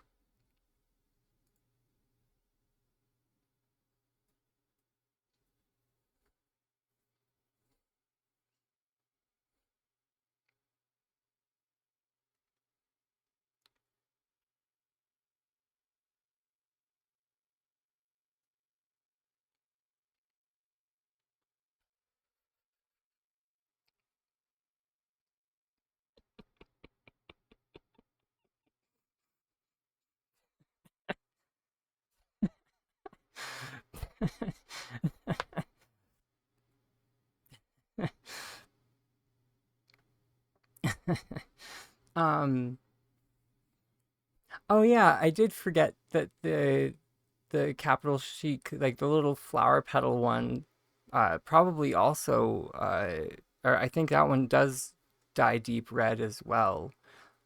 um oh yeah, I did forget that the capital chic, like the little flower petal one, probably also or I think that one does dye deep red as well.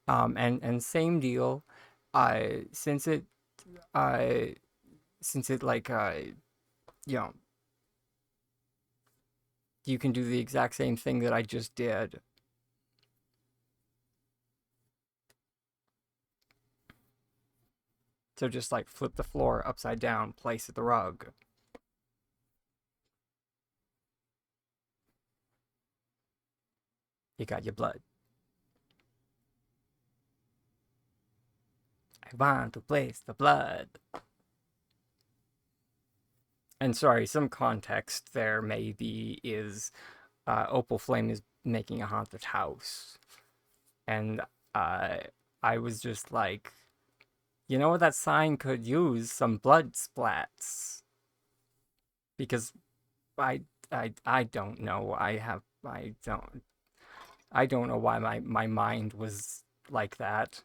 And same deal, uh since it uh since it like you know, you can do the exact same thing that I just did. So just like flip the floor upside down, place the rug. You got your blood. I want to place the blood. And sorry, some context there maybe is Opal Flame is making a haunted house. And uh, I was just like, you know what, that sign could use some blood splats. Because I I don't know. I don't know why my mind was like that.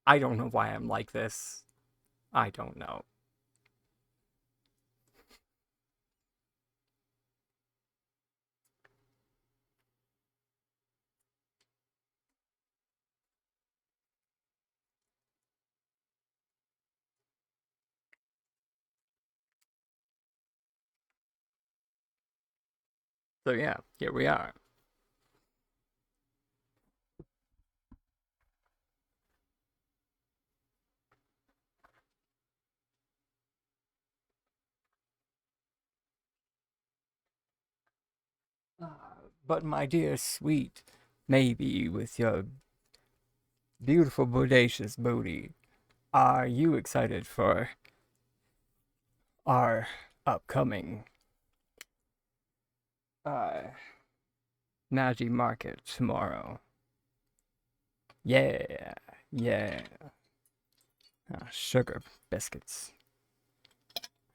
I don't know why I'm like this. I don't know. So yeah, here we are. But my dear sweet, maybe with your beautiful bodacious booty, are you excited for our upcoming uh MajiMarket tomorrow? Yeah, yeah. Sugar biscuits.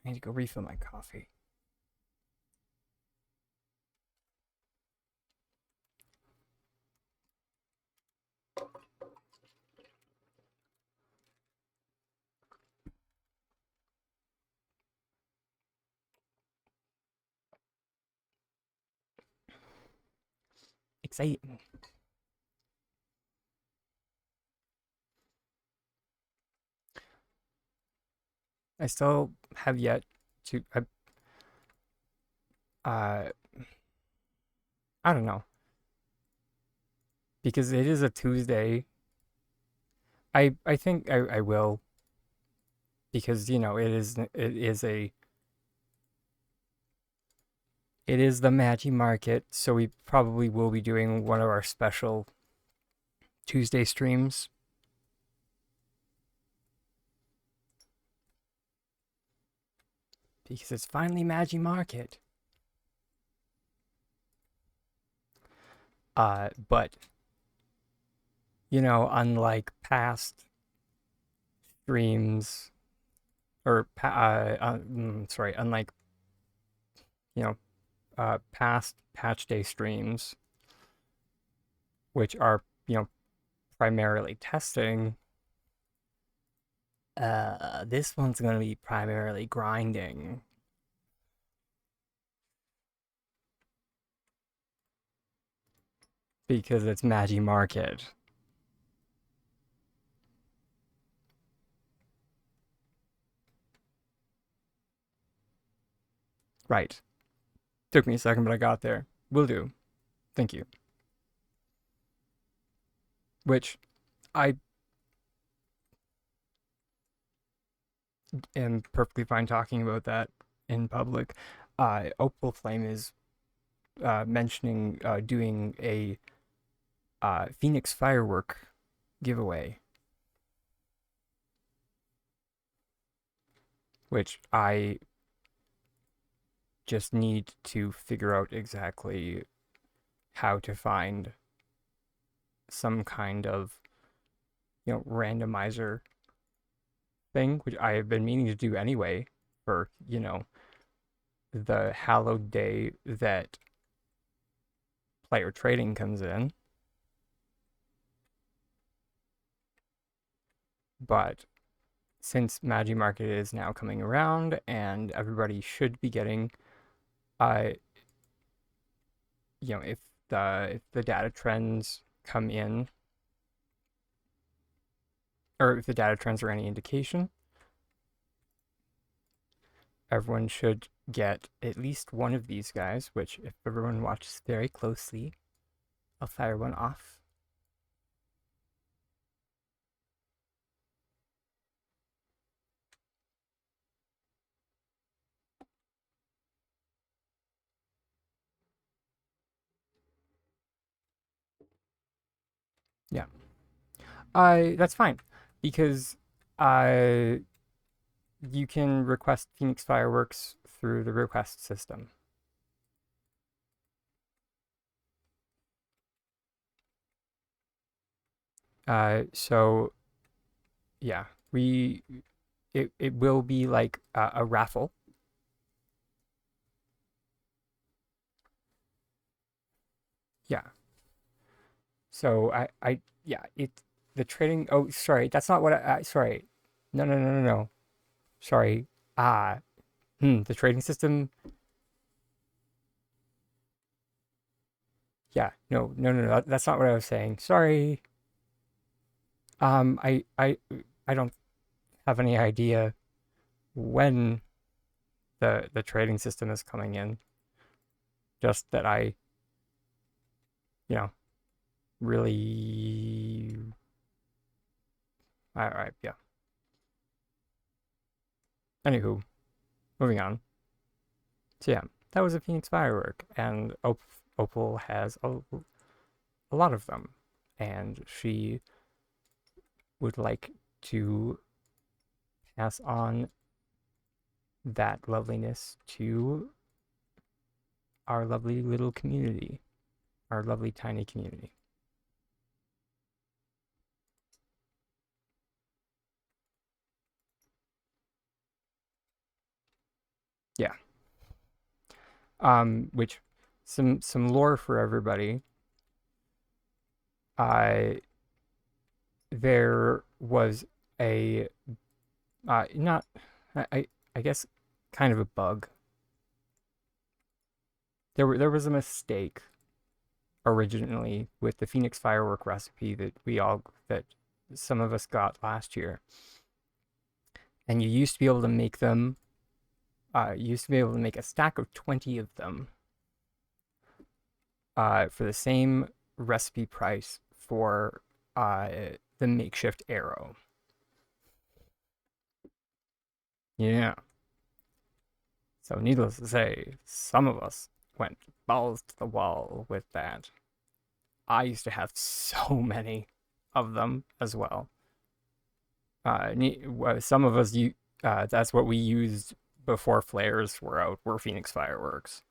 I need to go refill my coffee. Exciting. I still have yet to. Uh, I don't know, because it is a Tuesday. I think I will, because you know it is the MajiMarket, so we probably will be doing one of our special Tuesday streams. Because it's finally MajiMarket. But you know, unlike past streams, or sorry, unlike you know, past patch day streams, which are primarily testing, this one's gonna be primarily grinding. Because it's MajiMarket. Right. Took me a second, but I got there. Will do. Thank you. Which I am perfectly fine talking about that in public. Opal Flame is mentioning doing a Phoenix firework giveaway, which I just need to figure out exactly how to find some kind of randomizer thing, which I have been meaning to do anyway for the hallowed day that player trading comes in. But since MajiMarket is now coming around and everybody should be getting if the data trends come in, or if the data trends are any indication, everyone should get at least one of these guys, which if everyone watches very closely, I'll fire one off. Yeah. That's fine, because you can request Phoenix fireworks through the request system. So yeah, it will be like a raffle. Yeah. So yeah, the trading. Oh, sorry, that's not what sorry. No. Sorry. The trading system. Yeah, no. That's not what I was saying. Sorry. I don't have any idea when the trading system is coming in. Just that you know, really. All right, yeah. Anywho, moving on. So yeah, that was a Phoenix firework, and Opal has a lot of them, and she would like to pass on that loveliness to our lovely little community, our lovely tiny community. Yeah. Which some lore for everybody. There was a not I guess kind of a bug. There was a mistake originally with the Phoenix firework recipe that some of us got last year. And you used to be able to make them you used to be able to make a stack of 20 of them for the same recipe price for the makeshift arrow. Yeah. So needless to say, some of us went balls to the wall with that. I used to have so many of them as well. Some of us, that's what we used before flares were out, were Phoenix fireworks.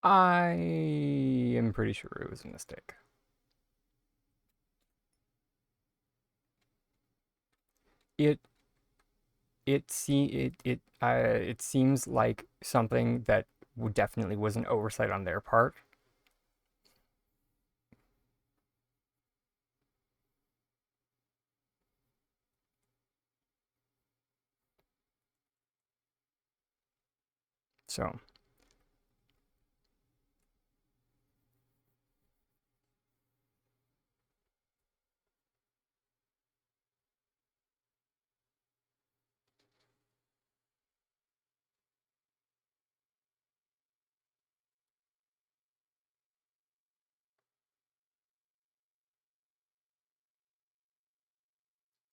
I am pretty sure it was a mistake. It it seems like something that definitely was an oversight on their part. So,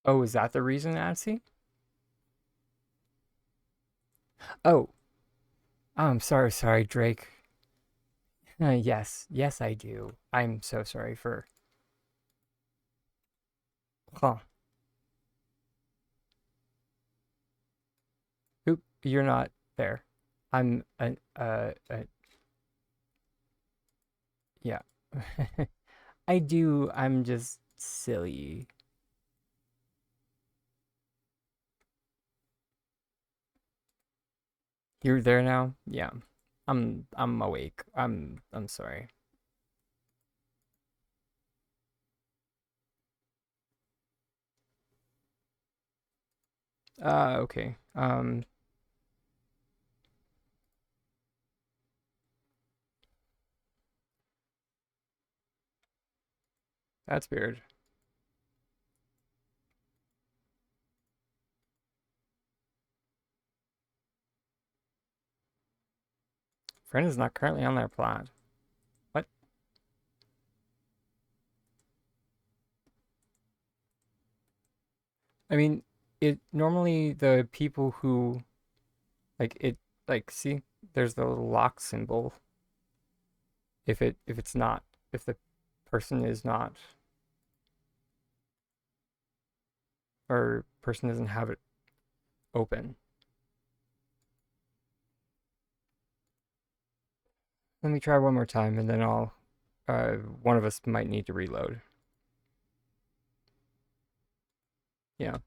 oh, is that the reason, Adsy? Oh, I'm sorry, Drake. Yes, I do. I'm so sorry for. Huh? Oop, you're not there. I'm yeah. I do. I'm just silly. You're there now? Yeah. I'm awake. I'm sorry. Okay. That's weird. Friend is not currently on their plot. What? I mean, it normally the people who like it like see there's the little lock symbol. If it's not if the person is not or person doesn't have it open. Let me try one more time and then I'll one of us might need to reload. Yeah.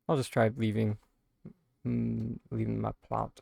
I'll just try leaving my plot.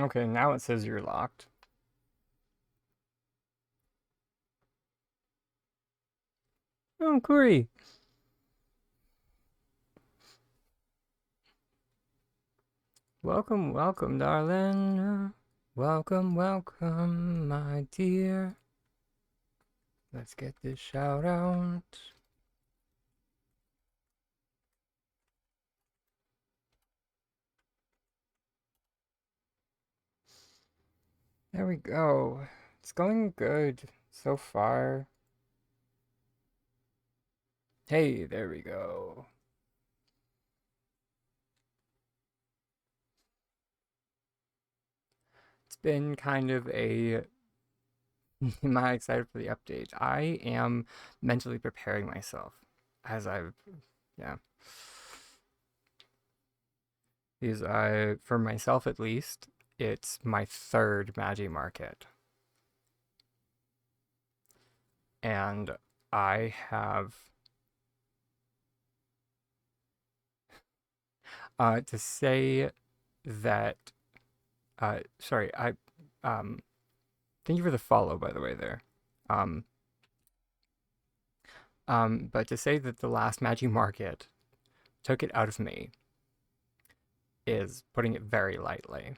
Okay, now it says you're locked. Oh, Corey. Welcome, darling. Welcome, my dear. Let's get this shout out. There we go. It's going good so far. Hey, there we go. It's been kind of a. Am I excited for the update? I am mentally preparing myself as I've. Yeah. Because for myself at least, it's my third MajiMarket. And I have to say that Sorry, thank you for the follow, by the way, there. Um, but to say that the last MajiMarket took it out of me is putting it very lightly.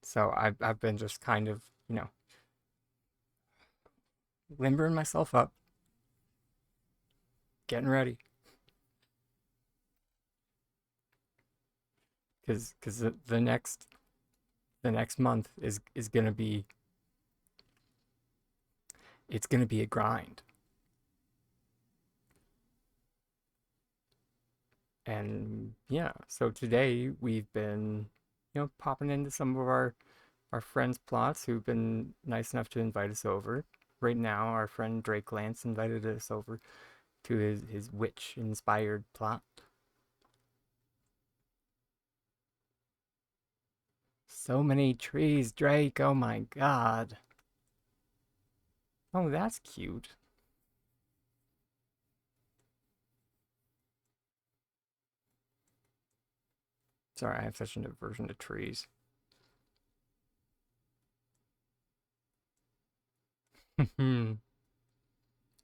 So I've been just kind of, limbering myself up, getting ready. Because the next month is gonna be, it's gonna be a grind. And yeah, so today we've been, popping into some of our friends' plots who've been nice enough to invite us over. Right now, our friend Drake Lance invited us over to his witch-inspired plot. So many trees, Drake, oh my god. Oh, that's cute. Sorry, I have such an aversion to trees.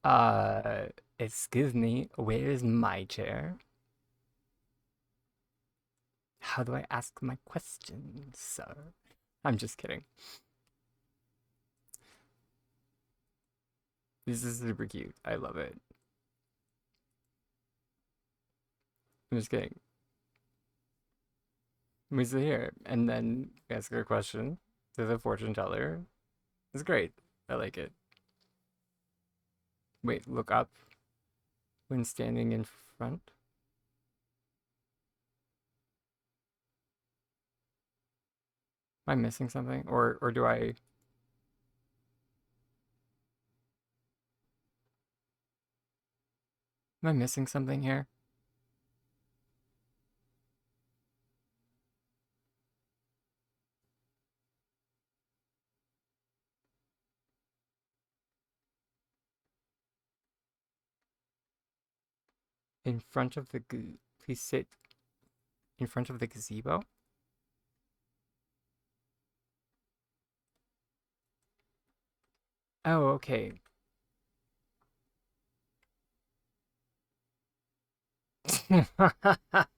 uh, excuse me, where is my chair? How do I ask my questions, sir? I'm just kidding. This is super cute. I love it. I'm just kidding. We sit here and then ask her a question to the fortune teller. It's great. I like it. Wait, look up when standing in front. Am I missing something? Or do I... Am I missing something here? In front of the... Please sit in front of the gazebo? Oh, okay.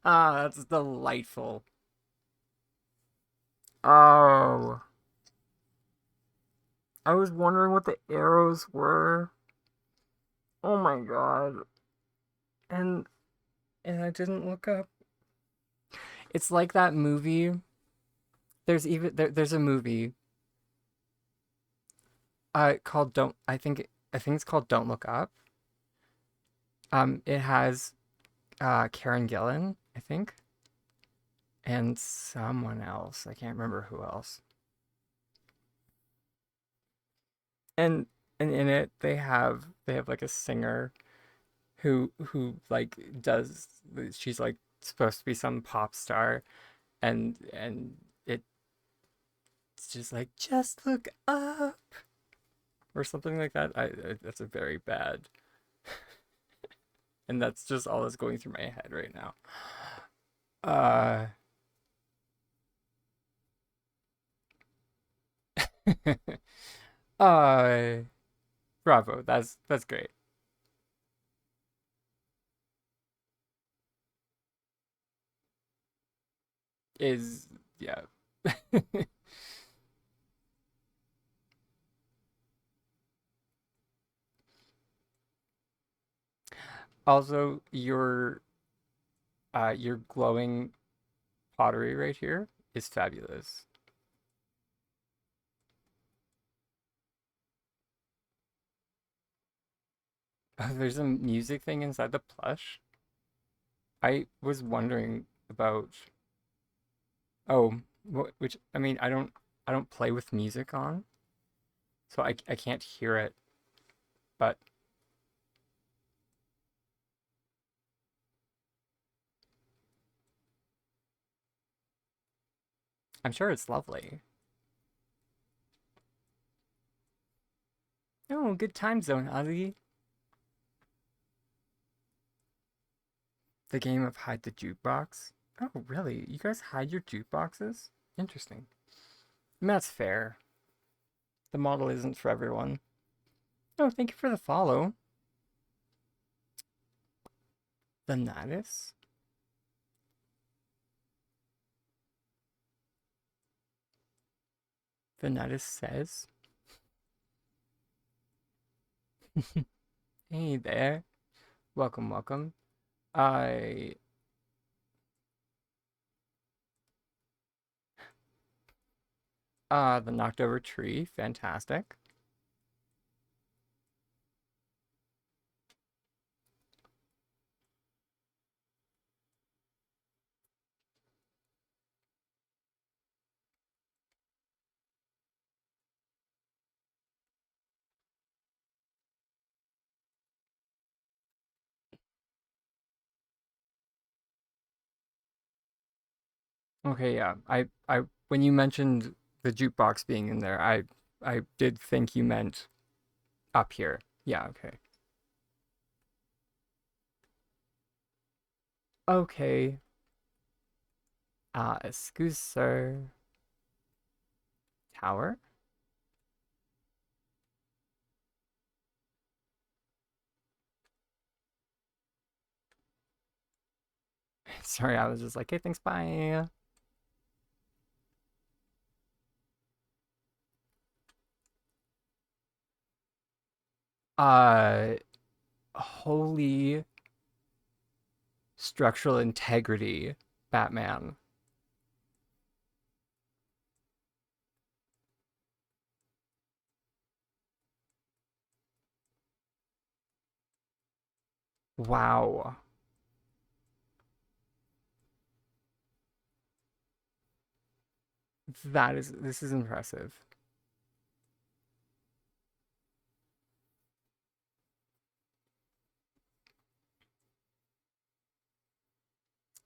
That's delightful. Oh. I was wondering what the arrows were. Oh my god. And I didn't look up. It's like that movie. There's a movie called Don't I think it's called Don't Look Up. It has Karen Gillan, I think, and someone else. I can't remember who else. And in it they have like a singer who does she's like supposed to be some pop star and it's just like just look up or something like that. That's a very bad, and that's just all that's going through my head right now. Uh uh bravo. That's great. Is yeah. Also, your glowing pottery right here is fabulous. There's a music thing inside the plush. I was wondering about, oh, which I mean, I don't play with music on, so I can't hear it, but I'm sure it's lovely. Oh, good time zone, Ozzy. The game of hide the jukebox. Oh, really? You guys hide your jukeboxes? Interesting. I mean, that's fair. The model isn't for everyone. Oh, thank you for the follow. Venatus? Venatus says. Hey there. Welcome, welcome. I the knocked over tree, fantastic. Okay, yeah. I when you mentioned the jukebox being in there, I did think you meant up here. Yeah, okay. Okay. Excuse sir. Tower? Sorry, I was just like, hey, thanks, bye. Uh, holy structural integrity, Batman. Wow. This is impressive.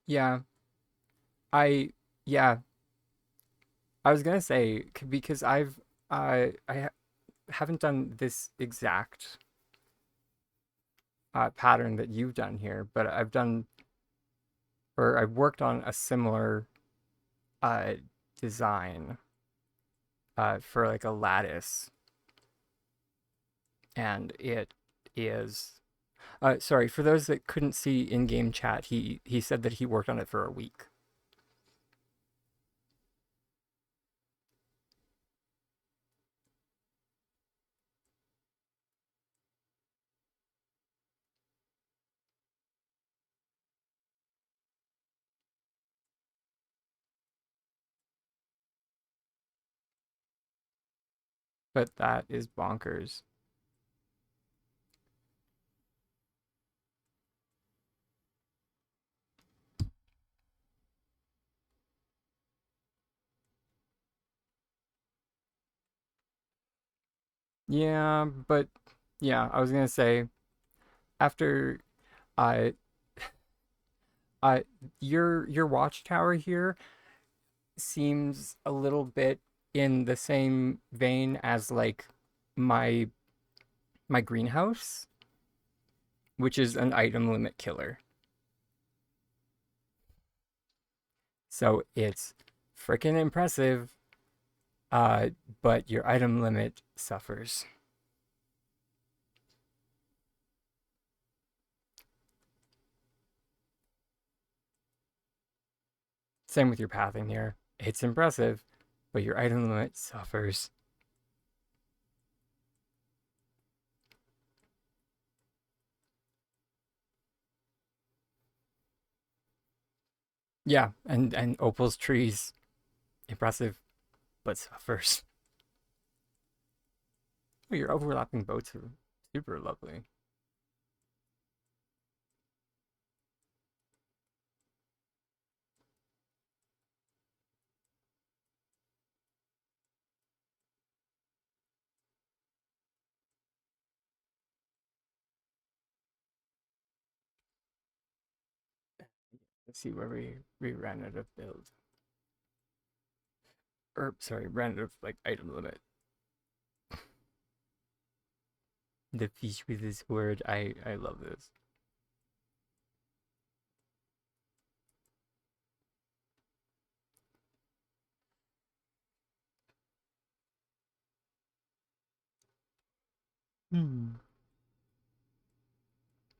Yeah, I, yeah, I was gonna say, because I haven't done this exact pattern that you've done here, but I've done, or I've worked on a similar uh, design for like a lattice, and it is. Sorry, for those that couldn't see in-game chat, he said that he worked on it for a week. But that is bonkers. Yeah, but yeah, I was gonna say after I I your watchtower here seems a little bit in the same vein as like my my greenhouse, which is an item limit killer. So it's freaking impressive, uh, but your item limit suffers. Same with your pathing here. It's impressive, but your item limit suffers. Yeah, and Opal's trees, impressive, but suffers. Oh, your overlapping boats are super lovely. Let's see where we ran out of build. Or sorry, ran out of like item limit. The fish with his word. I love this.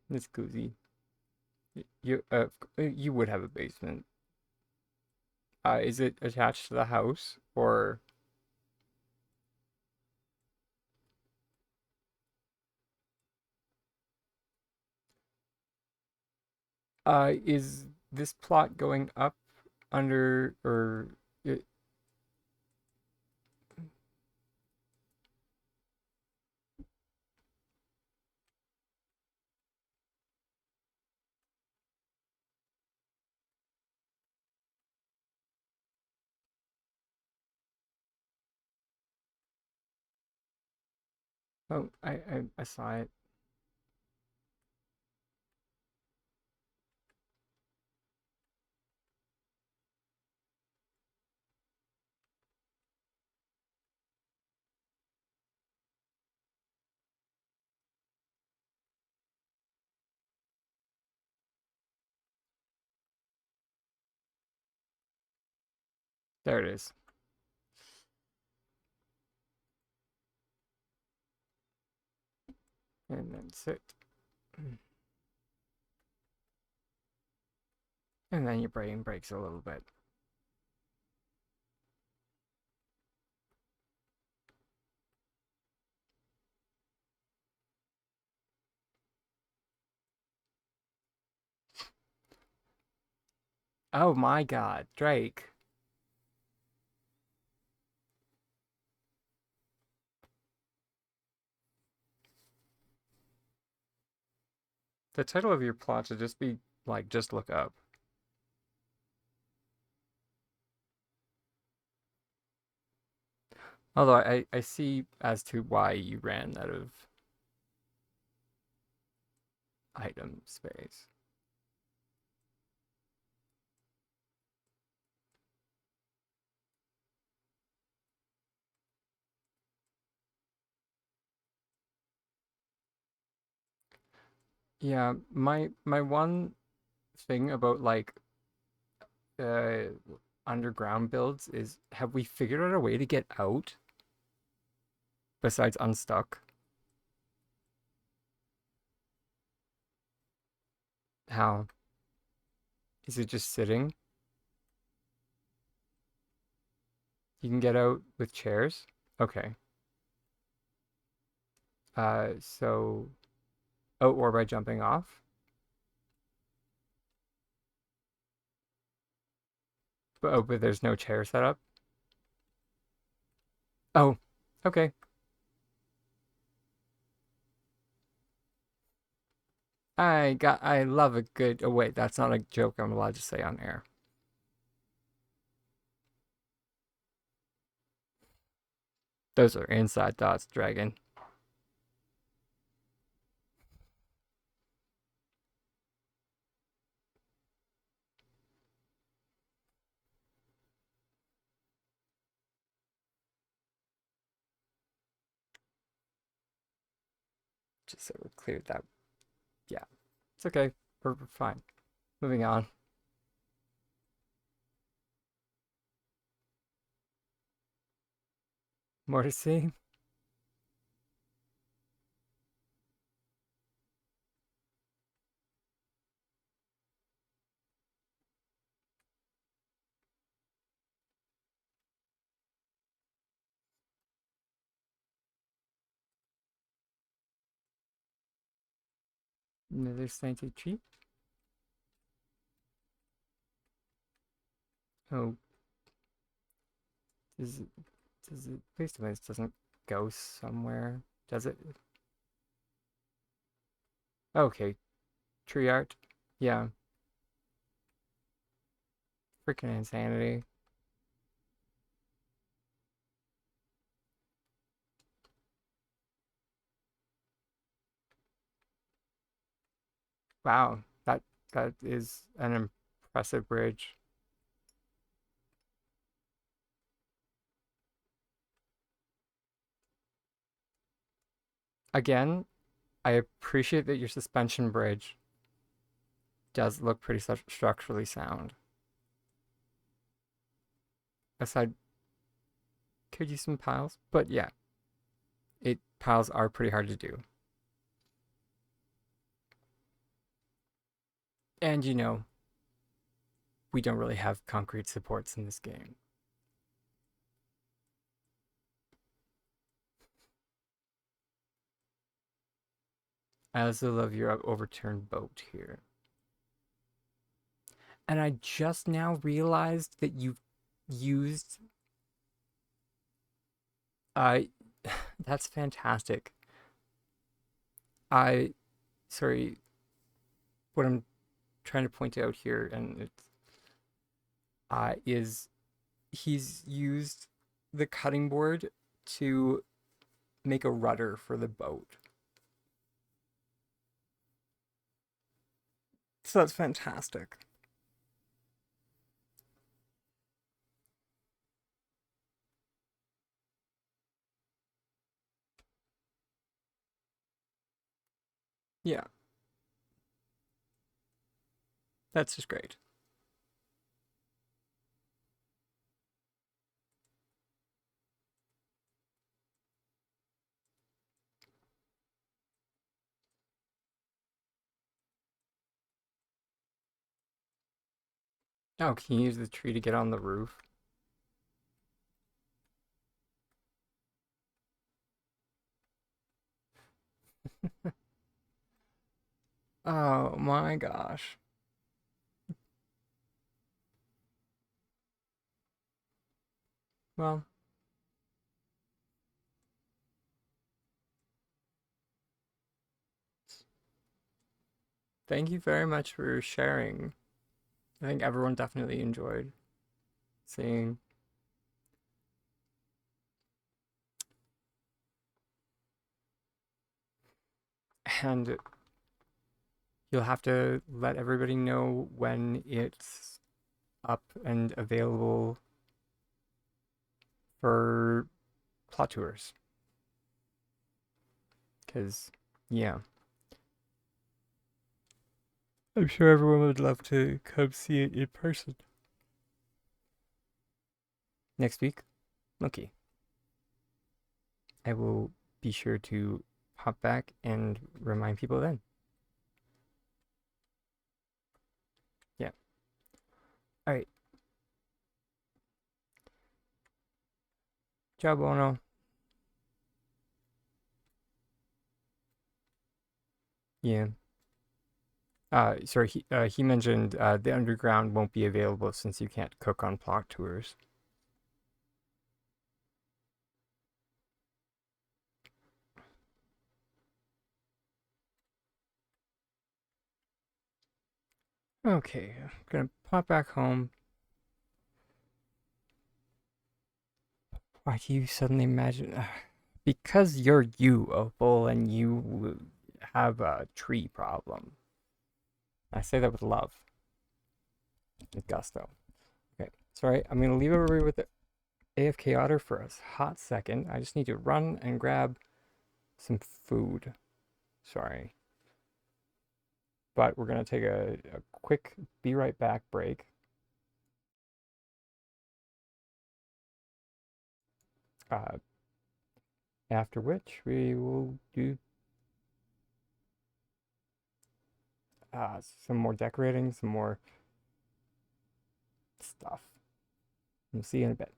It's cozy. You would have a basement. Is it attached to the house or is this plot going up under or it, oh, I saw it. There it is. And then sit. And then your brain breaks a little bit. Oh my God, Drake. The title of your plot should just be like, just look up. Although I see as to why you ran out of item space. Yeah, my one thing about like uh underground builds is have we figured out a way to get out besides unstuck? How? Is it just sitting? You can get out with chairs? Okay. So oh, or by jumping off? But oh, but there's no chair set up? Oh, okay. I love a good, oh wait, that's not a joke I'm allowed to say on air. Those are inside thoughts, Dragon. Just so we're clear that, yeah, it's okay. We're fine. Moving on. More to see? Another slanty cheek? Oh, does it, please tell me this doesn't go somewhere. Does it? Okay, tree art. Yeah, freaking insanity. Wow, that is an impressive bridge. Again, I appreciate that your suspension bridge does look pretty structurally sound. Aside, could use some piles, but yeah, it piles are pretty hard to do. And you know, we don't really have concrete supports in this game. I also love your overturned boat here. And I just now realized that you've used... that's fantastic. Sorry, what I'm trying to point out here, and it's is he's used the cutting board to make a rudder for the boat. So that's fantastic. Yeah. That's just great. Oh, can you use the tree to get on the roof? Oh my gosh. Well, thank you very much for sharing. I think everyone definitely enjoyed seeing. And you'll have to let everybody know when it's up and available for plot tours. Because, yeah. I'm sure everyone would love to come see it in person. Next week? Okay. I will be sure to hop back and remind people then. Yeah. Alright. Ciao, buono. Yeah. Sorry, he mentioned the underground won't be available since you can't cook on plot tours. Okay, I'm gonna pop back home. Why do you suddenly imagine? Because you're you, Opal, and you have a tree problem. I say that with love and gusto. Okay, sorry, I'm gonna leave everybody with the AFK otter for a hot second. I just need to run and grab some food. Sorry. But we're gonna take a quick be right back break. After which we will do some more decorating, some more stuff. We'll see you in a bit.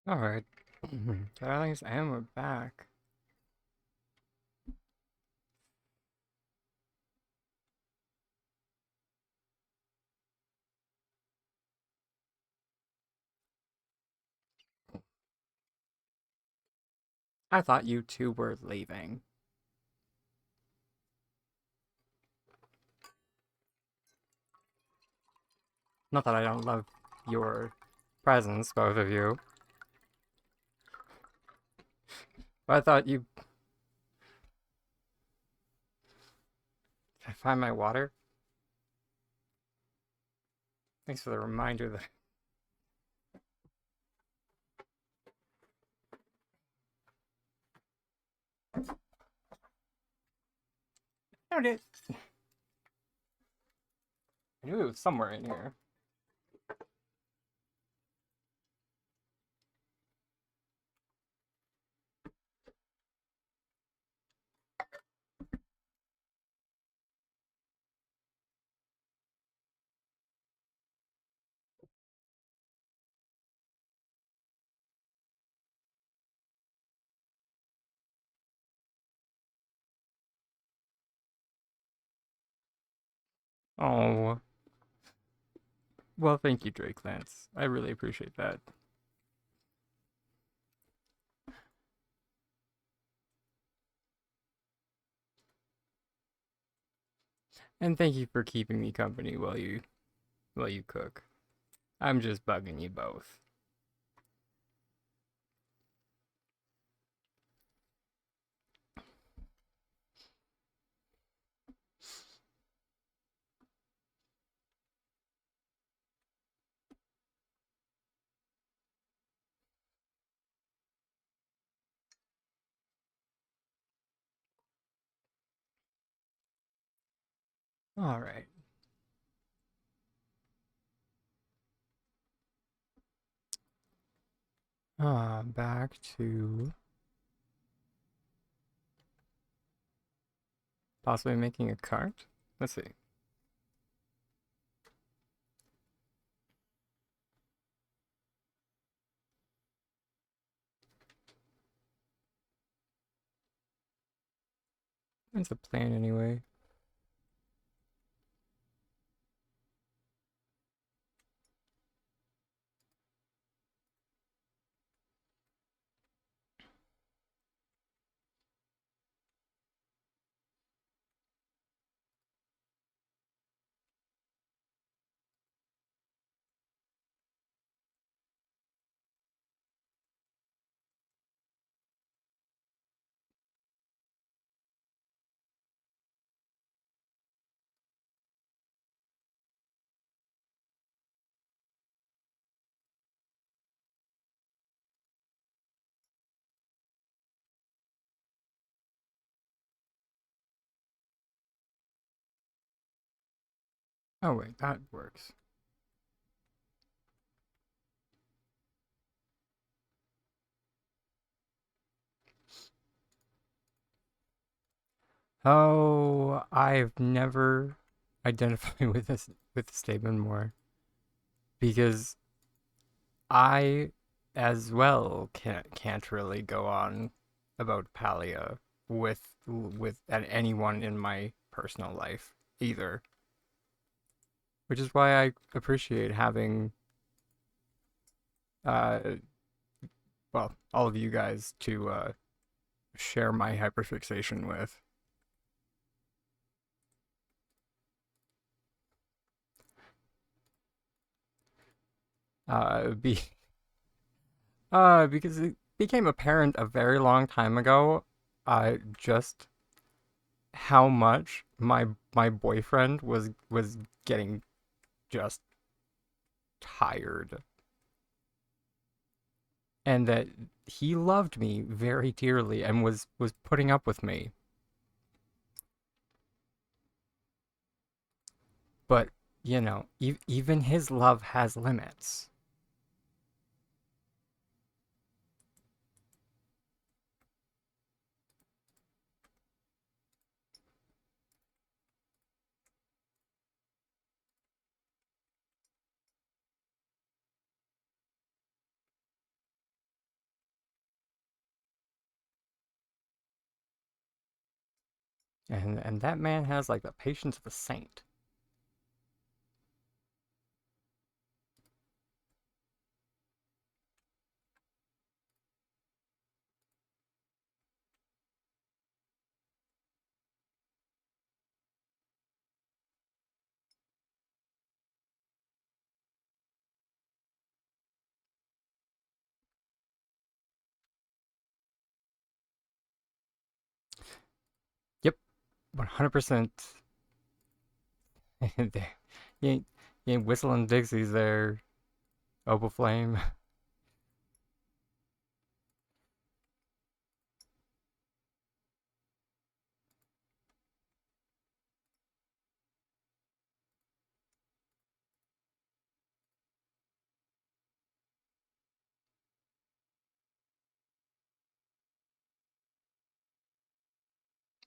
Alright. Darlings, and we're back. I thought you two were leaving. Not that I don't love your presence, both of you. But I thought you... Did I find my water? Thanks for the reminder that... Found it! I knew it was somewhere in here. Oh. Well, thank you, Drake Lance. I really appreciate that. And thank you for keeping me company while you cook. I'm just bugging you both. Alright. Back to possibly making a cart? Let's see. It's a plan anyway. Oh wait, that works. Oh, I've never identified with this statement more because I as well can't really go on about Palia with anyone in my personal life either. Which is why I appreciate having uh well, all of you guys to share my hyperfixation with. Be because it became apparent a very long time ago, just how much my boyfriend was getting just tired, and that he loved me very dearly and was putting up with me. But you know, even his love has limits. And that man has like the patience of a saint. Yep, 100%. You ain't, you ain't whistling Dixies there, Opal Flame.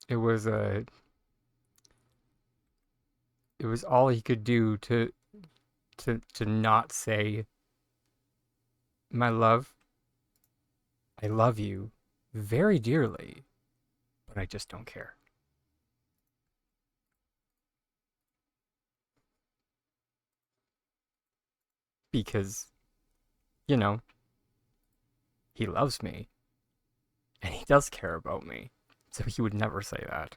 It was it was all he could do to not say, my love, I love you very dearly, but I just don't care. Because, you know, he loves me and he does care about me. So he would never say that.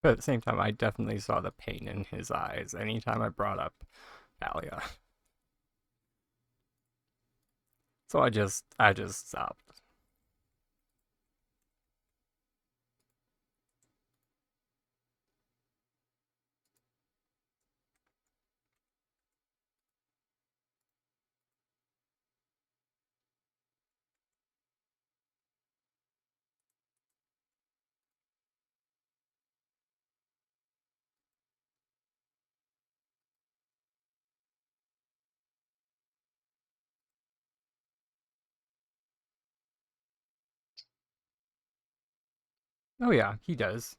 But at the same time, I definitely saw the pain in his eyes anytime I brought up Palia. So I just stopped. Oh yeah, he does.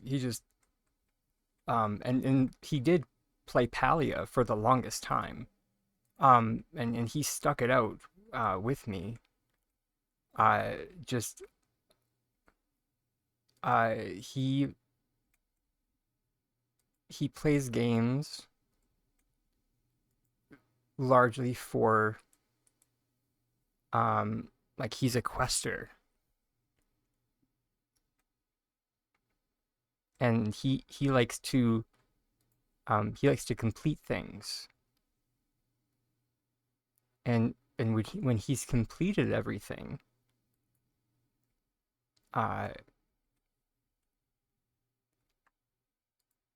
He just and he did play Palia for the longest time. And he stuck it out with me. Just uh he he plays games largely for like he's a quester and he likes to complete things. And when he's completed everything, uh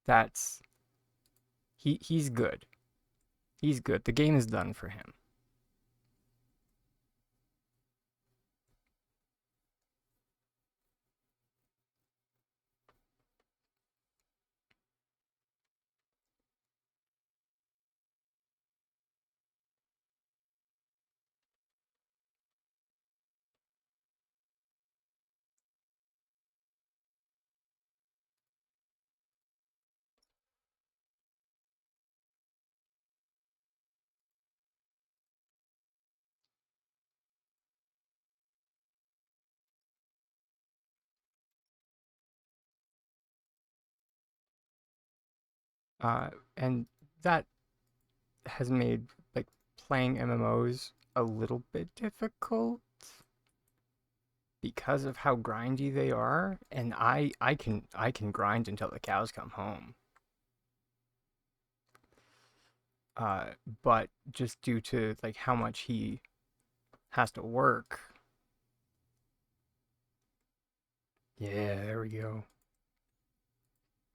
that's he's good. He's good. The game is done for him. And that has made like playing MMOs a little bit difficult because of how grindy they are, and I can grind until the cows come home. Uh, but just due to like how much he has to work. Yeah, there we go.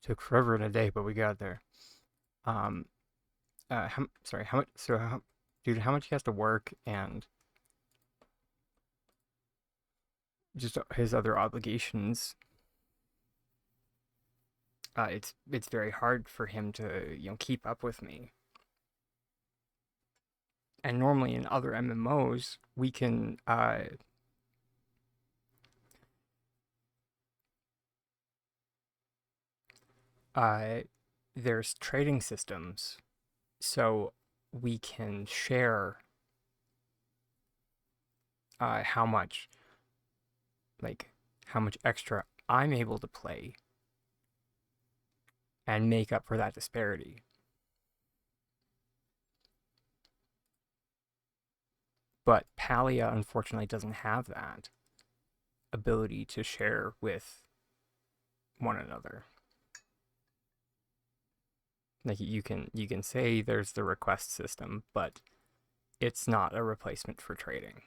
Took forever and a day, but we got there. Um, sorry, how much? Dude, how much he has to work and just his other obligations. It's very hard for him to keep up with me. and normally in other MMOs, we can there's trading systems, so we can share how much extra I'm able to play and make up for that disparity. But Palia unfortunately doesn't have that ability to share with one another. Like you can say there's the request system, but it's not a replacement for trading.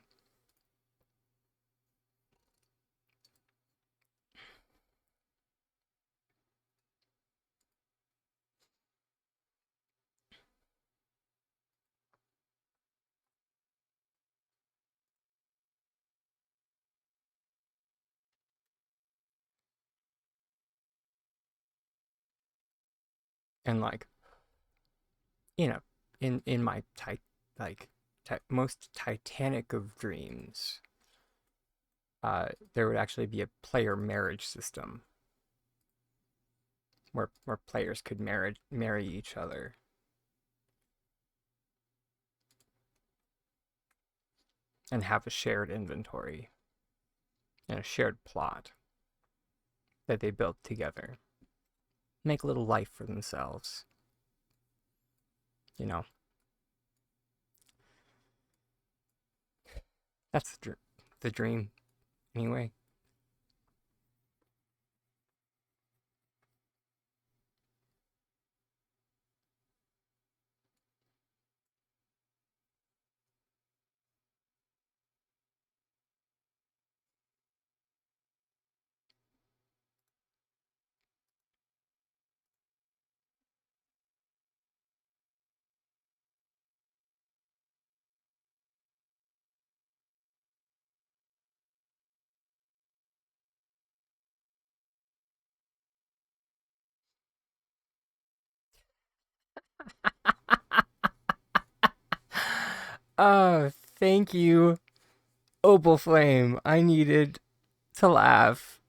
And like, you know, in my most titanic of dreams, there would actually be a player marriage system where players could marry each other. And have a shared inventory and a shared plot that they built together. Make a little life for themselves. You know. That's the dream, anyway. Oh, thank you, Opal Flame. I needed to laugh.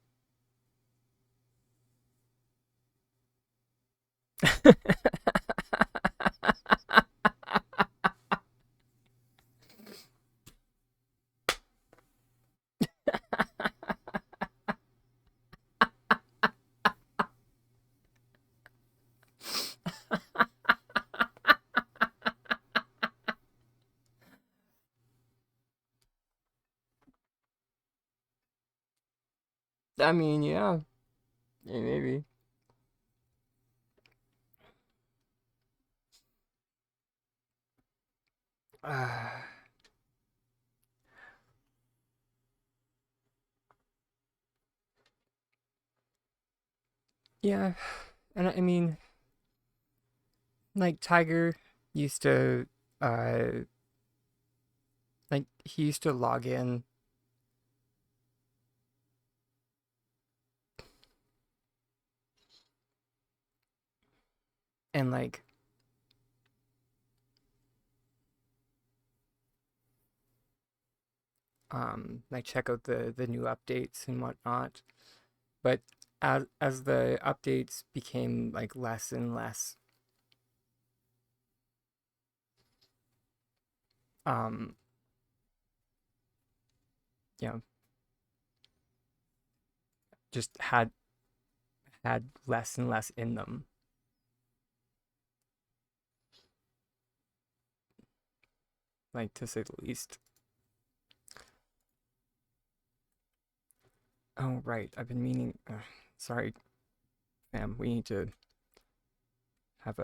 I mean, yeah, maybe. Yeah, and I mean, like Tiger used to, uh, he used to log in and check out the new updates and whatnot. But as the updates became like less and less um you know just had less and less in them, like, to say the least. Oh right, I've been meaning, sorry fam, we need to have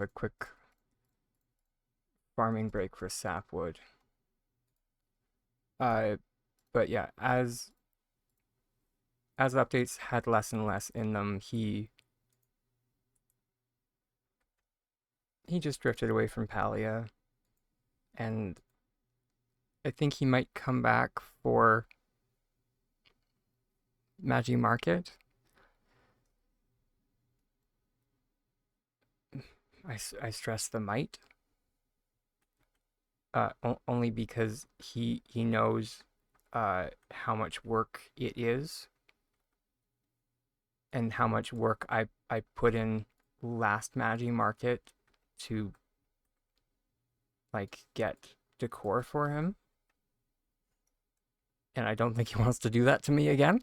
a quick farming break for sapwood. uh but yeah, as updates had less and less in them, he just drifted away from Palia, and I think he might come back for MajiMarket. I stress the might, only because he knows how much work it is and how much work I put in last MajiMarket to like get decor for him, and I don't think he wants to do that to me again.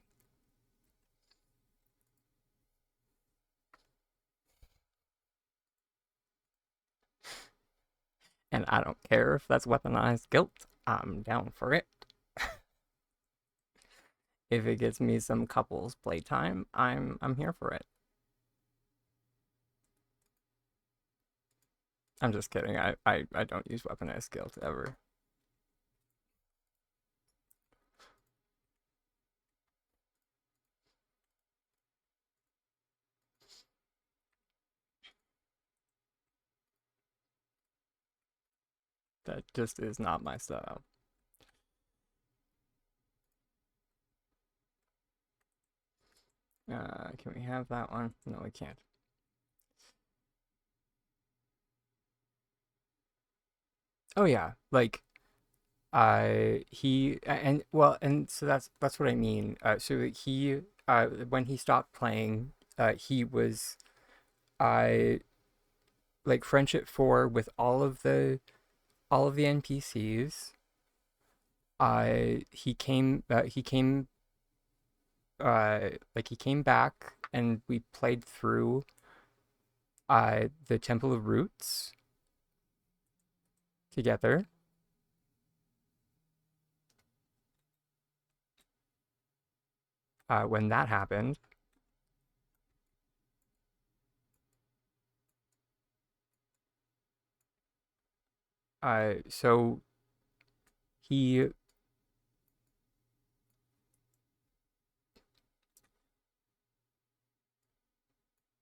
And I don't care if that's weaponized guilt. I'm down for it. If it gets me some couples playtime, I'm here for it. I'm just kidding. I don't use weaponized guilt ever. That just is not my style. Can we have that one? No, we can't. Oh yeah, like he and well, and so that's what I mean. So he when he stopped playing, he was I like friendship 4 with all of the NPCs. He came back and we played through the Temple of Roots together. When that happened, so he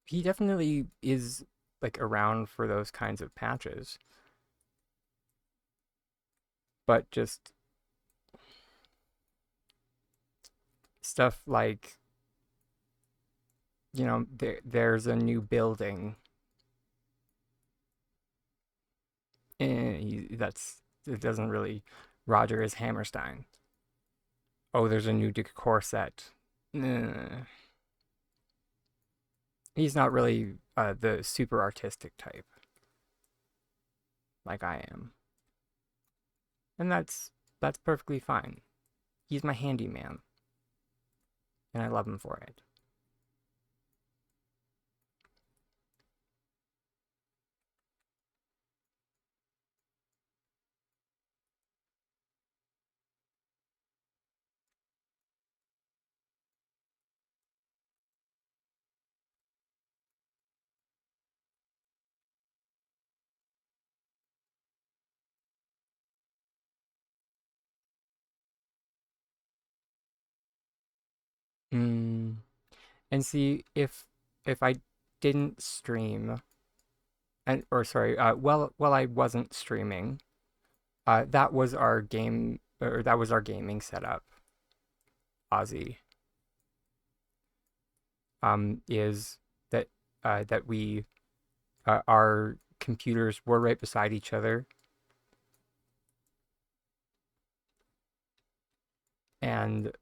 he definitely is like around for those kinds of patches, but just stuff like there's a new building. It doesn't really. Roger is Hammerstein. Oh, there's a new decor set. He's not really the super artistic type like I am, and that's perfectly fine. He's my handyman, and I love him for it. Mm. And see if I didn't stream and or sorry, well I wasn't streaming. That was our game or that was our gaming setup. Ozzy is that we our computers were right beside each other, and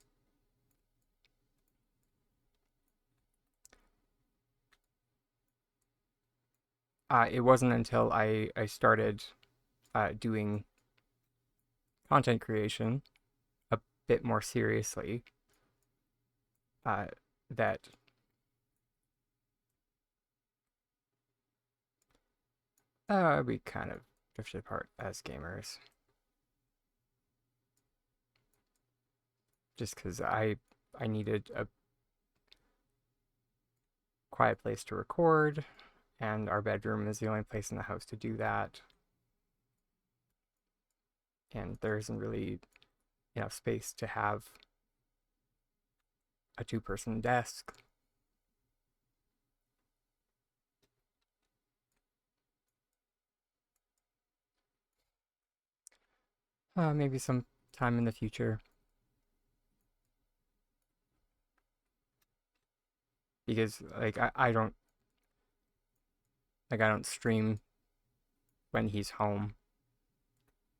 it wasn't until I started doing content creation a bit more seriously uh, that we kind of drifted apart as gamers, just because I needed a quiet place to record, and our bedroom is the only place in the house to do that. And there isn't really enough space to have a two-person desk. Maybe some time in the future. Because like I don't Like, I don't stream when he's home.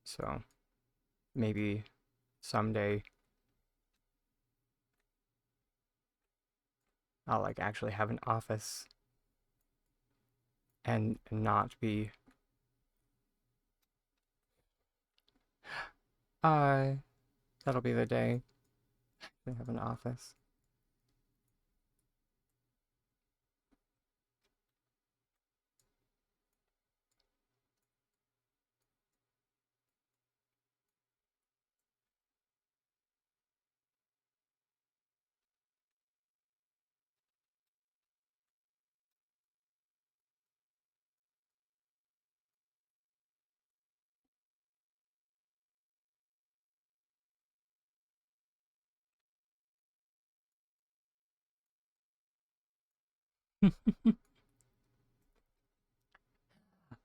So maybe someday I'll like actually have an office and not be uh that'll be the day I have an office.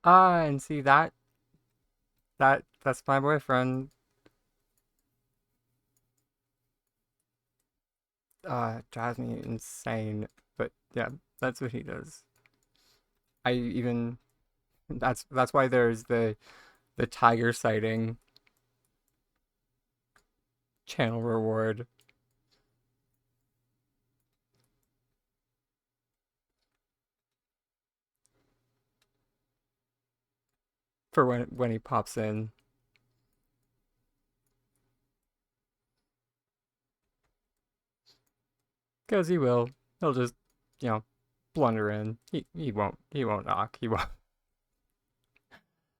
And see that's my boyfriend. Drives me insane. But yeah, that's what he does. I even that's why there's the tiger sighting channel reward for when he pops in. Because he will. He'll just, you know, blunder in. He won't knock. He won't.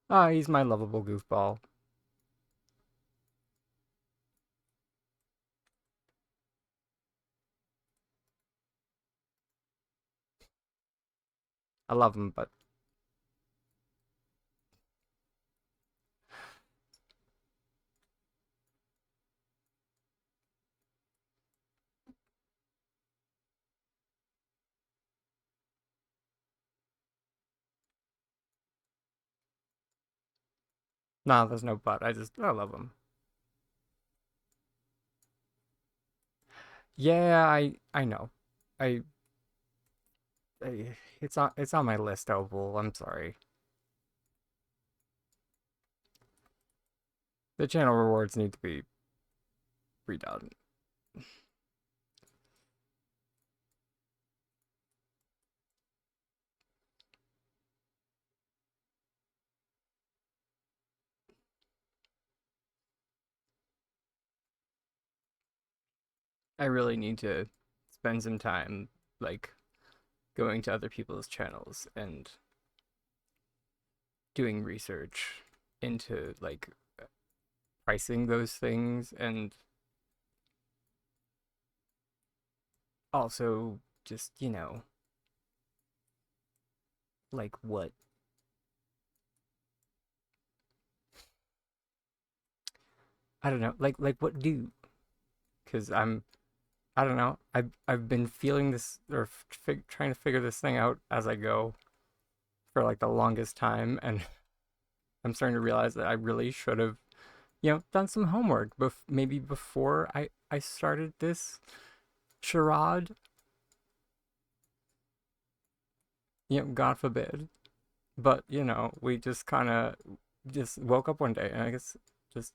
Ah, he's my lovable goofball. I love him, but nah, there's no but. I love him. Yeah, I know. I, it's on my list, Opal. I'm sorry. The channel rewards need to be redone. I really need to spend some time like going to other people's channels and doing research into like pricing those things and also just, like what I don't know, like what do? Because I don't know. I've been feeling this or trying to figure this thing out as I go for like the longest time, and I'm starting to realize that I really should have, done some homework maybe before I started this charade. God forbid. But we just kind of just woke up one day, and I guess just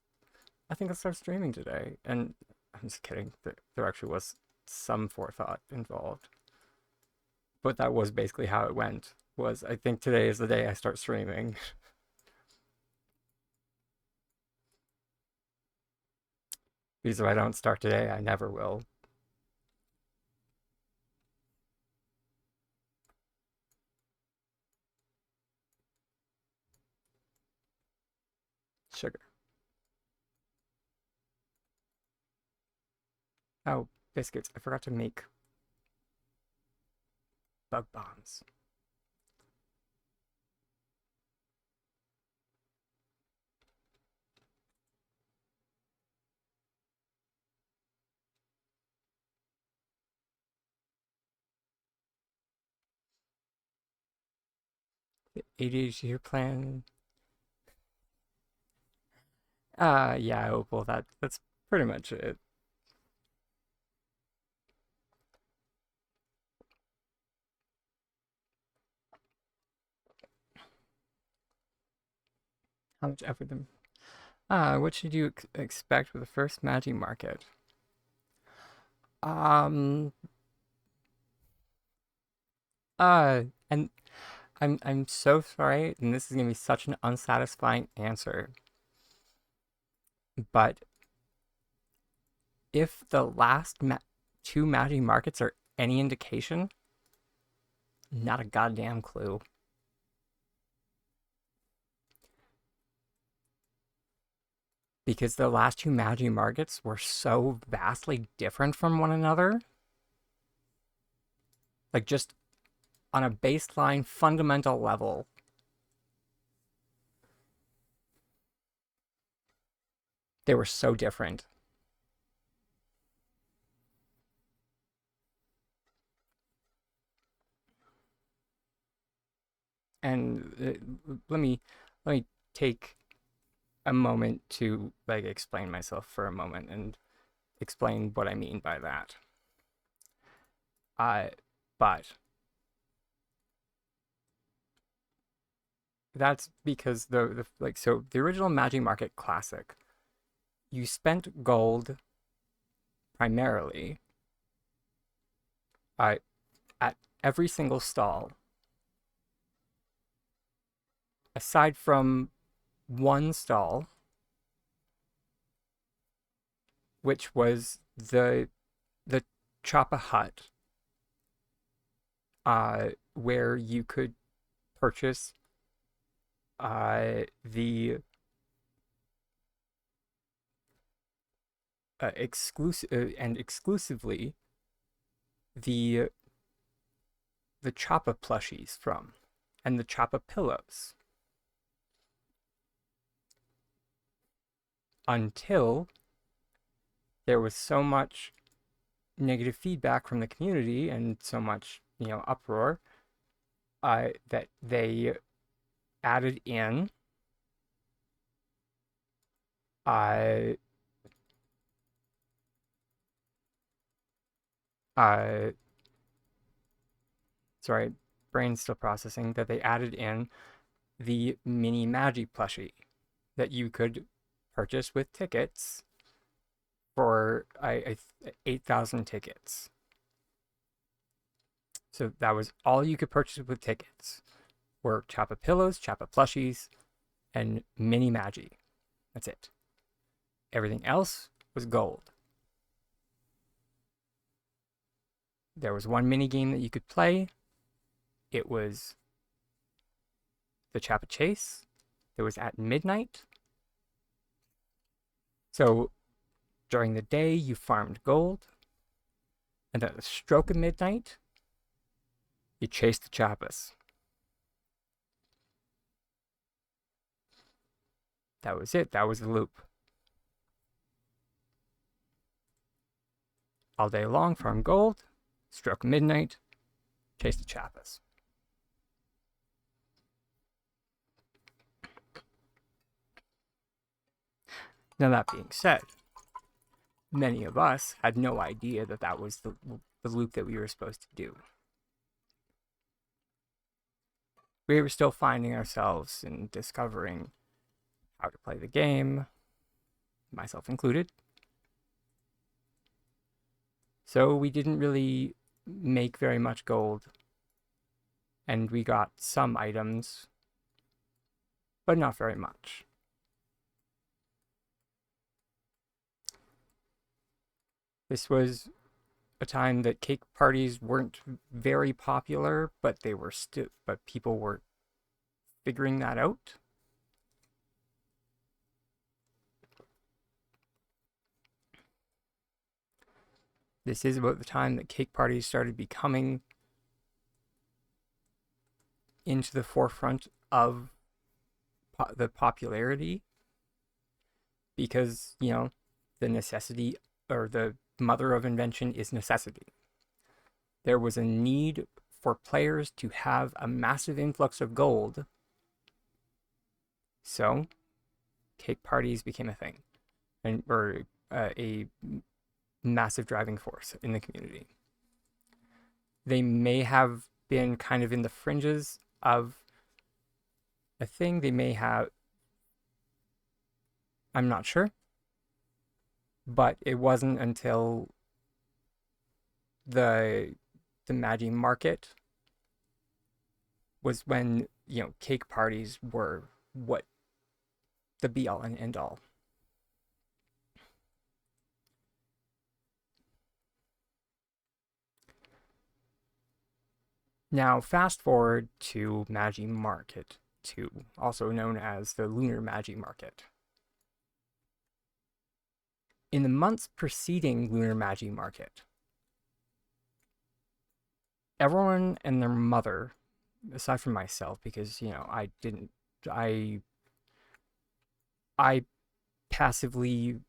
I think I'll start streaming today. And I'm just kidding. There actually was some forethought involved. But that was basically how it went. Was I think today is the day I start streaming. Because if I don't start today, I never will. Sugar. Oh, biscuits. I forgot to make bug bombs. The ADHD plan. Yeah, Opal. That's pretty much it. How much effort them? What should you expect with the first MajiMarket? Um, and I'm so sorry, and this is gonna be such an unsatisfying answer. But if the last two MajiMarkets are any indication, not a goddamn clue. Because the last two MajiMarkets were so vastly different from one another. Like, just on a baseline, fundamental level. They were so different. And let me take a moment to like explain myself for a moment and explain what I mean by that. But that's because the like, so the original MajiMarket Classic, you spent gold primarily at every single stall, aside from one stall, which was the Choppa Hut, where you could purchase the exclusively the Choppa plushies from, and the Choppa pillows, until there was so much negative feedback from the community and so much, uproar, that they added in sorry, brain's still processing, that they added in the mini Magi plushie that you could purchase with tickets for 8,000 tickets. So that was all you could purchase with tickets, were Choppa pillows, Choppa plushies, and mini Magi. That's it. Everything else was gold. There was one mini game that you could play. It was the Choppa Chase. It was at midnight. So during the day, you farmed gold. And at the stroke of midnight, you chased the Choppas. That was it. That was the loop. All day long, farm gold. Stroke of midnight, chase the Choppas. Now, that being said, many of us had no idea that that was the loop that we were supposed to do. We were still finding ourselves and discovering how to play the game, myself included. So we didn't really make very much gold, and we got some items, but not very much. This was a time that cake parties weren't very popular, but people were figuring that out. This is about the time that cake parties started becoming into the forefront of the popularity, because, the necessity, or the mother of invention is necessity. There was a need for players to have a massive influx of gold, so cake parties became a thing, or a massive driving force in the community. They may have been kind of in the fringes of a thing. They may have I'm not sure. But it wasn't until the MajiMarket was when, cake parties were what the be all and end all. Now, fast forward to MajiMarket 2, also known as the Lunar MajiMarket. In the months preceding Lunar MajiMarket, everyone and their mother, aside from myself, because, I passively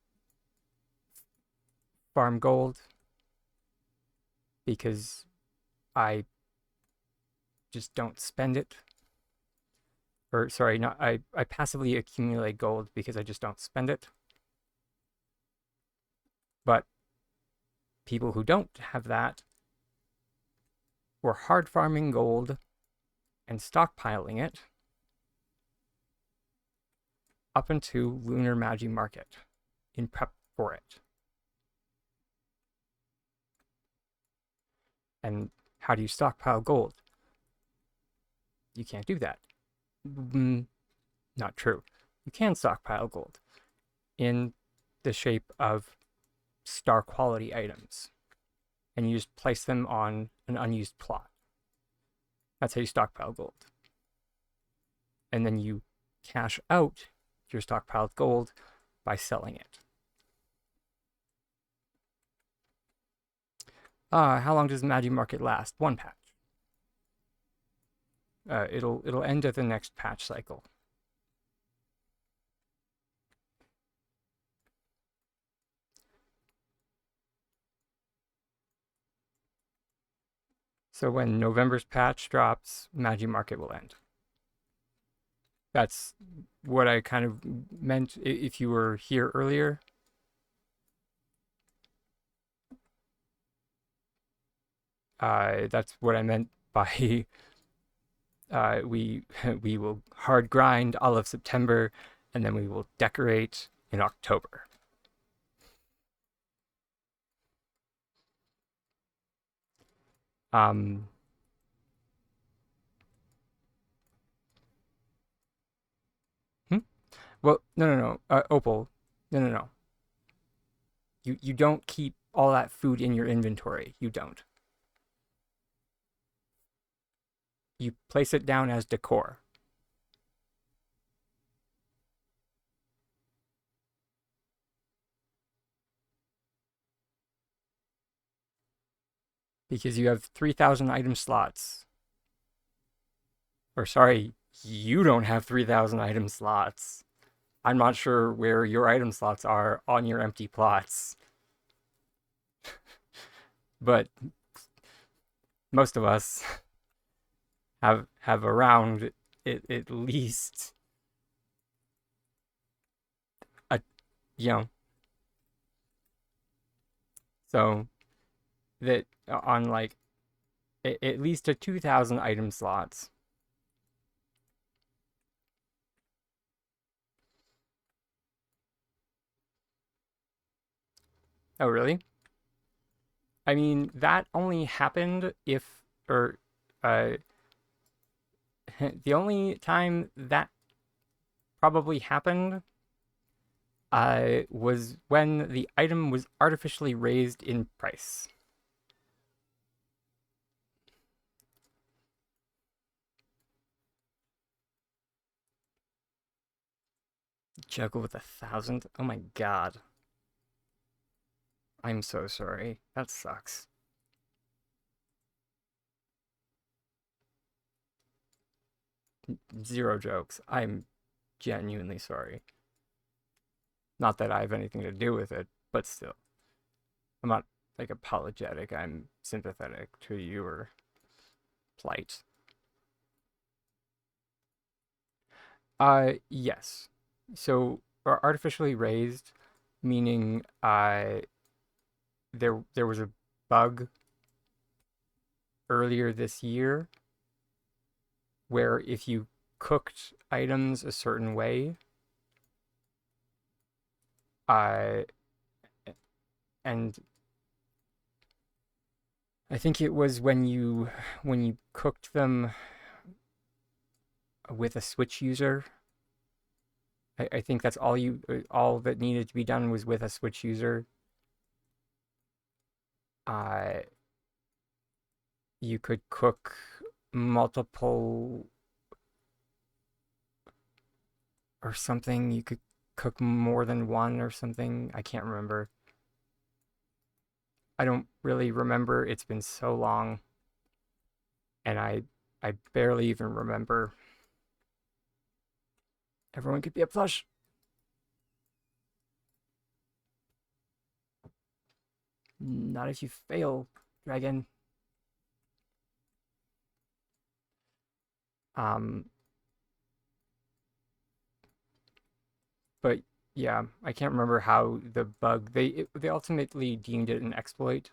farm gold because I just don't spend it. Or, sorry, not I passively accumulate gold because I just don't spend it. But people who don't have that were hard farming gold and stockpiling it up into Lunar MajiMarket in prep for it. And how do you stockpile gold? You can't do that. Not true. You can stockpile gold in the shape of star quality items, and you just place them on an unused plot. That's how you stockpile gold. And then you cash out your stockpiled gold by selling it. How long does MajiMarket last? One patch. It'll end at the next patch cycle. So when November's patch drops, MajiMarket will end. That's what I kind of meant if you were here earlier. That's what I meant by we will hard grind all of September, and then we will decorate in October. Well, no. Opal, no. You don't keep all that food in your inventory. You don't. You place it down as decor. Because you have 3,000 item slots. Or sorry, you don't have 3,000 item slots. I'm not sure where your item slots are on your empty plots. But most of us have around at least a, so that on like at least a 2,000 item slots. Oh, really? I mean, that only happened if, or, the only time that probably happened was when the item was artificially raised in price. Juggle with 1,000? Oh my god. I'm so sorry. That sucks. Zero jokes. I'm genuinely sorry. Not that I have anything to do with it, but still. I'm not, like, apologetic. I'm sympathetic to your plight. Yes. So, artificially raised, meaning, there was a bug earlier this year where if you cooked items a certain way, I and I think it was when you cooked them with a Switch user. I think that's all that needed to be done was with a Switch user. Uh, you could cook multiple or something. You could cook more than one or something. I can't remember. I don't really remember. It's been so long, and I barely even remember. Everyone could be a plush. Not if you fail, dragon. Um, but yeah, I can't remember how the bug they ultimately deemed it an exploit,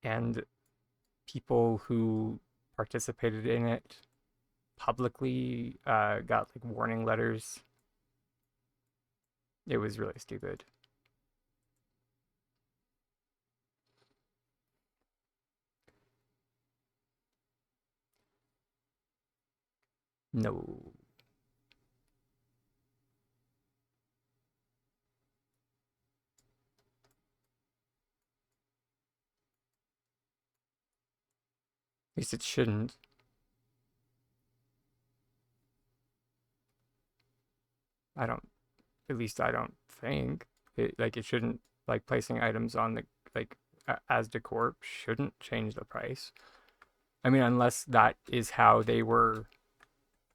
and people who participated in it publicly got like warning letters. It was really stupid. No. At least it shouldn't. I don't, at least I don't think. It shouldn't, like placing items on the, like, as decor shouldn't change the price. I mean, unless that is how they were,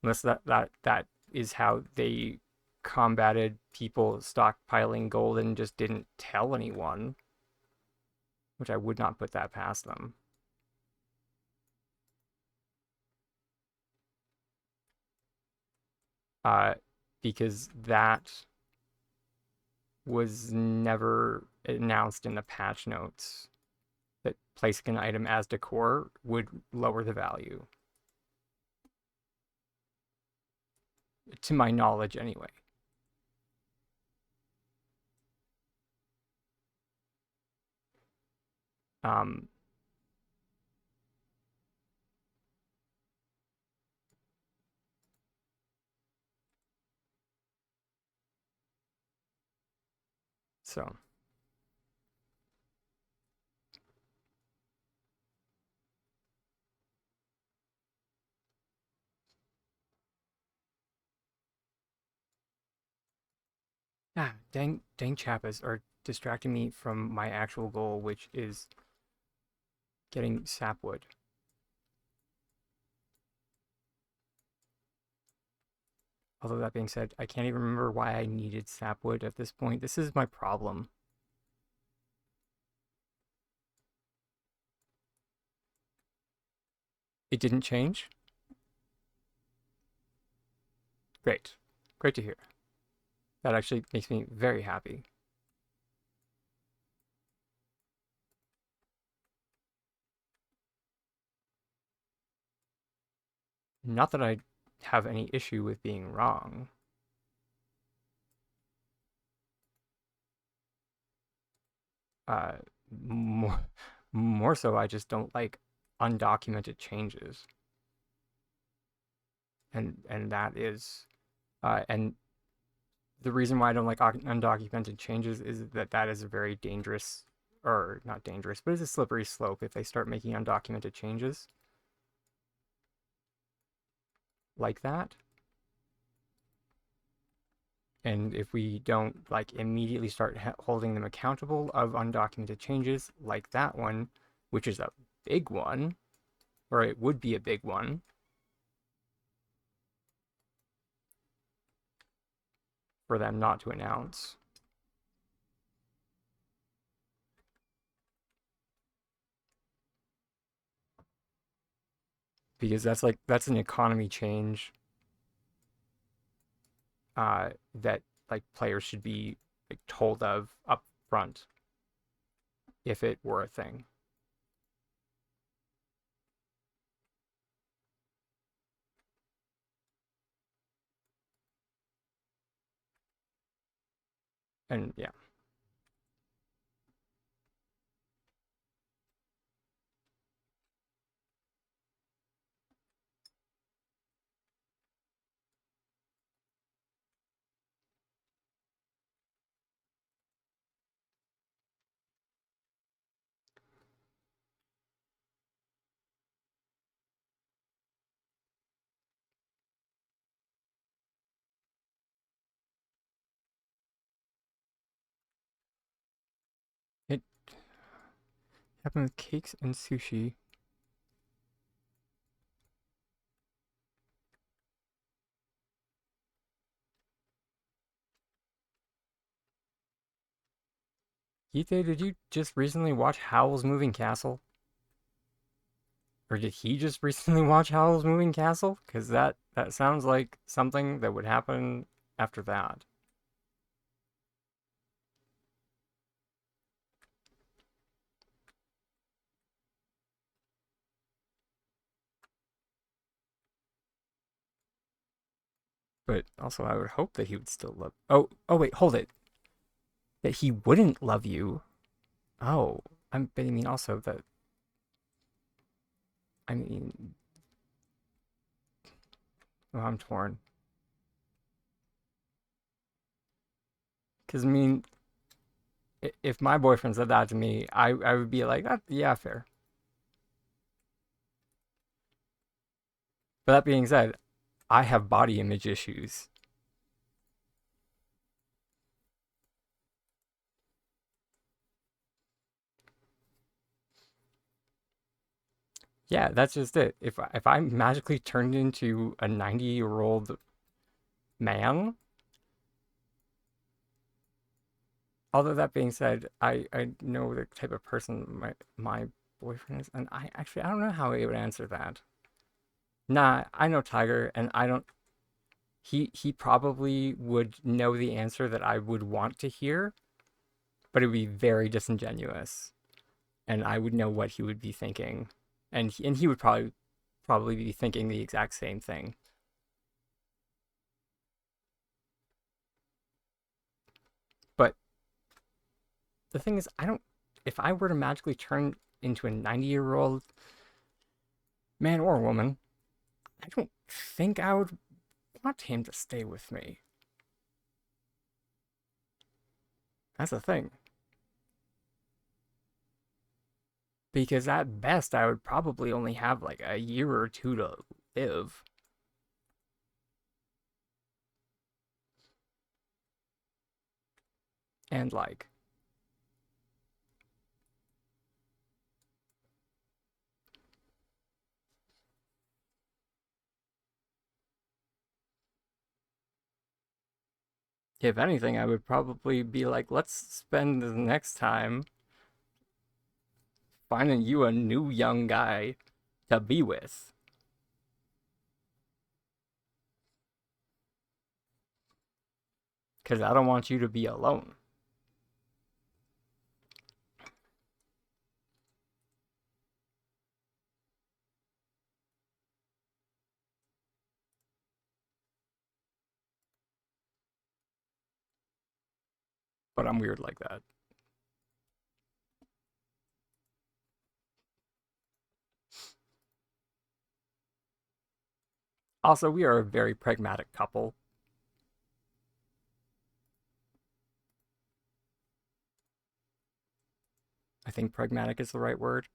unless that is how they combated people stockpiling gold and just didn't tell anyone, which I would not put that past them. Uh, because that was never announced in the patch notes that placing an item as decor would lower the value. To my knowledge, anyway. Um, so. Ah, dang chappas are distracting me from my actual goal, which is getting sapwood. Although that being said, I can't even remember why I needed sapwood at this point. This is my problem. It didn't change? Great. Great to hear. That actually makes me very happy. Not that I have any issue with being wrong. Uh, more, more so, I just don't like undocumented changes, and that is, and the reason why I don't like undocumented changes is that that is a very dangerous, or not dangerous, but it's a slippery slope if they start making undocumented changes like that. And if we don't like immediately start holding them accountable of undocumented changes like that one, which is a big one, or it would be a big one, for them not to announce. Because that's an economy change that like players should be like told of up front if it were a thing. And yeah. It happened with cakes and sushi. Yite, did you just recently watch Howl's Moving Castle? Or did he just recently watch Howl's Moving Castle? Because that sounds like something that would happen after that. But also, I would hope that he would still love. Oh wait, hold it. That he wouldn't love you. Oh, but I mean also that. I mean, oh, I'm torn. Because I mean, if my boyfriend said that to me, I would be like, yeah, fair. But that being said, I have body image issues. Yeah, that's just it. If I magically turned into a 90-year-old man, although that being said, I know the type of person my boyfriend is, and I don't know how he would answer that. Nah, I know Tiger, and I don't. He probably would know the answer that I would want to hear, but it would be very disingenuous, and I would know what he would be thinking, and he would probably be thinking the exact same thing. But the thing is, I don't. If I were to magically turn into a 90-year-old man or woman, I don't think I would want him to stay with me. That's the thing. Because at best, I would probably only have like a year or two to live. And like, if anything, I would probably be like, let's spend the next time finding you a new young guy to be with. Because I don't want you to be alone. But I'm weird like that. Also, we are a very pragmatic couple. I think pragmatic is the right word.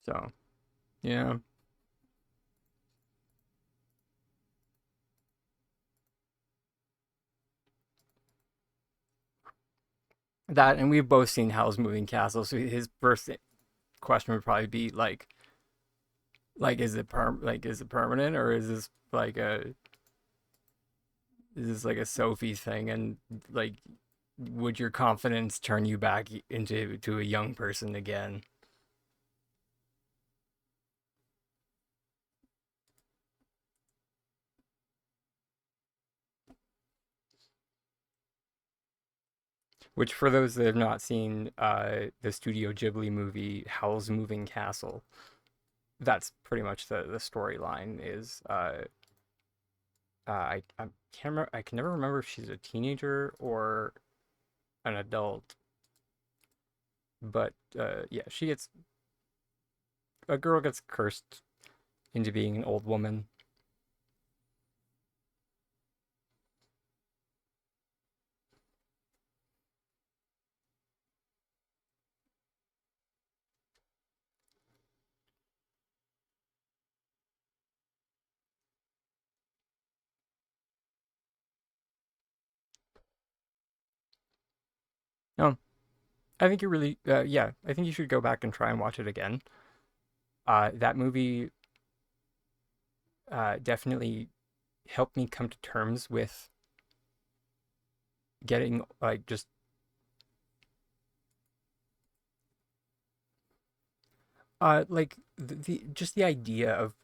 So, yeah. That, and we've both seen Howl's Moving Castle, so his first question would probably be is it permanent, or is this like a Sophie thing, and like would your confidence turn you back into a young person again? Which, for those that have not seen the Studio Ghibli movie Howl's Moving Castle, that's pretty much the storyline. Is I can't remember, I can never remember if she's a teenager or an adult, but yeah, a girl gets cursed into being an old woman. No, I think you really, yeah, I think you should go back and try and watch it again. That movie definitely helped me come to terms with getting like just like the just the idea of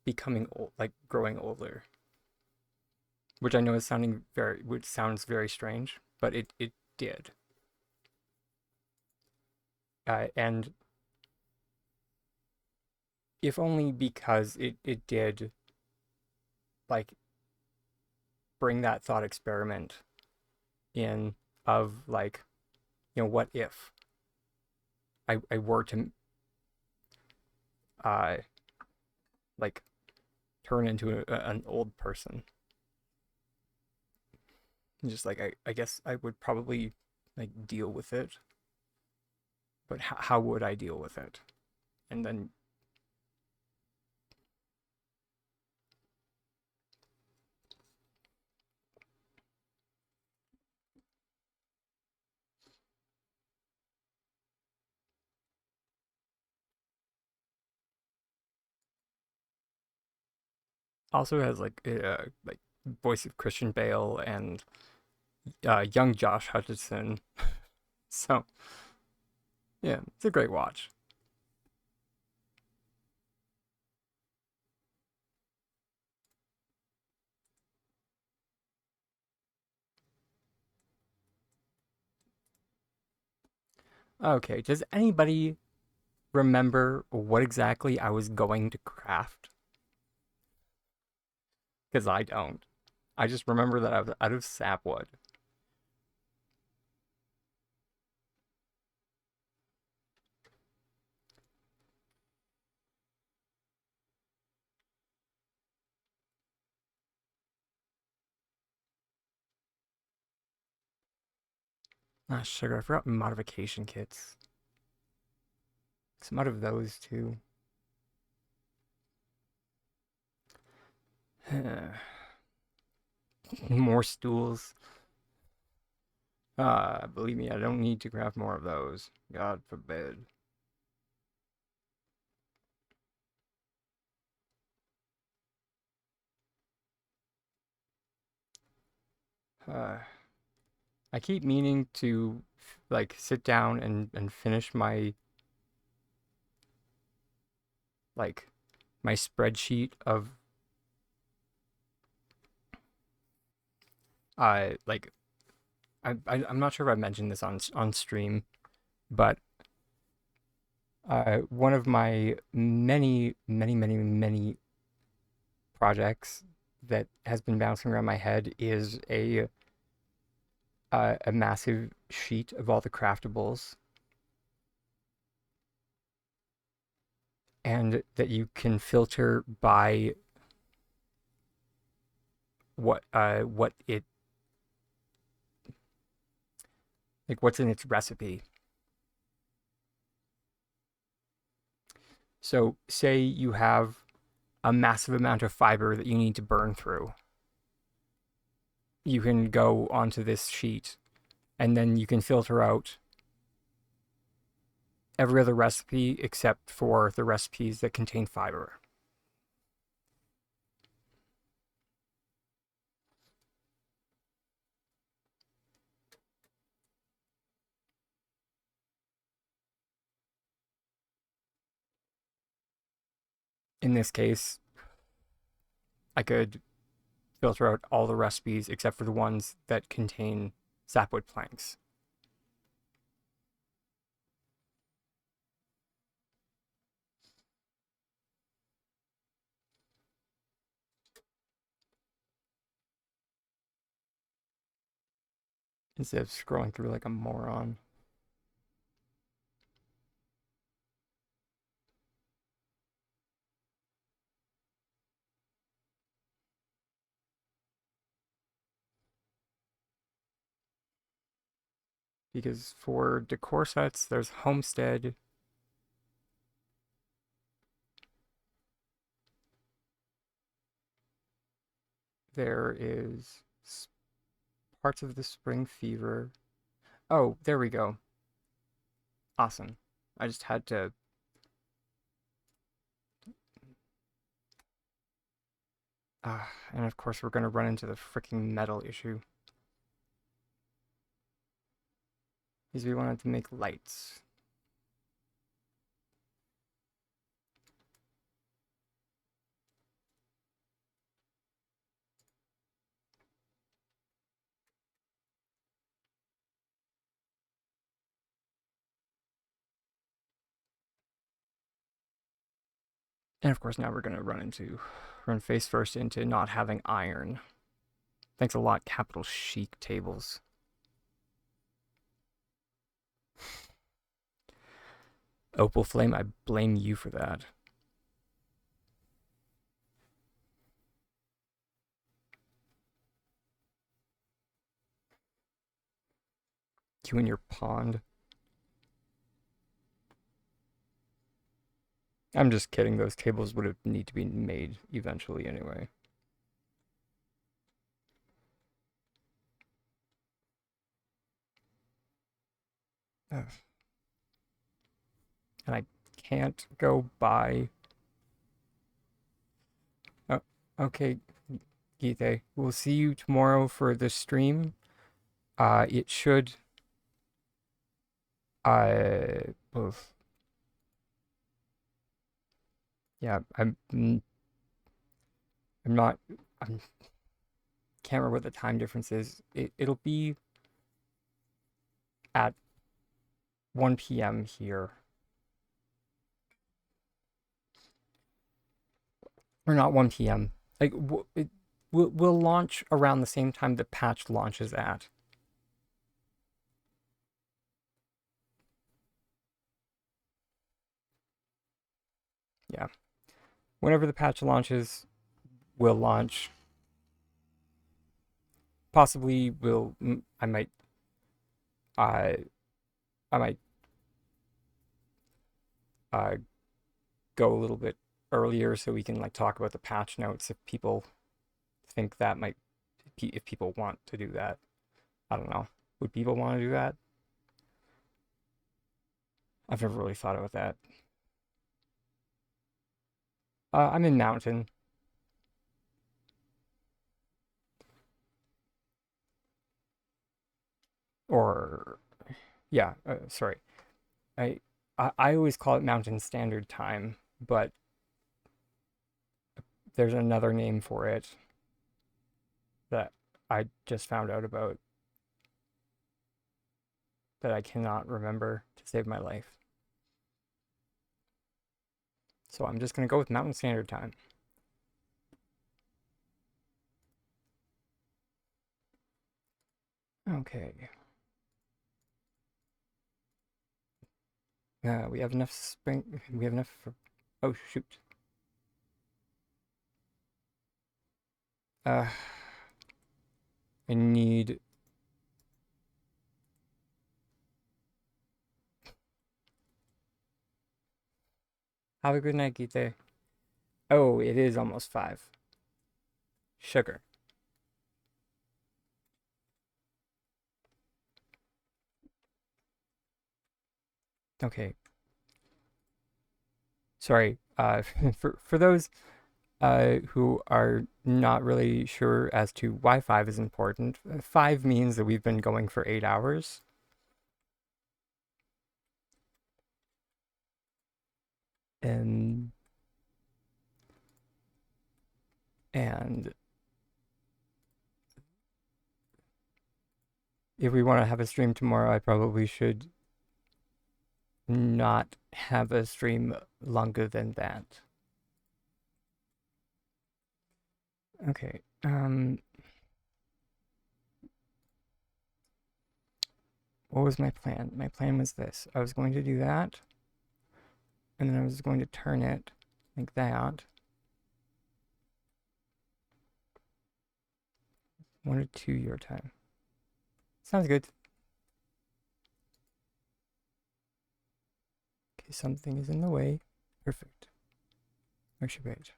becoming old, like growing older, which I know is which sounds very strange, but it did. And if only because it did like bring that thought experiment in of like, what if I were to uh like turn into an old person. Just like I guess I would probably like deal with it, but how would I deal with it? And then also has like voice of Christian Bale and young Josh Hutcherson. So yeah, it's a great watch. Okay, does anybody remember what exactly I was going to craft? Because I don't. I just remember that I was out of sapwood. Ah, sugar. I forgot modification kits. Some out of those too. More stools. Believe me, I don't need to craft more of those. God forbid. Uh, I keep meaning to like sit down and finish like my spreadsheet of like I'm not sure if I mentioned this on stream, but one of my many projects that has been bouncing around my head is a massive sheet of all the craftables, and that you can filter by what it like what's in its recipe. So say you have a massive amount of fiber that you need to burn through. You can go onto this sheet and then you can filter out every other recipe except for the recipes that contain fiber. In this case, I could filter out all the recipes except for the ones that contain sapwood planks. instead of scrolling through like a moron. Because for decor sets, there's Homestead. There is parts of the Spring Fever. Oh, there we go. Awesome. I just had to... and of course we're going to run into the freaking metal issue. Because we wanted to make lights. And of course now we're going to run face first into not having iron. Thanks a lot, Capital Chic Tables. Opal Flame, I blame you for that. You and your pond. I'm just kidding, those tables would need to be made eventually anyway. Ugh. And I can't go buy... Oh, okay, Geethe. We'll see you tomorrow for the stream. It should... both. Yeah, I'm not... can't remember what the time difference is. It'll be at 1 p.m. here. Or not 1 p.m. Like, we'll launch around the same time the patch launches at. Yeah. Whenever the patch launches, we'll launch. Possibly I might go a little bit earlier so we can like talk about the patch notes if people think that might, if people want to do that. I don't know. Would people want to do that? I've never really thought about that. I'm in Mountain. Or, yeah, sorry. I always call it Mountain Standard Time, but there's another name for it that I just found out about that I cannot remember to save my life. So I'm just going to go with Mountain Standard Time. Okay. We have enough spring. We have enough for... Oh, shoot. I need... Have a good night, Gite. Oh, it is almost 5. Sugar. Okay. Sorry. For those who are not really sure as to why 5 is important, 5 means that we've been going for 8 hours. And if we want to have a stream tomorrow, I probably should not have a stream longer than that. Okay. what was my plan? My plan was this. I was going to do that, and then I was going to turn it like that. 1 or 2 your time. Sounds good. Okay, something is in the way. Perfect. Where's your page?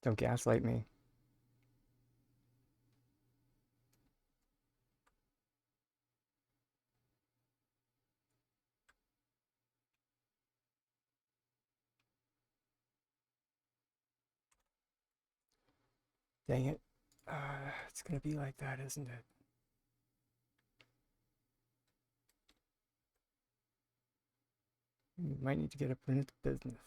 Don't gaslight me. Dang it. It's gonna be like that, isn't it? You might need to get up into business.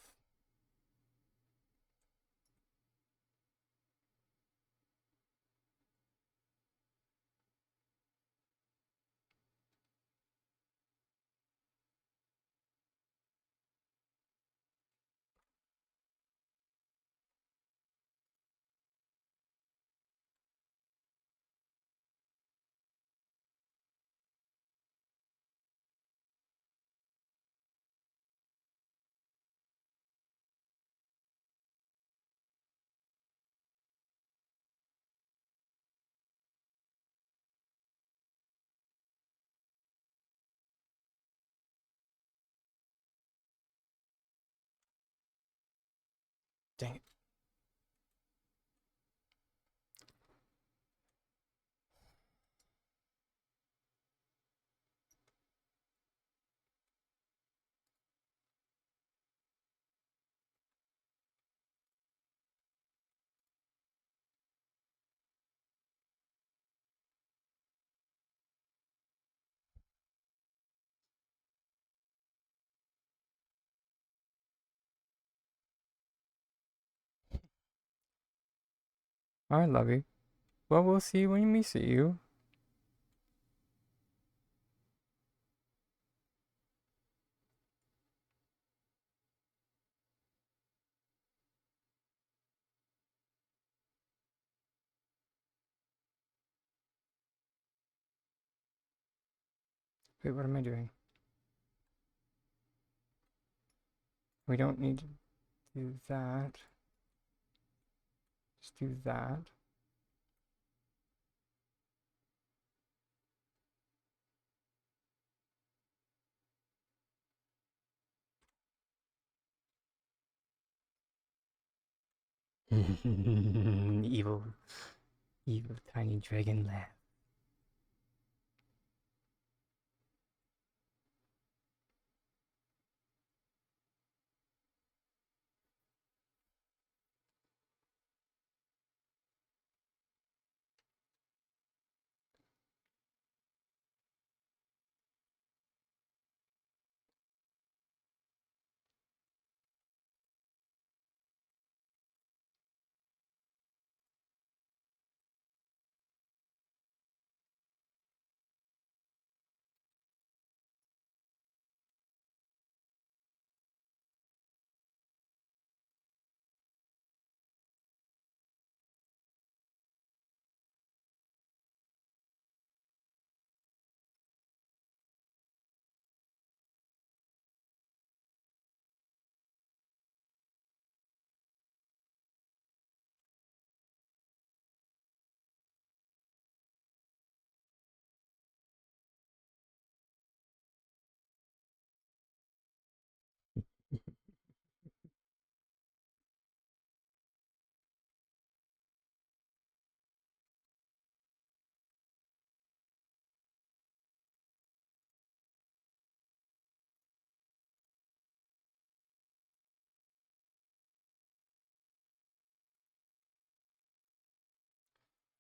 Dang it. I love you. Well, we'll see when we see you. Wait, what am I doing? We don't need to do that. Just do that. Evil, evil tiny dragon laugh.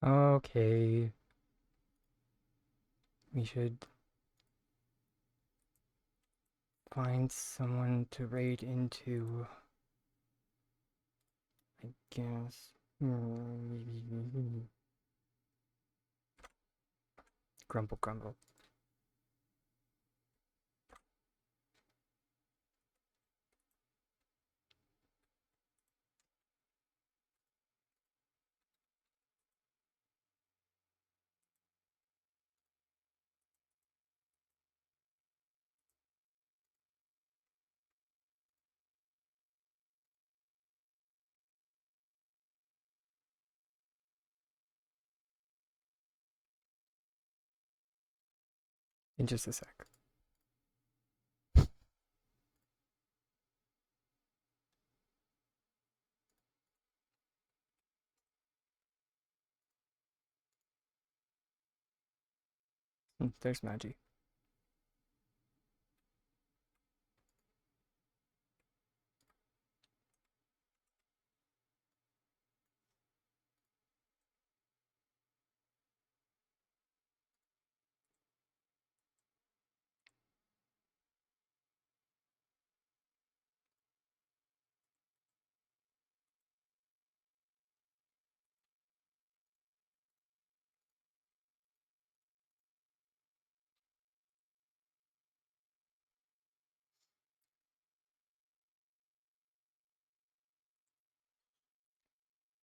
Okay. We should find someone to raid into. I guess. Grumble, grumble. In just a sec. There's Magi.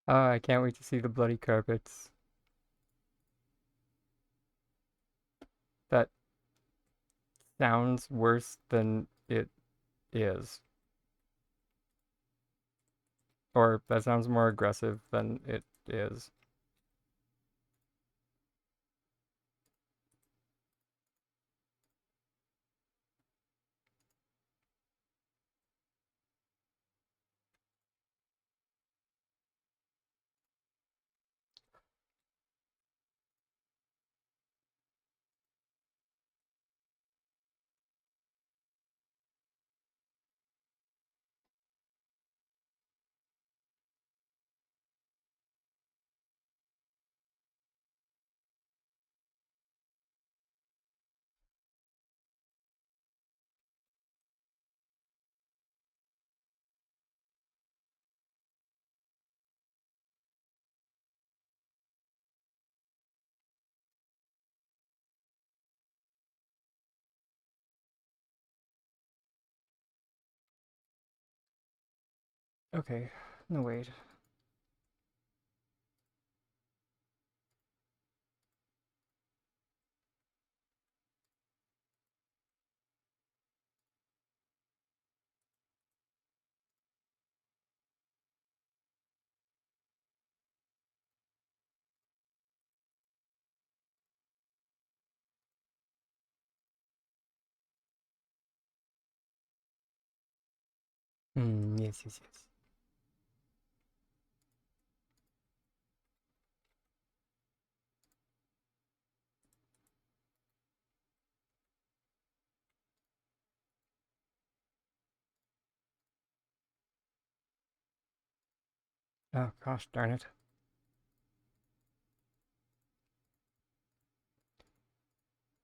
I can't wait to see the bloody carpets. That sounds worse than it is. Or that sounds more aggressive than it is. Okay, no wait. Yes, yes, yes. Oh, gosh darn it.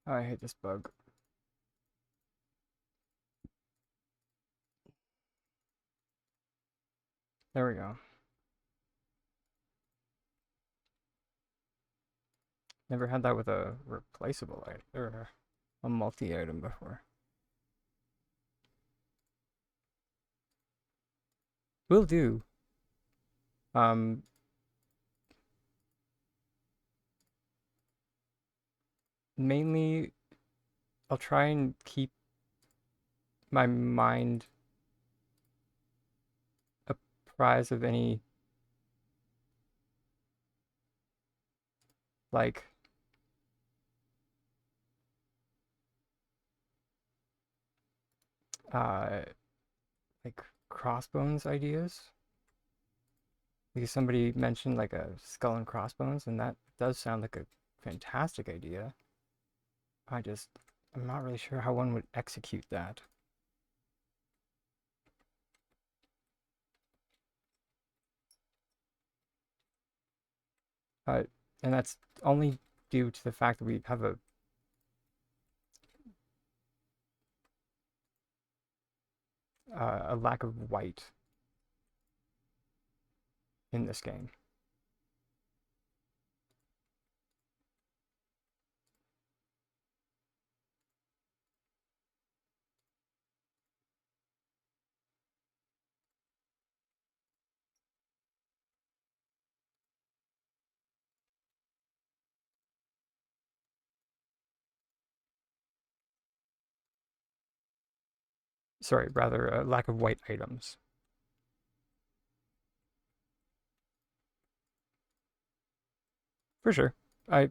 Oh, I hate this bug. There we go. Never had that with a replaceable item or a multi-item before. Will do. Mainly I'll try and keep my mind apprised of any like uh like crossbones ideas. Because somebody mentioned like a skull and crossbones, and that does sound like a fantastic idea. I'm not really sure how one would execute that. Uh, and that's only due to the fact that we have a lack of white. in this game. Sorry, rather a lack of white items. For sure. I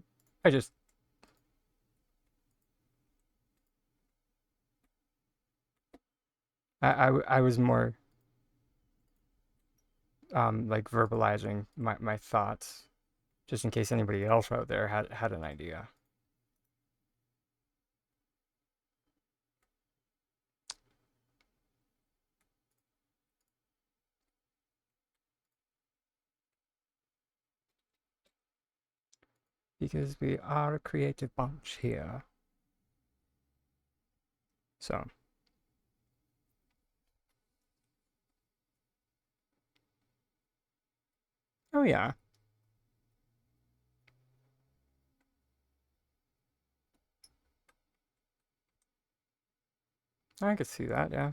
just I was more like verbalizing my thoughts just in case anybody else out there had an idea. Because we are a creative bunch here. So. Oh yeah. I could see that, yeah.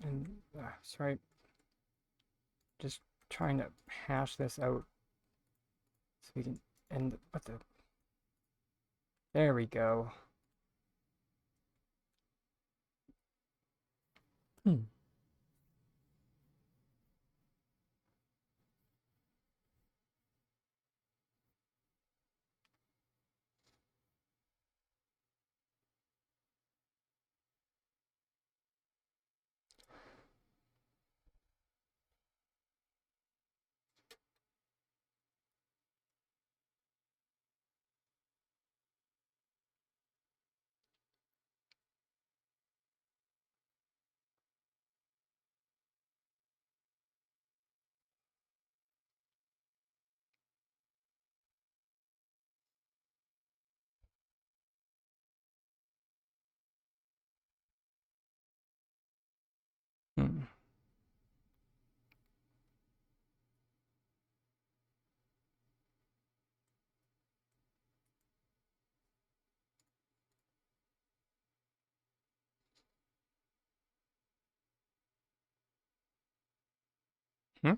And sorry, just trying to hash this out so we can end. What the? There we go. Hmm. Hmm. Hmm?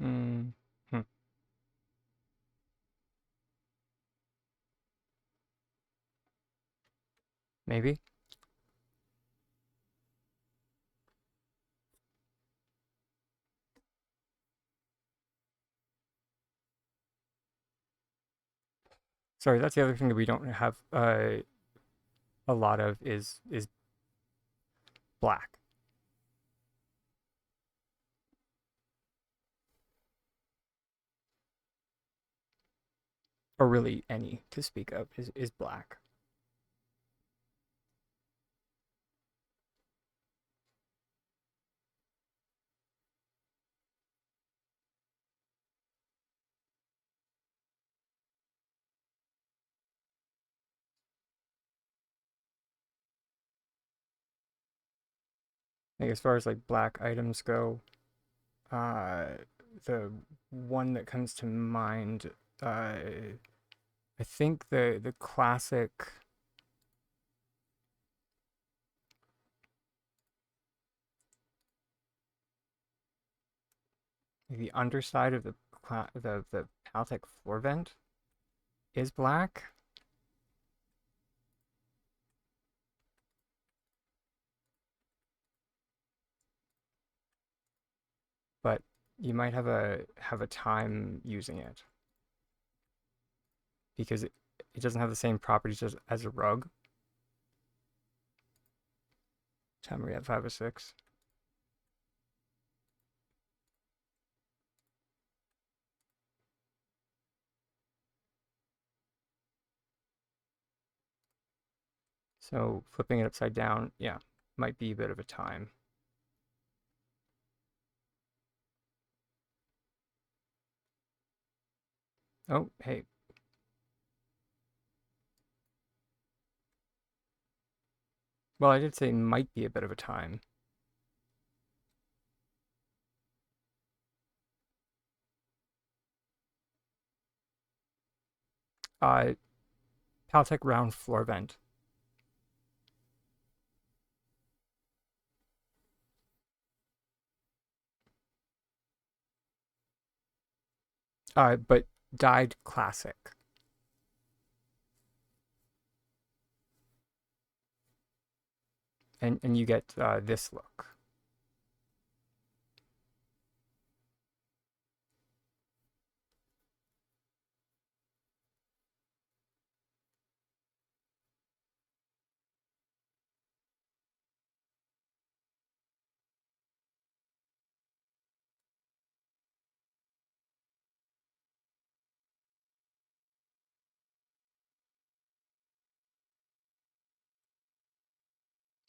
Mm. Hmm. Maybe. Sorry, that's the other thing that we don't have a lot of is black. Or really any to speak of is black. Like as far as like black items go, uh, the one that comes to mind, I think the classic. The underside of the Paltec floor vent is black, but you might have a time using it because it doesn't have the same properties as a rug. Time we have 5 or 6. So flipping it upside down, yeah, might be a bit of a time. Oh, hey. Well, I did say might be a bit of a time. Uh, Paltech round floor vent. But dyed classic. And you get this look.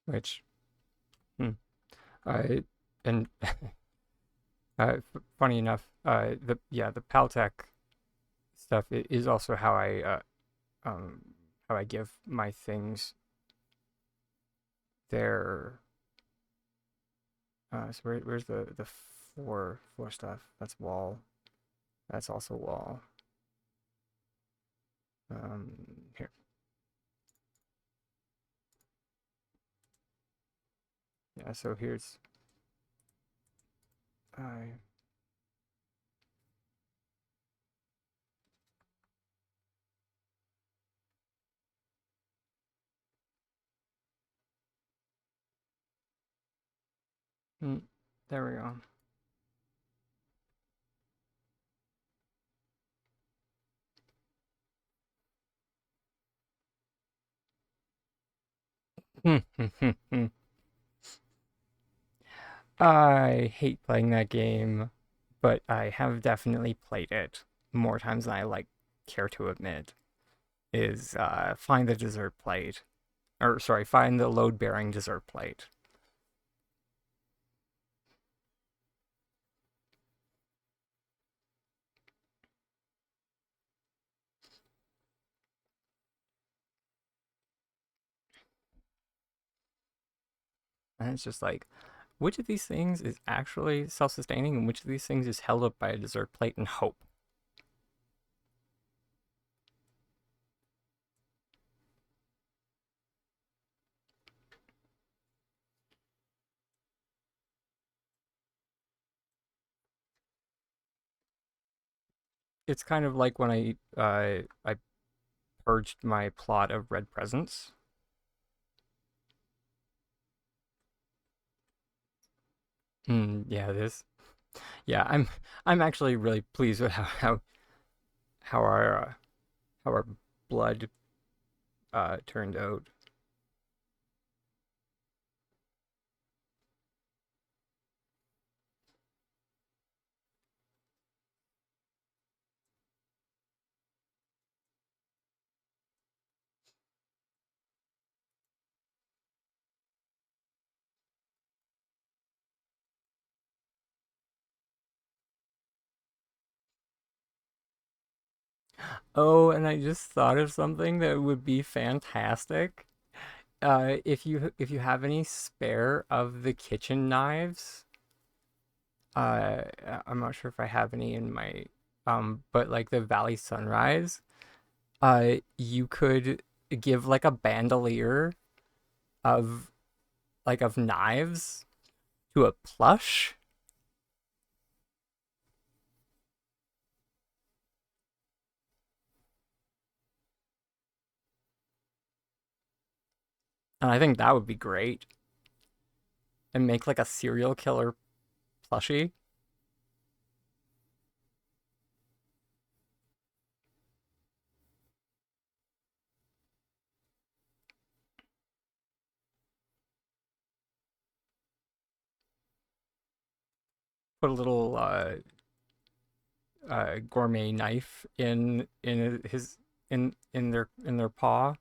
Which, hmm, and funny enough, the Paltech stuff is also um how I give my things their so where's the floor stuff? That's wall. That's also wall. Here. Yeah, so here's I there we go. I hate playing that game, but I have definitely played it more times than I care to admit. Is find the dessert plate, or sorry, find the load-bearing dessert plate. And it's just like, which of these things is actually self-sustaining, and which of these things is held up by a dessert plate and hope? It's kind of like when I purged my plot of red presents. Yeah, this. Yeah, I'm actually really pleased with how how our blood turned out. Oh, and I just thought of something that would be fantastic. If you have any spare of the kitchen knives, I'm not sure if I have any in my but like the Valley Sunrise, you could give like a bandolier of of knives to a plush. And I think that would be great. And make like a serial killer plushie. Put a little gourmet knife in his in their paw.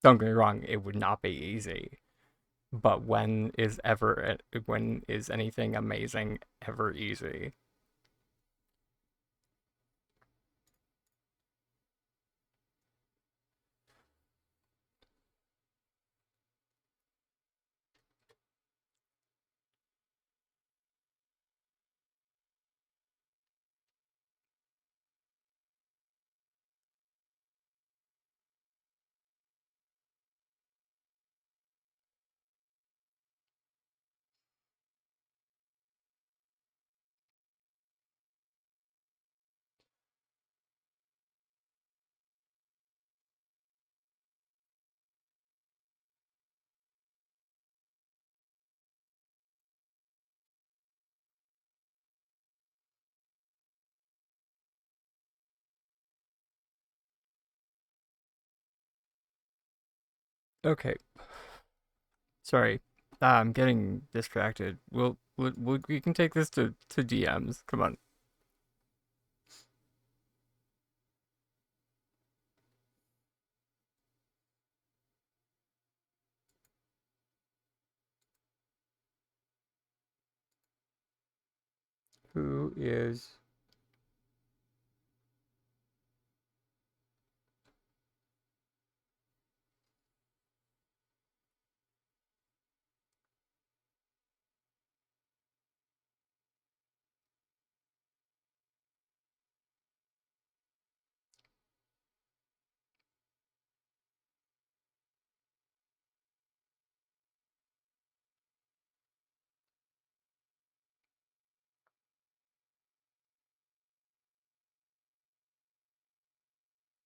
Don't get me wrong, it would not be easy, but when is anything amazing ever easy? Okay, sorry. I'm getting distracted. We can take this to DMs. Come on. Who is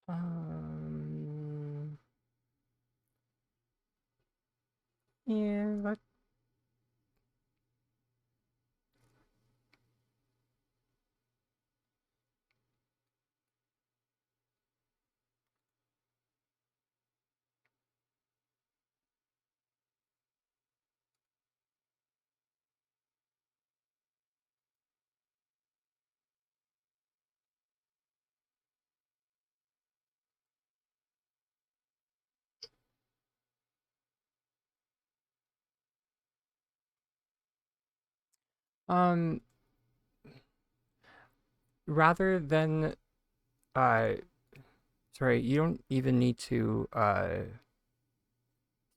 um yeah, let um rather than uh sorry, you don't even need to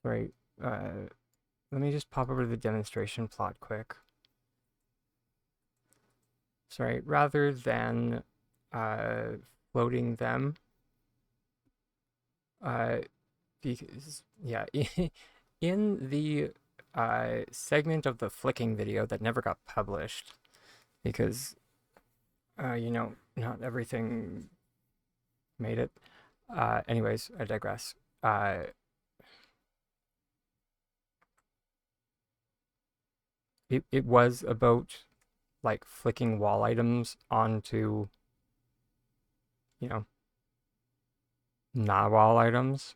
sorry, let me just pop over to the demonstration plot quick. Sorry, rather than uh floating them, uh because yeah, in the segment of the flicking video that never got published because you know, not everything made it. Anyways, I digress. It was about like flicking wall items onto, you know, not wall items.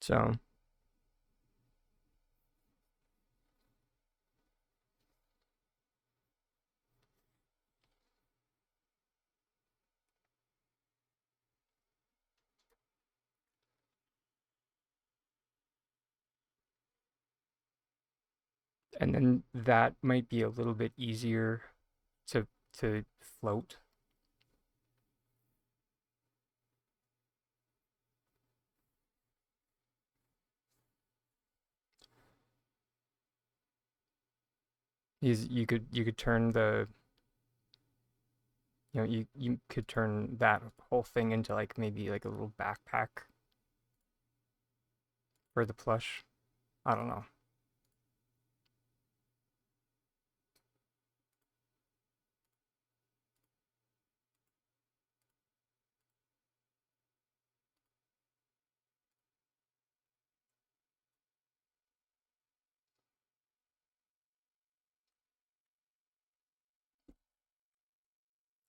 So, and then that might be a little bit easier to float. You could turn the you know you could turn that whole thing into like maybe like a little backpack for the plush. I don't know.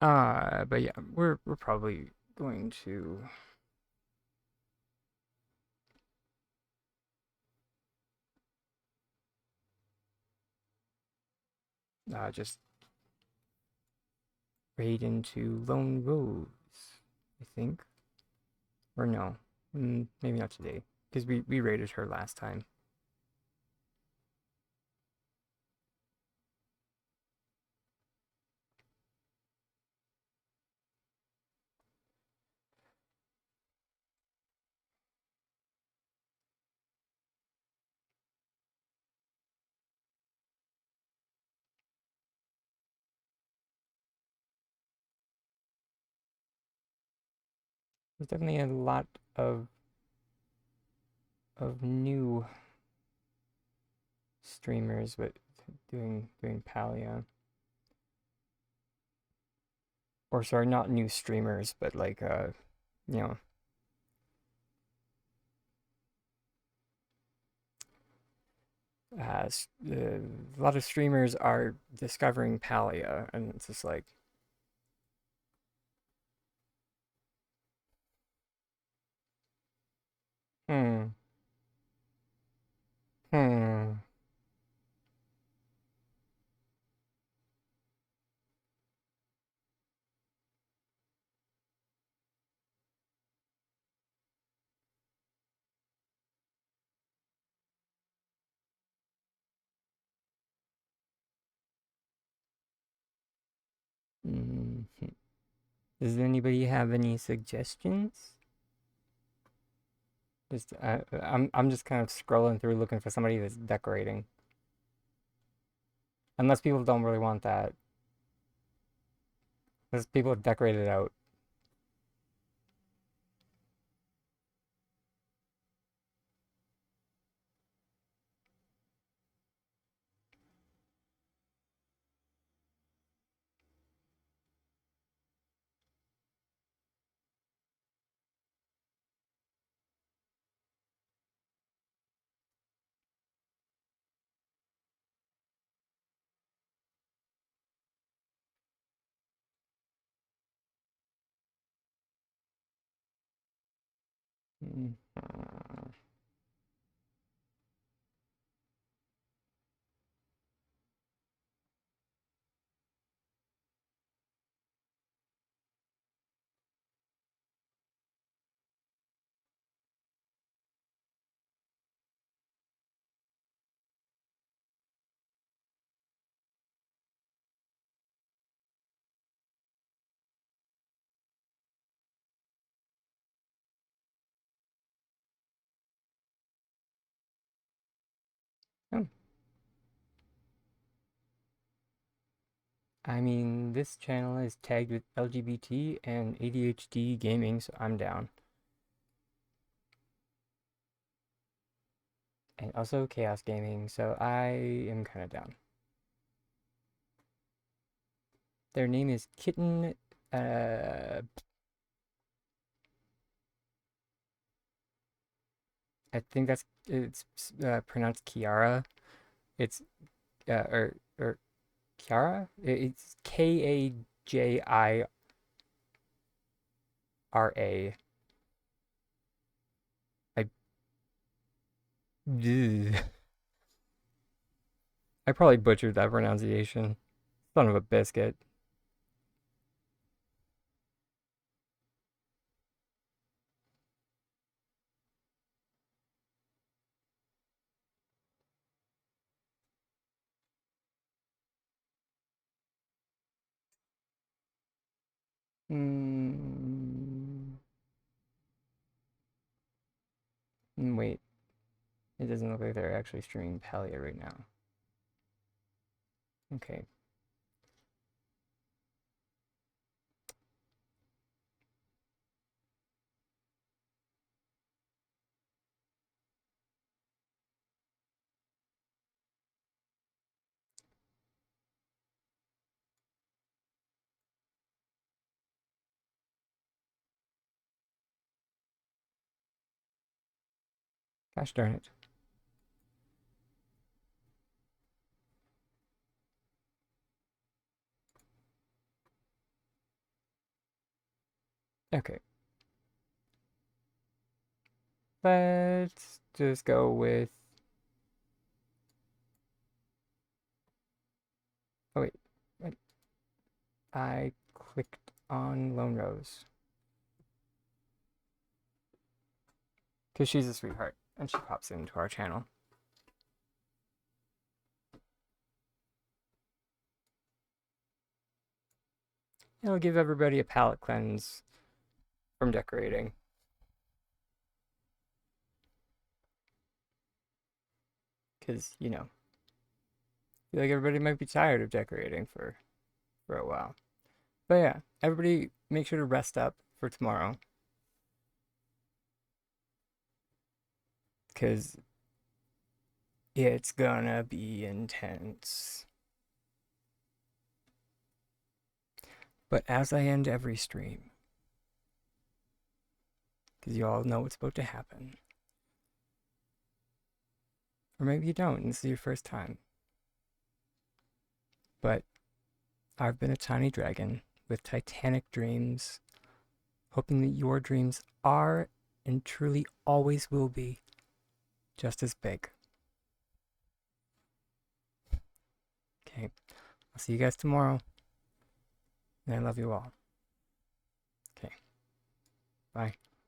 But yeah, we're probably going to just raid into Lone Rose, I think. Or no, maybe not today, because we raided her last time. There's definitely a lot of new streamers with doing Palia. Or sorry, not new streamers, but like you know, a lot of streamers are discovering Palia, and it's just like, hmm, hmm. Mhm. Does anybody have any suggestions? Just I'm just kind of scrolling through looking for somebody that's decorating. Unless people don't really want that. Unless people have decorated out. Mhm. Oh, I mean, this channel is tagged with LGBT and ADHD gaming, so I'm down. And also Chaos Gaming, so I am kind of down. Their name is Kitten. I think it's pronounced Kiara. It's or Kiara. It's Kajira. I ugh. I probably butchered that pronunciation. Son of a biscuit. Mm, wait. It doesn't look like they're actually streaming Palia right now. Okay. Gosh darn it. Okay. Let's just go with... Oh I clicked on Lone Rose. Because she's a sweetheart, and she pops into our channel. It'll give everybody a palette cleanse from decorating. Because, you know, I feel like everybody might be tired of decorating for a while. But yeah, everybody make sure to rest up for tomorrow. Because it's gonna be intense. But as I end every stream, because you all know what's about to happen, or maybe you don't, and this is your first time, but I've been a tiny dragon with titanic dreams, hoping that your dreams are and truly always will be just as big. Okay, I'll see you guys tomorrow, and I love you all. Okay, bye.